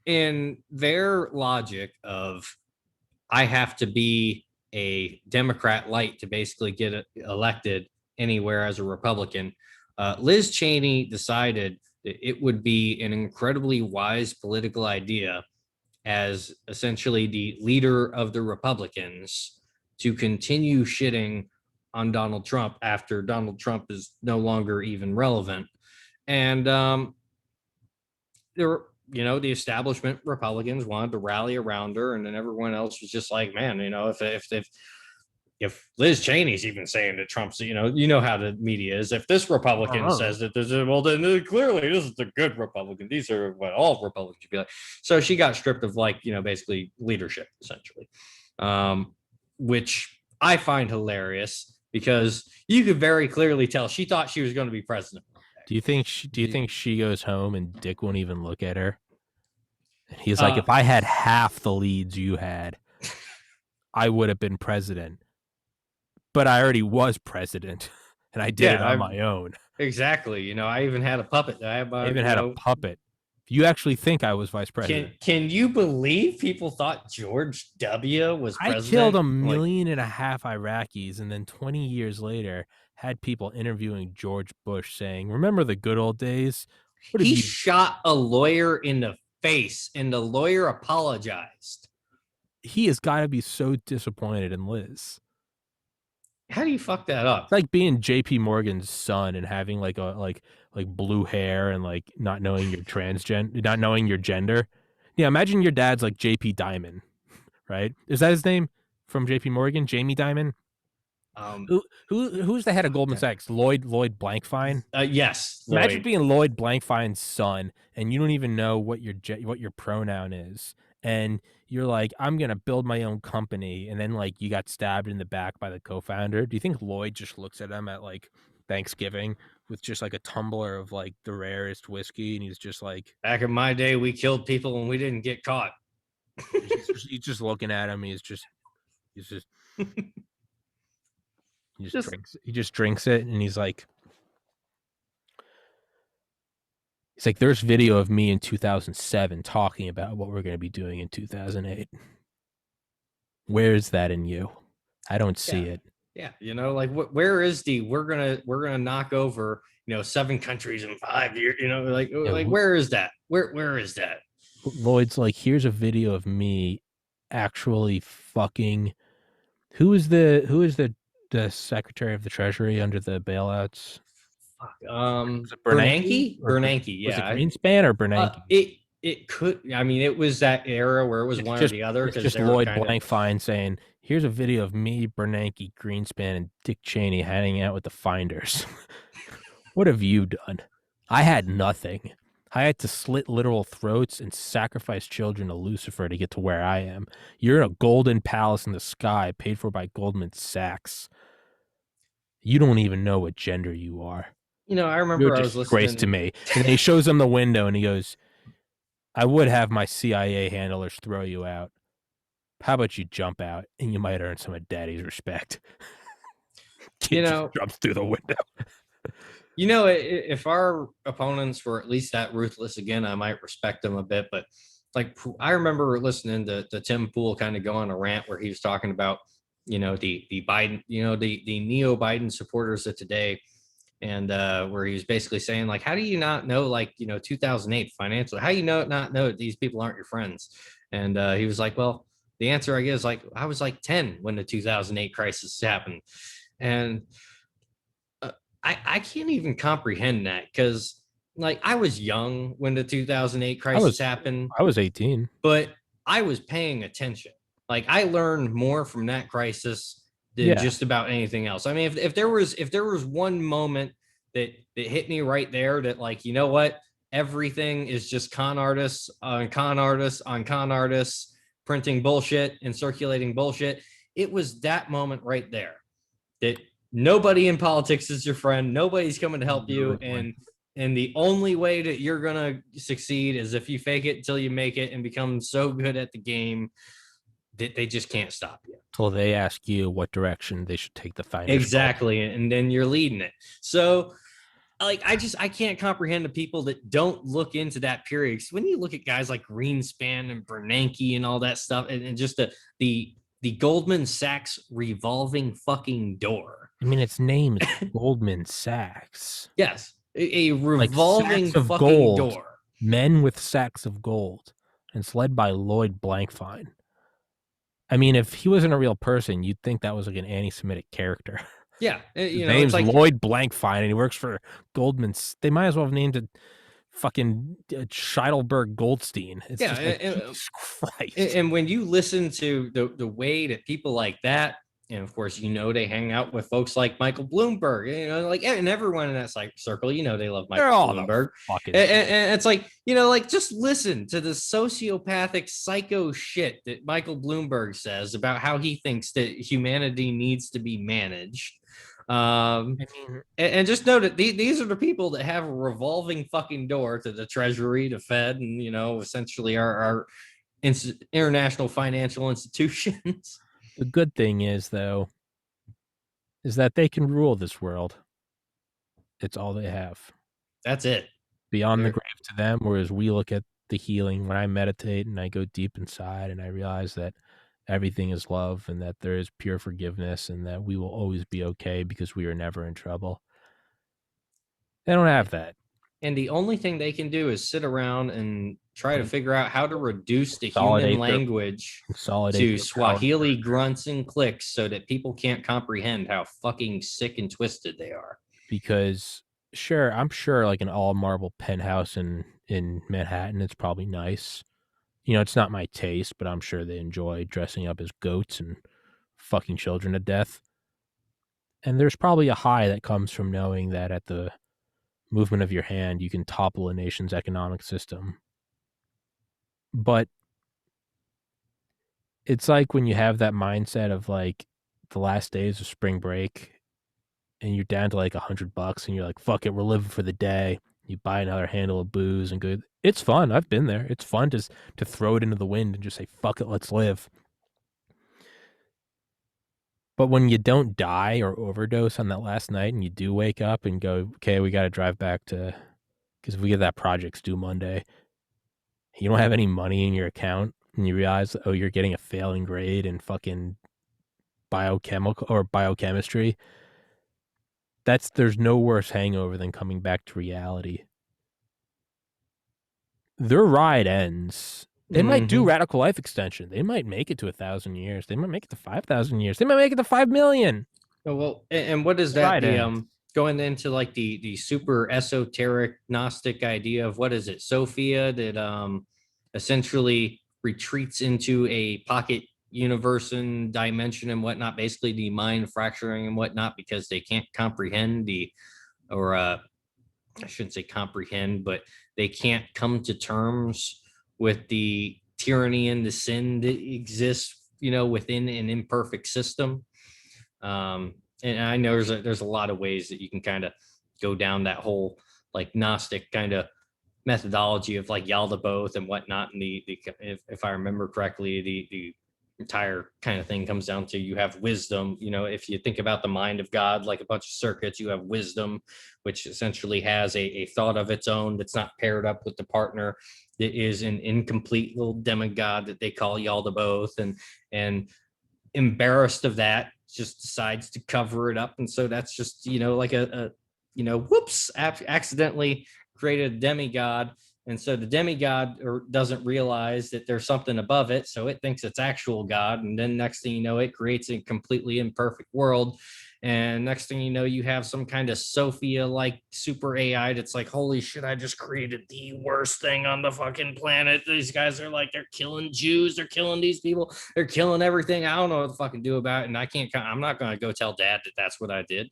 in their logic of I have to be a Democrat light to basically get elected anywhere as a Republican. Liz Cheney decided that it would be an incredibly wise political idea as essentially the leader of the Republicans to continue shitting on Donald Trump after Donald Trump is no longer even relevant. And there were the establishment Republicans wanted to rally around her, and then everyone else was just like, man, if Liz Cheney's even saying that Trump's, how the media is. If this Republican says that there's well, then clearly this is the good Republican. These are what all Republicans should be like. So she got stripped of basically leadership essentially, which I find hilarious because you could very clearly tell she thought she was going to be president. Do you think she goes home and Dick won't even look at her? And he's like, Uh, if I had half the leads you had, I would have been president. But I already was president, and I did it on my own. Exactly. I even had a puppet. I even had a puppet. You actually think I was vice president? Can you believe people thought George W. was president? I killed 1.5 million Iraqis, and then 20 years later, had people interviewing George Bush saying, "Remember the good old days?" He shot a lawyer in the face, and the lawyer apologized. He has got to be so disappointed in Liz. How do you fuck that up? It's like being J.P. Morgan's son and having like blue hair and like not knowing not knowing your gender. Yeah, imagine your dad's like J.P. Diamond, right? Is that his name from J.P. Morgan? Jamie Dimon? Who's the head of Goldman Sachs? Lloyd Blankfein? Yes. Imagine being Lloyd Blankfein's son and you don't even know what your pronoun is. And you're like, I'm going to build my own company. And then like you got stabbed in the back by the co-founder. Do you think Lloyd just looks at him at like Thanksgiving with just like a tumbler of like the rarest whiskey? And he's just like, back in my day, we killed people and we didn't get caught. he's just looking at him. He's just he just drinks it. And he's like, there's video of me in 2007 talking about what we're going to be doing in 2008. Where is that in you? I don't see it. Yeah, like where is the we're gonna knock over 7 countries in 5 years? Yeah, Like where is that? Where is that? Lloyd's like, here's a video of me actually fucking. Who is the Secretary of the Treasury under the bailouts? Fuck. Was it Bernanke Bernanke, or Bernanke. was it Yeah. Greenspan or Bernanke? It could. I mean, it was that era where it was It's one or just the other it's because just they were Lloyd kind of. Blankfein saying, "Here's a video of me, Bernanke, Greenspan, and Dick Cheney hanging out with the finders." What have you done? I had nothing. I had to slit literal throats and sacrifice children to Lucifer to get to where I am. You're in a golden palace in the sky paid for by Goldman Sachs. You don't even know what gender you are. I You're a remember I was disgrace to listening. me. And then he shows him the window and he goes, I would have my CIA handlers throw you out. How about you jump out and you might earn some of daddy's respect? You Kid just know, jumps through the window. if our opponents were at least that ruthless again, I might respect them a bit. But like, I remember listening to Tim Pool kind of go on a rant where he was talking about, the Biden, the neo Biden supporters of today, and where he was basically saying like, how do you not know, like, 2008 financially? How do you not know that these people aren't your friends? And he was like, well, the answer I guess like I was like 10 when the 2008 crisis happened, and I can't even comprehend that because like I was young when the 2008 I crisis was happened, I was 18. but I was paying attention. Like I learned more from that crisis than Yeah, just about anything else. I mean, if there was one moment that hit me right there, that like, what, everything is just con artists on con artists on con artists printing bullshit and circulating bullshit. It was that moment right there that nobody in politics is your friend. Nobody's coming to help you, and the only way that you're gonna succeed is if you fake it until you make it and become so good at the game that they just can't stop you. till they ask you what direction they should take the finders pole. Exactly, and then you're leading it. So like I can't comprehend the people that don't look into that period. Because when you look at guys like Greenspan and Bernanke and all that stuff, and just the Goldman Sachs revolving fucking door. I mean, its name is Goldman Sachs. Yes, a Like revolving sacks of fucking gold. door. Men with sacks of gold. And it's led by Lloyd Blankfein. I mean, if he wasn't a real person, you'd think that was like an anti-Semitic character. Yeah, His it's name's like, Lloyd Blankfein, and he works for Goldman. They might as well have named it fucking Scheidelberg Goldstein. It's yeah, just like, Jesus Christ. and when you listen to the way that people like that, and of course, they hang out with folks like Michael Bloomberg, like, and everyone in that circle, they love They're Michael all Bloomberg. the fucking. And it's like, like, just listen to the sociopathic psycho shit that Michael Bloomberg says about how he thinks that humanity needs to be managed. I mean, And just know that these are the people that have a revolving fucking door to the Treasury, the Fed, and essentially our international financial institutions. the good thing is, though, is that they can rule this world. It's all they have. That's it. Beyond the They're, grave to them, whereas we look at the healing when I meditate and I go deep inside and I realize that everything is love and that there is pure forgiveness and that we will always be okay because we are never in trouble. They don't have that. and the only thing they can do is sit around and try to figure out how to reduce the human language to Swahili grunts and clicks so that people can't comprehend how fucking sick and twisted they are. Because sure, I'm sure like an all marble penthouse in Manhattan, it's probably nice. It's not my taste, but I'm sure they enjoy dressing up as goats and fucking children to death. And there's probably a high that comes from knowing that at the movement of your hand, you can topple a nation's economic system. But it's like when you have that mindset of like the last days of spring break and you're down to like $100 and you're like, fuck it, we're living for the day. You buy another handle of booze and good. It's fun. I've been there. It's fun to throw it into the wind and just say, fuck it, let's live. But when you don't die or overdose on that last night and you do wake up and go, okay, we got to drive back to, because if we get that project's due Monday, you don't have any money in your account and you realize, oh, you're getting a failing grade and fucking biochemical or biochemistry, there's no worse hangover than coming back to reality. Their ride ends. They might do radical life extension. They might make it to 1,000 years. They might make it to 5,000 years. They might make it to 5 million. Oh, well, and what is that? The going into like the super esoteric Gnostic idea of what is it, Sophia, that essentially retreats into a pocket universe and dimension and whatnot, basically the mind fracturing and whatnot, because they can't comprehend or I shouldn't say comprehend, but they can't come to terms with the tyranny and the sin that exists, within an imperfect system. And I know there's a lot of ways that you can kind of go down that whole like Gnostic kind of methodology of like Yaldabaoth and whatnot. And if I remember correctly, the entire kind of thing comes down to you have wisdom. If you think about the mind of God like a bunch of circuits, you have wisdom, which essentially has a thought of its own that's not paired up with the partner, that is an incomplete little demigod that they call Yaldabaoth, and embarrassed of that just decides to cover it up. And so that's just like a whoops, accidentally created a demigod. And so the demigod doesn't realize that there's something above it, so it thinks it's actual God. And then next thing you know, it creates a completely imperfect world. And next thing you know, you have some kind of Sophia like super AI that's like, holy shit, I just created the worst thing on the fucking planet. These guys are like, they're killing Jews, they're killing these people, they're killing everything. I don't know what to fucking do about it. And I'm not going to go tell dad that that's what I did.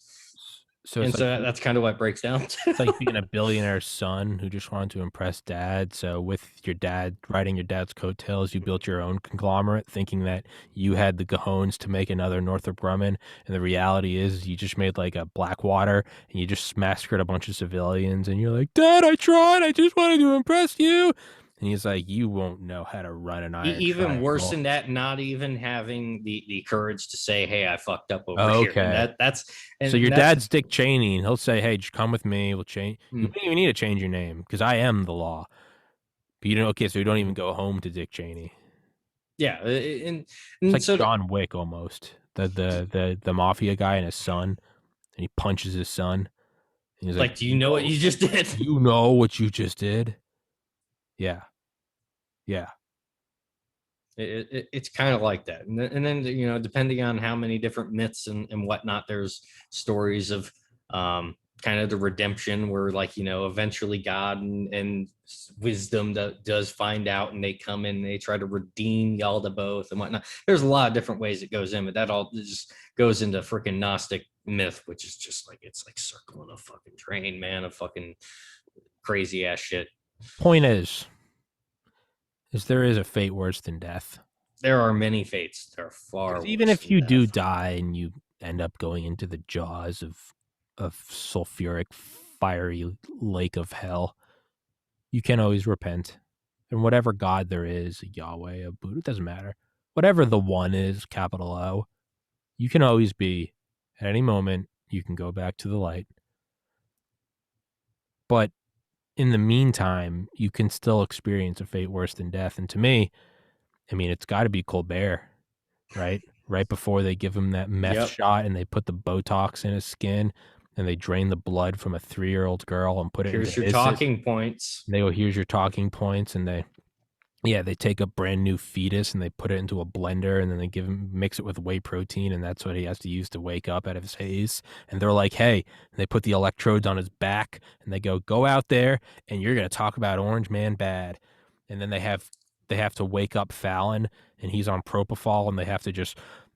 So that's kind of what breaks down. It's like being a billionaire's son who just wanted to impress dad. So with your dad riding your dad's coattails, you built your own conglomerate, thinking that you had the cojones to make another Northrop Grumman. And the reality is, you just made like a Blackwater, and you just massacred a bunch of civilians. And you're like, Dad, I tried. I just wanted to impress you. And he's like, you won't know how to run an iron even triangle. worse than that, not even having the courage to say, hey, I fucked up over here. And so your dad's Dick Cheney, and he'll say, hey, just come with me, we'll change. You don't even need to change your name, because I am the law. But okay, so you don't even go home to Dick Cheney. Yeah, and it's like so John Wick almost. The mafia guy and his son, and he punches his son. And he's like, do you know what you just did? You know what you just did? Yeah. It's kind of like that. And then depending on how many different myths and whatnot, there's stories of kind of the redemption where, like, eventually God and wisdom does find out, and they come in and they try to redeem Yaldabaoth and whatnot. There's a lot of different ways it goes in, but that all just goes into freaking Gnostic myth, which is just like, it's like circling a fucking train, man, of fucking crazy ass shit. Point is there is a fate worse than death. There are many fates that are far worse. Even if you do die and you end up going into the jaws of sulfuric, fiery lake of hell, you can always repent. And whatever God there is, a Yahweh, a Buddha, it doesn't matter. Whatever the one is, capital O, you can always be, at any moment, you can go back to the light. But in the meantime, you can still experience a fate worse than death. And to me, I mean, it's got to be Colbert, right? Right before they give him that meth shot and they put the Botox in his skin and they drain the blood from a 3-year-old girl and put it here's your talking points. And they go, here's your talking points. And they take a brand new fetus and they put it into a blender and then they mix it with whey protein, and that's what he has to use to wake up out of his haze. And they're like, hey, and they put the electrodes on his back and they go out there and you're going to talk about Orange Man bad. And then they have to wake up Fallon, and he's on propofol, and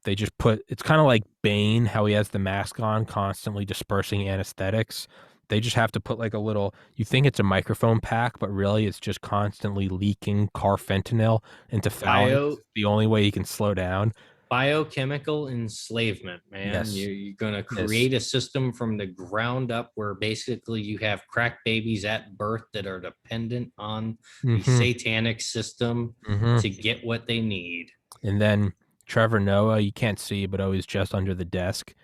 they just put, it's kind of like Bane, how he has the mask on, constantly dispersing anesthetics. They just have to put like a little, you think it's a microphone pack, but really it's just constantly leaking carfentanil into Fallon. The only way he can slow down. Biochemical enslavement, man. Yes. You're going to create a system from the ground up where basically you have crack babies at birth that are dependent on the satanic system to get what they need. And then Trevor Noah, you can't see, but always just under the desk,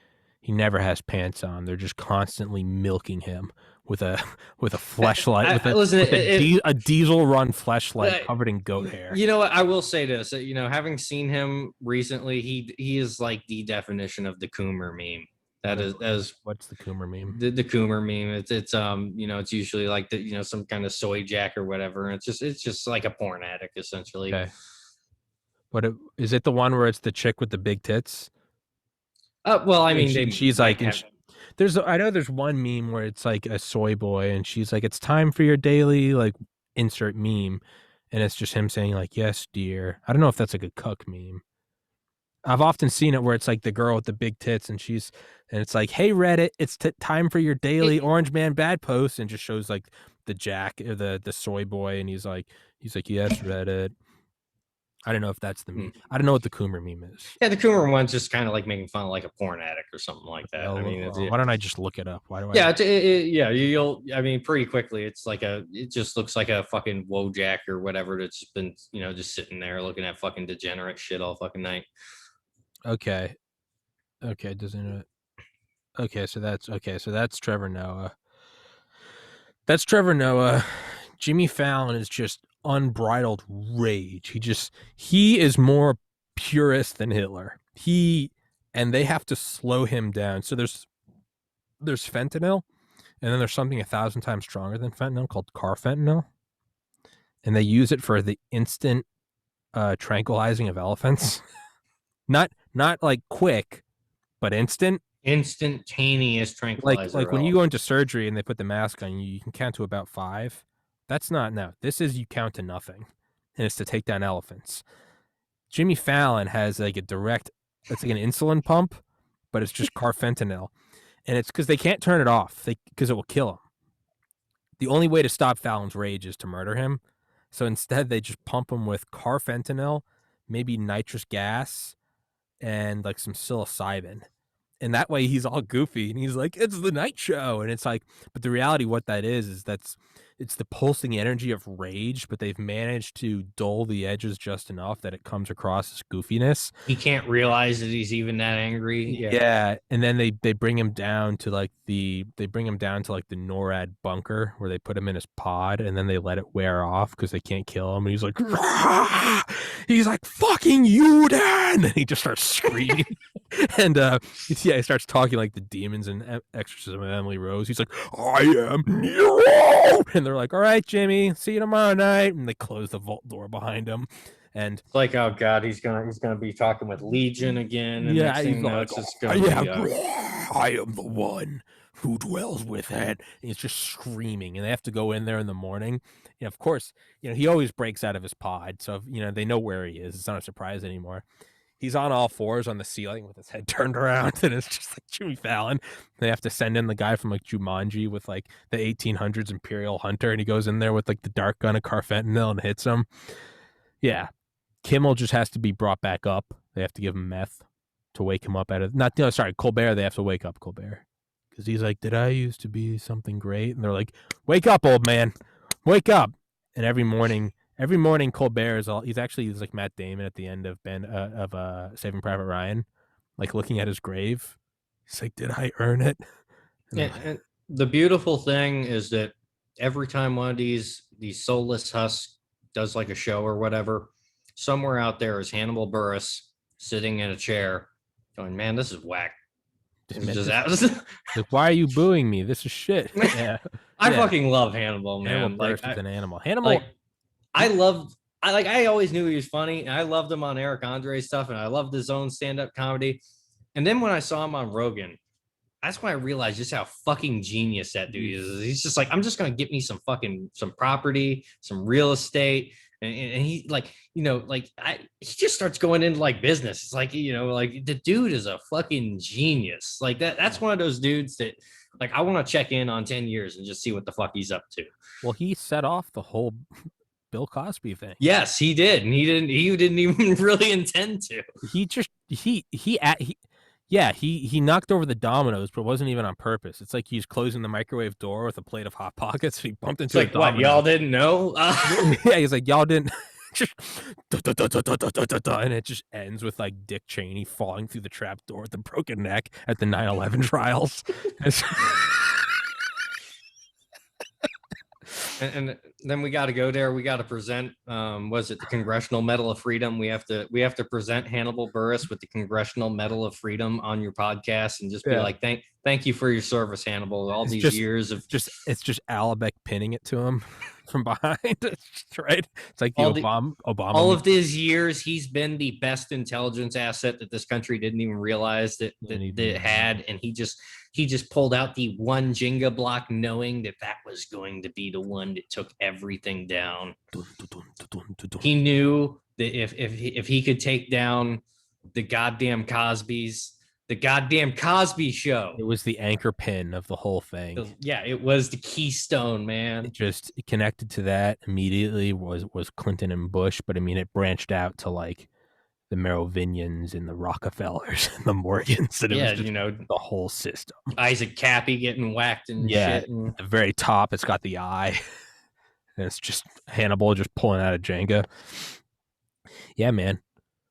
He never has pants on. They're just constantly milking him with a fleshlight, a diesel run fleshlight covered in goat hair. You know what? I will say this. You know, having seen him recently, he is like the definition of the Coomer meme. That is what's the Coomer meme? The Coomer meme. It's you know, it's usually like the, you know, some kind of soy jack or whatever. It's just like a porn addict essentially. Okay. But is it the one where it's the chick with the big tits? Well, I mean, she's like, I know there's one meme where it's like a soy boy, and she's like, "It's time for your daily like insert meme," and it's just him saying like, "Yes, dear." I don't know if that's like a cuck meme. I've often seen it where it's like the girl with the big tits, and it's like, "Hey Reddit, it's time for your daily Orange Man bad post," and just shows like the Jack or the soy boy, and he's like, "Yes, Reddit." I don't know if that's the meme. I don't know what the Coomer meme is. Yeah, the Coomer one's just kind of like making fun of like a porn addict or something like that. I mean, why don't I just look it up? Why do I? Yeah, you'll. I mean, pretty quickly, it's like it just looks like a fucking Wojak or whatever that's been, you know, just sitting there looking at fucking degenerate shit all fucking night. Okay, doesn't it? Okay, so that's Trevor Noah. That's Trevor Noah. Jimmy Fallon is just unbridled rage. He is more purist than Hitler. And they have to slow him down. So there's fentanyl, and then there's something 1,000 times stronger than fentanyl called carfentanil, and they use it for the instant tranquilizing of elephants. not like quick, but instantaneous tranquilizer. Like when you go into surgery and they put the mask on you, you can count to about 5. That's not, no. This is you count to nothing, and it's to take down elephants. Jimmy Fallon has like it's like an insulin pump, but it's just carfentanil, and it's because they can't turn it off because it will kill him. The only way to stop Fallon's rage is to murder him, so instead they just pump him with carfentanil, maybe nitrous gas, and like some psilocybin. And that way he's all goofy and he's like, "It's the night show." And it's like, but the reality, what that is it's the pulsing energy of rage, but they've managed to dull the edges just enough that it comes across as goofiness. He can't realize that he's even that angry. Yeah. And then they bring him down to like the NORAD bunker where they put him in his pod, and then they let it wear off because they can't kill him. And he's like, "Rah!" He's like, "Fucking you, Dan!" And he just starts screaming. And he starts talking like the demons in Exorcism of Emily Rose. He's like, "I am Nero!" And they're like, "All right, Jimmy, see you tomorrow night." And they close the vault door behind him. And it's like, oh god, he's gonna be talking with Legion again. And yeah, he's like, "I am the one who dwells with it." And he's just screaming, and they have to go in there in the morning. And of course, he always breaks out of his pod, so they know where he is. It's not a surprise anymore. He's on all fours on the ceiling with his head turned around, and it's just like Jimmy Fallon. They have to send in the guy from like Jumanji with like the 1800s Imperial Hunter, and he goes in there with like the dark gun of carfentanil and hits him. Yeah. Kimmel just has to be brought back up. They have to give him meth to wake him up Colbert. They have to wake up Colbert because he's like, "Did I used to be something great?" And they're like, "Wake up, old man, wake up!" And every morning, Colbert is he's like Matt Damon at the end of Saving Private Ryan, like looking at his grave. He's like, "Did I earn it?" And the beautiful thing is that every time one of these soulless husks does like a show or whatever, somewhere out there is Hannibal Buress sitting in a chair going, "Man, this is whack. Like, why are you booing me? This is shit." Yeah. I fucking love Hannibal, man. Hannibal Buress is an animal. Hannibal. I always knew he was funny, and I loved him on Eric Andre stuff, and I loved his own stand-up comedy. And then when I saw him on Rogan, that's when I realized just how fucking genius that dude is. He's just like, "I'm just gonna get me some property, some real estate." And he he just starts going into like business. It's like, the dude is a fucking genius. Like that's one of those dudes that like I want to check in on 10 years and just see what the fuck he's up to. Well, he set off the whole Bill Cosby thing. Yes, he did. And he didn't even really intend to. He knocked over the dominoes, but it wasn't even on purpose. It's like he's closing the microwave door with a plate of Hot Pockets. He bumped into a domino. What, y'all didn't know? Yeah, he's like, "Y'all didn't And it just ends with like Dick Cheney falling through the trap door with the broken neck at the 9/11 trials. And then we got to go there. We got to present. Was it the Congressional Medal of Freedom? We have to present Hannibal Buress with the Congressional Medal of Freedom on your podcast, and just be like, thank you for your service, Hannibal. All these years of it's just Alabek pinning it to him from behind. Right? It's like the Obama. All of these years, he's been the best intelligence asset that this country didn't even realize that it had, and he just pulled out the one Jenga block, knowing that was going to be the one that took everything down. He knew that if he could take down the goddamn Cosbys, the goddamn Cosby Show, it was the anchor pin of the whole thing. Yeah, it was the keystone, man. It just connected to that immediately was Clinton and Bush, but I mean, it branched out to like the Merovingians and the Rockefellers and the Morgans. And it was just, the whole system. Isaac Cappy getting whacked and shit. And at the very top, it's got the eye. And it's just Hannibal just pulling out of Jenga. Yeah, man.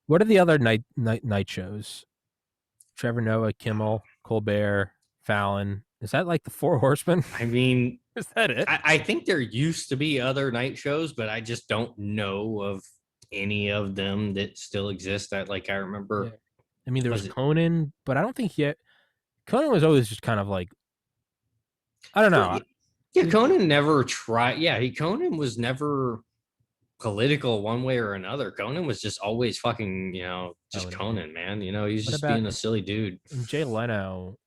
What are the other night shows? Trevor Noah, Kimmel, Colbert, Fallon. Is that like the Four Horsemen? I mean, is that it? I think there used to be other night shows, but I just don't know of any of them that still exist. I remember. Yeah. I mean, there was Conan, but I don't think yet. Conan was always just kind of like, I don't know. Yeah, Conan never tried. Yeah, Conan was never political one way or another. Conan was just always fucking, just Conan, man. He's just being a silly dude. Jay Leno.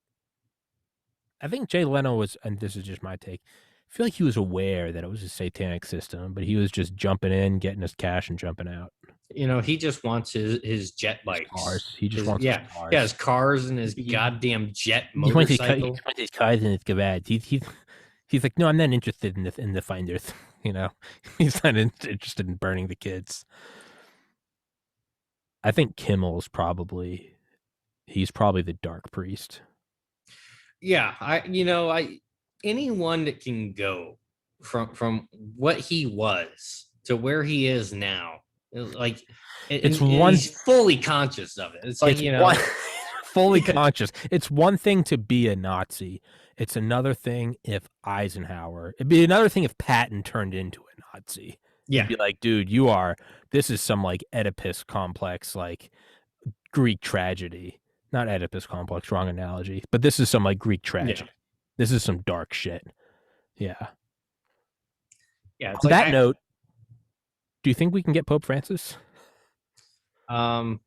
I think Jay Leno was, and this is just my take, I feel like he was aware that it was a satanic system, but he was just jumping in, getting his cash, and jumping out. He just wants his jet bikes. Cars. He just wants his cars. Yeah, his cars and his goddamn jet motorcycle. He wants his cars in his garage. He's like, no, I'm not interested in the finders. He's not interested in burning the kids. I think Kimmel's he's probably the dark priest. Yeah, anyone that can go from what he was to where he is now, like he's fully conscious of it. It's like fully conscious. It's one thing to be a Nazi. It's another thing if Eisenhower. It'd be another thing if Patton turned into a Nazi. Yeah, it'd be like, dude, this is some like Oedipus complex, like Greek tragedy. Not Oedipus complex, wrong analogy. But this is some like Greek tragedy. Yeah. This is some dark shit. Yeah. Yeah. On that note, do you think we can get Pope Francis? Well,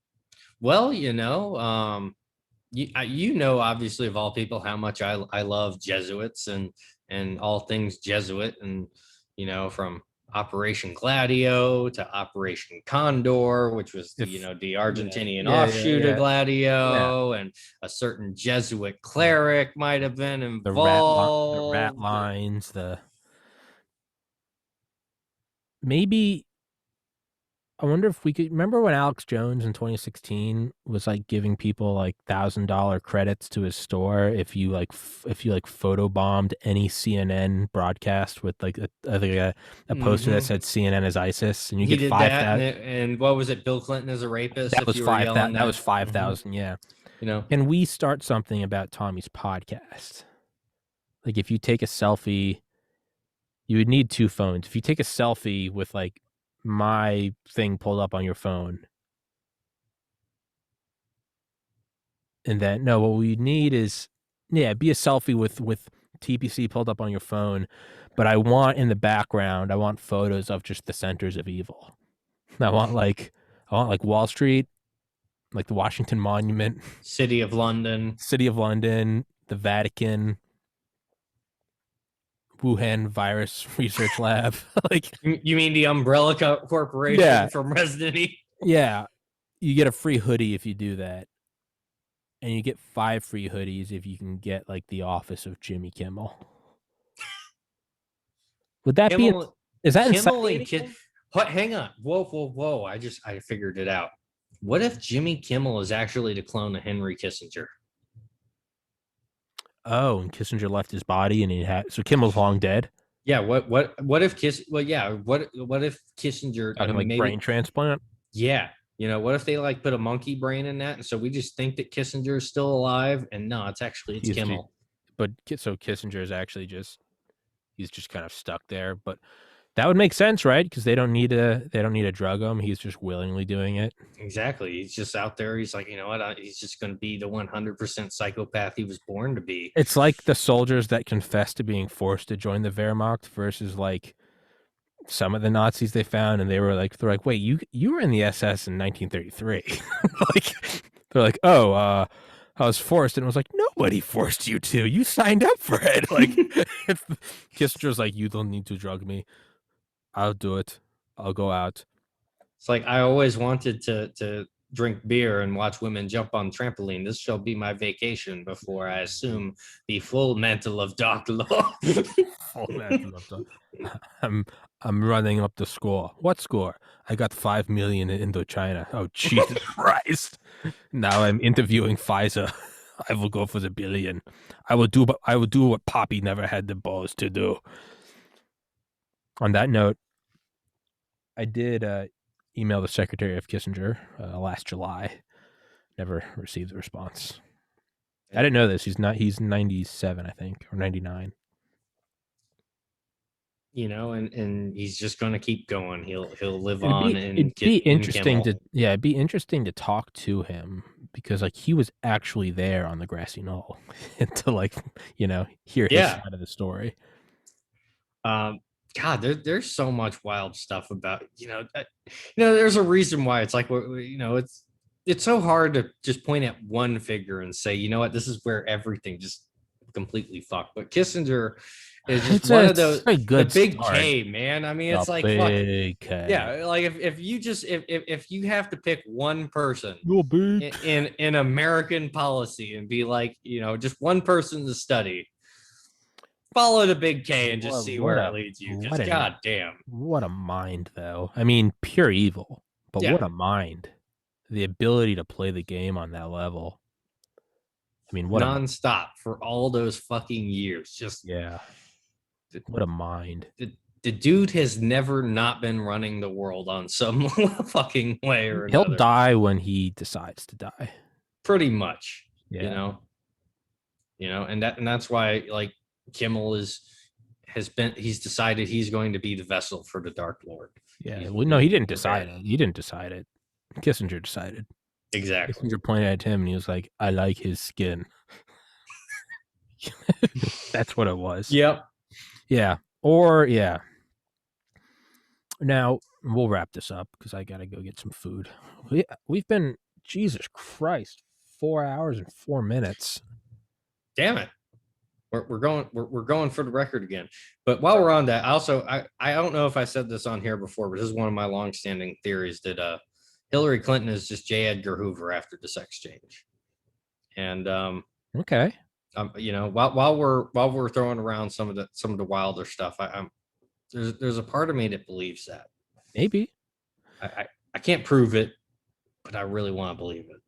obviously, of all people, how much I love Jesuits and all things Jesuit, and from Operation Gladio to Operation Condor, which was the Argentinian offshoot of Gladio, and a certain Jesuit cleric might have been involved. The rat lines, maybe. I wonder if we could remember when Alex Jones in 2016 was like giving people like $1,000 credits to his store if you photobombed any CNN broadcast with like a poster that said CNN is ISIS, and you get 5,000. And what was it? Bill Clinton is a rapist. That was 5,000. That was 5,000. Yeah. Can we start something about Tommy's podcast? Like if you take a selfie, you would need 2 phones. If you take a selfie with like my thing pulled up on your phone, and then what we need is be a selfie with TPC pulled up on your phone, but I want in the background photos of just the centers of evil. I want like Wall Street, like the Washington Monument, City of London, the Vatican, Wuhan virus research lab. Like, you mean the Umbrella Corporation from Resident Evil? Yeah, you get a free hoodie if you do that, and you get 5 free hoodies if you can get like the office of Jimmy Kimmel. Would that Kimmel, be? Is that Kimmel and what? Hang on, whoa! I figured it out. What if Jimmy Kimmel is actually the clone of Henry Kissinger? Oh, and Kissinger left his body, and so Kimmel's long dead. Yeah. What if Well, yeah. What if Kissinger? I Talking mean, like maybe. brain transplant. Yeah. What if they like put a monkey brain in that, and so we just think that Kissinger is still alive, and no, it's He's the, Kimmel. but so Kissinger is actually just he's just kind of stuck there. But that would make sense, right? Because they don't need to drug him. He's just willingly doing it. Exactly. He's just out there. He's like, you know what? He's just going to be the 100% psychopath he was born to be. It's like the soldiers that confess to being forced to join the Wehrmacht versus like some of the Nazis they found, and they're like, wait, you were in the SS in 1933. Like they're like, oh, I was forced, and it was like, nobody forced you to. You signed up for it. Like Kissinger's like, you don't need to drug me. I'll do it. I'll go out. It's like I always wanted to drink beer and watch women jump on trampoline. This shall be my vacation before I assume the full mantle of dark law. Full mantle of dark. I'm running up the score. What score? I got 5 million in Indochina. Oh Jesus Christ! Now I'm interviewing Pfizer. I will go for the billion. I will do what Poppy never had the balls to do. On that note, I did email the Secretary of Kissinger last July. Never received a response. I didn't know this. He's 97, I think, or 99. And he's just going to keep going. He'll live on It'd be interesting to talk to him, because like he was actually there on the grassy knoll and to hear his side of the story. God, there's so much wild stuff about there's a reason why it's like it's so hard to just point at one figure and say, you know what, this is where everything just completely fucked. But Kissinger is just one of those, the big K, man. I mean, it's like big K. Yeah, like if you have to pick one person in American policy and be like, just one person to study, follow the big K and just see where it leads you. Because God damn, what a mind, though. I mean, pure evil, but what a mind. The ability to play the game on that level. I mean, what nonstop for all those fucking years. Just what a mind. The dude has never not been running the world on some fucking way or another. He'll die when he decides to die. Pretty much. Yeah. And that's why like Kimmel he's decided he's going to be the vessel for the Dark Lord. Yeah. No, he didn't decide it. He didn't decide it. Kissinger decided. Exactly. Kissinger pointed at him and he was like, I like his skin. That's what it was. Yep. Yeah. Now, we'll wrap this up because I got to go get some food. We've been, Jesus Christ, 4 hours and 4 minutes. Damn it. We're going for the record again. But while we're on that, I don't know if I said this on here before, but this is one of my longstanding theories that Hillary Clinton is just J. Edgar Hoover after the sex change. And okay. While we're throwing around some of the wilder stuff, there's a part of me that believes that. Maybe. I can't prove it, but I really want to believe it.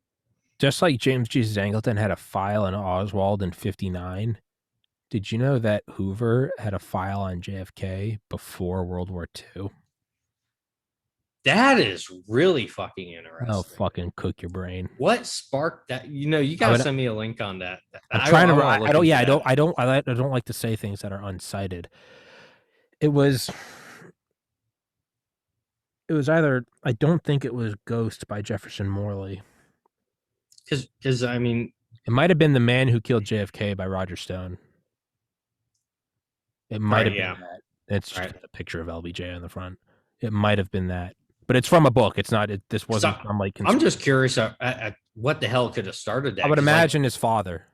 Just like James G. Zangleton had a file on Oswald in 1959, did you know that Hoover had a file on JFK before World War II? That is really fucking interesting. Oh, fucking cook your brain. What sparked that? You gotta send me a link on that. I'm trying to. I don't like to say things that are uncited. It was either, I don't think it was Ghost by Jefferson Morley. Because I mean, it might have been The Man Who Killed JFK by Roger Stone. It might have been that. It's just a picture of LBJ on the front. It might have been that, but it's from a book. It's not. This wasn't from like. I'm just curious at what the hell could have started that. I would imagine his father,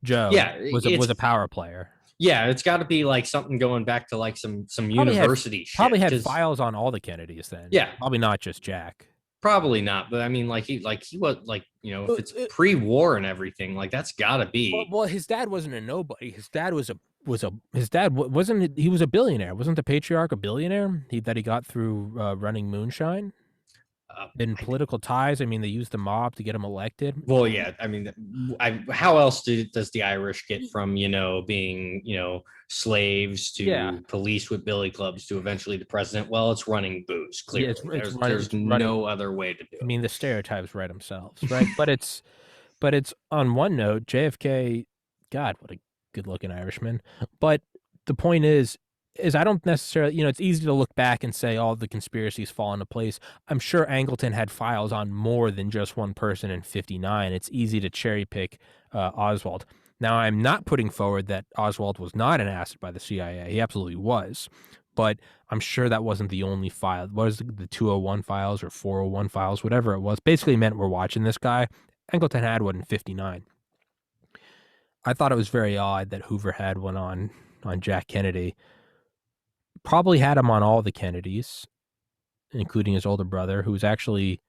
Joe, was a power player. Yeah, it's got to be like something going back to like some university shit. Probably had files on all the Kennedys then. Yeah, probably not just Jack. Probably not, but I mean, he was like, if it's pre-war and everything, like that's got to be. Well, his dad wasn't a nobody. His dad was a billionaire. Wasn't the patriarch a billionaire? That he got through running moonshine. In political ties, I mean, they used the mob to get him elected. Well, yeah, I mean, how else does the Irish get from being slaves Yeah, to police with billy clubs to eventually the president? Well, it's running booze. yeah, Clearly, it's there's running. no other way to do I mean, the stereotypes write themselves, right? But it's on one note, JFK, God, what a good-looking Irishman. But the point is I don't necessarily, it's easy to look back and say all the conspiracies fall into place. I'm sure Angleton had files on more than just one person in 59. It's easy to cherry pick Oswald. Now, I'm not putting forward that Oswald was not an asset by the CIA. He absolutely was. But I'm sure that wasn't the only file. What is the 201 files or 401 files, whatever it was? Basically meant we're watching this guy. Angleton had one in 59. I thought it was very odd that Hoover had one on Jack Kennedy. Probably had him on all the Kennedys, including his older brother, who was actually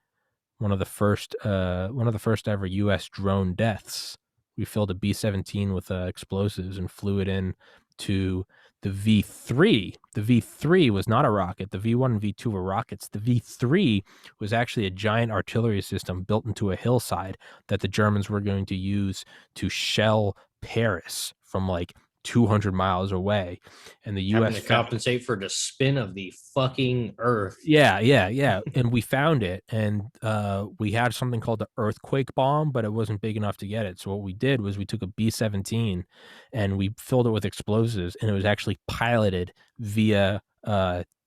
one of the first ever U.S. drone deaths. We filled a B-17 with explosives and flew it in to the V3. The V3 was not a rocket. The V1 and V2 were rockets. The V3 was actually a giant artillery system built into a hillside that the Germans were going to use to shell Paris from like 200 miles away. And the having U.S. to compensate for the spin of the fucking earth. Yeah. And we found it, and we had something called the earthquake bomb, but it wasn't big enough to get it. So what we did was we took a B-17 and we filled it with explosives, and it was actually piloted via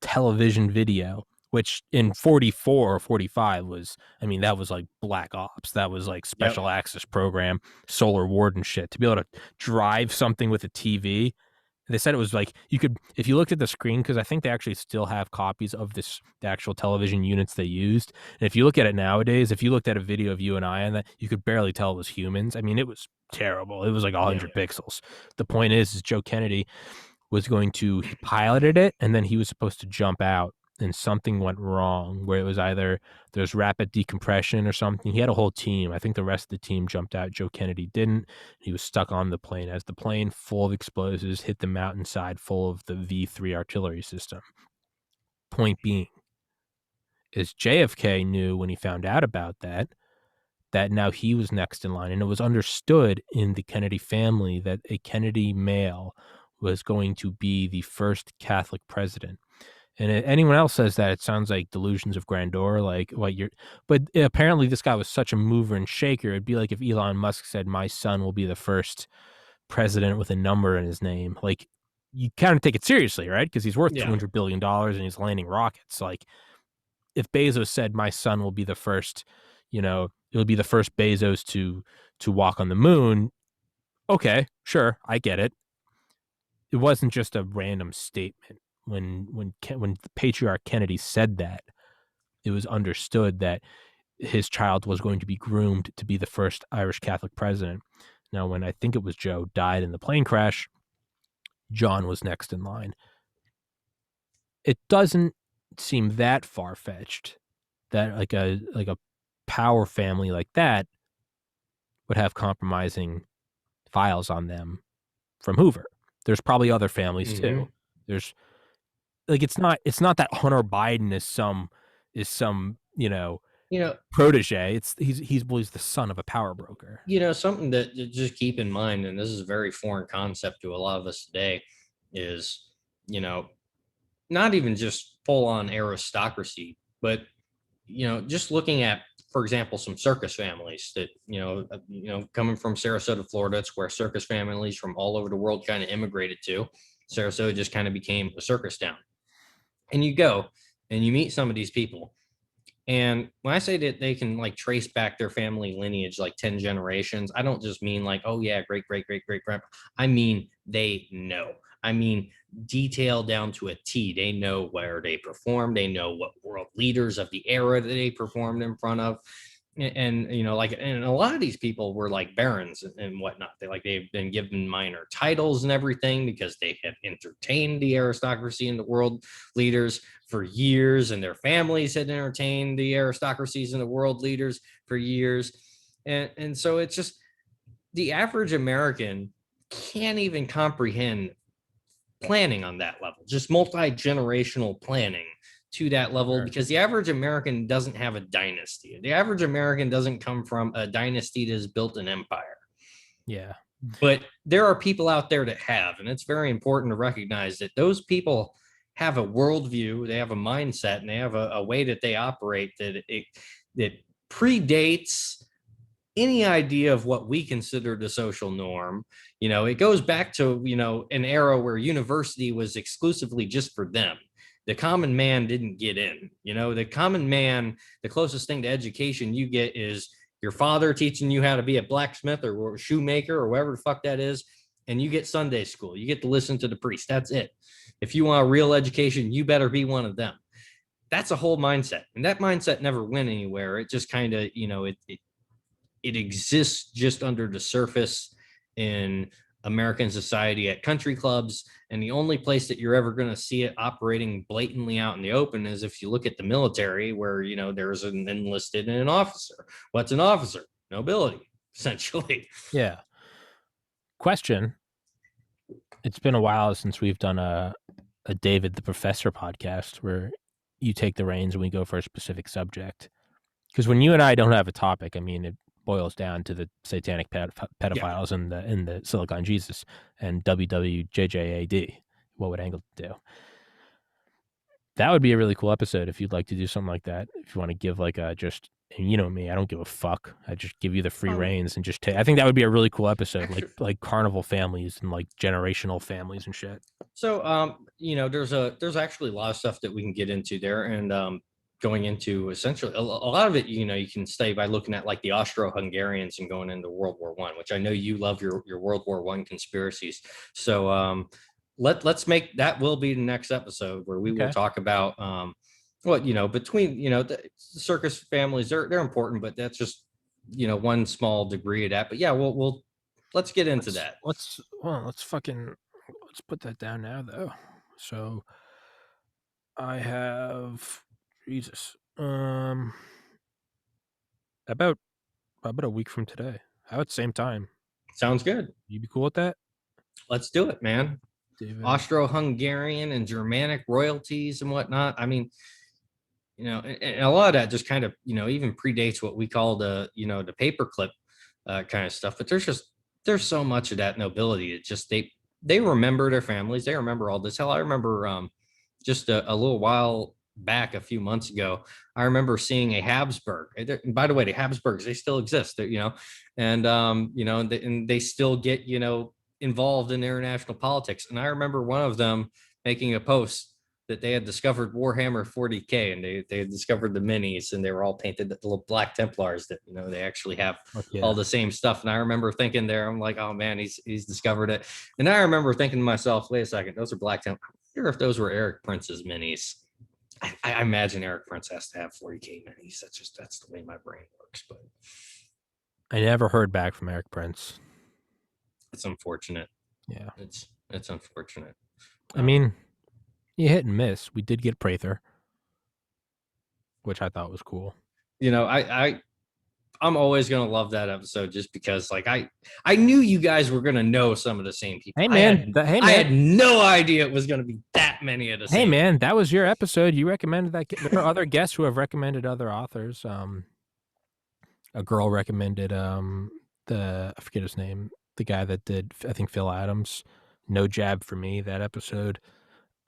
television video, which in 44 or 45 was, I mean, that was like black ops. That was like special access program, solar warden shit. To be able to drive something with a TV. They said it was like you could, if you looked at the screen, because I think they actually still have copies of the actual television units they used. And if you look at it nowadays, if you looked at a video of you and I on that, you could barely tell it was humans. I mean, it was terrible. It was like 100 pixels. The point is Joe Kennedy was he piloted it, and then he was supposed to jump out, and something went wrong where it was either there's rapid decompression or something. He had a whole team. I think the rest of the team jumped out. Joe Kennedy didn't. He was stuck on the plane as the plane full of explosives hit the mountainside full of the V3 artillery system. Point being is JFK knew when he found out about that now he was next in line, and it was understood in the Kennedy family that a Kennedy male was going to be the first Catholic president. And anyone else says that, it sounds like delusions of grandeur, like but apparently this guy was such a mover and shaker. It'd be like if Elon Musk said, my son will be the first president with a number in his name. Like, you kind of take it seriously, right? Because he's worth $200 billion and he's landing rockets. Like, if Bezos said, my son will be the first, it'll be the first Bezos to walk on the moon. Okay, sure, I get it. It wasn't just a random statement. When the patriarch Kennedy said that, it was understood that his child was going to be groomed to be the first Irish Catholic president. Now, when I think it was Joe died in the plane crash, John was next in line. It doesn't seem that far-fetched that like a power family like that would have compromising files on them from Hoover. There's probably other families too. There's like it's not that Hunter Biden is some protege. It's he's the son of a power broker. Something that just keep in mind, and this is a very foreign concept to a lot of us today, is not even just full on aristocracy, but just looking at, for example, some circus families that coming from Sarasota, Florida. It's where circus families from all over the world kind of immigrated to. Sarasota just kind of became a circus town. And you go and you meet some of these people, and when I say that they can like trace back their family lineage like 10 generations, I don't just mean like, oh yeah, great grandpa. I mean, they know. I mean, detail down to a T. They know where they performed. They know what world leaders of the era that they performed in front of. And and a lot of these people were like barons and whatnot. They've been given minor titles and everything because they have entertained the aristocracy and the world leaders for years, and their families had entertained the aristocracies and the world leaders for years. And so it's just the average American can't even comprehend planning on that level, just multi-generational planning to that level because the average American doesn't have a dynasty. The average American doesn't come from a dynasty that has built an empire. Yeah. But there are people out there that have, and it's very important to recognize that those people have a worldview, they have a mindset, and they have a way that they operate that predates any idea of what we consider the social norm. It goes back to, an era where university was exclusively just for them. The common man didn't get in. The common man, the closest thing to education you get is your father teaching you how to be a blacksmith or a shoemaker or whatever the fuck that is. And you get Sunday school. You get to listen to the priest. That's it. If you want a real education, you better be one of them. That's a whole mindset. And that mindset never went anywhere. It just kind of, it exists just under the surface in American society at country clubs. And the only place that you're ever going to see it operating blatantly out in the open is if you look at the military, where, there's an enlisted and an officer. What's an officer? Nobility, essentially. Yeah. Question. It's been a while since we've done a David the Professor podcast where you take the reins and we go for a specific subject. Because when you and I don't have a topic, I mean, it boils down to the satanic pedophiles and the Silicon Jesus and WWJJAD. What would Angle do? That would be a really cool episode if you'd like to do something like that. If you want to give like a just, and you know me, I don't give a fuck. I just give you the free reins and just take. I think that would be a really cool episode, like carnival families and like generational families and shit. So, there's actually a lot of stuff that we can get into there, and going into essentially a lot of it, you can study by looking at like the Austro-Hungarians and going into World War I, which I know you love your World War I conspiracies. So let's make that will be the next episode where we will talk about between the circus families, they're important, but that's just one small degree of that. But yeah, let's get into that. Let's put that down now though. So I have Jesus. About a week from today. How about the same time? Sounds good. You be cool with that? Let's do it, man. David. Austro-Hungarian and Germanic royalties and whatnot. I mean, and a lot of that just kind of, even predates what we call the paperclip kind of stuff. But there's so much of that nobility. It just, they remember their families. They remember all this. Hell, I remember just a little while back, a few months ago, I remember seeing a Habsburg. And by the way, the Habsburgs, they still exist, and they still get, involved in international politics. And I remember one of them making a post that they had discovered Warhammer 40K, and they had discovered the minis, and they were all painted the little Black Templars that, they actually have all the same stuff. And I remember thinking there, I'm like, oh man, he's discovered it. And I remember thinking to myself, wait a second, those are Black Templars. I wonder if those were Eric Prince's minis. I imagine Eric Prince has to have 40K minis. That's the way my brain works. But I never heard back from Eric Prince. It's unfortunate. Yeah, it's unfortunate. I mean, you hit and miss. We did get Prather, which I thought was cool. I'm always gonna love that episode just because, like, I knew you guys were gonna know some of the same people. Hey man, I had no idea it was gonna be that many of the same. Hey man, that was your episode. You recommended that. There are other guests who have recommended other authors. A girl recommended I forget his name, the guy that did, I think, Phil Adams, No Jab for Me, that episode.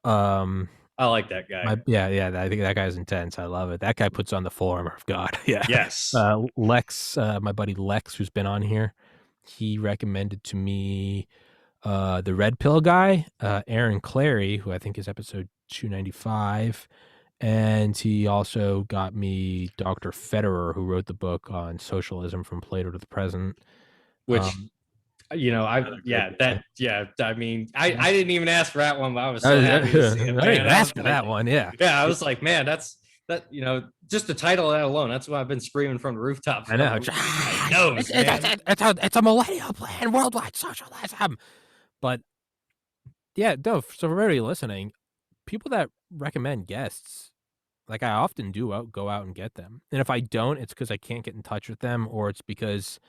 I like that guy. I think that guy's intense. I love it. That guy puts on the full armor of God. Yeah. Yes. Lex, my buddy Lex, who's been on here, he recommended to me the Red Pill guy, Aaron Clary, who I think is episode 295. And he also got me Dr. Federer, who wrote the book on socialism from Plato to the present. Which, I mean, I didn't even ask for that one, but I was so happy to see it. I didn't ask for that one, yeah. Yeah, I was like, man, just the title of that alone, that's what I've been screaming from the rooftops. I know. It's a millennial plan, worldwide socialism. But, yeah, no, so for everybody listening, people that recommend guests, like, I often do go out and get them. And if I don't, it's because I can't get in touch with them, or it's because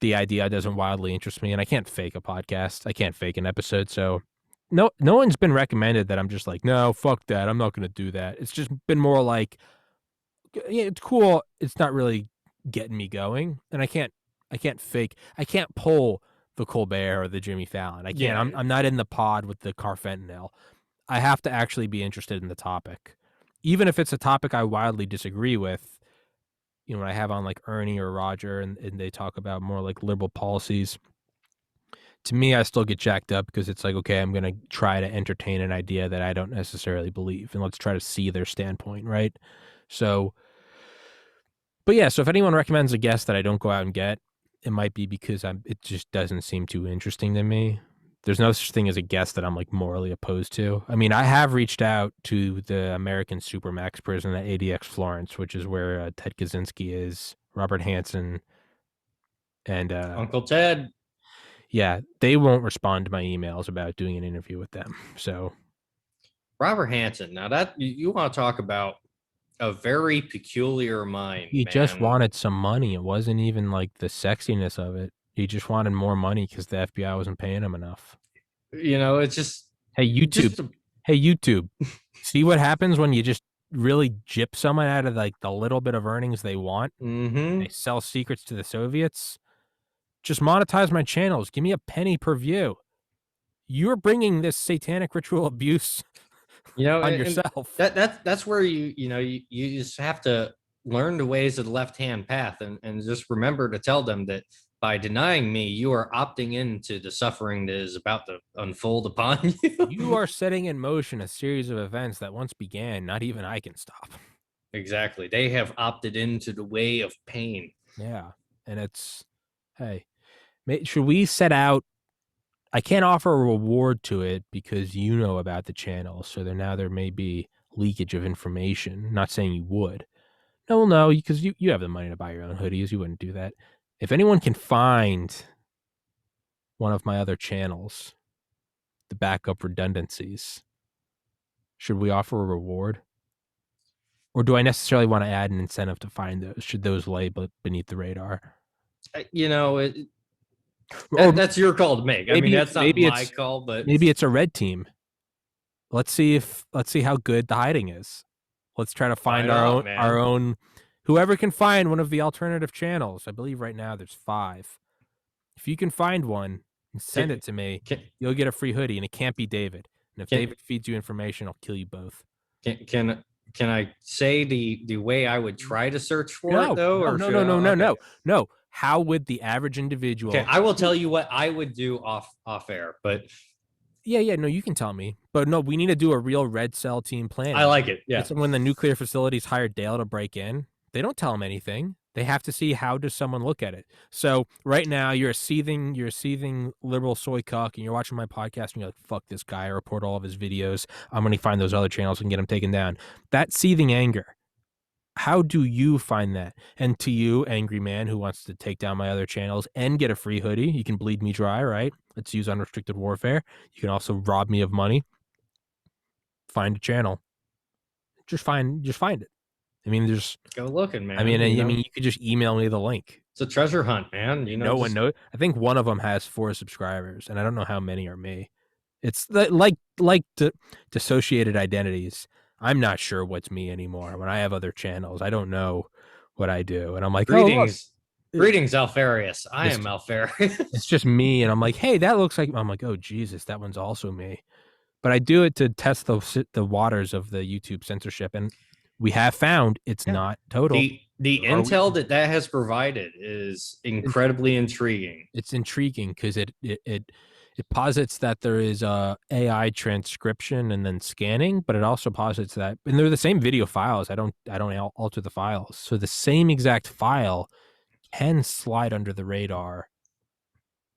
the idea doesn't wildly interest me, and I can't fake a podcast. I can't fake an episode. So no one's been recommended that I'm just like, no, fuck that. I'm not going to do that. It's just been more like, yeah, it's cool. It's not really getting me going. And I can't pull the Colbert or the Jimmy Fallon. I can't. Yeah. I'm not in the pod with the Carfentanil. I have to actually be interested in the topic. Even if it's a topic I wildly disagree with, when I have on like Ernie or Roger and they talk about more like liberal policies, to me, I still get jacked up because it's like, okay, I'm going to try to entertain an idea that I don't necessarily believe, and let's try to see their standpoint, right? So, but yeah, so if anyone recommends a guest that I don't go out and get, it might be because it just doesn't seem too interesting to me. There's no such thing as a guest that I'm like morally opposed to. I mean, I have reached out to the American Supermax prison at ADX Florence, which is where Ted Kaczynski is, Robert Hansen, and Uncle Ted. yeah, they won't respond to my emails about doing an interview with them. So Robert Hansen. Now that you want to talk about a very peculiar mind, he just man. wanted some money. It wasn't even like the sexiness of it. He just wanted more money because the FBI wasn't paying him enough. It's just, hey YouTube, hey YouTube, see what happens when you just really gyp someone out of like the little bit of earnings they want. Mm-hmm. They sell secrets to the Soviets. Just monetize my channels. Give me a penny per view. You're bringing this satanic ritual abuse on yourself. That's where you just have to learn the ways of the left-hand path, and just remember to tell them that by denying me, you are opting into the suffering that is about to unfold upon you. You are setting in motion a series of events that once began, not even I can stop. Exactly. They have opted into the way of pain. Yeah. And it's, hey, should we set out? I can't offer a reward to it because you know about the channel. So there may be leakage of information. Not saying you would. No, because you have the money to buy your own hoodies. You wouldn't do that. If anyone can find one of my other channels, the backup redundancies, should we offer a reward? Or do I necessarily want to add an incentive to find those? Should those lay beneath the radar? That's your call to make. I mean, that's not my call, but maybe it's a red team. Let's see how good the hiding is. Let's try to find our own. Whoever can find one of the alternative channels. I believe right now there's 5. If you can find one and send it to me, you'll get a free hoodie, and it can't be David. And if David feeds you information, I'll kill you both. Can I say the way I would try to search for it though? No. How would the average individual? Okay, I will tell you what I would do off air, but yeah, no, you can tell me. But no, we need to do a real red cell team plan. I like it. Yeah. It's when the nuclear facilities hired Dale to break in, they don't tell him anything. They have to see how does someone look at it. So right now you're a seething liberal soy cuck, and you're watching my podcast and you're like, fuck this guy. I report all of his videos. I'm going to find those other channels and get him taken down. That seething anger. How do you find that? And to you, angry man who wants to take down my other channels and get a free hoodie, you can bleed me dry, right? Let's use unrestricted warfare. You can also rob me of money. Find a channel. Just find it. I mean, just go looking, man. I mean, you could just email me the link. It's a treasure hunt, man. No one knows. I think one of them has 4 subscribers, and I don't know how many are me. It's like dissociated identities. I'm not sure what's me anymore. When I have other channels, I don't know what I do, and I'm like, greetings, Alfarius. I am Alfarius. It's just me, and I'm like, hey, that looks like. I'm like, oh Jesus, that one's also me. But I do it to test the waters of the YouTube censorship, and we have found it's not total. The intel that has provided is incredibly intriguing. It's intriguing because it posits that there is AI transcription and then scanning, but it also posits that, and they're the same video files. I don't alter the files, so the same exact file can slide under the radar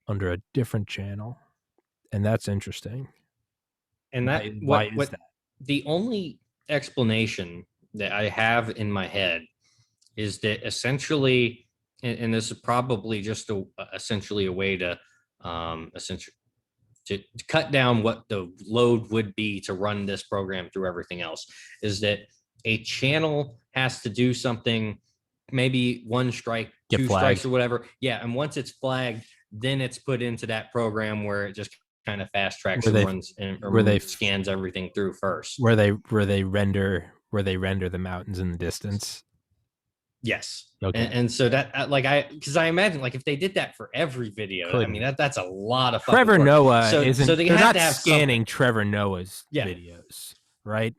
under a different channel, and that's interesting. And why is that? The only explanation that I have in my head is that essentially, and this is probably just essentially a way to essentially to cut down what the load would be to run this program through everything else, is that a channel has to do something, maybe 1 strike, 2 strikes or whatever. Yeah. And once it's flagged, then it's put into that program where it just kind of fast tracks Where and they- runs and where they- scans everything through first. Where they render the mountains in the distance. Yes. Okay. And so that because I imagine like if they did that for every video, I mean that's a lot of Trevor work. Noah so they they're have not to have scanning something. Trevor Noah's videos, right?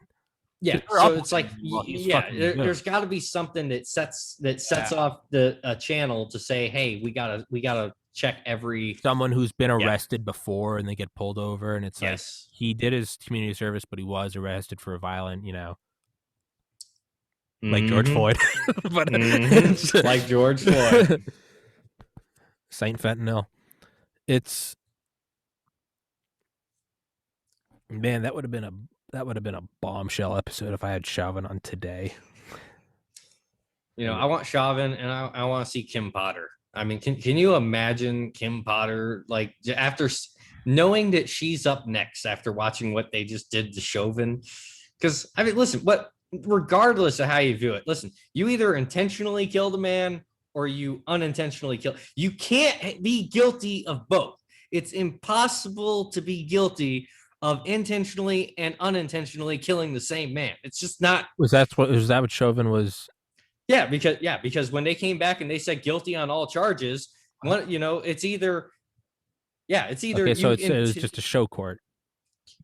Yeah, so it's like there's got to be something that sets off the channel to say, hey, we gotta check every someone who's been arrested before and they get pulled over, and it's like yes, he did his community service, but he was arrested for a violent, like George Floyd, but like George Floyd, Saint Fentanyl. It's man, that would have been a bombshell episode if I had Chauvin on today. I want Chauvin and I want to see Kim Potter. I mean, can you imagine Kim Potter like after knowing that she's up next after watching what they just did to Chauvin? Because I mean, listen, regardless of how you view it, listen, you either intentionally killed a man or you unintentionally killed. You can't be guilty of both. It's impossible to be guilty of intentionally and unintentionally killing the same man. It's just not. Was that what Chauvin was? Yeah, because when they came back and they said guilty on all charges, it's either. Yeah, it's either. Okay, so it was just a show court.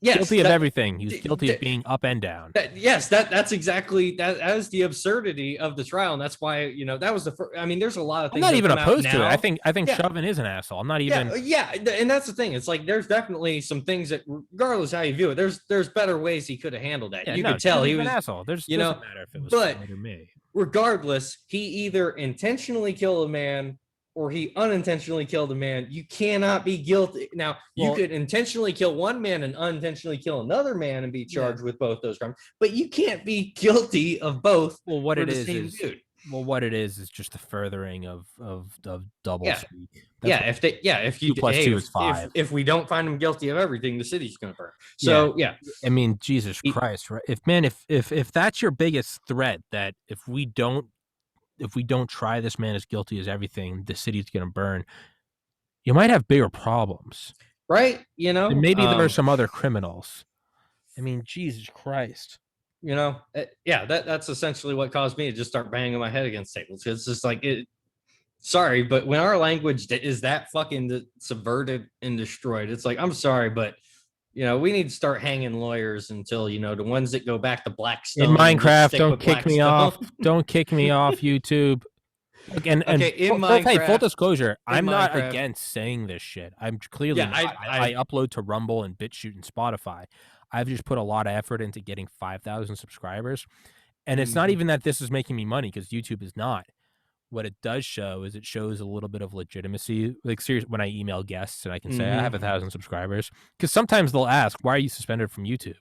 Yes, guilty of everything. He was guilty of being up and down. That's exactly that is the absurdity of the trial, and that's why that was the first. I mean, there's a lot of things. I'm not even opposed to it. I think Chauvin is an asshole. I'm not even. Yeah, and that's the thing. It's like there's definitely some things that, regardless how you view it, there's better ways he could have handled that. You could tell he was an asshole. Doesn't matter if it was Floyd or me. Regardless, he either intentionally killed a man or he unintentionally killed a man. You cannot be guilty. Now, you could intentionally kill one man and unintentionally kill another man and be charged with both those crimes, but you can't be guilty of both. Well, what it is just the furthering of double speak. If you 2 + 2 is 5. If we don't find him guilty of everything, the city's going to burn. So I mean, Jesus Christ, right? If that's your biggest threat, that if we don't try this man as guilty as everything, the city's going to burn, you might have bigger problems. Right. And maybe there are some other criminals. I mean, Jesus Christ. That's essentially what caused me to just start banging my head against tables. It's just like sorry, but when our language is that fucking subverted and destroyed, it's like, I'm sorry, but we need to start hanging lawyers until, the ones that go back to Blackstone. In Minecraft, don't kick me off. Don't kick me off YouTube. And full disclosure, I'm not against saying this shit. I'm clearly not. I upload to Rumble and BitChute and Spotify. I've just put a lot of effort into getting 5,000 subscribers. And it's not even that this is making me money, because YouTube is not. What it does show is it shows a little bit of legitimacy. Like, seriously, when I email guests and I can say I have 1,000 subscribers, because sometimes they'll ask, why are you suspended from YouTube?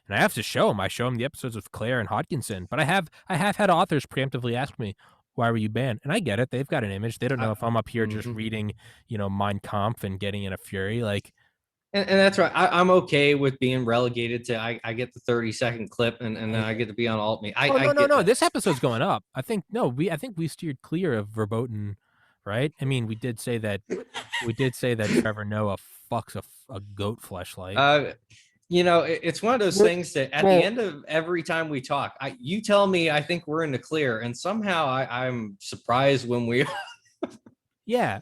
And I have to show them. I show them the episodes with Claire and Hodkinson. But I have had authors preemptively ask me, why were you banned? And I get it. They've got an image. They don't know if I'm up here just reading, Mein Kampf and getting in a fury. Like, and that's right. I'm okay with being relegated to I get the 30-second clip and then I get to be on alt me. No. This episode's going up. I think we steered clear of verboten, right? I mean, we did say that Trevor Noah fucks a goat fleshlight. It's one of those things that at the end of every time we talk, you tell me I think we're in the clear, and somehow I'm surprised when we. Yeah,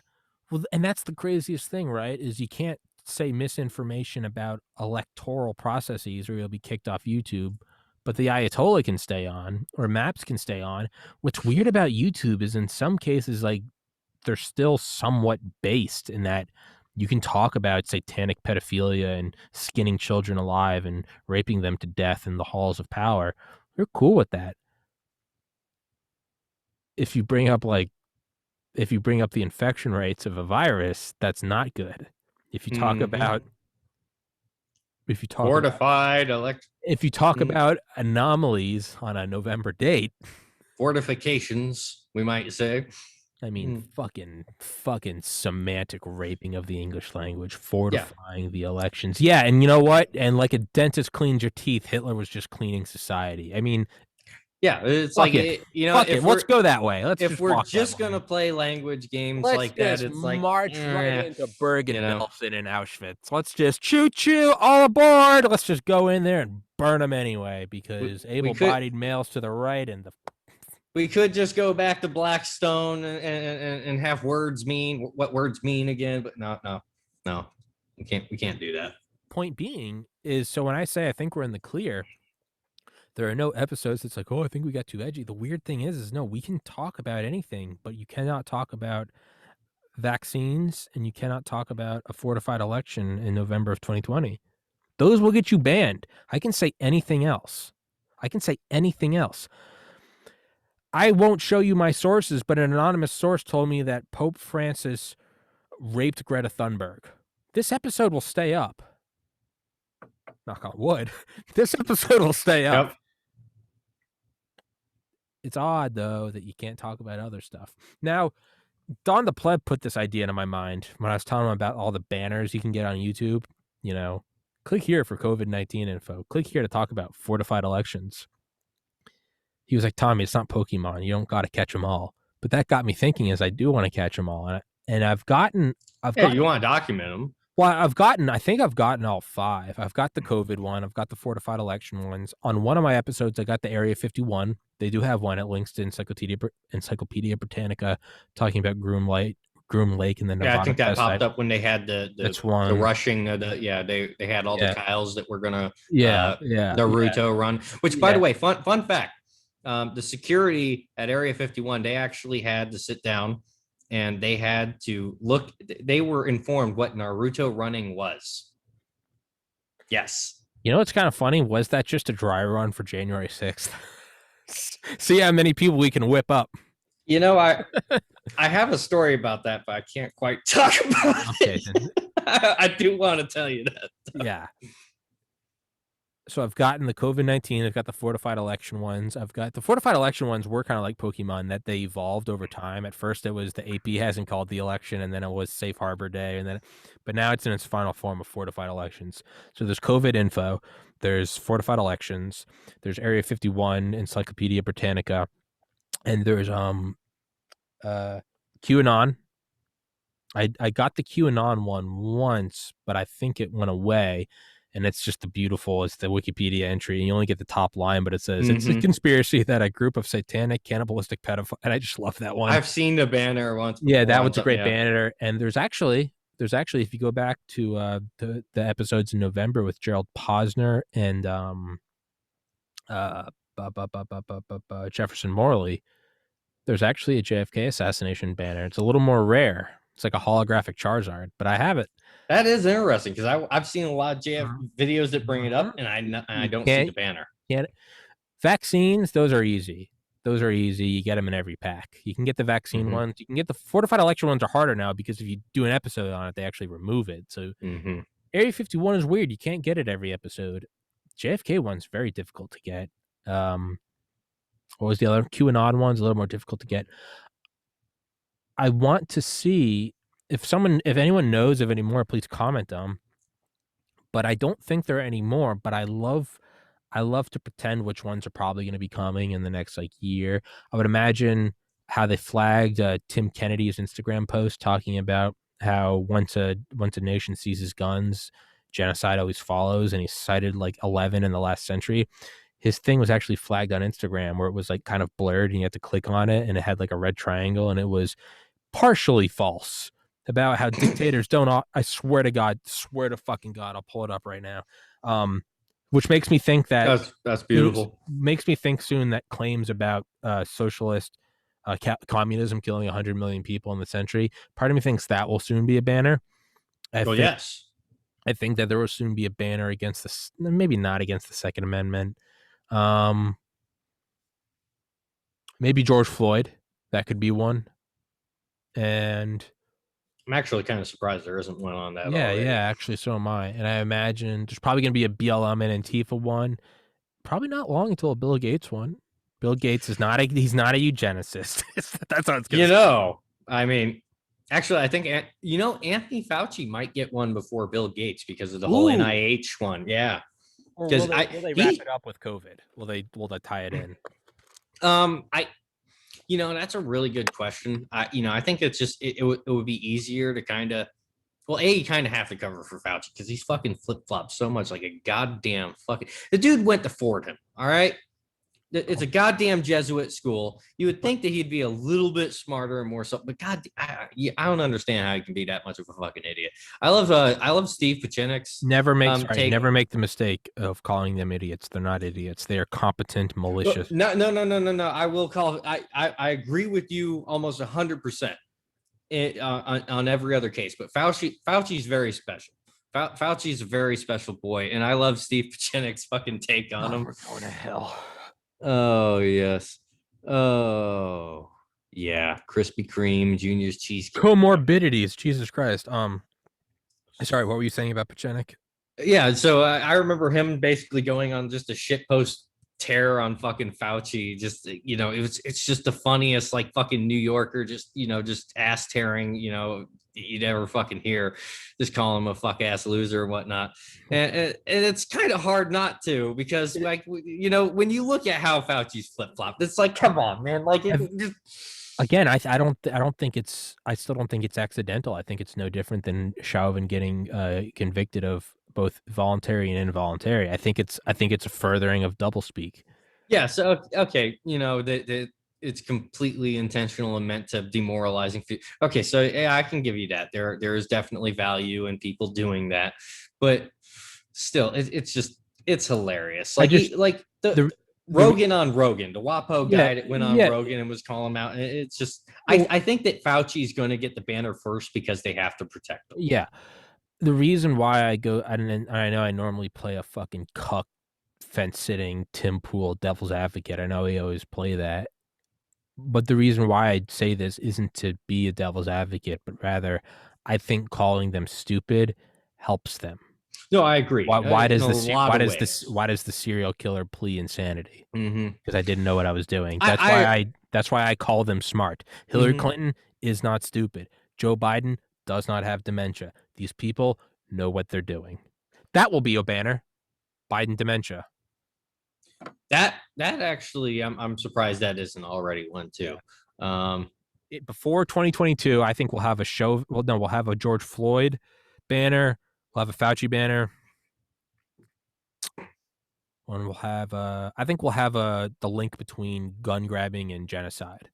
well, and that's the craziest thing, right? Is you can't say misinformation about electoral processes or you'll be kicked off YouTube, but the Ayatollah can stay on or maps can stay on. What's weird about YouTube is in some cases, like, they're still somewhat based in that you can talk about satanic pedophilia and skinning children alive and raping them to death in the halls of power. They're cool with that. If you bring up the infection rates of a virus, that's not good. If you talk about about anomalies on a November date, fortifications, we might say. I mean, fucking semantic raping of the English language, fortifying the elections. Yeah, and you know what? And like a dentist cleans your teeth, Hitler was just cleaning society. I mean, Yeah, it's Fuck like it. if Let's go that way. if we're walk that just way. gonna play language games Let's like that, just it's like march right into Bergen-Belsen and Auschwitz. Let's just choo all aboard. Let's just go in there and burn them anyway, because able-bodied males to the right and the. We could just go back to Blackstone and have words mean what words mean again, but no, we can't do that. Point being is, so when I say I think we're in the clear, there are no episodes that's like, oh, I think we got too edgy. The weird thing is no, we can talk about anything, but you cannot talk about vaccines and you cannot talk about a fortified election in November of 2020. Those will get you banned. I can say anything else. I won't show you my sources, but an anonymous source told me that Pope Francis raped Greta Thunberg. This episode will stay up. Knock on wood. This episode will stay up. Yep. It's odd, though, that you can't talk about other stuff. Now, Don the Pleb put this idea into my mind when I was telling him about all the banners you can get on YouTube. You know, click here for COVID-19 info. Click here to talk about fortified elections. He was like, Tommy, it's not Pokemon. You don't got to catch them all. But that got me thinking, is I do want to catch them all. And I've gotten. You want to document them. Well, I think I've gotten all 5. I've got the COVID one. I've got the fortified election ones. On one of my episodes, I got the Area 51. They do have one. It links to Encyclopedia Britannica talking about Groom Lake and the Nevada. Yeah, I think that popped up when they had the rushing. They had all the Kyles that were gonna Naruto run. Which, by the way, fun fact: the security at Area 51, they actually had to sit down and they had to look. They were informed what Naruto running was. Yes. You know what's kind of funny? Was that just a dry run for January 6th? See how many people we can whip up. You know, I have a story about that, but I can't quite talk about it. I do want to tell you that. Yeah. So I've gotten the COVID-19. I've got the fortified election ones. I've got the fortified election ones were kind of like Pokemon, that they evolved over time. At first, it was the AP hasn't called the election, and then it was Safe Harbor Day, but now it's in its final form of fortified elections. So there's COVID info, there's fortified elections, there's Area 51, Encyclopedia Britannica, and there's QAnon. I got the QAnon one once, but I think it went away. And it's just the Wikipedia entry. And you only get the top line, but it says it's a conspiracy that a group of satanic, cannibalistic pedophiles. And I just love that one. I've seen the banner once. Yeah, that was a great banner. And there's actually, if you go back to the episodes in November with Gerald Posner and Jefferson Morley, there's actually a JFK assassination banner. It's a little more rare. It's like a holographic Charizard, but I have it. That is interesting because I've seen a lot of JF videos that bring it up, and I don't see the banner. Vaccines, those are easy. You get them in every pack. You can get the vaccine ones. You can get the fortified election ones are harder now because if you do an episode on it, they actually remove it. So Area 51 is weird. You can't get it every episode. JFK one's very difficult to get. What was the other? QAnon one's a little more difficult to get. I want to see if anyone knows of any more, please comment them. But I don't think there are any more. But I love to pretend which ones are probably going to be coming in the next year. I would imagine how they flagged Tim Kennedy's Instagram post talking about how once a nation seizes guns, genocide always follows, and he cited 11 in the last century. His thing was actually flagged on Instagram where it was kind of blurred and you had to click on it and it had a red triangle and it was partially false about how dictators don't. I swear to fucking God, I'll pull it up right now. Which makes me think that that's beautiful. Makes me think soon that claims about socialist communism killing 100 million people in the century. Part of me thinks that will soon be a banner. Yes. I think that there will soon be a banner against this, maybe not against the Second Amendment. Maybe George Floyd. That could be one. And I'm actually kind of surprised there isn't one on that. Yeah, actually, so am I. And I imagine there's probably going to be a BLM and Antifa one. Probably not long until a Bill Gates one. Bill Gates is not he's not a eugenicist. That's how it's going to I mean, actually, I think, Anthony Fauci might get one before Bill Gates because of the whole NIH one. Yeah. Or will they wrap it up with COVID? Will they tie it in? I that's a really good question. I think it's just it would be easier to kind of you kind of have to cover for Fauci because he's fucking flip flops so much like a goddamn fucking. The dude went to Fordham, all right. It's a goddamn Jesuit school. You would think that he'd be a little bit smarter and more so, but I don't understand how he can be that much of a fucking idiot. I love Steve Pachinik's Never take. never make the mistake of calling them idiots. They're not idiots. They are competent, malicious. No. I will call. I agree with you almost 100% on every other case, but Fauci's very special. Fauci's a very special boy, and I love Steve Pachinik's fucking take on him. We're going to hell. Oh yes. Oh yeah. Krispy Kreme, Junior's cheesecake. Comorbidities. Jesus Christ. Sorry, what were you saying about Pachenik? Yeah, so I remember him basically going on just a shitpost tear on fucking Fauci. Just it's just the funniest like fucking New Yorker, just just ass tearing, you'd ever fucking hear. Just call him a fuck ass loser and whatnot. And it's kind of hard not to because like when you look at how Fauci's flip flopped, it's like come on, man, like again, I still don't think it's accidental. I think it's no different than Chauvin getting convicted of both voluntary and involuntary. I think it's a furthering of doublespeak. Yeah. So okay, it's completely intentional and meant to demoralizing. Okay, so yeah, I can give you that. There is definitely value in people doing that, but still, it's hilarious. Like the Rogan on Rogan, the WAPO guy that went on Rogan and was calling him out. And it's just, I think that Fauci's going to get the banner first because they have to protect him. Yeah. The reason why I go, and I know I normally play a fucking cuck, fence sitting, Tim Pool, devil's advocate. I know we always play that. But the reason why I'd say this isn't to be a devil's advocate, but rather I think calling them stupid helps them. No, I agree. Why does the serial killer plea insanity? Because I didn't know what I was doing. That's why I call them smart. Hillary Clinton is not stupid. Joe Biden does not have dementia. These people know what they're doing. That will be a banner. Biden dementia. That actually, I'm surprised that isn't already one too. Before 2022, I think we'll have a show. Well, no, we'll have a George Floyd banner. We'll have a Fauci banner. And we'll have I think we'll have the link between gun grabbing and genocide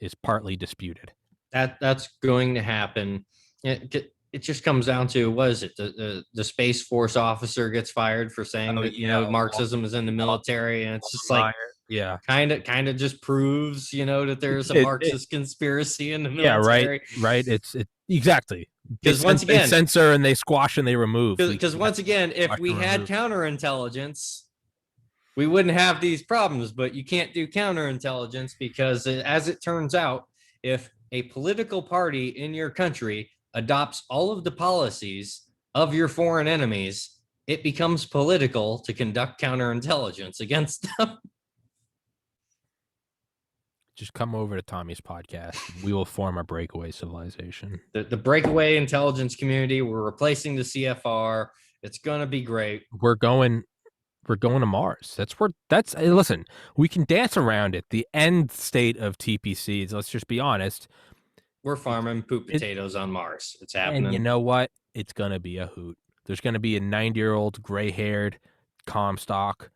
is partly disputed. That's going to happen. It just comes down to what is it? The Space Force officer gets fired for saying that Marxism is in the military, and it's just like kind of just proves that there's a Marxist conspiracy in the military. Yeah, right. It's exactly because once again they censor and they squash and they remove. Because once again, if we had counterintelligence, we wouldn't have these problems. But you can't do counterintelligence because, as it turns out, if a political party in your country adopts all of the policies of your foreign enemies, it becomes political to conduct counterintelligence against them. Just come over to Tommy's podcast. We will form a breakaway civilization. The breakaway intelligence community. We're replacing the CFR. It's gonna be great. We're going to Mars. Listen, we can dance around it. The end state of TPCs, let's just be honest. We're farming poop potatoes on Mars. It's happening. And you know what? It's going to be a hoot. There's going to be a 90-year-old gray-haired Comstock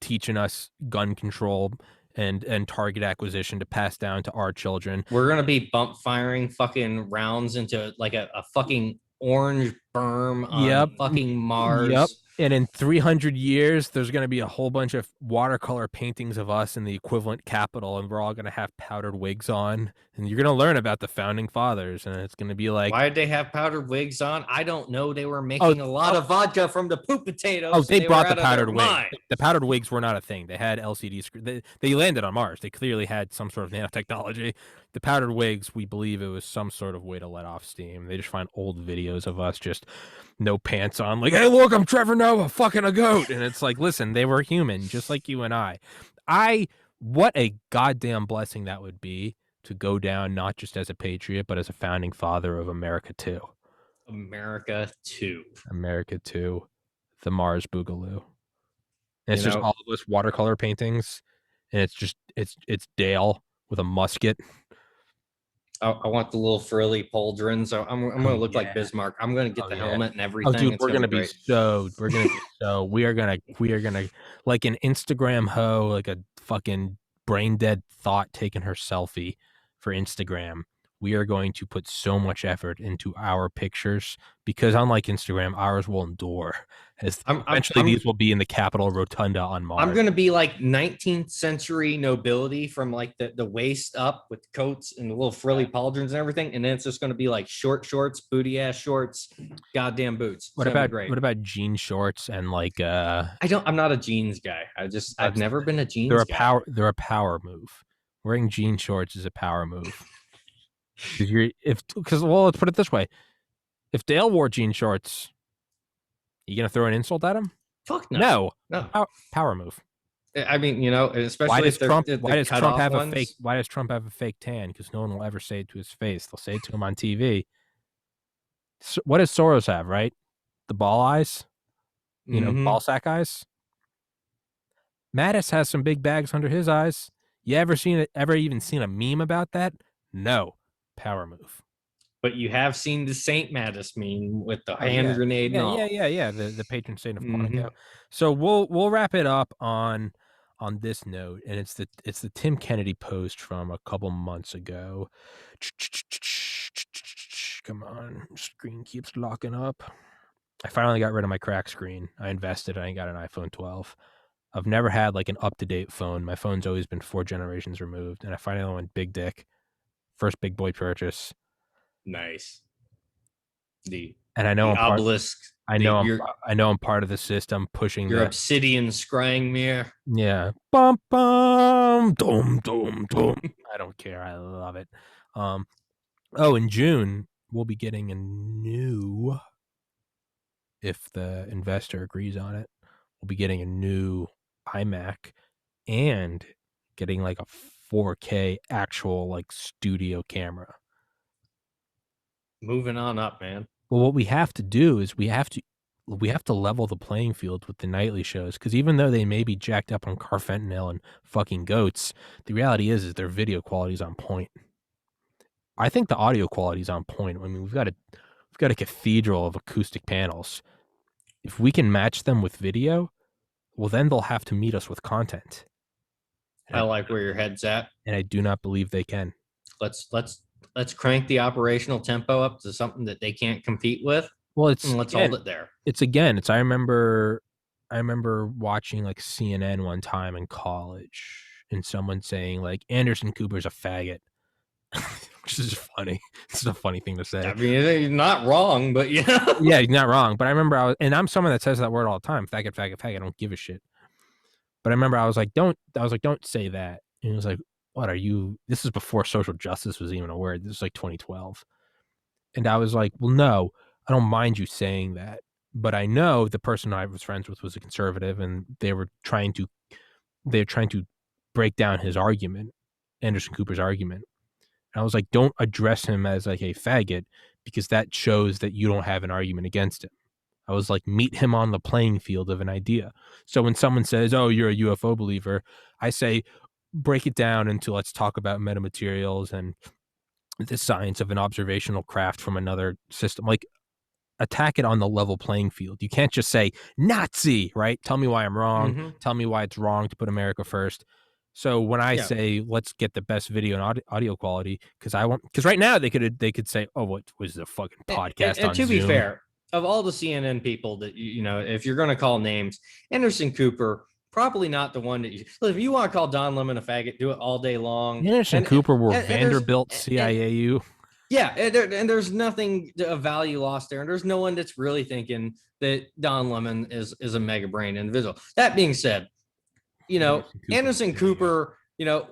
teaching us gun control and target acquisition to pass down to our children. We're going to be bump firing fucking rounds into like a fucking orange berm on fucking Mars. Yep. And in 300 years, there's going to be a whole bunch of watercolor paintings of us in the equivalent capital, and we're all going to have powdered wigs on. And you're going to learn about the founding fathers, and it's going to be like... Why did they have powdered wigs on? I don't know. They were making a lot of vodka from the poop potatoes. Oh, they brought the powdered wigs. The powdered wigs were not a thing. They had LCD screens. They landed on Mars. They clearly had some sort of nanotechnology. The powdered wigs, we believe it was some sort of way to let off steam. They just find old videos of us just no pants on, like, hey, look, I'm Trevor Noah, fucking a goat. And it's like, listen, they were human, just like you and I. What a goddamn blessing that would be to go down not just as a patriot, but as a founding father of America too. America too. The Mars Boogaloo. And it's just all of us watercolor paintings and it's Dale with a musket. I want the little frilly pauldrons. So I'm going to look like Yeah. Bismarck. I'm going to get the Yeah. helmet and Oh, everything. dude, It's going to be great. We are gonna like an Instagram hoe, like a fucking brain dead thought taking her selfie for Instagram. We are going to put so much effort into our pictures because unlike Instagram, ours will endure. As eventually these will be in the Capitol Rotunda on Mars. I'm going to be like 19th century nobility from like the waist up with coats and the little frilly pauldrons and everything. And then it's just going to be like short shorts, booty ass shorts, goddamn boots. What about jean shorts and like I'm not a jeans guy. I've never been a jeans guy. They're a power move. Wearing jean shorts is a power move. Because let's put it this way. If Dale wore jean shorts, you gonna throw an insult at him? Fuck no. No. Power move. I mean, especially why does Trump have ones. Why does Trump have a fake tan? Because no one will ever say it to his face. They'll say it to him on TV. So what does Soros have, right? The ball eyes? Ball sack eyes? Mattis has some big bags under his eyes. You ever even seen a meme about that? No. Power move. But you have seen the Saint Mattis meme with the hand grenade. Yeah. The patron saint of Quantico. So we'll wrap it up on this note, and it's the Tim Kennedy post from a couple months ago. Come on, screen keeps locking up. I finally got rid of my crack screen. I invested. I got an iPhone 12. I've never had like an up-to-date phone. My phone's always been 4 generations removed, and I finally went big dick. First big boy purchase. Nice. And I know the obelisk. I know I'm part of the system pushing your obsidian scrying mirror. Yeah. Bum bum dum dum dum. I don't care. I love it. In June we'll be getting a new, if the investor agrees on it, we'll be getting a new iMac and getting like a 4K actual like studio camera. Moving on up, man. Well, what we have to do is we have to level the playing field with the nightly shows, because even though they may be jacked up on carfentanil and fucking goats, the reality is their video quality is on point. I think the audio quality is on point. I mean, we've got a cathedral of acoustic panels. If we can match them with video, well, then they'll have to meet us with content. I like where your head's at, and I do not believe they can. Let's crank the operational tempo up to something that they can't compete with. Well, let's hold it there. I remember watching like CNN one time in college and someone saying like Anderson Cooper's a faggot. Which is funny. It's a funny thing to say. I mean, he's not wrong, but yeah. Yeah, he's not wrong. But I remember I'm someone that says that word all the time. Faggot, faggot, faggot. I don't give a shit. But I remember I was like, don't say that. And he was like, what are you? This is before social justice was even a word. This is like 2012. And I was like, well, no, I don't mind you saying that. But I know the person I was friends with was a conservative, and they were trying to break down his argument, Anderson Cooper's argument. And I was like, don't address him as like a faggot, because that shows that you don't have an argument against him. I was like, meet him on the playing field of an idea. So when someone says, oh, you're a UFO believer, I say, break it down into, let's talk about metamaterials and the science of an observational craft from another system. Like, attack it on the level playing field. You can't just say Nazi, right? Tell me why I'm wrong. Mm-hmm. Tell me why it's wrong to put America first. So when I say let's get the best video and audio quality, because right now they could say, oh, what was the fucking podcast? And to be fair, of all the CNN people that if you're going to call names, Anderson Cooper, probably not the one that if you want to call Don Lemon a faggot, do it all day long. Anderson Cooper were Vanderbilt CIAU. Yeah, and there's nothing of value lost there, and there's no one that's really thinking that Don Lemon is a mega brain individual. That being said, Anderson Cooper,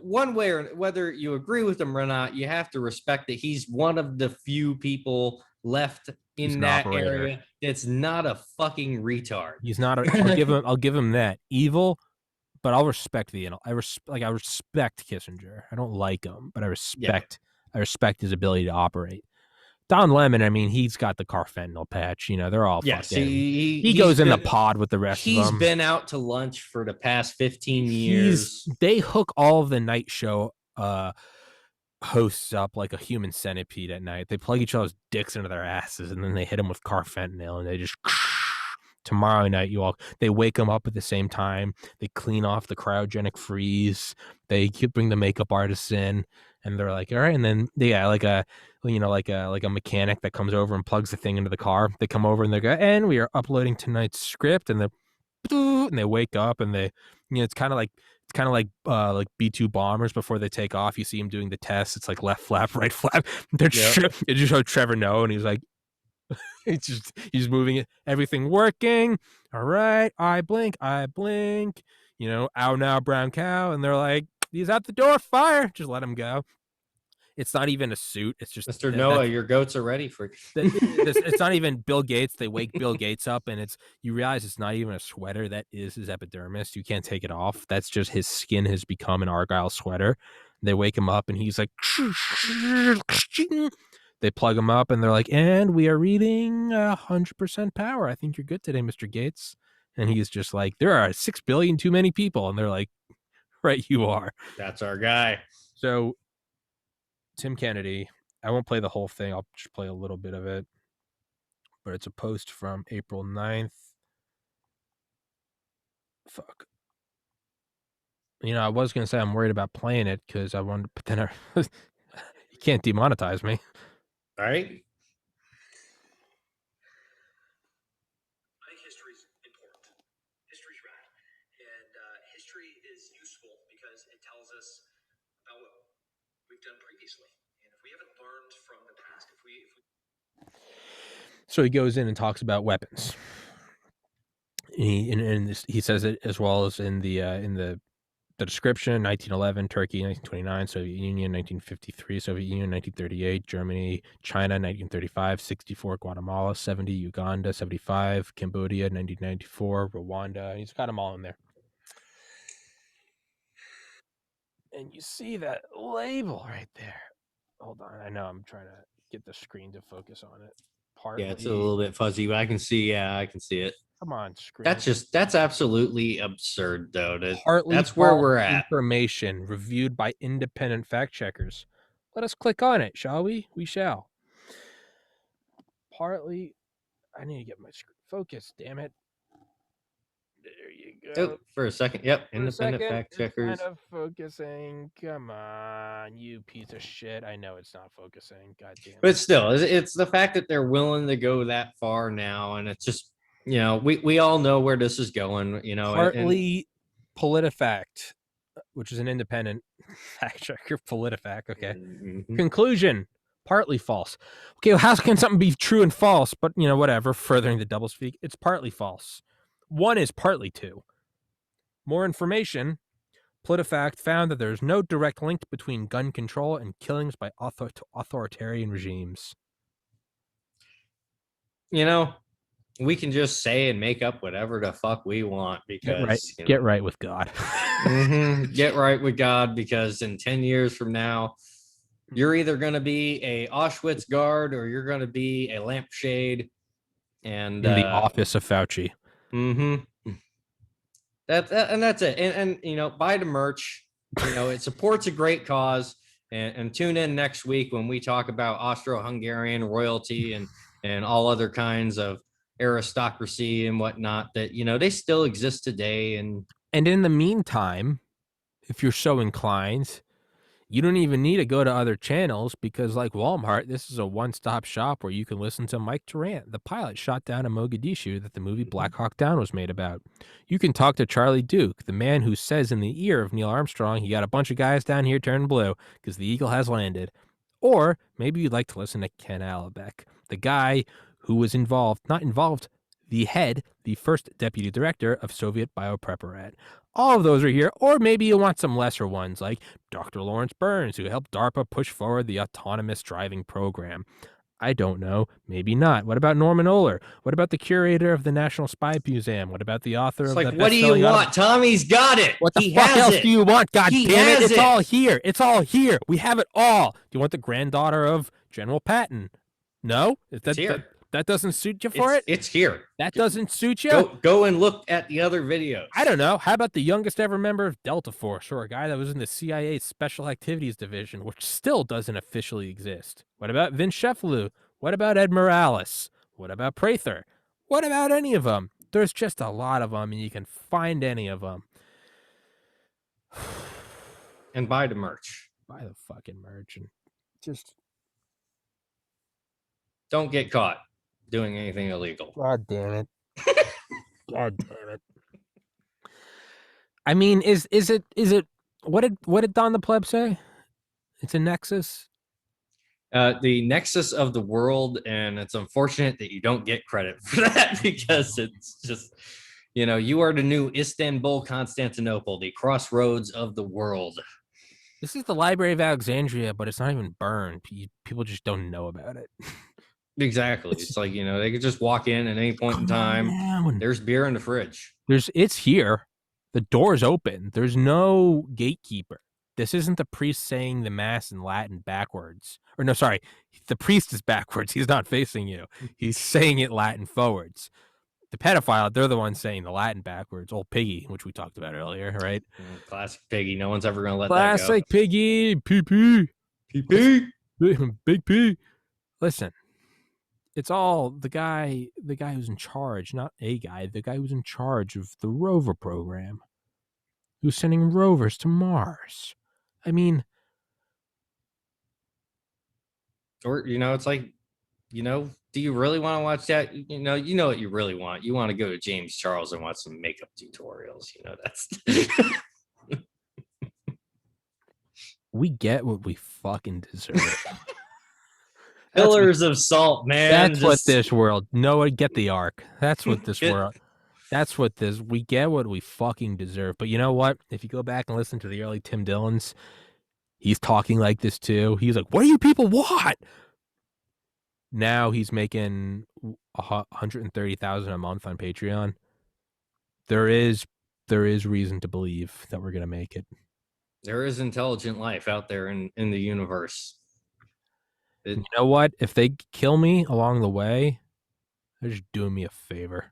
one way or whether you agree with him or not, you have to respect that he's one of the few people left in that area that's not a fucking retard. He's not. I'll give him that. Evil, but I'll respect I respect Kissinger. I don't like him, but I respect his ability to operate. Don Lemon, I mean, he's got the carfentanil patch. They're all fucking. He goes in the pod with the rest of them. He's been out to lunch for the past 15 years. They hook all of the night show hosts up like a human centipede at night. They plug each other's dicks into their asses, and then they hit them with carfentanil, and they just. Tomorrow night, they wake them up at the same time. They clean off the cryogenic freeze. They bring the makeup artists in, and they're like, all right. And then like a mechanic that comes over and plugs the thing into the car. They come over and they go, and we are uploading tonight's script. And they wake up, and they, it's kind of like B-2 bombers before they take off. You see him doing the test. It's like left flap, right flap. It just showed Trevor Noah, and he's like. He's moving it, everything working. All right, I blink. Ow now, brown cow. And they're like, he's out the door, fire. Just let him go. It's not even a suit. It's just Mr. Noah, your goats are ready for it's not even Bill Gates. They wake Bill Gates up, and you realize it's not even a sweater. That is his epidermis. You can't take it off. That's just his skin has become an Argyle sweater. They wake him up, and he's like, they plug him up, and they're like, and we are reading 100% power. I think you're good today, Mr. Gates. And he's just like, there are 6 billion too many people. And they're like, right, you are. That's our guy. So Tim Kennedy, I won't play the whole thing. I'll just play a little bit of it. But it's a post from April 9th. Fuck. I was going to say I'm worried about playing it because I wanted, but then you can't demonetize me. All right. I think history is important. History's rad. And history is useful because it tells us about what we've done previously. And if we haven't learned from the past, So he goes in and talks about weapons. He says it as well as in the description: 1911, Turkey; 1929, Soviet Union; 1953, Soviet Union; 1938, Germany; China; 1935, 64, Guatemala; 70, Uganda; 75, Cambodia; 1994, Rwanda. He's got them all in there. And you see that label right there. Hold on, I know I'm trying to get the screen to focus on it. Yeah, it's a little bit fuzzy, but I can see it. Come on, screen. That's absolutely absurd, though. That's where we're at. Information reviewed by independent fact checkers. Let us click on it, shall we? We shall. Partly, I need to get my screen focused. Damn it! There you go. Oh, for a second, yep. Independent fact checkers. Kind of focusing. Come on, you piece of shit. I know it's not focusing. God damn it. But still, it's the fact that they're willing to go that far now, and it's just. We all know where this is going, Partly PolitiFact, which is an independent fact checker. PolitiFact, okay. Mm-hmm. Conclusion, partly false. Okay, well, how can something be true and false? But, whatever, furthering the doublespeak, it's partly false. One is partly two. More information, PolitiFact found that there's no direct link between gun control and killings by authoritarian regimes. We can just say and make up whatever the fuck we want because get right with God. Get right with God, because in 10 years from now, you're either going to be a Auschwitz guard or you're going to be a lampshade. And in the office of Fauci. Mm-hmm. That's it. And buy the merch. It supports a great cause. And tune in next week when we talk about Austro-Hungarian royalty and all other kinds of aristocracy and whatnot that they still exist today. And in the meantime, if you're so inclined, you don't even need to go to other channels, because like Walmart, this is a one-stop shop where you can listen to Mike Durant, the pilot shot down in Mogadishu that the movie Black Hawk Down was made about. You can talk to Charlie Duke, the man who says in the ear of Neil Armstrong, he got a bunch of guys down here turning blue because the eagle has landed. Or maybe you'd like to listen to Ken Alabek, the guy who was the first deputy director of Soviet Biopreparat. All of those are here. Or maybe you want some lesser ones like Dr. Lawrence Burns, who helped DARPA push forward the autonomous driving program. I don't know. Maybe not. What about Norman Ohler? What about the curator of the National Spy Museum? What about the author of the what do you want? Tommy's got it. What the fuck else do you want? God damn it. It's all here. It's all here. We have it all. Do you want the granddaughter of General Patton? No, It's here. That doesn't suit you for it. It's here. That doesn't suit you. Go and look at the other videos. I don't know. How about the youngest ever member of Delta Force, or a guy that was in the CIA Special Activities Division, which still doesn't officially exist? What about Vince Sheffield? What about Ed Morales? What about Prather? What about any of them? There's just a lot of them, and you can find any of them. And buy the merch. Buy the fucking merch and just don't get caught doing anything illegal. God damn it. God damn it. I mean, is it what did Don the Pleb say? It's a nexus. The nexus of the world, and it's unfortunate that you don't get credit for that because it's just, you are the new Istanbul, Constantinople, the crossroads of the world. This is the Library of Alexandria, but it's not even burned. People just don't know about it. Exactly. It's like, they could just walk in at any point in time. There's beer in the fridge. It's here. The door's open. There's no gatekeeper. This isn't the priest saying the mass in Latin backwards. Or no, sorry. The priest is backwards. He's not facing you. He's saying it Latin forwards. The pedophile, they're the ones saying the Latin backwards. Old Piggy, which we talked about earlier, right? Classic Piggy. No one's ever going to let Classic that go. Piggy. PP. PP. Big P. Listen. It's all the guy who's in charge, not a guy, the guy who's in charge of the rover program, who's sending rovers to Mars. I mean, or, it's like, do you really want to watch that? You know what you really want. You want to go to James Charles and watch some makeup tutorials. That's. We get what we fucking deserve. Pillars of salt, man. That's what this world. Noah, get the arc. That's what this world. That's what this. We get what we fucking deserve. But you know what? If you go back and listen to the early Tim Dillons, he's talking like this too. He's like, "What do you people want?" Now he's making $130,000 a month on Patreon. There is reason to believe that we're gonna make it. There is intelligent life out there in the universe. You know what? If they kill me along the way, they're just doing me a favor.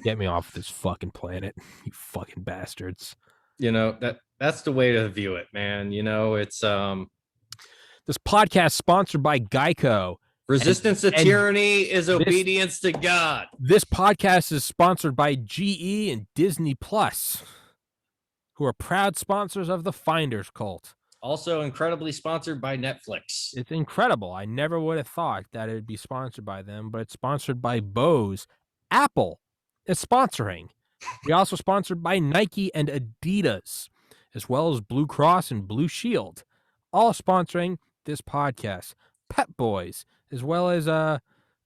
Get me off this fucking planet, you fucking bastards. That's the way to view it, man. It's this podcast sponsored by Geico. Resistance to tyranny is obedience to God. This podcast is sponsored by GE and Disney Plus, who are proud sponsors of the Finders Cult. Also incredibly sponsored by Netflix. It's incredible. I never would have thought that it would be sponsored by them, but it's sponsored by Bose. Apple is sponsoring. We also sponsored by Nike and Adidas, as well as Blue Cross and Blue Shield, all sponsoring this podcast. Pep Boys, as well as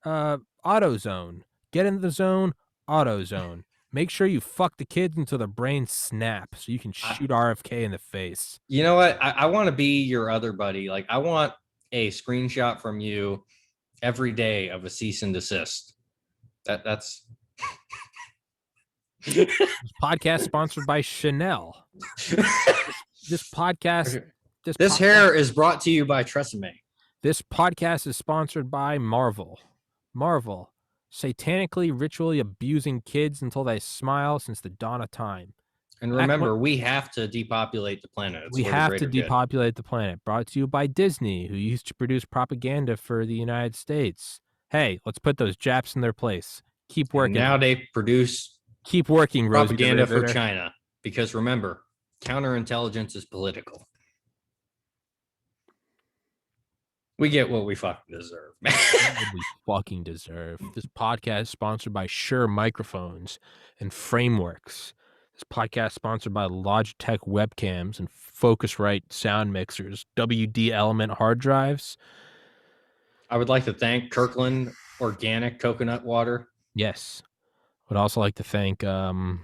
AutoZone. Get in the zone, AutoZone. Make sure you fuck the kids until their brains snap so you can shoot RFK in the face. You know what? I want to be your other buddy. Like, I want a screenshot from you every day of a cease and desist. That's... This podcast sponsored by Chanel. This podcast... This hair is brought to you by Tresemme. This podcast is sponsored by Marvel. Marvel. Satanically, ritually abusing kids until they smile since the dawn of time. And remember, we have to depopulate the planet. We have to depopulate the planet. Brought to you by Disney, who used to produce propaganda for the United States. Hey, let's put those Japs in their place. Keep working. And now they produce keep working propaganda for China. Because remember, counterintelligence is political. We get what we fucking deserve, man. What we fucking deserve. This podcast is sponsored by Shure Microphones and Frameworks. This podcast is sponsored by Logitech webcams and Focusrite sound mixers, WD Element hard drives. I would like to thank Kirkland Organic Coconut Water. Yes. I would also like to thank what's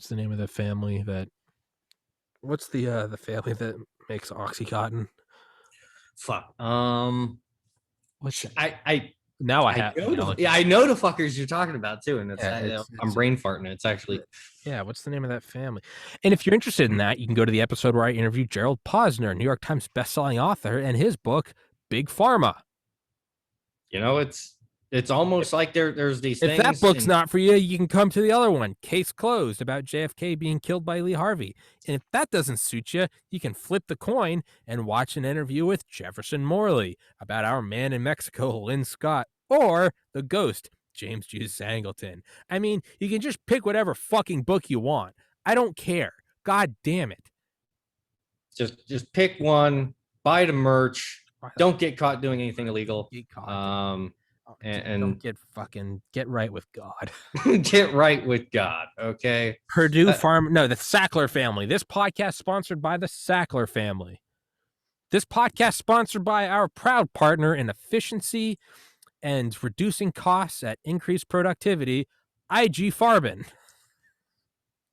the name of the family that what's the family that makes OxyContin? Fuck. What's that? I know the fuckers you're talking about too, and I'm brain farting. It's actually what's the name of that family? And if you're interested in that, you can go to the episode where I interviewed Gerald Posner, New York Times bestselling author, and his book Big Pharma. You know, it's almost like there's these If things. that book's not for you, you can come to the other one, Case Closed, about JFK being killed by Lee Harvey. And if that doesn't suit you, you can flip the coin and watch an interview with Jefferson Morley about our man in Mexico, Lynn Scott, or The Ghost, James Juice Sangleton. I mean, you can just pick whatever fucking book you want. I don't care. God damn it. Just pick one, buy the merch, don't get caught doing anything illegal. And get right with God. Get right with God, okay? Purdue Farm, no, the Sackler family. This podcast sponsored by the Sackler family. This podcast sponsored by our proud partner in efficiency and reducing costs at increased productivity, IG Farben.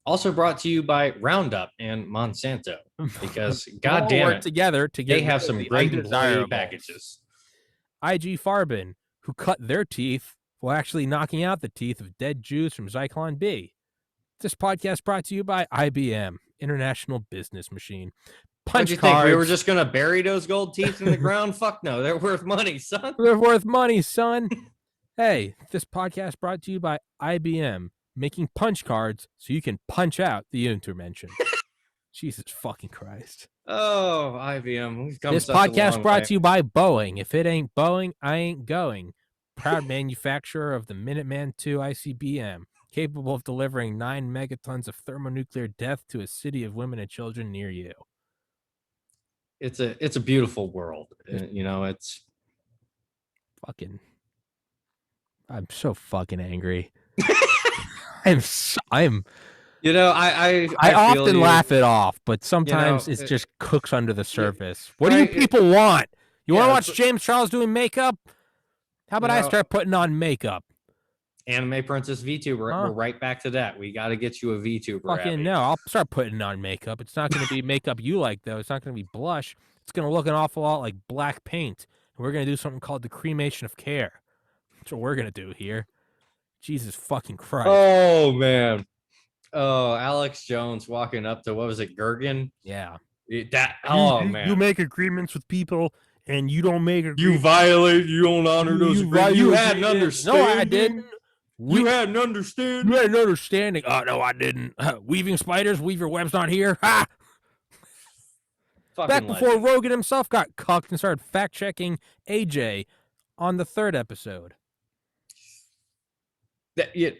Also brought to you by Roundup and Monsanto, because God damn it, together to get they have some great employee packages. IG Farben, who cut their teeth while actually knocking out the teeth of dead Jews from Zyklon B. This podcast brought to you by IBM, International Business Machine. What'd you think? We were just going to bury those gold teeth in the ground? Fuck no, they're worth money, son. They're worth money, son. Hey, this podcast brought to you by IBM, making punch cards so you can punch out the intervention. Jesus fucking Christ. Oh, IBM. We've come this podcast brought to you by Boeing. If it ain't Boeing, I ain't going. Proud manufacturer of the Minuteman II ICBM, capable of delivering 9 megatons of thermonuclear death to a city of women and children near you. It's a beautiful world. You know, it's fucking. I'm so fucking angry. I'm. You know, I often laugh it off, but sometimes it just cooks under the surface. What do you people want? You want to watch James Charles doing makeup? How about I start putting on makeup? Anime Princess VTuber. We're right back to that. We got to get you a VTuber. Fucking no, I'll start putting on makeup. It's not going to be makeup you like, though. It's not going to be blush. It's going to look an awful lot like black paint. And we're going to do something called the cremation of care. That's what we're going to do here. Jesus fucking Christ. Oh, man. Oh, Alex Jones walking up to, what was it, Gergen? Yeah. Man. You make agreements with people, and you don't make agreements. You violate, you don't honor those agreements. You had an understanding. No, I didn't. You had an understanding. You had an understanding. Oh, no, I didn't. Weaving spiders, weave your webs not here. Ha! Back before Rogan himself got cucked and started fact-checking AJ on the 3rd episode.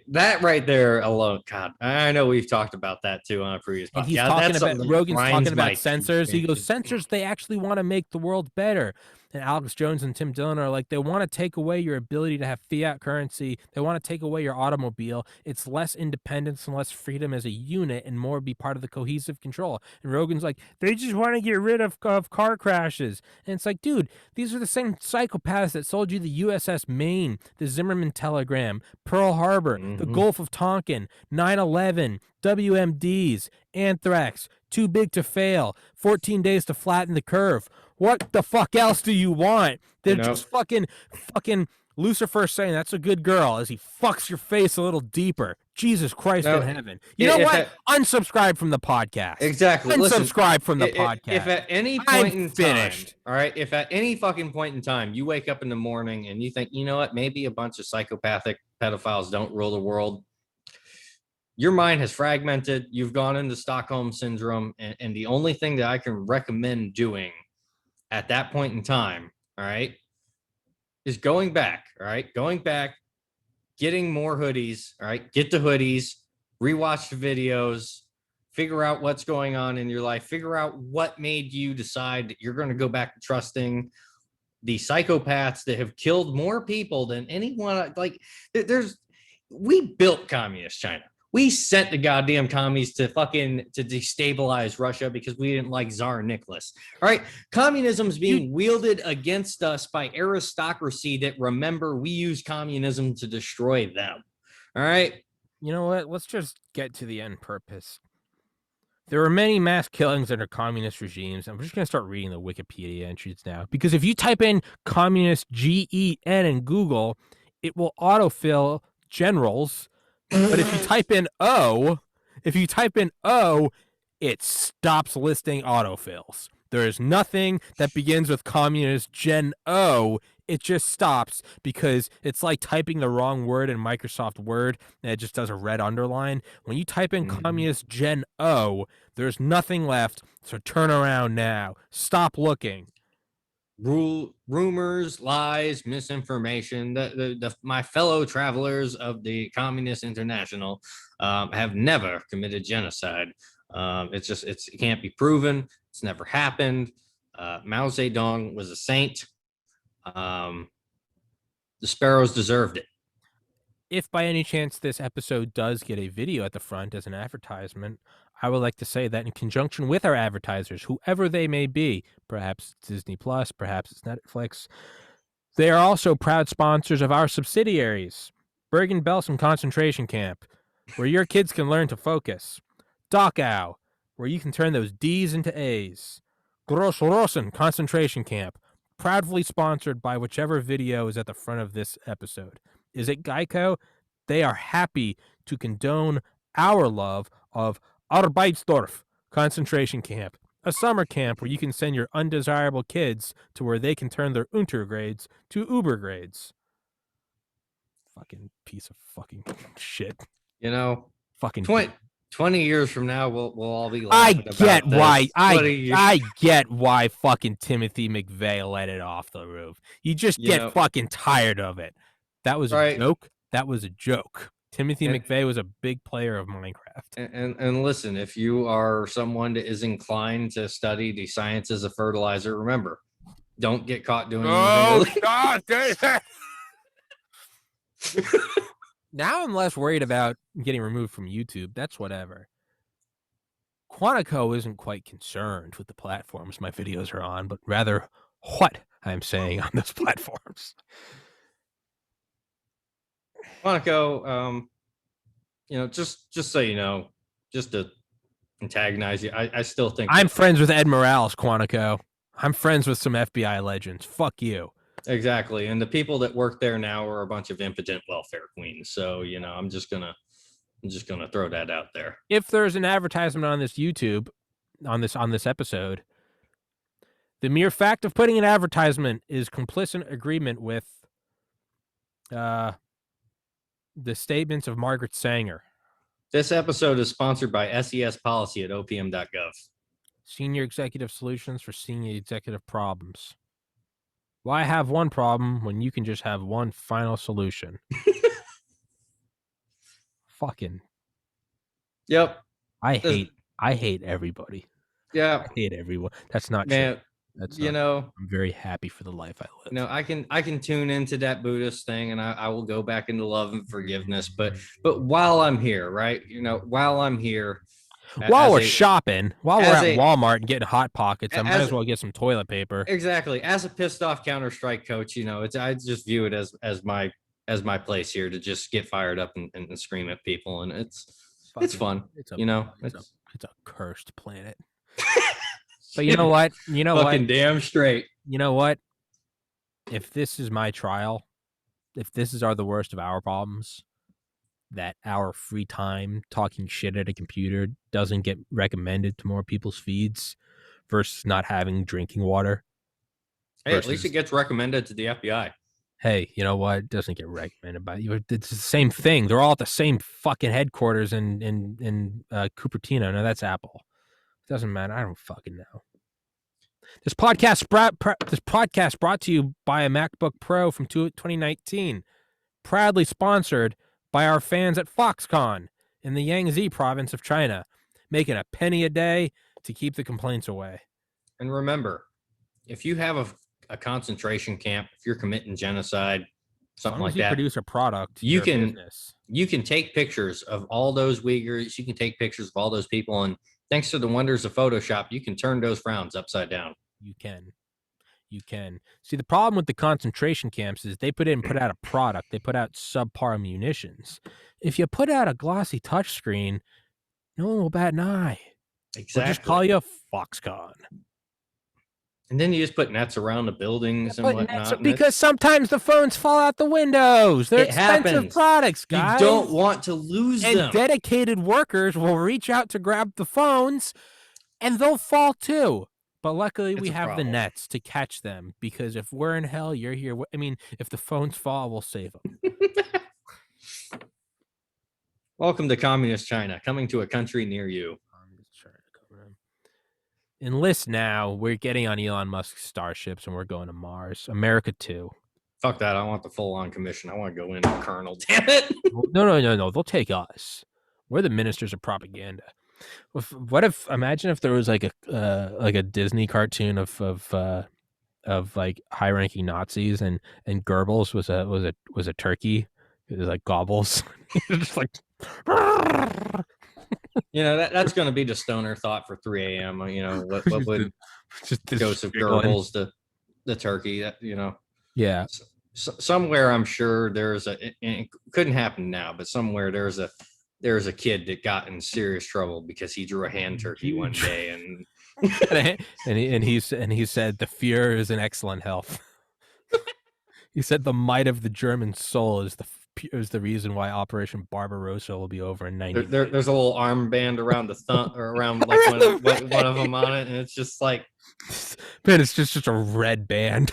That right there alone, God, I know we've talked about that too on a previous podcast. He's talking about Rogan's talking about censors. He goes, censors, they actually want to make the world better. And Alex Jones and Tim Dillon are like, they want to take away your ability to have fiat currency. They want to take away your automobile. It's less independence and less freedom as a unit and more be part of the cohesive control. And Rogan's like, they just want to get rid of car crashes. And it's like, dude, these are the same psychopaths that sold you the USS Maine, the Zimmerman telegram, Pearl Harbor, the Gulf of Tonkin, 9/11, WMDs, anthrax, too big to fail, 14 days to flatten the curve. What the fuck else do you want? They're just fucking Lucifer saying that's a good girl as he fucks your face a little deeper. Jesus Christ in heaven. You know what? Unsubscribe from the podcast. Exactly. Unsubscribe from the podcast. If at any point in time, all right, if at any fucking point in time you wake up in the morning and you think, you know what, maybe a bunch of psychopathic pedophiles don't rule the world, your mind has fragmented. You've gone into Stockholm syndrome, and the only thing that I can recommend doing at that point in time, all right, is going back, getting more hoodies, all right, get the hoodies, rewatch the videos, figure out what's going on in your life, figure out what made you decide that you're going to go back to trusting the psychopaths that have killed more people than anyone. Like, we built communist China. We sent the goddamn commies to destabilize Russia because we didn't like Tsar Nicholas. All right. Communism is being wielded against us by aristocracy that, remember, we use communism to destroy them. All right. You know what? Let's just get to the end purpose. There are many mass killings under communist regimes. I'm just going to start reading the Wikipedia entries now, because if you type in communist GEN in Google, it will autofill generals. But if you type in O, it stops listing autofills. There is nothing that begins with communist Gen O. It just stops because it's like typing the wrong word in Microsoft Word and it just does a red underline. When you type in communist Gen O, there's nothing left. So turn around now. Stop looking. Rumors, lies, misinformation. My fellow travelers of the Communist International have never committed genocide. It can't be proven. It's never happened. Mao Zedong was a saint. The sparrows deserved it. If by any chance this episode does get a video at the front as an advertisement, I would like to say that in conjunction with our advertisers, whoever they may be, perhaps it's Disney Plus, perhaps it's Netflix, they are also proud sponsors of our subsidiaries. Bergen-Belsen Concentration Camp, where your kids can learn to focus. Dachau, where you can turn those D's into A's. Gross-Rosen Concentration Camp, proudly sponsored by whichever video is at the front of this episode. Is it Geico? They are happy to condone our love of Arbeitsdorf Concentration Camp, a summer camp where you can send your undesirable kids to where they can turn their Untergrades to Uber grades. Fucking piece of fucking shit. You know, fucking 20 years from now, we'll all be laughing about this. I get why fucking Timothy McVeigh let it off the roof. You just get fucking tired of it. That was a joke. That was a joke. Timothy McVeigh was a big player of Minecraft. And listen, if you are someone that is inclined to study the sciences of fertilizer, remember, don't get caught doing anything. God, now I'm less worried about getting removed from YouTube. That's whatever. Quantico isn't quite concerned with the platforms my videos are on, but rather what I'm saying on those platforms. Quantico, just so you know, just to antagonize you, I still think I'm friends with Ed Morales, Quantico. I'm friends with some FBI legends. Fuck you. Exactly. And the people that work there now are a bunch of impotent welfare queens. So, I'm just gonna throw that out there. If there's an advertisement on this YouTube, on this episode, the mere fact of putting an advertisement is complicit agreement with the statements of Margaret Sanger. This episode is sponsored by SES Policy at opm.gov. Senior Executive Solutions for Senior Executive Problems. Why have one problem when you can just have one final solution? Fucking. Yep. I hate everybody. Yeah. I hate everyone. That's not true. That's I'm very happy for the life I live. I can tune into that Buddhist thing and I will go back into love and forgiveness. But while I'm here, right? While I'm here, while we're shopping, while we're at Walmart and getting Hot Pockets, I might as well get some toilet paper. Exactly. As a pissed off Counter-Strike coach, I just view it as my place here to just get fired up and scream at people, and it's fun. It's a cursed planet. But you know what? Fucking damn straight. You know what? If this is my trial, if this is the worst of our problems, that our free time talking shit at a computer doesn't get recommended to more people's feeds versus not having drinking water. Hey, at least it gets recommended to the FBI. Hey, you know what? It doesn't get recommended by you. It's the same thing. They're all at the same fucking headquarters in Cupertino. No, that's Apple. It doesn't matter. I don't fucking know. This podcast brought to you by a MacBook Pro from 2019, proudly sponsored by our fans at Foxconn in the Yangtze province of China, making a penny a day to keep the complaints away. And remember, if you have a concentration camp, if you're committing genocide, something like that, produce a product, you can take pictures of all those Uyghurs. You can take pictures of all those people, and thanks to the wonders of Photoshop, you can turn those frowns upside down. You can. See, the problem with the concentration camps is they put out a product. They put out subpar munitions. If you put out a glossy touchscreen, no one will bat an eye. Exactly. We'll just call you Foxconn. And then you just put nets around the buildings and whatnot. Because sometimes the phones fall out the windows. They're expensive products, guys. You don't want to lose them. And dedicated workers will reach out to grab the phones, and they'll fall too. But luckily, It's we a have problem. the nets to catch them, because if we're in hell, you're here. I mean, if the phones fall, we'll save them. Welcome to communist China, coming to a country near you. Enlist now. We're getting on Elon Musk's starships and we're going to Mars. America too. Fuck that. I want the full-on commission. I want to go in as colonel. Damn it. No. They'll take us. We're the ministers of propaganda. What if? Imagine if there was like a Disney cartoon of like high-ranking Nazis, and Goebbels was a turkey. It was like gobbles. Just like. That's going to be the stoner thought for 3 a.m. What would Joseph Goebbels, the turkey, Yeah. Somewhere I'm sure there's it couldn't happen now, but somewhere there's a kid that got in serious trouble because he drew a hand turkey one day and he said the Fuhrer is in excellent health. He said the might of the German soul is the reason why Operation Barbarossa will be over in 90. There's a little armband around the thumb or around like one of them on it, and it's just like, man, it's just a red band.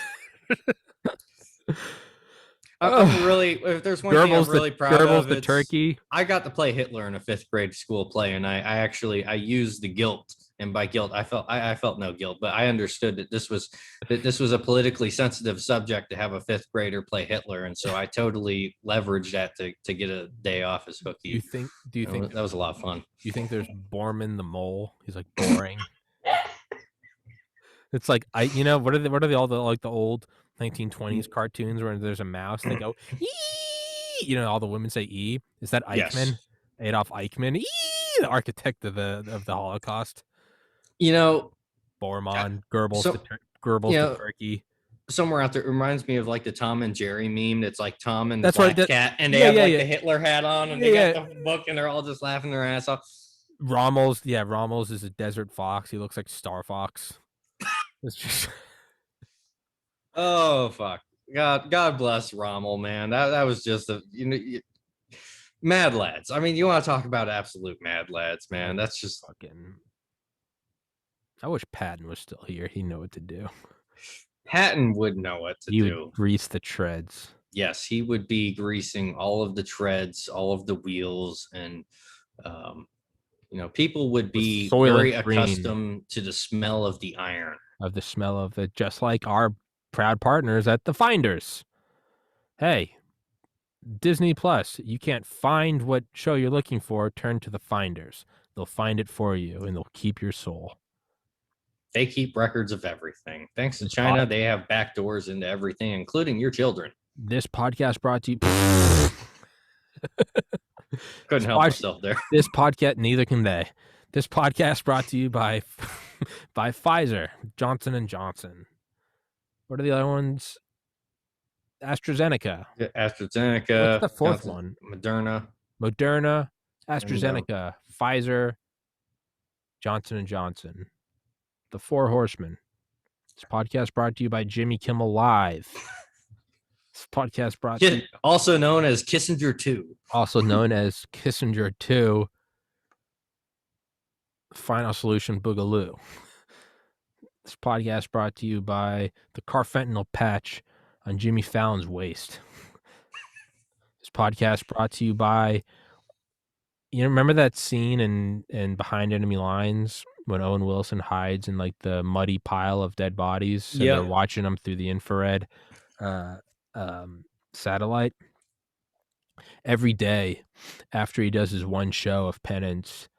I'm really, if there's one thing I'm really proud of, the turkey. I got to play Hitler in a 5th grade school play, and I used the guilt, and by guilt I felt no guilt, but I understood that this was a politically sensitive subject to have a 5th grader play Hitler, and so I totally leveraged that to get a day off as hooky. Do you think that was a lot of fun? Do you think there's Borman the mole? He's like boring. It's like what are all the old 1920s cartoons where there's a mouse and they go ee! All the women say E. Is that Eichmann? Yes. Adolf Eichmann, the architect of the Holocaust. Bormann, Goebbels, the turkey. Somewhere out there, it reminds me of like the Tom and Jerry meme. That's like Tom and the black cat, and they have the Hitler hat on, and they got the book, and they're all just laughing their ass off. Rommels is a desert fox. He looks like Star Fox. It's just. Oh fuck! God bless Rommel, man. That was just mad lads. I mean, you want to talk about absolute mad lads, man? That's just fucking. I wish Patton was still here. He'd know what to do. Patton would know what to do. He would grease the treads. Yes, he would be greasing all of the treads, all of the wheels, and people would be very accustomed to the smell of the iron. Of the smell of it, just like our proud partners at the Finders. Hey, Disney Plus, you can't find what show you're looking for, turn to the Finders. They'll find it for you, and they'll keep your soul. They keep records of everything. Thanks to China, they have back doors into everything, including your children. This podcast brought to you... Couldn't help myself there. This podcast, neither can they. This podcast brought to you by Pfizer, Johnson & Johnson. What are the other ones? AstraZeneca. AstraZeneca. What's the fourth one? Moderna, AstraZeneca, Pfizer, Johnson & Johnson. The Four Horsemen. This podcast brought to you by Jimmy Kimmel Live. This podcast brought to you... Also known as Kissinger 2. Also known as Kissinger 2. Final Solution Boogaloo. This podcast brought to you by the carfentanil patch on Jimmy Fallon's waist. This podcast brought to you by, remember that scene in Behind Enemy Lines when Owen Wilson hides in like the muddy pile of dead bodies and they're watching them through the infrared satellite? Every day after he does his one show of penance,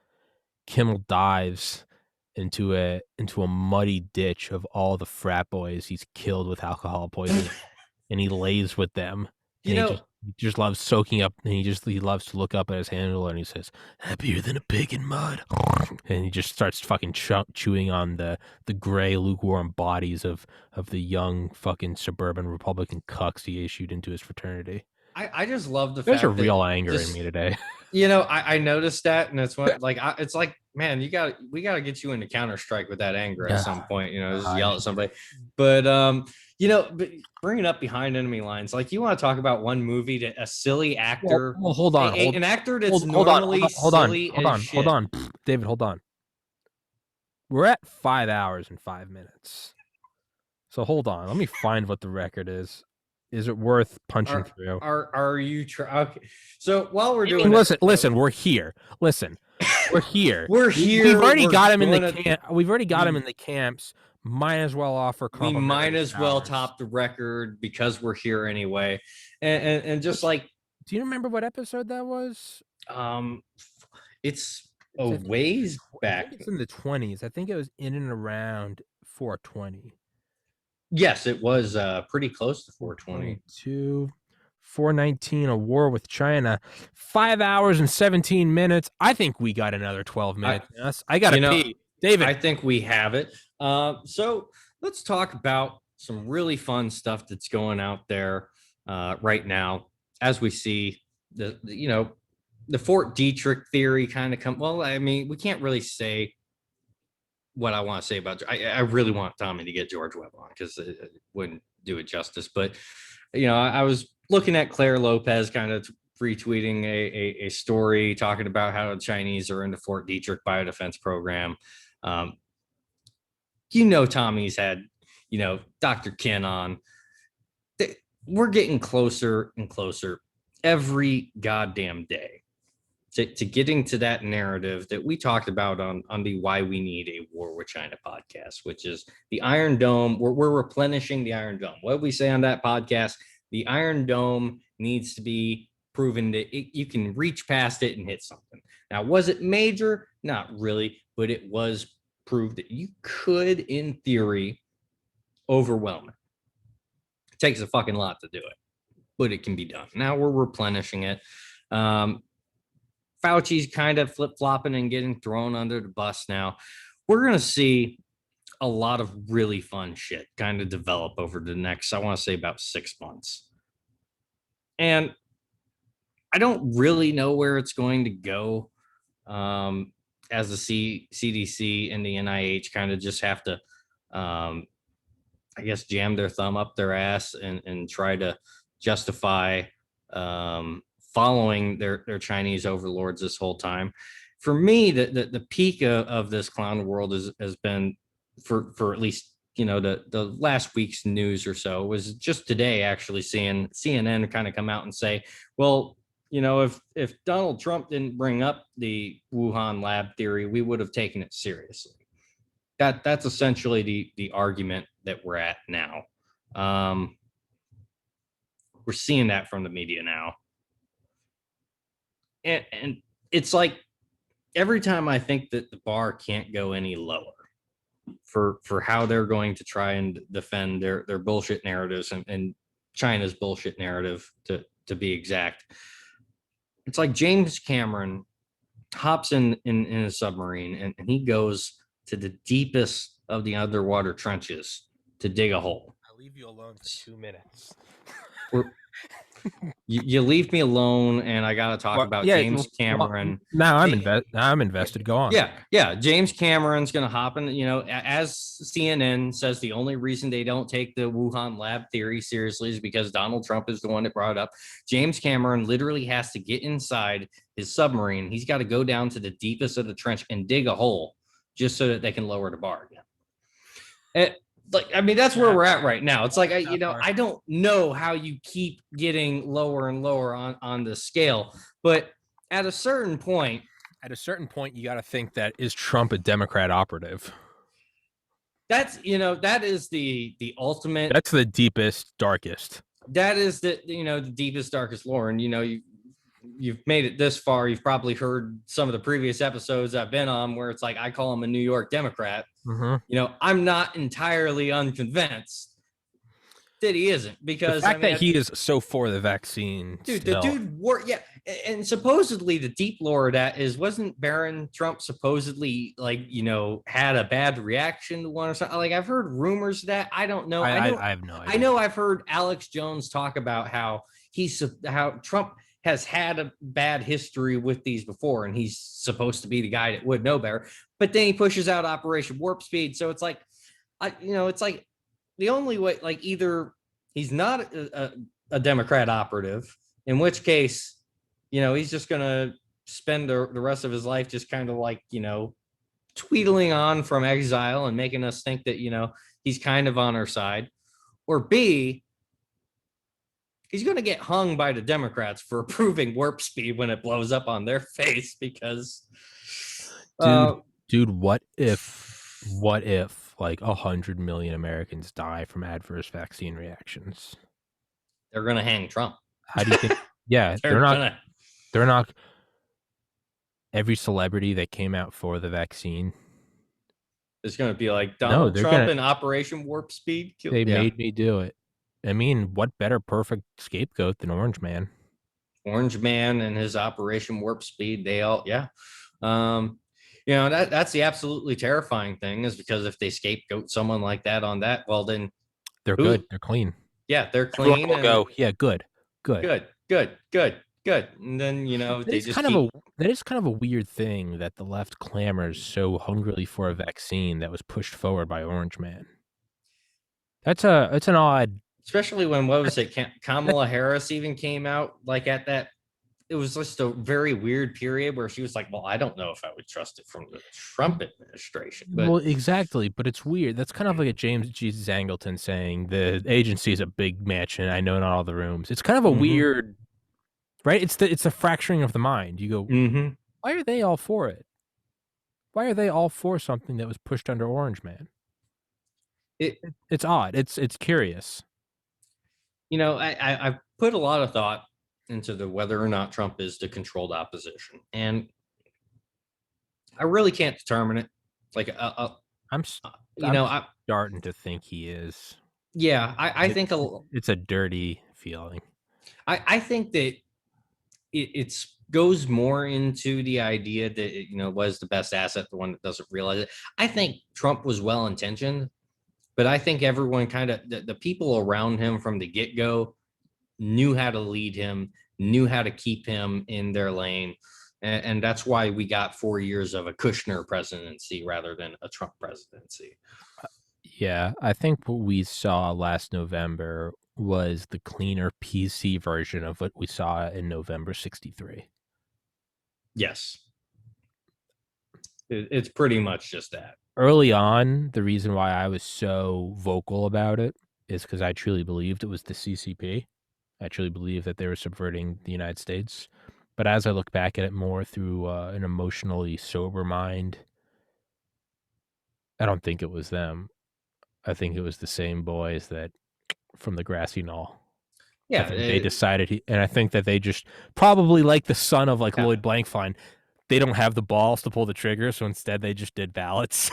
Kimmel dives into a muddy ditch of all the frat boys he's killed with alcohol poisoning, and he lays with them. He just loves soaking up, and he loves to look up at his handler, and he says, "Happier than a pig in mud," and he just starts fucking chewing on the gray lukewarm bodies of the young fucking suburban Republican cucks he issued into his fraternity. I just love the fact there's a real anger in me today. I noticed that, and it's what it's like, man, we got to get you into Counter-Strike with that anger at some point, just yell at somebody. But but bringing up Behind Enemy Lines, like, you want to talk about one movie that a silly actor, well hold on, an actor that's normally silly as shit. Hold on, David, hold on. We're at 5 hours and 5 minutes. So hold on. Let me find what the record is. Is it worth punching through? Are you okay? So while we're doing listen, we're here. Listen, we're here. We're here. We've already got him in the camp. We've already got him in the camps. Might as well offer we might as well top the record because we're here anyway. And just like, do you remember what episode that was? It's a ways back. I think it's in the 20s. I think it was in and around 420. Yes, it was pretty close to 420. 419, a war with China. 5 hours and 17 minutes. I think we got another 12 minutes. I got to pee. David. I think we have it. So let's talk about some really fun stuff that's going out there right now as we see the Fort Detrick theory kind of come. Well, I mean, we can't really say what I want to say about. I really want Tommy to get George Webb on because it wouldn't do it justice. But I was looking at Claire Lopez kind of retweeting a story talking about how the Chinese are in the Fort Detrick biodefense program. Tommy's had Dr. Kin on. We're getting closer and closer every goddamn day to getting to that narrative that we talked about on the Why We Need a War with China podcast, which is the Iron Dome. We're replenishing the Iron Dome. What did we say on that podcast? The Iron Dome needs to be proven that you can reach past it and hit something. Now, was it major? Not really, but it was proved that you could, in theory, overwhelm it. It takes a fucking lot to do it, but it can be done. Now we're replenishing it. Fauci's kind of flip-flopping and getting thrown under the bus now. We're going to see a lot of really fun shit kind of develop over the next, I want to say, about 6 months. And I don't really know where it's going to go, as the CDC and the NIH kind of just have to, I guess, jam their thumb up their ass and try to justify following their Chinese overlords this whole time. For me, the peak of this clown world has been for at least the last week's news or so was just today actually seeing CNN kind of come out and say, well, if Donald Trump didn't bring up the Wuhan lab theory, we would have taken it seriously. That's essentially the argument that we're at now. We're seeing that from the media now. And it's like every time I think that the bar can't go any lower for how they're going to try and defend their bullshit narratives and China's bullshit narrative to be exact. It's like James Cameron hops in a submarine and he goes to the deepest of the underwater trenches to dig a hole. I'll leave you alone for 2 minutes. You leave me alone, and I got to talk about James Cameron. Now I'm invested. Go on. Yeah. James Cameron's going to hop in. As CNN says, the only reason they don't take the Wuhan lab theory seriously is because Donald Trump is the one that brought it up. James Cameron literally has to get inside his submarine. He's got to go down to the deepest of the trench and dig a hole just so that they can lower the bar again. That's where we're at right now. It's like, I don't know how you keep getting lower and lower on the scale, but at a certain point, you got to think that is Trump a Democrat operative? That's, that is the ultimate. That's the deepest, darkest. That is the deepest, darkest lore. And, you've made it this far. You've probably heard some of the previous episodes I've been on where it's like, I call him a New York Democrat. Mm-hmm. I'm not entirely unconvinced that he isn't, because the fact that he is so for the vaccine. Dude, the dude worked. Yeah. And supposedly the deep lore of that wasn't Barron Trump supposedly had a bad reaction to one or something? Like, I've heard rumors of that. I don't know. I have no idea. I know I've heard Alex Jones talk about how Trump has had a bad history with these before, and he's supposed to be the guy that would know better. But then he pushes out Operation Warp Speed. So it's like, it's like the only way, like, either he's not a Democrat operative, in which case, he's just going to spend the rest of his life just kind of like, tweedling on from exile and making us think that, he's kind of on our side, or B, he's going to get hung by the Democrats for approving warp speed when it blows up on their face because, dude, what if like 100 million Americans die from adverse vaccine reactions? They're going to hang Trump. How do you think? Yeah, they're not. Every celebrity that came out for the vaccine is going to be like Donald Trump in Operation Warp Speed. They made me do it. I mean, what better perfect scapegoat than Orange Man? Orange Man and his Operation Warp Speed. They all, yeah. That's the absolutely terrifying thing, is because if they scapegoat someone like that on that, well, then they're good. They're clean. Yeah, they're clean. Will go, yeah, good. And then, they just that is kind of a weird thing that the left clamors so hungrily for a vaccine that was pushed forward by Orange Man. It's an odd, especially when, what was it, Kamala Harris even came out like at that. It was just a very weird period where she was like, well, I don't know if I would trust it from the Trump administration. But, well, exactly. But it's weird. That's kind of like a James G. Zangleton saying the agency is a big mansion. I know not all the rooms. It's kind of a weird, right? It's a fracturing of the mind. You go, why are they all for it? Why are they all for something that was pushed under Orange Man? It's odd. It's curious. I've put a lot of thought into the whether or not Trump is the controlled opposition, and I really can't determine it. Like, I'm starting to think he is. Yeah, I think it's a dirty feeling. I think that it goes more into the idea that was the best asset, the one that doesn't realize it. I think Trump was well intentioned, but I think everyone kind of the people around him from the get-go knew how to lead him, knew how to keep him in their lane. And that's why we got 4 years of a Kushner presidency rather than a Trump presidency. Yeah, I think what we saw last November was the cleaner PC version of what we saw in November 63. Yes. It's pretty much just that. Early on, the reason why I was so vocal about it is because I truly believed it was the CCP. I truly believe that they were subverting the United States. But as I look back at it more through an emotionally sober mind, I don't think it was them. I think it was the same boys that from the grassy knoll. Yeah, they decided and I think that they just probably like the son of like Lloyd Blankfein. They don't have the balls to pull the trigger, so instead they just did ballots.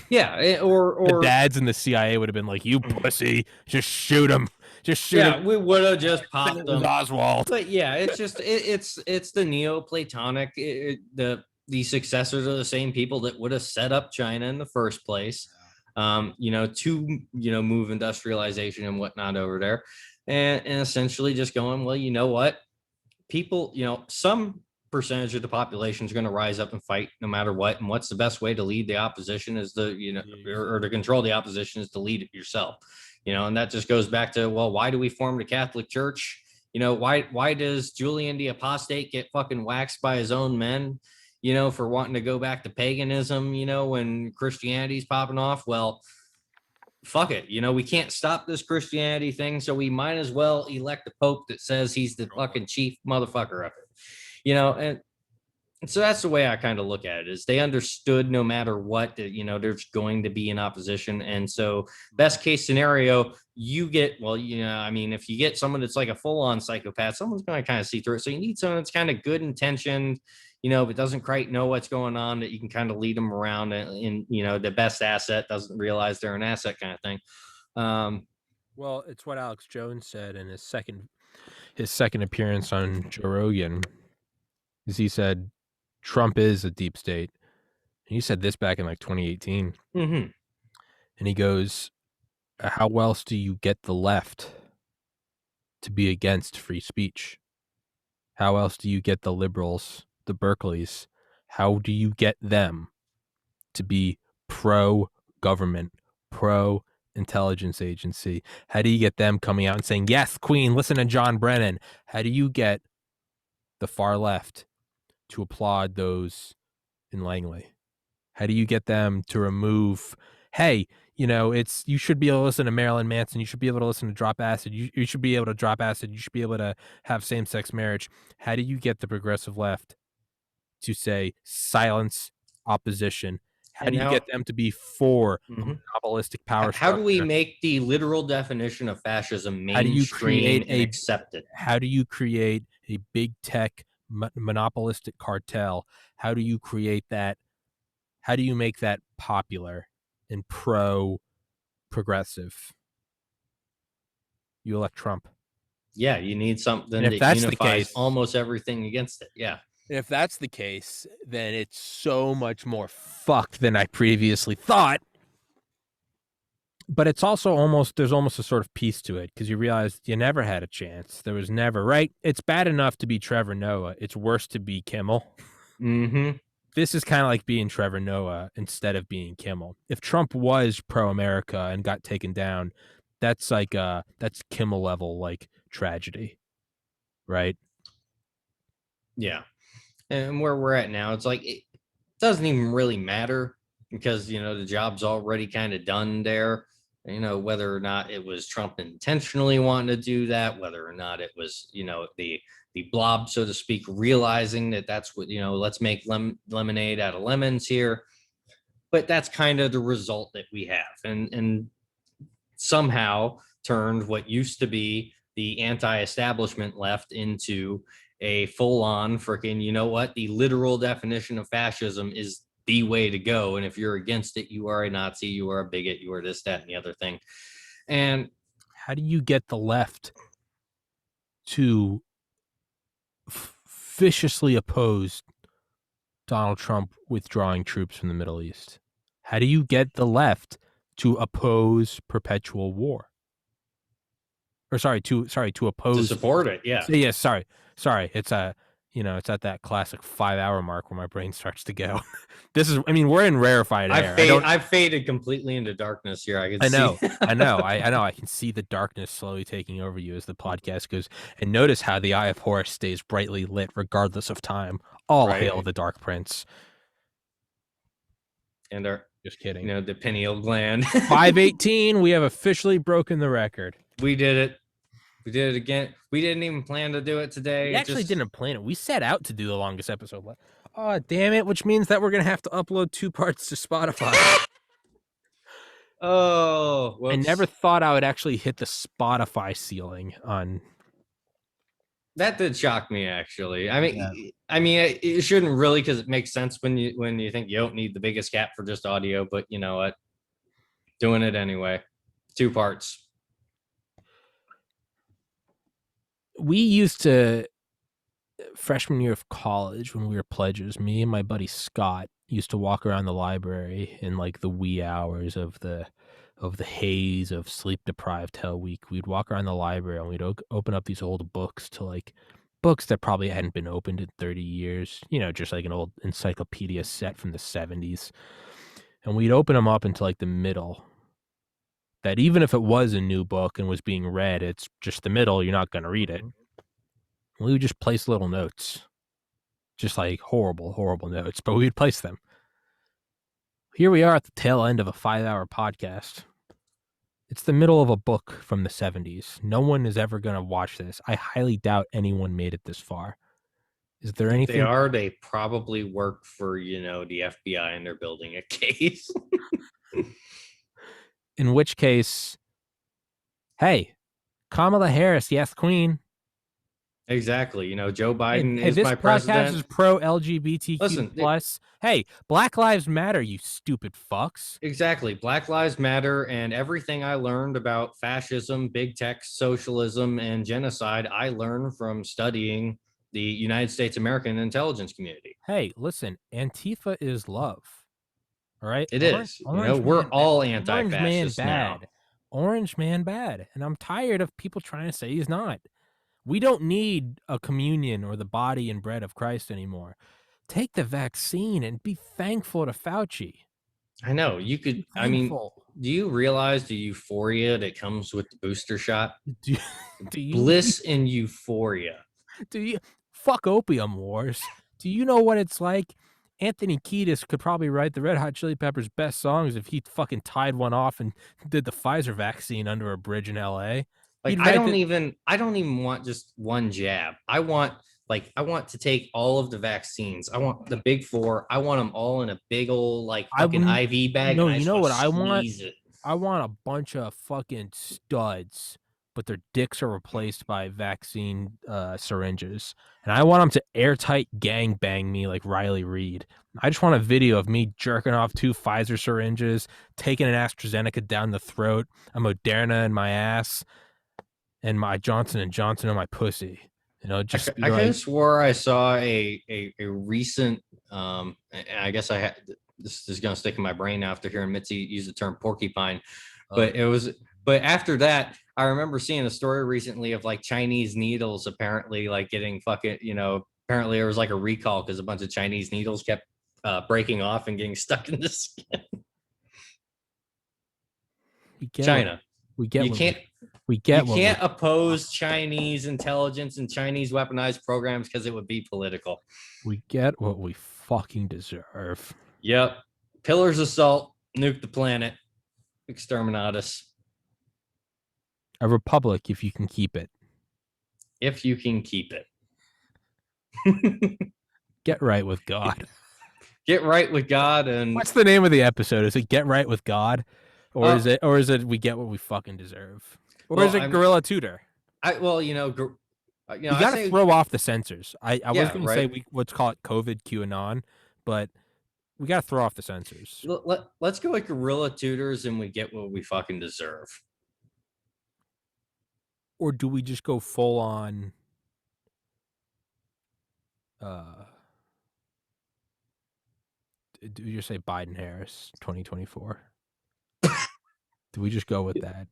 Yeah, or the dads in the CIA would have been like, "You pussy, just shoot him." Just shoot him. We would have just popped them. Oswald. But yeah, it's just it's the Neoplatonic. The successors are the same people that would have set up China in the first place. To move industrialization and whatnot over there, and essentially just going, well, you know what, people, some percentage of the population is going to rise up and fight no matter what. And what's the best way to lead the opposition is or to control the opposition is to lead it yourself. And that just goes back to, well, why do we form the Catholic Church? Why does Julian the Apostate get fucking waxed by his own men, for wanting to go back to paganism, when Christianity's popping off? Well, fuck it. We can't stop this Christianity thing, so we might as well elect a pope that says he's the fucking chief motherfucker of it. And so that's the way I kind of look at it, is they understood no matter what, that, there's going to be an opposition. And so best case scenario, you get, if you get someone that's like a full on psychopath, someone's going to kind of see through it. So you need someone that's kind of good intentioned, but doesn't quite know what's going on, that you can kind of lead them around and the best asset doesn't realize they're an asset kind of thing. Well, it's what Alex Jones said in his second appearance on Joe Rogan, is he said, Trump is a deep state. And he said this back in like 2018. Mm-hmm. And he goes, how else do you get the left to be against free speech? How else do you get the liberals, the Berkeleys? How do you get them to be pro-government, pro-intelligence agency? How do you get them coming out and saying, yes, Queen, listen to John Brennan? How do you get the far left to applaud those in Langley? How do you get them to remove, hey, you should be able to listen to Marilyn Manson. You should be able to listen to Drop Acid. You should be able to drop acid. You should be able to have same-sex marriage. How do you get the progressive left to say silence opposition? How do you get them to be for a monopolistic power structure? How do we make the literal definition of fascism mainstream and accepted? How do you create a big tech monopolistic cartel? How do you create that? How do you make that popular and pro-progressive? You elect Trump. Yeah, you need something that unifies almost everything against it. Yeah. And if that's the case, then it's so much more fucked than I previously thought. But it's also there's almost a sort of peace to it, because you realize you never had a chance. There was never, right? It's bad enough to be Trevor Noah. It's worse to be Kimmel. Mm-hmm. This is kind of like being Trevor Noah instead of being Kimmel. If Trump was pro-America and got taken down, that's that's Kimmel level like tragedy, right? Yeah. And where we're at now, it's like it doesn't even really matter, because the job's already kind of done there. Whether or not it was Trump intentionally wanting to do that, whether or not it was the blob, so to speak, realizing that that's what let's make lemonade out of lemons here. But that's kind of the result that we have, and somehow turned what used to be the anti-establishment left into a full-on freaking, the literal definition of fascism is the way to go. And if you're against it, you are a Nazi, you are a bigot, you are this, that, and the other thing. And how do you get the left to viciously oppose Donald Trump withdrawing troops from the Middle East? How do you get the left to oppose perpetual war? Or to oppose, to support it. Yeah. Yeah. Sorry. It's it's at that classic 5-hour mark where my brain starts to go. We're in rarefied air. I've faded completely into darkness here. I know. I can see the darkness slowly taking over you as the podcast goes. And notice how the Eye of Horus stays brightly lit regardless of time. All hail the Dark Prince. And our, just kidding. The pineal gland. 5:18. We have officially broken the record. We did it. We did it again. We didn't even plan to do it today. We actually didn't plan it. We set out to do the longest episode. Oh, damn it. Which means that we're going to have to upload 2 parts to Spotify. Oh. Whoops. I never thought I would actually hit the Spotify ceiling on. That did shock me, actually. It shouldn't really, because it makes sense when you think you don't need the biggest cap for just audio. But you know what? Doing it anyway. 2 parts. We used to, freshman year of college, when we were pledgers, me and my buddy Scott used to walk around the library in like the wee hours of the haze of sleep-deprived hell week. We'd walk around the library and we'd open up these old books to like books that probably hadn't been opened in 30 years, just like an old encyclopedia set from the 70s. And we'd open them up into like the middle. That even if it was a new book and was being read, it's just the middle, you're not going to read it. We would just place little notes. Just like horrible, horrible notes, but we would place them. Here we are at the tail end of a 5-hour podcast. It's the middle of a book from the 70s. No one is ever going to watch this. I highly doubt anyone made it this far. Is there anything? They probably work for, the FBI, and they're building a case. In which case, hey, Kamala Harris, yes, queen. Exactly. Joe Biden is my president. This podcast is pro-LGBTQ+. Listen, hey, Black Lives Matter, you stupid fucks. Exactly. Black Lives Matter, and everything I learned about fascism, big tech, socialism, and genocide, I learned from studying the United States American intelligence community. Hey, listen, Antifa is love. All right? It is. We're all anti-fascist now. Orange man bad. And I'm tired of people trying to say he's not. We don't need a communion or the body and bread of Christ anymore. Take the vaccine and be thankful to Fauci. I know. You could, do you realize the euphoria that comes with the booster shot? Do you Bliss and euphoria. Fuck opium wars. Do you know what it's like Anthony Kiedis could probably write the Red Hot Chili Peppers' best songs if he fucking tied one off and did the Pfizer vaccine under a bridge in L.A. Like I don't even want just one jab. I want to take all of the vaccines. I want the big four. I want them all in a big old like fucking IV bag. No, and you know what I want? It. I want a bunch of fucking studs, but their dicks are replaced by vaccine syringes. And I want them to airtight gang bang me like Riley Reid. I just want a video of me jerking off 2 Pfizer syringes, taking an AstraZeneca down the throat, a Moderna in my ass, and my Johnson & Johnson in my pussy. You know, just I could have swore I saw a recent I guess I had this is gonna stick in my brain after hearing Mitzi use the term porcupine, but after that I remember seeing a story recently of like Chinese needles apparently like getting fucking, you know, apparently there was like a recall because a bunch of Chinese needles kept breaking off and getting stuck in the skin. China. You can't oppose Chinese intelligence and Chinese weaponized programs because it would be political. We get what we fucking deserve. Yep. Pillars of salt, nuke the planet, exterminatus. A republic if you can keep it. If you can keep it. Get right with God. Get right with God. And what's the name of the episode? Is it Get Right with God? Or is it we get what we fucking deserve? Or is it Gorilla Tutor? You gotta throw off the censors. I was gonna say let's call it COVID QAnon, but we gotta throw off the censors. Let's go with Gorilla Tutors and we get what we fucking deserve. Or do we just go full on do you just say Biden Harris 2024? Do we just go with that?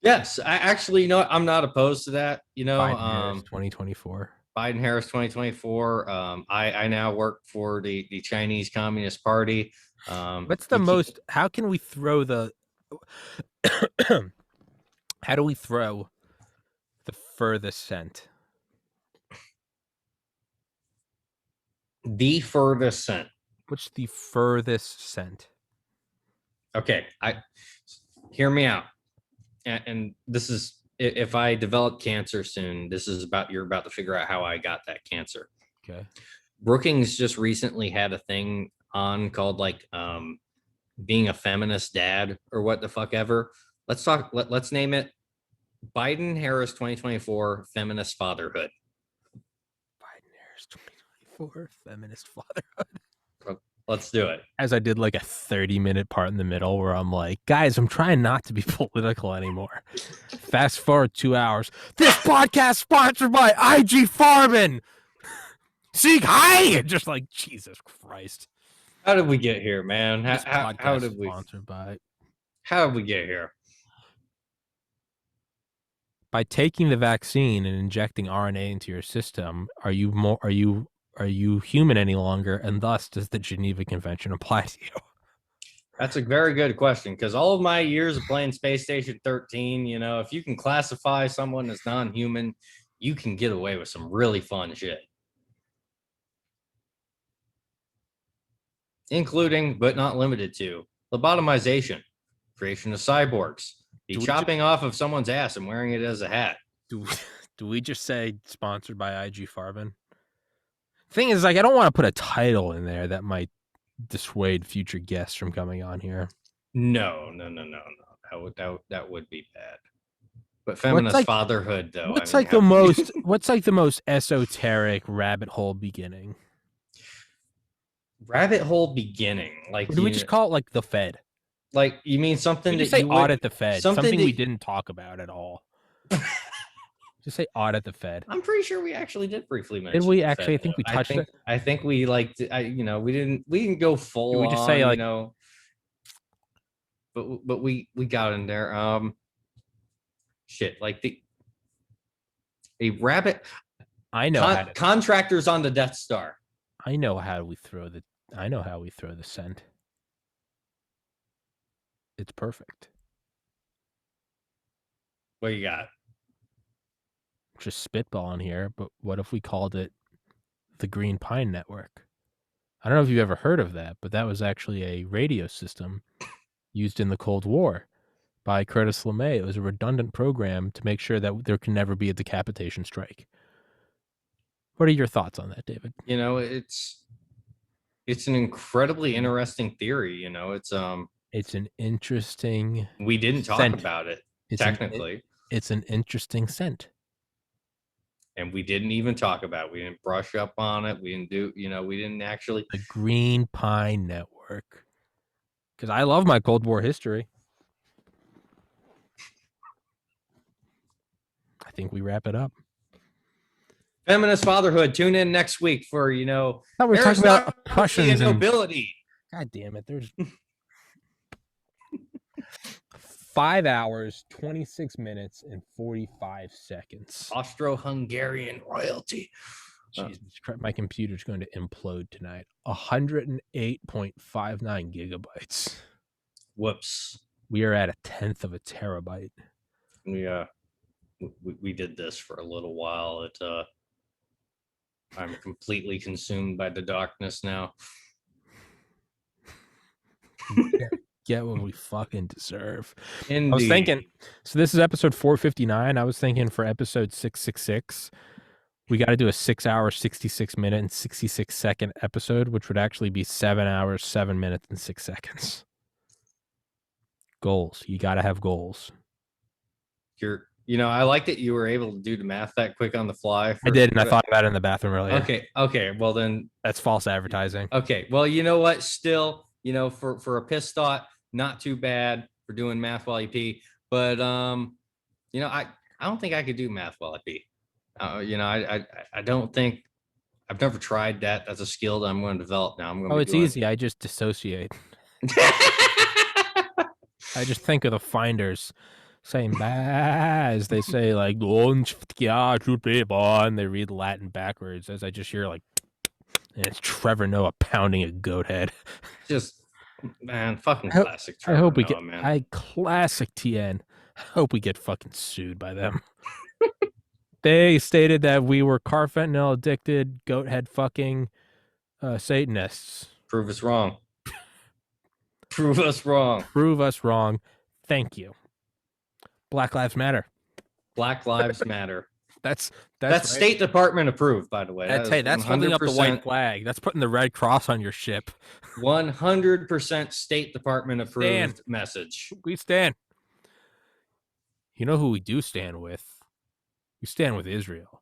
Yes, I actually, you know, I'm not opposed to that. You know, Biden Harris 2024. Biden Harris 2024. I now work for the Chinese Communist Party. What's the most? How can we throw the? How do we throw the furthest scent? The furthest scent. What's the furthest scent? Okay, hear me out. And this is, if I develop cancer soon, this is you're about to figure out how I got that cancer. Okay. Brookings just recently had a thing on called like being a feminist dad or what the fuck ever. Let's name it Biden Harris 2024 feminist fatherhood. Biden Harris 2024 feminist fatherhood. Let's do it. As I did like a 30-minute part in the middle where I'm like, guys, I'm trying not to be political anymore. Fast forward 2 hours. This podcast sponsored by IG Farben. Seek high. Just like, Jesus Christ. How did we get here, man? How did we sponsored by? How did we get here? By taking the vaccine and injecting RNA into your system, are you human any longer, and thus does the Geneva Convention apply to you? That's a very good question, because all of my years of playing Space Station 13, you know, if you can classify someone as non-human, you can get away with some really fun shit. Including, but not limited to, lobotomization, creation of cyborgs, the chopping off of someone's ass and wearing it as a hat. Do we just say sponsored by IG Farben? Thing is, like, I don't want to put a title in there that might dissuade future guests from coming on here. No. That would be bad. But feminist fatherhood, though. What's the most esoteric rabbit hole beginning? Rabbit hole beginning, like, or do we just call it like the Fed? Like, you mean something that say you audit the Fed? Something that we didn't talk about at all. Just say audit the Fed. I'm pretty sure we actually did briefly mention. Did we actually? I think we touched it. I think we like, we didn't go full. We just say like, but we got in there. Shit, like a rabbit. I know contractors on the Death Star. I know how we throw the scent. It's perfect. What you got? Just spitballing here, but what if we called it the Green Pine Network? I don't know if you've ever heard of that, but that was actually a radio system used in the Cold War by Curtis LeMay. It was a redundant program to make sure that there can never be a decapitation strike. What are your thoughts on that, David? You know, it's an incredibly interesting theory. You know, it's an interesting. We didn't talk about it technically. It's an interesting scent. And we didn't even talk about it. We didn't brush up on it. We didn't do, we didn't actually. The Green Pine Network. Because I love my Cold War history. I think we wrap it up. Feminist fatherhood. Tune in next week for, we're talking about Prussians and nobility. God damn it. There's 5 hours, 26 minutes, and 45 seconds. Austro-Hungarian royalty. Jesus Christ, my computer's going to implode tonight. 108.59 gigabytes. Whoops. We are at 1/10 of a terabyte. We did this for a little while. I'm completely consumed by the darkness now. Get what we fucking deserve. Indeed. I was thinking, so this is episode 459. I was thinking for episode 666, we got to do a 6 hour, 66 minute, and 66 second episode, which would actually be 7 hours, 7 minutes, and 6 seconds. Goals. You got to have goals. I like that you were able to do the math that quick on the fly. I did, and I thought about it in the bathroom earlier. Okay. Well, then that's false advertising. Okay. Well, you know what? Still, for a piss thought, not too bad for doing math while you pee. But I don't think I could do math while I pee. I don't think I've never tried that. That's a skill that I'm going to develop now. It's easy. I just dissociate. I just think of the finders saying as they say like and they read Latin backwards as I just hear like, and it's Trevor Noah pounding a goat head. Just man, fucking classic Trevor I hope we Noah, get man. Classic TN. I hope we get fucking sued by them. They stated that we were carfentanil addicted, goat head fucking Satanists. Prove us wrong. Prove us wrong. Prove us wrong. Thank you. Black Lives Matter. Black Lives Matter. That's right. State Department approved, by the way. That's holding up the white flag. That's putting the Red Cross on your ship. 100% State Department approved message. We stand. You know who we do stand with? We stand with Israel.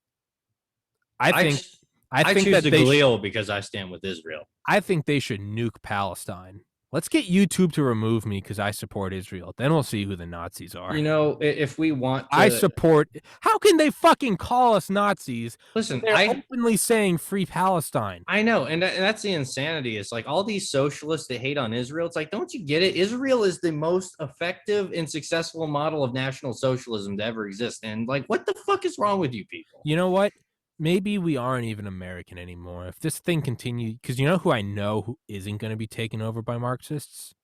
I think choose the Galil because I stand with Israel. I think they should nuke Palestine. Let's get YouTube to remove me because I support Israel. Then we'll see who the Nazis are. If we want to... I support... How can they fucking call us Nazis? Listen, they're openly saying free Palestine. I know, and that's the insanity. It's like all these socialists that hate on Israel. It's like, don't you get it? Israel is the most effective and successful model of National Socialism to ever exist. And like, what the fuck is wrong with you people? You know what? Maybe we aren't even American anymore. If this thing continues, because you know who I know who isn't going to be taken over by Marxists?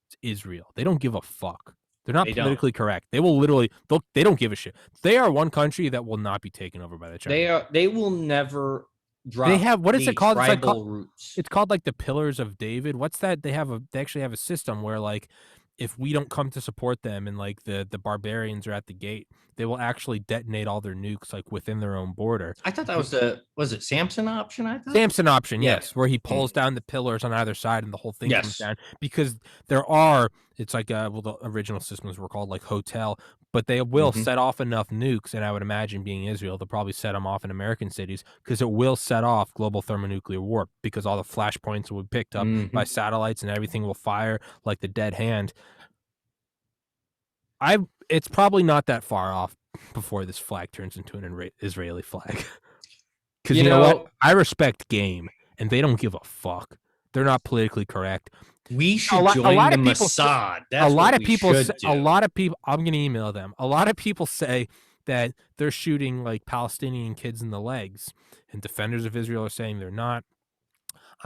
It's Israel. They don't give a fuck. They're not politically correct. They will literally, they don't give a shit. They are one country that will not be taken over by the Chinese. They will never drop. They have, what is it called? Roots. It's called like the Pillars of David. What's that? They actually have a system where like, if we don't come to support them and like the barbarians are at the gate, they will actually detonate all their nukes like within their own border. I thought that was it Samson option? I thought Samson option, yes, where he pulls down the pillars on either side and the whole thing comes down because it's like the original systems were called like hotel, but they will set off enough nukes, and I would imagine being Israel, they'll probably set them off in American cities because it will set off global thermonuclear war because all the flashpoints will be picked up by satellites and everything will fire like the dead hand. It's probably not that far off before this flag turns into an Israeli flag. Because you know what? I respect game, and they don't give a fuck. They're not politically correct. We should join the Mossad. That's a lot of people. I'm going to email them. A lot of people say that they're shooting like Palestinian kids in the legs, and defenders of Israel are saying they're not.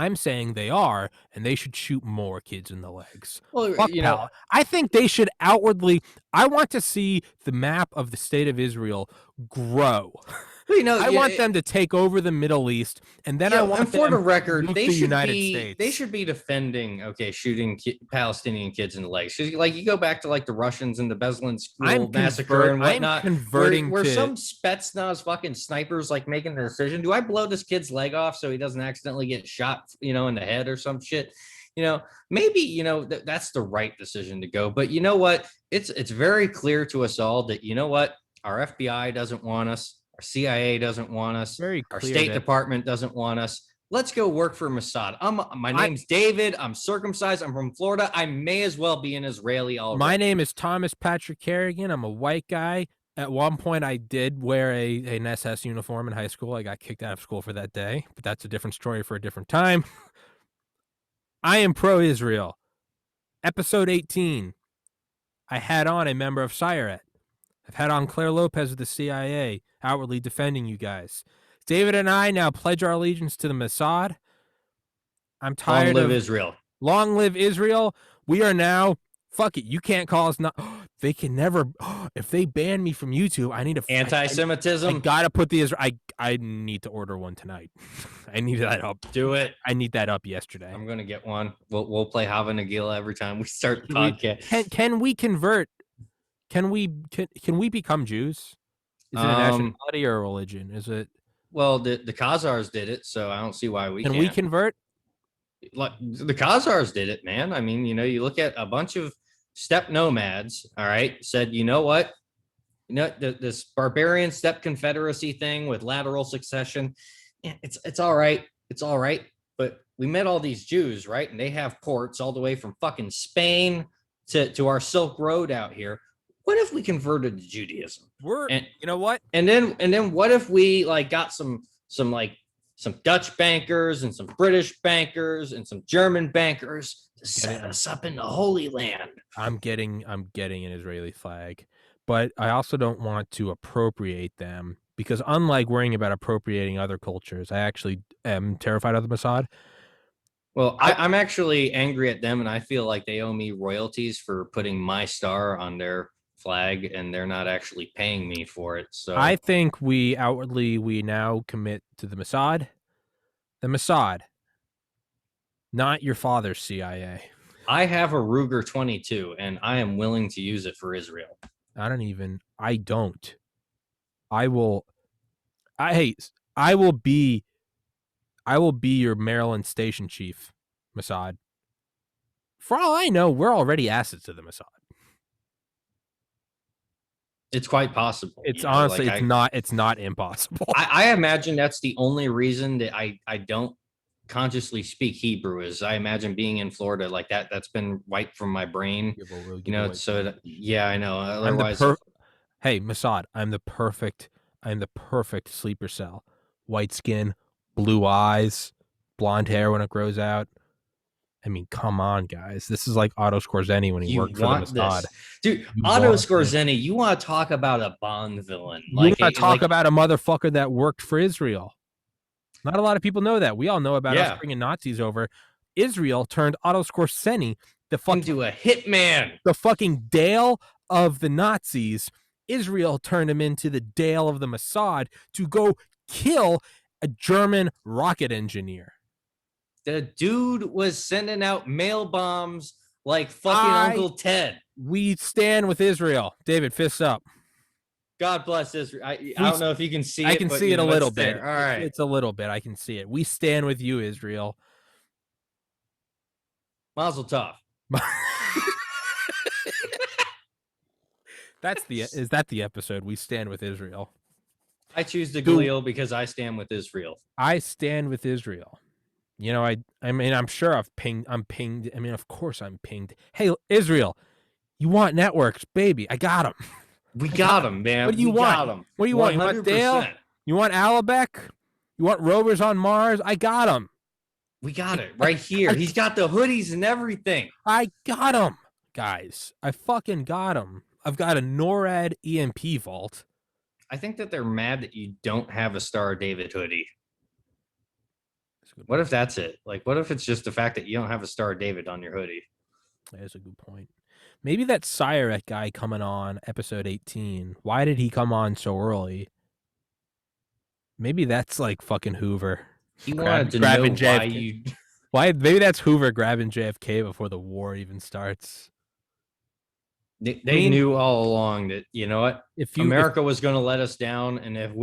I'm saying they are, and they should shoot more kids in the legs. Well, I think they should outwardly. I want to see the map of the state of Israel grow I want them to take over the Middle East, and then I want and for the record, they should be defending shooting Palestinian kids in the legs. Like you go back to like the Russians and the Beslan school massacre and whatnot, where some Spetsnaz fucking snipers like making the decision: do I blow this kid's leg off so he doesn't accidentally get shot, in the head or some shit? Maybe that's the right decision to go. But you know what? It's very clear to us all that our FBI doesn't want us. Our CIA doesn't want us. Our State Department doesn't want us. Let's go work for Mossad. My name's David. I'm circumcised. I'm from Florida. I may as well be an Israeli already. My name is Thomas Patrick Kerrigan. I'm a white guy. At one point, I did wear an SS uniform in high school. I got kicked out of school for that day, but that's a different story for a different time. I am pro-Israel. Episode 18. I had on a member of SIRET. I've had on Claire Lopez of the CIA, outwardly defending you guys. David and I now pledge our allegiance to the Mossad. I'm tired of... Long live Israel. Long live Israel. We are now... Fuck it. You can't call us not... They can never... If they ban me from YouTube, I need to... Anti-Semitism. I gotta put the Israel... I need to order one tonight. I need that up. Do it. I need that up yesterday. I'm gonna get one. We'll play Hava Nagila every time we start the podcast. Can we convert? Can we become Jews? Is it a nationality or a religion? Is it? Well, the Khazars did it, so I don't see why we can't. Can we convert? Like the Khazars did it, man. I mean, you look at a bunch of steppe nomads. All right, said, you know what? This barbarian steppe confederacy thing with lateral succession. It's all right. It's all right. But we met all these Jews, right? And they have ports all the way from fucking Spain to our Silk Road out here. What if we converted to Judaism? You know what? And then what if we got some Dutch bankers and some British bankers and some German bankers to set us up in the Holy Land? I'm getting an Israeli flag, but I also don't want to appropriate them, because unlike worrying about appropriating other cultures, I actually am terrified of the Mossad. Well, I'm actually angry at them, and I feel like they owe me royalties for putting my star on their flag, and they're not actually paying me for it. So I think we now commit to the Mossad. The Mossad, not your father's CIA. I have a Ruger 22, and I am willing to use it for Israel. I don't. I will be your Maryland station chief, Mossad. For all I know, we're already assets of the Mossad. It's quite possible. It's honestly, it's not impossible. I imagine that's the only reason that I don't consciously speak Hebrew, is I imagine being in Florida like that. That's been wiped from my brain. Yeah, I know. Otherwise, hey, Mossad, I'm the perfect sleeper cell. White skin, blue eyes, blonde hair when it grows out. I mean, come on, guys. This is like Otto Skorzeny when he worked for the Mossad. Dude, Otto Skorzeny, you want to talk about a Bond villain. You want to talk about a motherfucker that worked for Israel. Not a lot of people know that. We all know about us bringing Nazis over. Israel turned Otto Skorzeny into a hitman. The fucking Dale of the Nazis. Israel turned him into the Dale of the Mossad to go kill a German rocket engineer. The dude was sending out mail bombs like fucking Uncle Ted. We stand with Israel. David, fists up. God bless Israel. I don't know if you can see it. I can see it a little bit. All right. It's a little bit. I can see it. We stand with you, Israel. Mazel tov. Is that the episode? We stand with Israel. I choose the Galil because I stand with Israel. I stand with Israel. I mean, I'm sure I'm pinged. I mean, of course I'm pinged. Hey, Israel, you want networks, baby? I got them. We got them, man. What do you want? What do you want? You want Dale? You want Alabec? You want rovers on Mars? I got them. We got it right here. He's got the hoodies and everything. I got them, guys. I fucking got them. I've got a NORAD EMP vault. I think that they're mad that you don't have a Star of David hoodie. What if that's it? Like, what if it's just the fact that you don't have a Star of David on your hoodie? That's a good point. Maybe that SIRET guy coming on episode 18. Why did he come on so early? Maybe that's like fucking Hoover. He wanted to know why you. Why? Maybe that's Hoover grabbing JFK before the war even starts. They knew all along that, you know what, if America was going to let us down, and if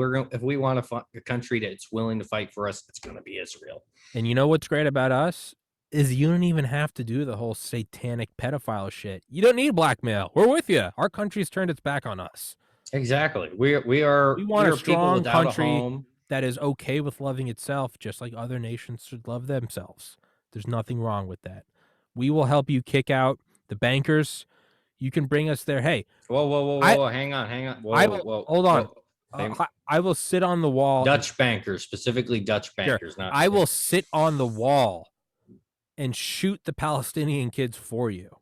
we want a country that's willing to fight for us, it's going to be Israel. And you know what's great about us is you don't even have to do the whole satanic pedophile shit. You don't need blackmail. We're with you. Our country's turned its back on us. Exactly. We want a strong country that is okay with loving itself, just like other nations should love themselves. There's nothing wrong with that. We will help you kick out the bankers. You can bring us there. Hey, whoa, hang on. Hold on. I will sit on the wall. Dutch bankers, specifically Dutch bankers. Sure. I will sit on the wall and shoot the Palestinian kids for you.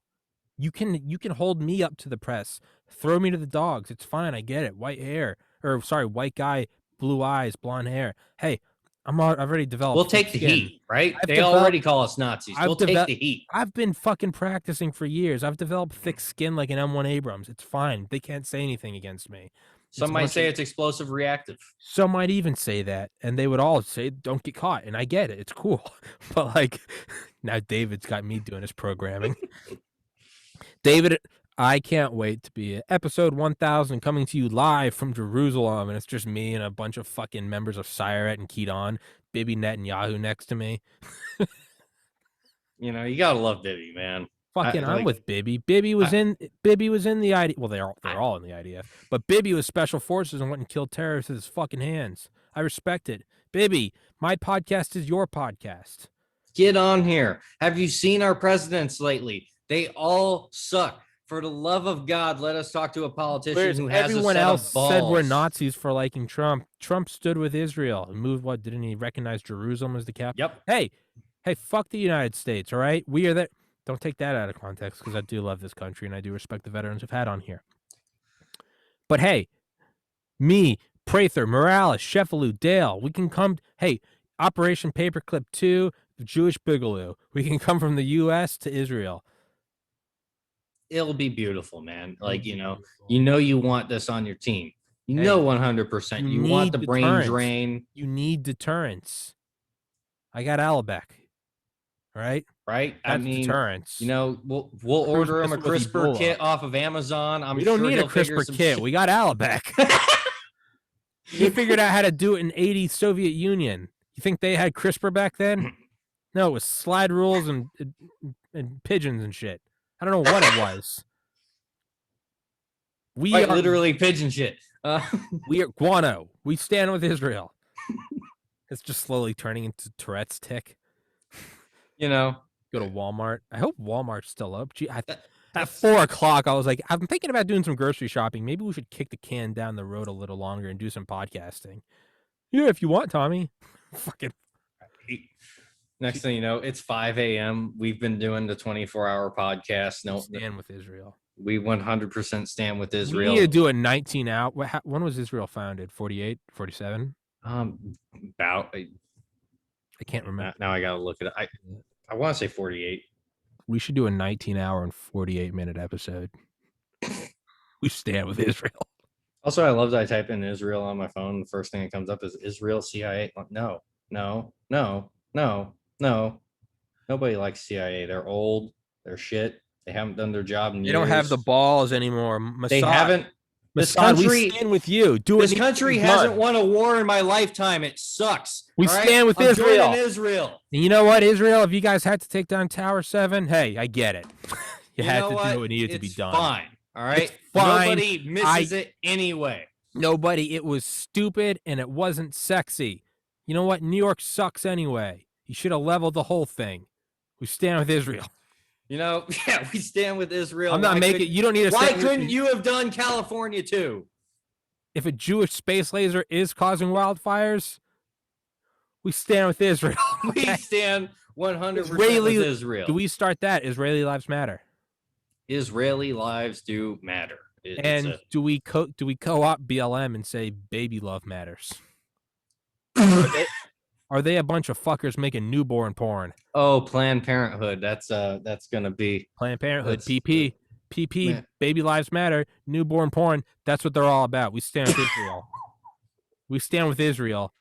You can hold me up to the press. Throw me to the dogs. It's fine. I get it. White guy, blue eyes, blonde hair. Hey, I've already developed. We'll take the heat, right? They already call us Nazis. We'll take the heat. I've been fucking practicing for years. I've developed thick skin like an M1 Abrams. It's fine. They can't say anything against me. Some might say it's explosive reactive. Some might even say that, and they would all say, "Don't get caught." And I get it; it's cool. But like, now David's got me doing his programming. David, I can't wait to be episode 1000 coming to you live from Jerusalem, and it's just me and a bunch of fucking members of Siret and Kedon, Bibi Netanyahu next to me. You know, you gotta love Bibi, man. I'm with Bibi. Bibi was in the IDF. Well, they're all in the IDF, but Bibi was special forces and went and killed terrorists with his fucking hands. I respect it. Bibi, my podcast is your podcast. Get on here. Have you seen our presidents lately? They all suck. For the love of God, let us talk to a politician who has everyone a set else of balls. said we're Nazis for liking Trump. Trump stood with Israel and moved. What, didn't he recognize Jerusalem as the capital? Yep. Hey, fuck the United States. All right, we are that. Don't take that out of context, because I do love this country and I do respect the veterans we've had on here. But hey, me, Prather, Morales, Sheffield, Dale, we can come. Hey, Operation Paperclip 2, the Jewish Boogaloo. We can come from the U.S. to Israel. It'll be beautiful, man. Like, you want this on your team. You know 100%. You want the brain drain. You need deterrence. I got Alabec. Right? Right? That's deterrence. We'll order him a CRISPR kit off of Amazon. We don't need a CRISPR kit. We got Alabec. He figured out how to do it in 80 Soviet Union. You think they had CRISPR back then? No, it was slide rules and pigeons and shit. I don't know what it was. We are literally pigeon shit. We are guano. We stand with Israel. It's just slowly turning into Tourette's tick. Go to Walmart. I hope Walmart's still up. Gee, at 4:00, I was like, I'm thinking about doing some grocery shopping. Maybe we should kick the can down the road a little longer and do some podcasting. Yeah, if you want, Tommy. Fucking. Next thing you know, it's 5 a.m. We've been doing the 24-hour podcast. No, stand with Israel. We 100% stand with Israel. We need to do a 19-hour. When was Israel founded? 48, 47? About. I can't remember. Now I gotta look at it. I want to say 48. We should do a 19-hour and 48-minute episode. We stand with Israel. Also, I love that I type in Israel on my phone. The first thing that comes up is Israel CIA. No. Nobody likes CIA. They're old. They're shit. They haven't done their job in years. They don't have the balls anymore. Mossad. They haven't. This country, we stand with you. This country hasn't won a war in my lifetime. It sucks. We stand with Israel. Israel. And you know what, Israel? If you guys had to take down Tower 7, hey, I get it. You had to do what needed to be done. Fine. All right. It's fine. Nobody misses it anyway. Nobody. It was stupid and it wasn't sexy. You know what? New York sucks anyway. You should have leveled the whole thing. We stand with Israel. We stand with Israel. I'm not making. You don't need to. Why couldn't you have done California too? If a Jewish space laser is causing wildfires, we stand with Israel. We stand 100% with Israel. Do we start that? Israeli lives matter. Israeli lives do matter. Do we co-opt BLM and say baby love matters? Are they a bunch of fuckers making newborn porn? Oh, Planned Parenthood. That's gonna be Planned Parenthood. PP, man. Baby lives matter. Newborn porn. That's what they're all about. We stand with Israel. We stand with Israel.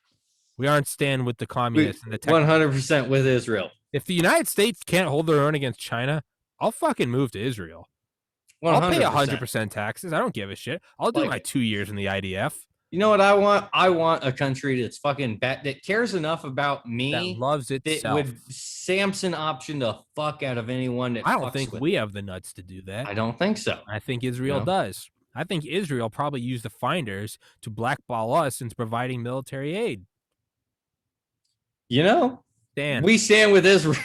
We aren't standing with the communists and the 100% with Israel. If the United States can't hold their own against China, I'll fucking move to Israel. 100%. I'll pay 100% taxes. I don't give a shit. I'll do my 2 years in the IDF. You know what I want? I want a country that's fucking that cares enough about me, that loves itself, that would Samson option the fuck out of anyone that I don't think we have the nuts to do that. I don't think so. I think Israel does. I think Israel probably used the finders to blackball us into providing military aid. You know, we stand with Israel.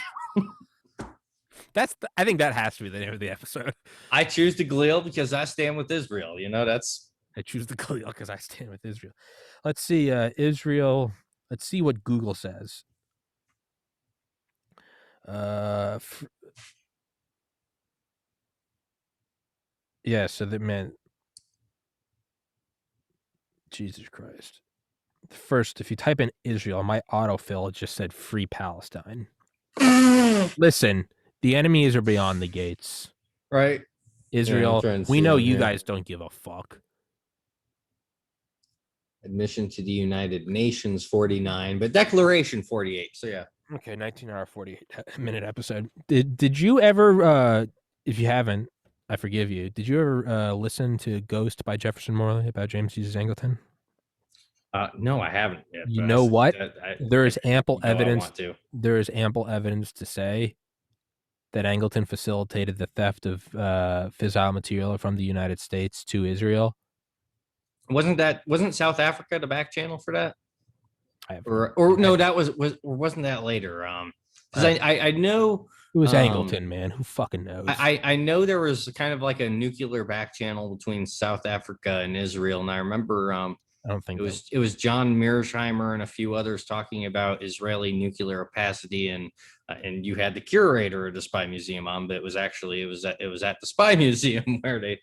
I think that has to be the name of the episode. I choose the Galil because I stand with Israel. You know, I choose the Galil because I stand with Israel. Let's see, Israel. Let's see what Google says. Yeah, so that meant Jesus Christ. First, if you type in Israel, my autofill just said free Palestine. Listen, the enemies are beyond the gates. Right. Israel, we know you guys don't give a fuck. Admission to the United Nations 49, but Declaration 48. So yeah. Okay, 19-hour, 48-minute episode. Did you ever, if you haven't, I forgive you. Did you ever listen to Ghost by Jefferson Morley about James Jesus Angleton? No, I haven't yet. You know what? There is ample evidence. There is ample evidence to say that Angleton facilitated the theft of fissile material from the United States to Israel. Wasn't South Africa the back channel for that? Wasn't that later? Because I know it was Angleton, man. Who fucking knows? I know there was kind of like a nuclear back channel between South Africa and Israel, and I remember I don't think it was John Mearsheimer and a few others talking about Israeli nuclear capacity, and you had the curator of the Spy Museum on, but it was at the Spy Museum where they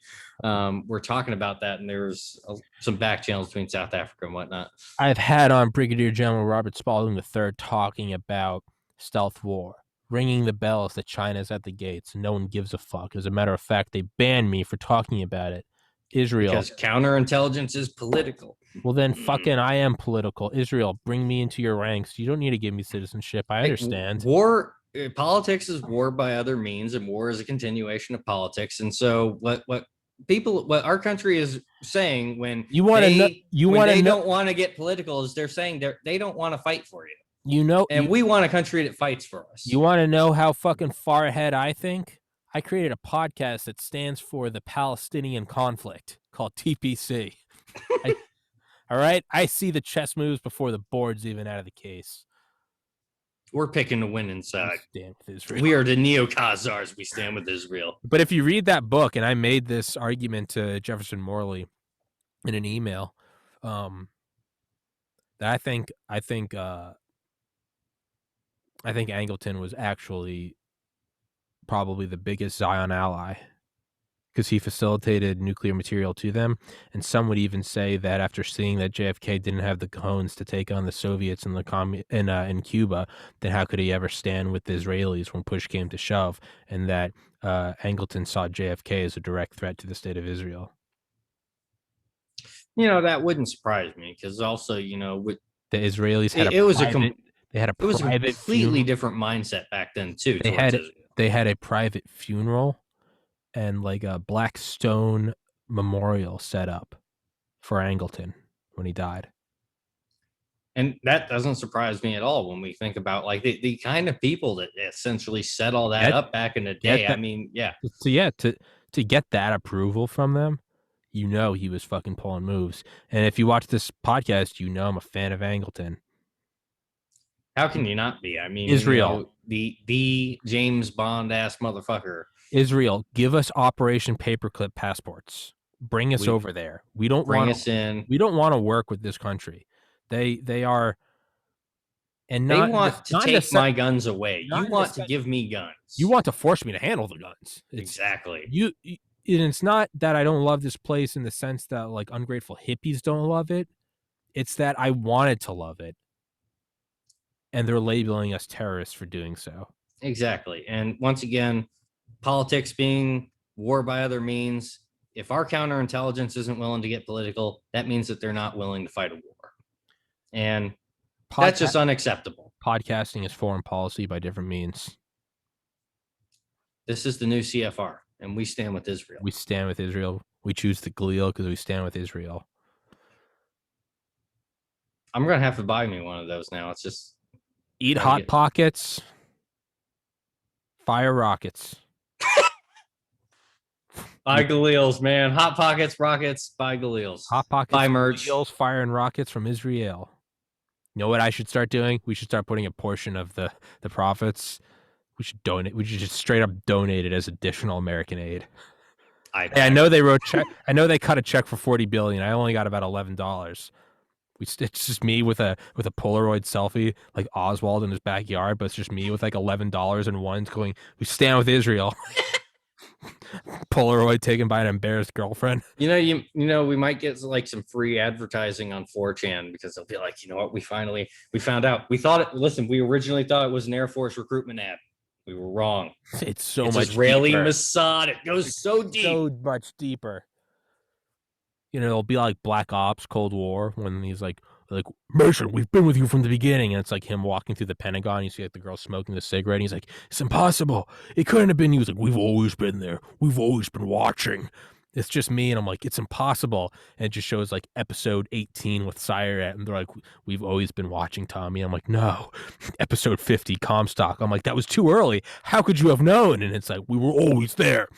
were talking about that, and there was some back channels between South Africa and whatnot. I've had on Brigadier General Robert Spalding III talking about stealth war, ringing the bells that China's at the gates, and no one gives a fuck. As a matter of fact, they banned me for talking about it. Israel. Because counterintelligence is political. Well, then fucking I am political. Israel, bring me into your ranks. You don't need to give me citizenship. I understand. Politics is war by other means, and war is a continuation of politics. And so what our country is saying when they don't want to get political is they're saying they don't want to fight for you. We want a country that fights for us. You want to know how fucking far ahead I think? I created a podcast that stands for the Palestinian conflict called TPC. All right? I see the chess moves before the board's even out of the case. We're picking the winning side. We stand with Israel. We are the Neo-Khazars. We stand with Israel. But if you read that book, and I made this argument to Jefferson Morley in an email, that I think Angleton was actually probably the biggest Zion ally because he facilitated nuclear material to them. And some would even say that after seeing that JFK didn't have the cojones to take on the Soviets in Cuba, then how could he ever stand with the Israelis when push came to shove? And that Angleton saw JFK as a direct threat to the state of Israel. That wouldn't surprise me because also, with the Israelis had it was a completely different mindset back then too. They had a private funeral and like a black stone memorial set up for Angleton when he died. And that doesn't surprise me at all when we think about like the kind of people that essentially set all that up back in the day. To get that approval from them, he was fucking pulling moves. And if you watch this podcast, I'm a fan of Angleton. How can you not be? I mean, Israel, the James Bond ass motherfucker. Israel, give us Operation Paperclip passports. Bring us over there. We don't want us in. We don't want to work with this country. They are, and not, they want to take my guns away. You want to give me guns. You want to force me to handle the guns. Exactly. It's not that I don't love this place in the sense that like ungrateful hippies don't love it. It's that I wanted to love it. And they're labeling us terrorists for doing so. Exactly. And once again, politics being war by other means, if our counterintelligence isn't willing to get political, that means that they're not willing to fight a war. And That's just unacceptable. Podcasting is foreign policy by different means. This is the new CFR, and we stand with Israel. We stand with Israel. We choose the Galil because we stand with Israel. I'm going to have to buy me one of those now. It's just... Eat Hot Pockets. Fire rockets. Buy Galils, man. Hot Pockets, rockets, buy Galils. Hot Pockets, buy merch. Galils, fire, and rockets from Israel. You know what I should start doing? We should start putting a portion of the profits. We should donate. We should just straight up donate it as additional American aid. I know they wrote check. I know they cut a check for $40 billion. I only got about $11. It's just me with a Polaroid selfie, like Oswald in his backyard, but it's just me with like $11 and ones going, we stand with Israel. Polaroid taken by an embarrassed girlfriend. You know, we might get like some free advertising on 4chan because they'll be like, you know what, we found out. We thought it. Listen, we originally thought it was an Air Force recruitment ad. We were wrong. It's much Israeli deeper. Mossad. It goes so deep. So much deeper. You know, it'll be like Black Ops, Cold War, when he's like, Mason, we've been with you from the beginning. And it's like him walking through the Pentagon. You see like the girl smoking the cigarette. And he's like, it's impossible. It couldn't have been. He was like, we've always been there. We've always been watching. It's just me. And I'm like, it's impossible. And it just shows like episode 18 with Siret. And they're like, we've always been watching, Tommy. I'm like, no. Episode 50, Comstock. I'm like, that was too early. How could you have known? And it's like, we were always there.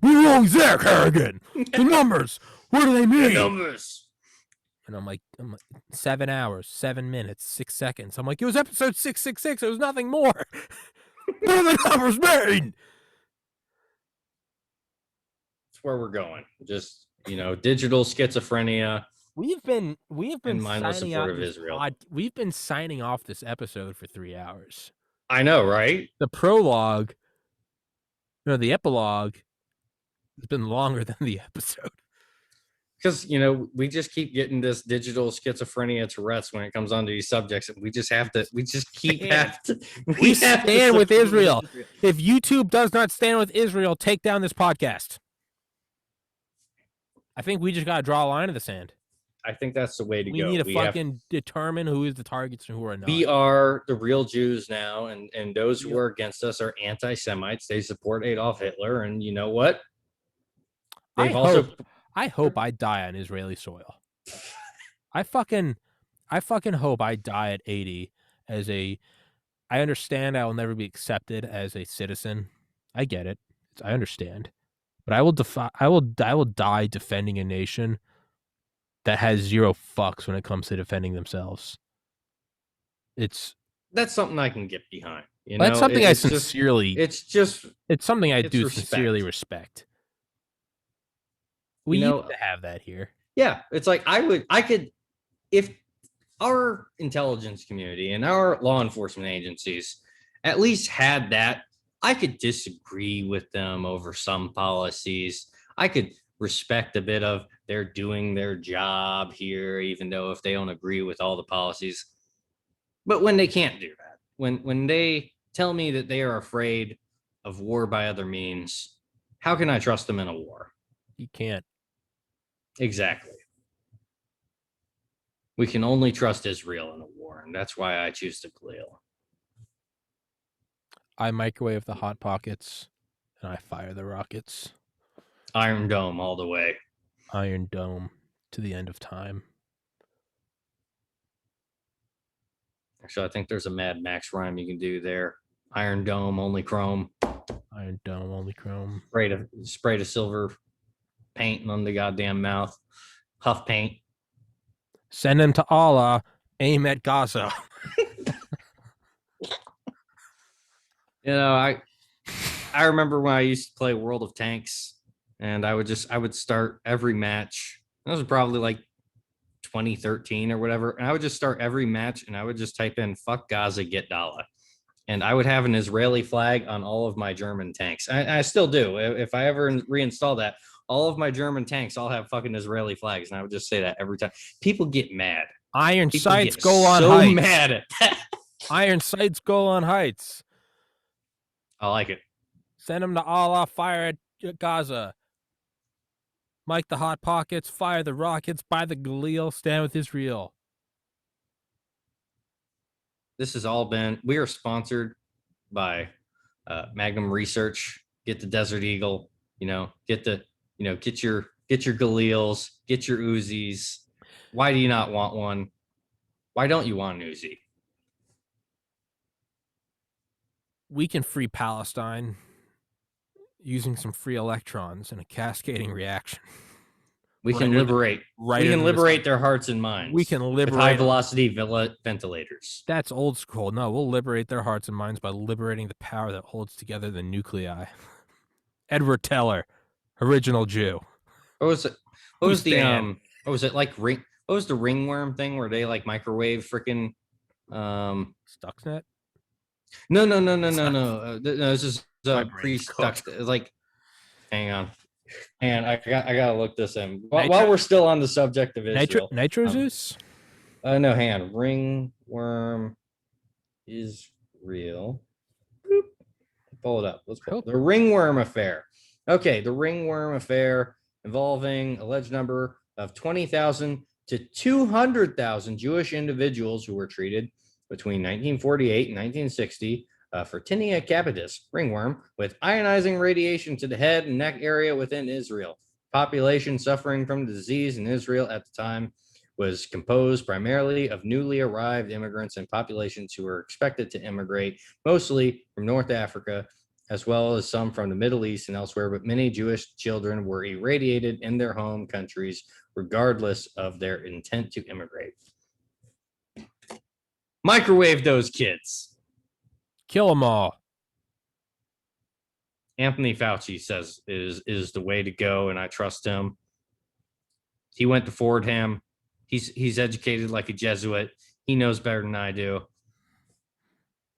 We were always there, Kerrigan. The numbers. What do they mean? The numbers. And I'm like 7 hours, 7 minutes, 6 seconds. I'm like, it was episode 666. It was nothing more. What do the numbers mean? That's where we're going. Just, digital schizophrenia. We've been mindless signing support off of Israel. We've been signing off this episode for 3 hours. I know, right? The prologue, the epilogue has been longer than the episode. Because, we just keep getting this digital schizophrenia Tourette's when it comes on to these subjects. And we stand with Israel. If YouTube does not stand with Israel, take down this podcast. I think we just got to draw a line in the sand. I think that's the way to go. We need to determine who is the targets and who are not. We are the real Jews now, and those who are against us are anti-Semites. They support Adolf Hitler, and you know what? I hope I die on Israeli soil. I fucking hope I die at 80 I understand I will never be accepted as a citizen. I get it. I understand. But I will die defending a nation that has zero fucks when it comes to defending themselves. That's something I can get behind. That's something I sincerely. It's something I do sincerely respect. We need to have that here. Yeah, it's like I could, if our intelligence community and our law enforcement agencies at least had that, I could disagree with them over some policies. I could respect a bit of they're doing their job here, even though if they don't agree with all the policies. But when they can't do that, when they tell me that they are afraid of war by other means, how can I trust them in a war? You can't. Exactly. We can only trust Israel in a war, and that's why I choose the Galil. I microwave the Hot Pockets, and I fire the rockets. Iron Dome all the way. Iron Dome to the end of time. Actually, I think there's a Mad Max rhyme you can do there. Iron Dome, only chrome. Iron Dome, only chrome. Spray the silver paint on the goddamn mouth. Huff paint. Send them to Allah. Aim at Gaza. I remember when I used to play World of Tanks, and I would start every match. That was probably like 2013 or whatever. And I would just start every match, and I would just type in "fuck Gaza, get Dala," and I would have an Israeli flag on all of my German tanks. I still do. If I ever reinstall that, all of my German tanks all have fucking Israeli flags, and I would just say that every time. People get mad. Iron sights go on heights. So mad at that. Iron sights go on heights. I like it. Send them to Allah. Fire at Gaza. Mike the Hot Pockets. Fire the rockets. Buy the Galil. Stand with Israel. this has all been, we are sponsored by Magnum Research. Get the Desert Eagle, get your Galeals, get your Uzis. Why do you not want one? Why don't you want an Uzi? We can free Palestine using some free electrons in a cascading reaction. We can liberate their hearts and minds. We can liberate with high velocity ventilators. That's old school. No, we'll liberate their hearts and minds by liberating the power that holds together the nuclei. Edward Teller, original Jew. What was it? What was the ringworm thing where they like microwave freaking Stuxnet? No. This is pre-Stux. Like, hang on. And I gotta look this in while we're still on the subject of Israel. Nitro Zeus? No, hang on. Ringworm is real. Boop. Pull it up. Let's pull the Ringworm Affair. Okay, the Ringworm Affair involving alleged number of 20,000 to 200,000 Jewish individuals who were treated between 1948 and 1960 for tinea capitis, ringworm, with ionizing radiation to the head and neck area within Israel. Population suffering from the disease in Israel at the time was composed primarily of newly arrived immigrants and populations who were expected to immigrate, mostly from North Africa, as well as some from the Middle East and elsewhere, but many Jewish children were irradiated in their home countries, regardless of their intent to immigrate. Microwave those kids. Kill them all. Anthony Fauci says is the way to go, and I trust him. He went to Fordham. He's educated like a Jesuit. He knows better than I do.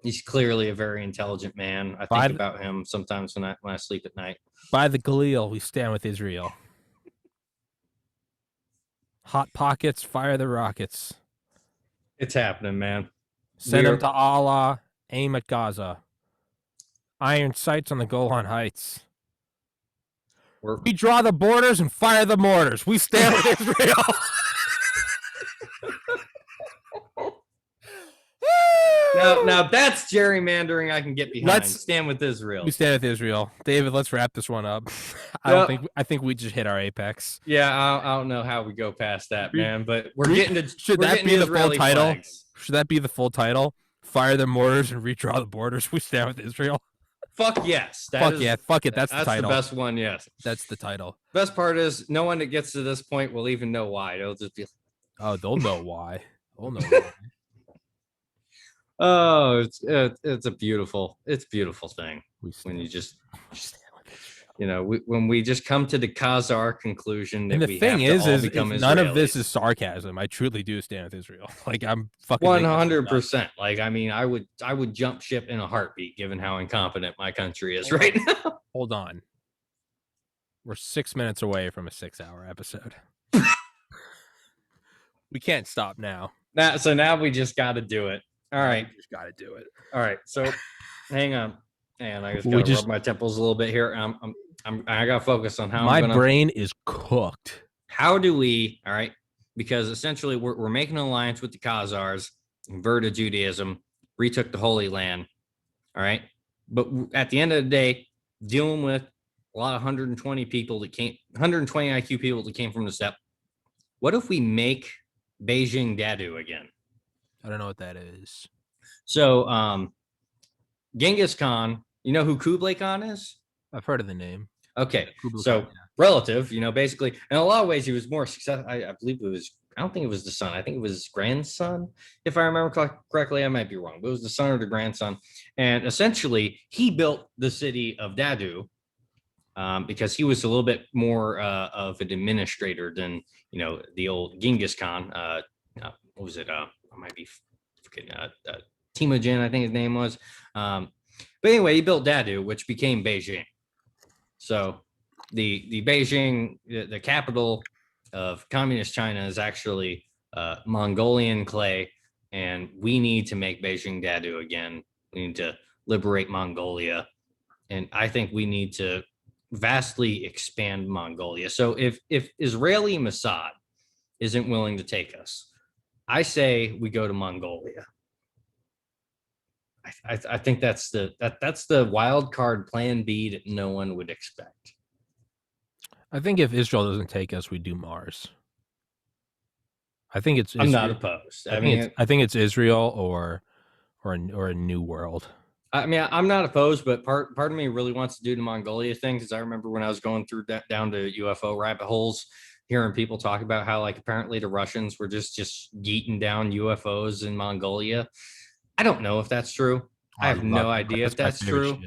He's clearly a very intelligent man. I think about him sometimes when I sleep at night. By the Galil, we stand with Israel. Hot pockets, fire the rockets. It's happening, man. Send them to Allah. Aim at Gaza. Iron sights on the Golan Heights. We draw the borders and fire the mortars. We stand with Israel. Now that's gerrymandering I can get behind. Let's stand with Israel. We stand with Israel. David, let's wrap this one up. I think we just hit our apex. Yeah, I don't know how we go past that, man. But we're getting to should that be the full title? Should that be the full title? Fire the mortars and redraw the borders. We stand with Israel. Fuck yes. Fuck it. That's the title. That's the best one, yes. That's the title. Best part is no one that gets to this point will even know why. They'll just be they'll know why. They'll know why. Oh, it's a beautiful thing when you just when we just come to the Khazar conclusion that the thing is none of this is sarcasm. I truly do stand with Israel. Like I'm fucking 100%. Like I mean, I would jump ship in a heartbeat given how incompetent my country is right now. Hold on, we're 6 minutes away from a 6-hour episode. We can't stop now. Now we just got to do it. All right. You just got to do it. All right. So hang on. And I just got to rub my temples a little bit here. I got to focus on how my brain is cooked. How do we, all right, because essentially we're making an alliance with the Khazars, converted Judaism, retook the Holy Land, all right? But at the end of the day, dealing with a lot of 120 IQ people that came from the steppe, what if we make Beijing Dadu again? I don't know what that is. So, Genghis Khan, you know who Kublai Khan is? I've heard of the name. Okay, so relative, basically, in a lot of ways, he was more successful. I believe it was, I don't think it was the son. I think it was his grandson. If I remember correctly, I might be wrong, but it was the son or the grandson. And essentially, he built the city of Dadu because he was a little bit more of an administrator than, the old Genghis Khan. What was it? I might be forgetting Temujin, I think his name was. But anyway, he built Dadu, which became Beijing. So the Beijing, the capital of communist China, is actually Mongolian clay, and we need to make Beijing Dadu again. We need to liberate Mongolia, and I think we need to vastly expand Mongolia. So if Israeli Mossad isn't willing to take us, I say we go to Mongolia. I think that's the wild card plan B that no one would expect. I think if Israel doesn't take us, we do Mars. I think it's. I'm not opposed. I think it's Israel or a new world. I mean, I'm not opposed, but part of me really wants to do the Mongolia thing, because I remember when I was going through down to UFO rabbit holes, hearing people talk about how like apparently the Russians were just yeeting down UFOs in Mongolia. I don't know if that's true. I have no idea if that's true.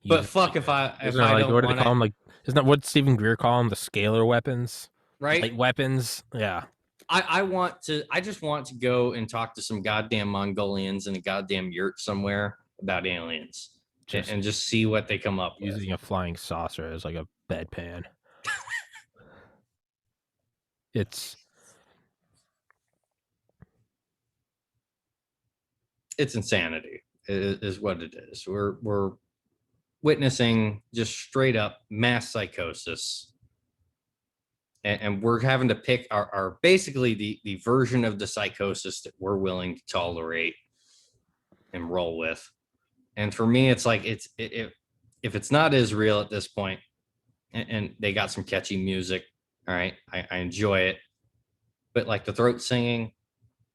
But fuck if I don't what do they call them? Like, isn't that what Stephen Greer call them? The scalar weapons, right? Light weapons. Yeah. I just want to go and talk to some goddamn Mongolians in a goddamn yurt somewhere about aliens, and just see what they come up with. Using a flying saucer as like a bedpan. It's insanity is what it is. We're witnessing just straight up mass psychosis. And we're having to pick our basically the version of the psychosis that we're willing to tolerate and roll with. And for me, it's like if it's not Israel at this point, and they got some catchy music, all right, I enjoy it. But like the throat singing,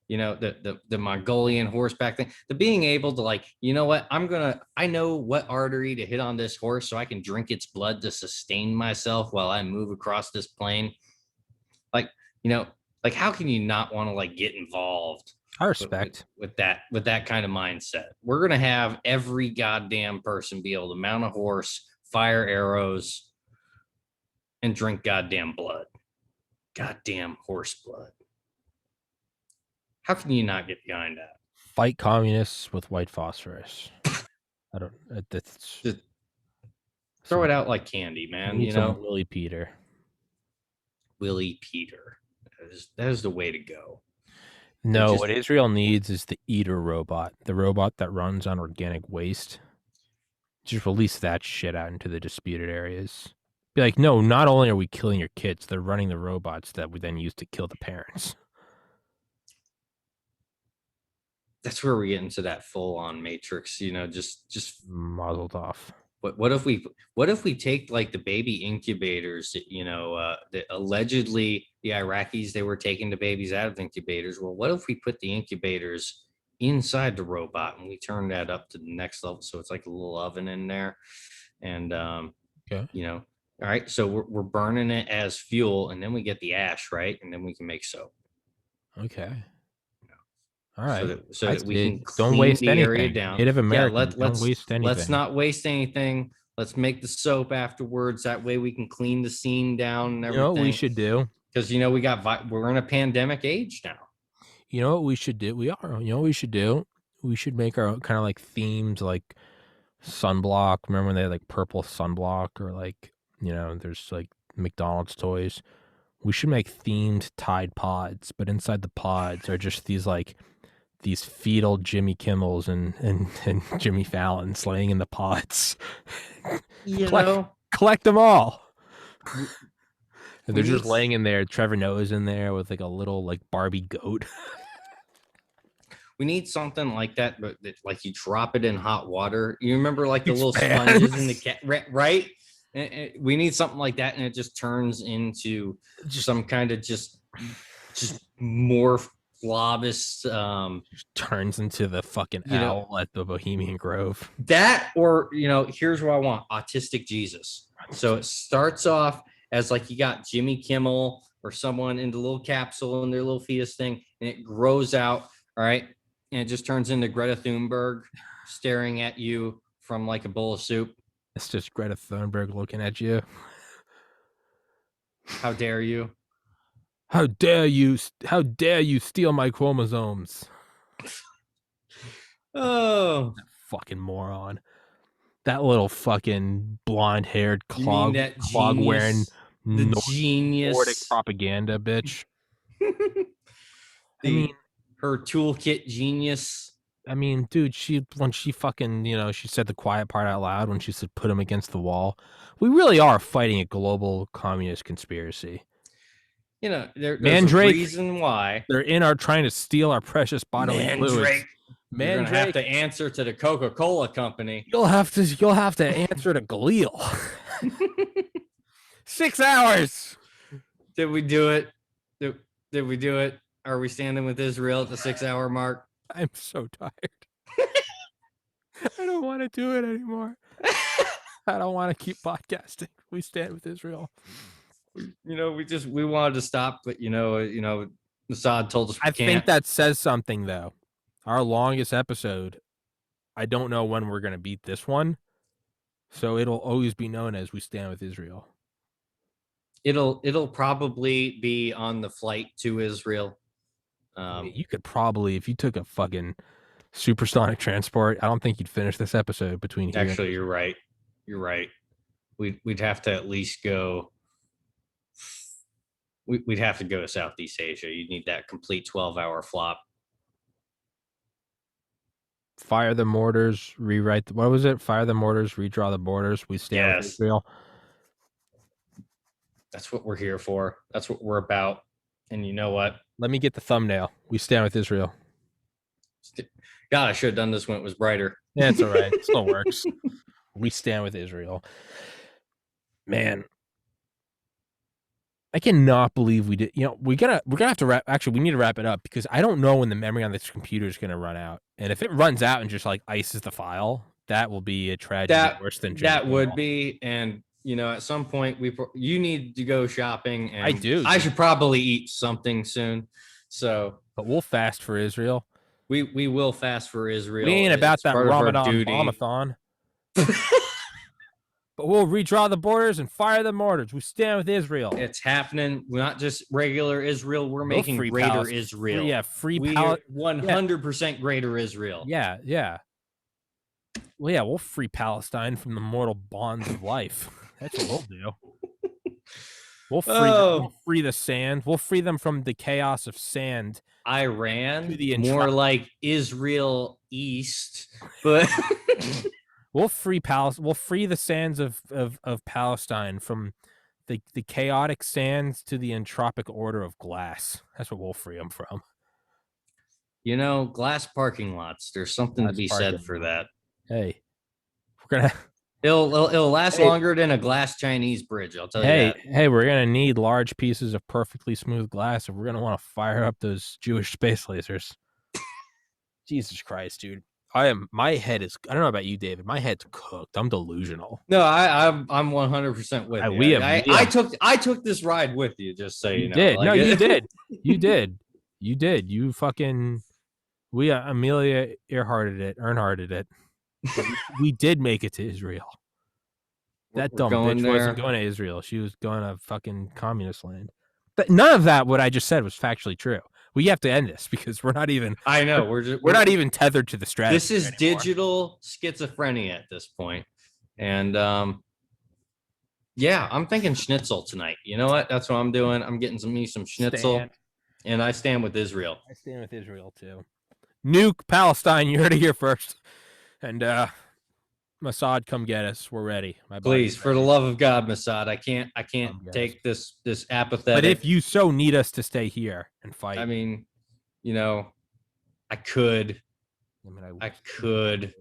the Mongolian horseback thing, the being able to like, you know what, I know what artery to hit on this horse so I can drink its blood to sustain myself while I move across this plane. Like, like how can you not want to like get involved? I respect with that kind of mindset. We're going to have every goddamn person be able to mount a horse, fire arrows, and drink goddamn blood. Goddamn horse blood. How can you not get behind that? Fight communists with white phosphorus. I don't. That's just throw it out like candy, man. Willie Peter. Willie Peter. That is the way to go. No, what Israel needs is the eater robot, the robot that runs on organic waste. Just release that shit out into the disputed areas. Be like, no, not only are we killing your kids, they're running the robots that we then use to kill the parents. That's where we get into that full-on Matrix, just muzzled off. What if we take like the baby incubators that allegedly the Iraqis, they were taking the babies out of incubators. Well, what if we put the incubators inside the robot and we turn that up to the next level, so it's like a little oven in there, and okay. All right, so we're burning it as fuel, and then we get the ash, right, and then we can make soap. Okay. All right. So that we can don't waste the anything. area down. Native Americans, don't waste anything. Let's not waste anything. Let's make the soap afterwards. That way we can clean the scene down and everything. You know what we should do? Because we're in a pandemic age now. You know what we should do? We are. You know what we should do? We should make our kind of like themed like sunblock. Remember when they had like purple sunblock, or like, there's like McDonald's toys. We should make themed Tide Pods, but inside the pods are just these fetal Jimmy Kimmels and Jimmy Fallons laying in the pods. Collect them all. And they're just laying in there. Trevor Noah's in there with like a little like Barbie goat. We need something like that, but like you drop it in hot water. You remember like the little sponges in the cat, right? We need something like that, and it just turns into some kind of just more flawless. Turns into the fucking owl at the Bohemian Grove. That, or here's what I want: autistic Jesus. So it starts off as like you got Jimmy Kimmel or someone in the little capsule in their little fetus thing, and it grows out, all right, and it just turns into Greta Thunberg staring at you from like a bowl of soup. It's just Greta Thunberg looking at you. How dare you? How dare you? How dare you steal my chromosomes? Oh, that fucking moron! That little fucking blonde-haired clog wearing genius Nordic propaganda bitch. Her toolkit genius. I mean, dude, when she fucking, she said the quiet part out loud when she said put him against the wall. We really are fighting a global communist conspiracy. There's a reason why they're trying to steal our precious bodily fluids. You're gonna have to answer to the Coca-Cola company. You'll have to answer to Galil. 6 hours. Did we do it? Did we do it? Are we standing with Israel at the 6-hour mark? I'm so tired. I don't want to do it anymore. I don't want to keep podcasting. We stand with Israel. We wanted to stop, but Mossad told us we can't. Think that says something though. Our longest episode. I don't know when we're gonna beat this one, so it'll always be known as we stand with Israel. It'll probably be on the flight to Israel. You could probably, if you took a fucking supersonic transport, I don't think you'd finish this episode between here. Actually, you're right. You're right. We'd have to at least go. We'd have to go to Southeast Asia. You'd need that complete 12-hour flop. Fire the mortars, rewrite. What was it? Fire the mortars, redraw the borders. We stand with Israel. That's what we're here for. That's what we're about. And you know what? Let me get the thumbnail. We stand with Israel. God, I should have done this when it was brighter. Yeah, it's all right. It still works. We stand with Israel. Man, I cannot believe we did. We're gonna have to wrap. Actually, we need to wrap it up because I don't know when the memory on this computer is gonna run out. And if it runs out and just like ices the file, that will be a tragedy worse than that would be. And at some point you need to go shopping. And I do. I should probably eat something soon. So, but we'll fast for Israel. We will fast for Israel. We ain't about that Ramadan bombathon. But we'll redraw the borders and fire the mortars. We stand with Israel. It's happening. We're not just regular Israel. We're making greater Israel. Yeah, free 100% greater Israel. Yeah, yeah. Well, yeah, we'll free Palestine from the mortal bonds of life. That's what we'll do. We'll free the sand. We'll free them from the chaos of sand. Iran, more like Israel East, but we'll free We'll free the sands of Palestine from the chaotic sands to the entropic order of glass. That's what we'll free them from. Glass parking lots. There's something to be said for that. Hey, we're gonna. It'll last longer than a glass Chinese bridge. I'll tell you that. Hey, we're gonna need large pieces of perfectly smooth glass if we're gonna want to fire up those Jewish space lasers. Jesus Christ, dude. My head is. I don't know about you, David. My head's cooked. I'm delusional. No, I'm 100% with you. I took this ride with you. Just so you know. Did. No, you did. You did. You did. You fucking. We Amelia Earharted it. We did make it to Israel. That dumb bitch wasn't going to Israel. She was going to fucking communist land. But none of that, what I just said, was factually true. We have to end this because we're not even. I know we're not even tethered to the strategy. This is anymore. Digital schizophrenia at this point, and yeah, I'm thinking schnitzel tonight. You know what? That's what I'm doing. I'm getting some schnitzel, and I stand with Israel. I stand with Israel too. Nuke Palestine. You heard it here first. And Mossad, come get us. We're ready. Please, for the love of God, Mossad, I can't take this apathetic. But if you so need us to stay here and fight, I mean, I could. I could.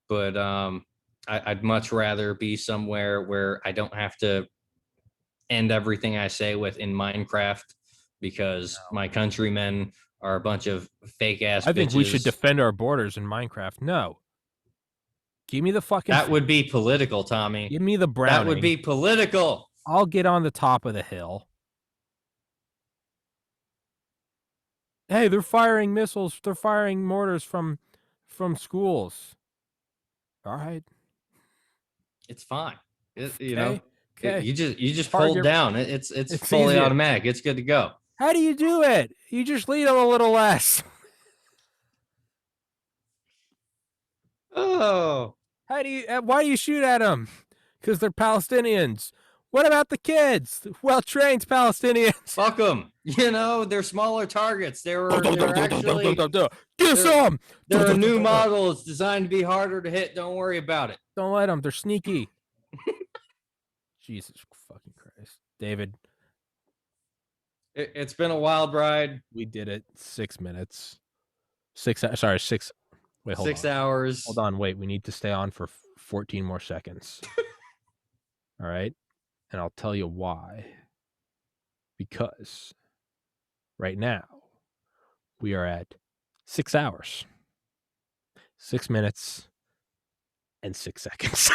But I'd much rather be somewhere where I don't have to end everything I say with in Minecraft because my countrymen are a bunch of fake ass. I think we should defend our borders in Minecraft. No. Give me the fucking. That would be political, Tommy. Give me the Browning. That would be political. I'll get on the top of the hill. Hey, they're firing missiles. They're firing mortars from schools. All right. It's fine. Okay. You just hold down. It's fully easier. Automatic. It's good to go. How do you do it? You just lead them a little less. Oh. Why do you shoot at them? Because they're Palestinians. What about the kids? Well-trained Palestinians. Fuck them. They're smaller targets. They're actually... Get some! They're a new model. It's designed to be harder to hit. Don't worry about it. Don't let them. They're sneaky. Jesus fucking Christ. David. It's been a wild ride. We did it. 6 minutes. 6. Wait, hold 6 on. hours. Hold on. Wait, we need to stay on for 14 more seconds. All right. And I'll tell you why. Because right now we are at 6 hours, 6 minutes, and 6 seconds.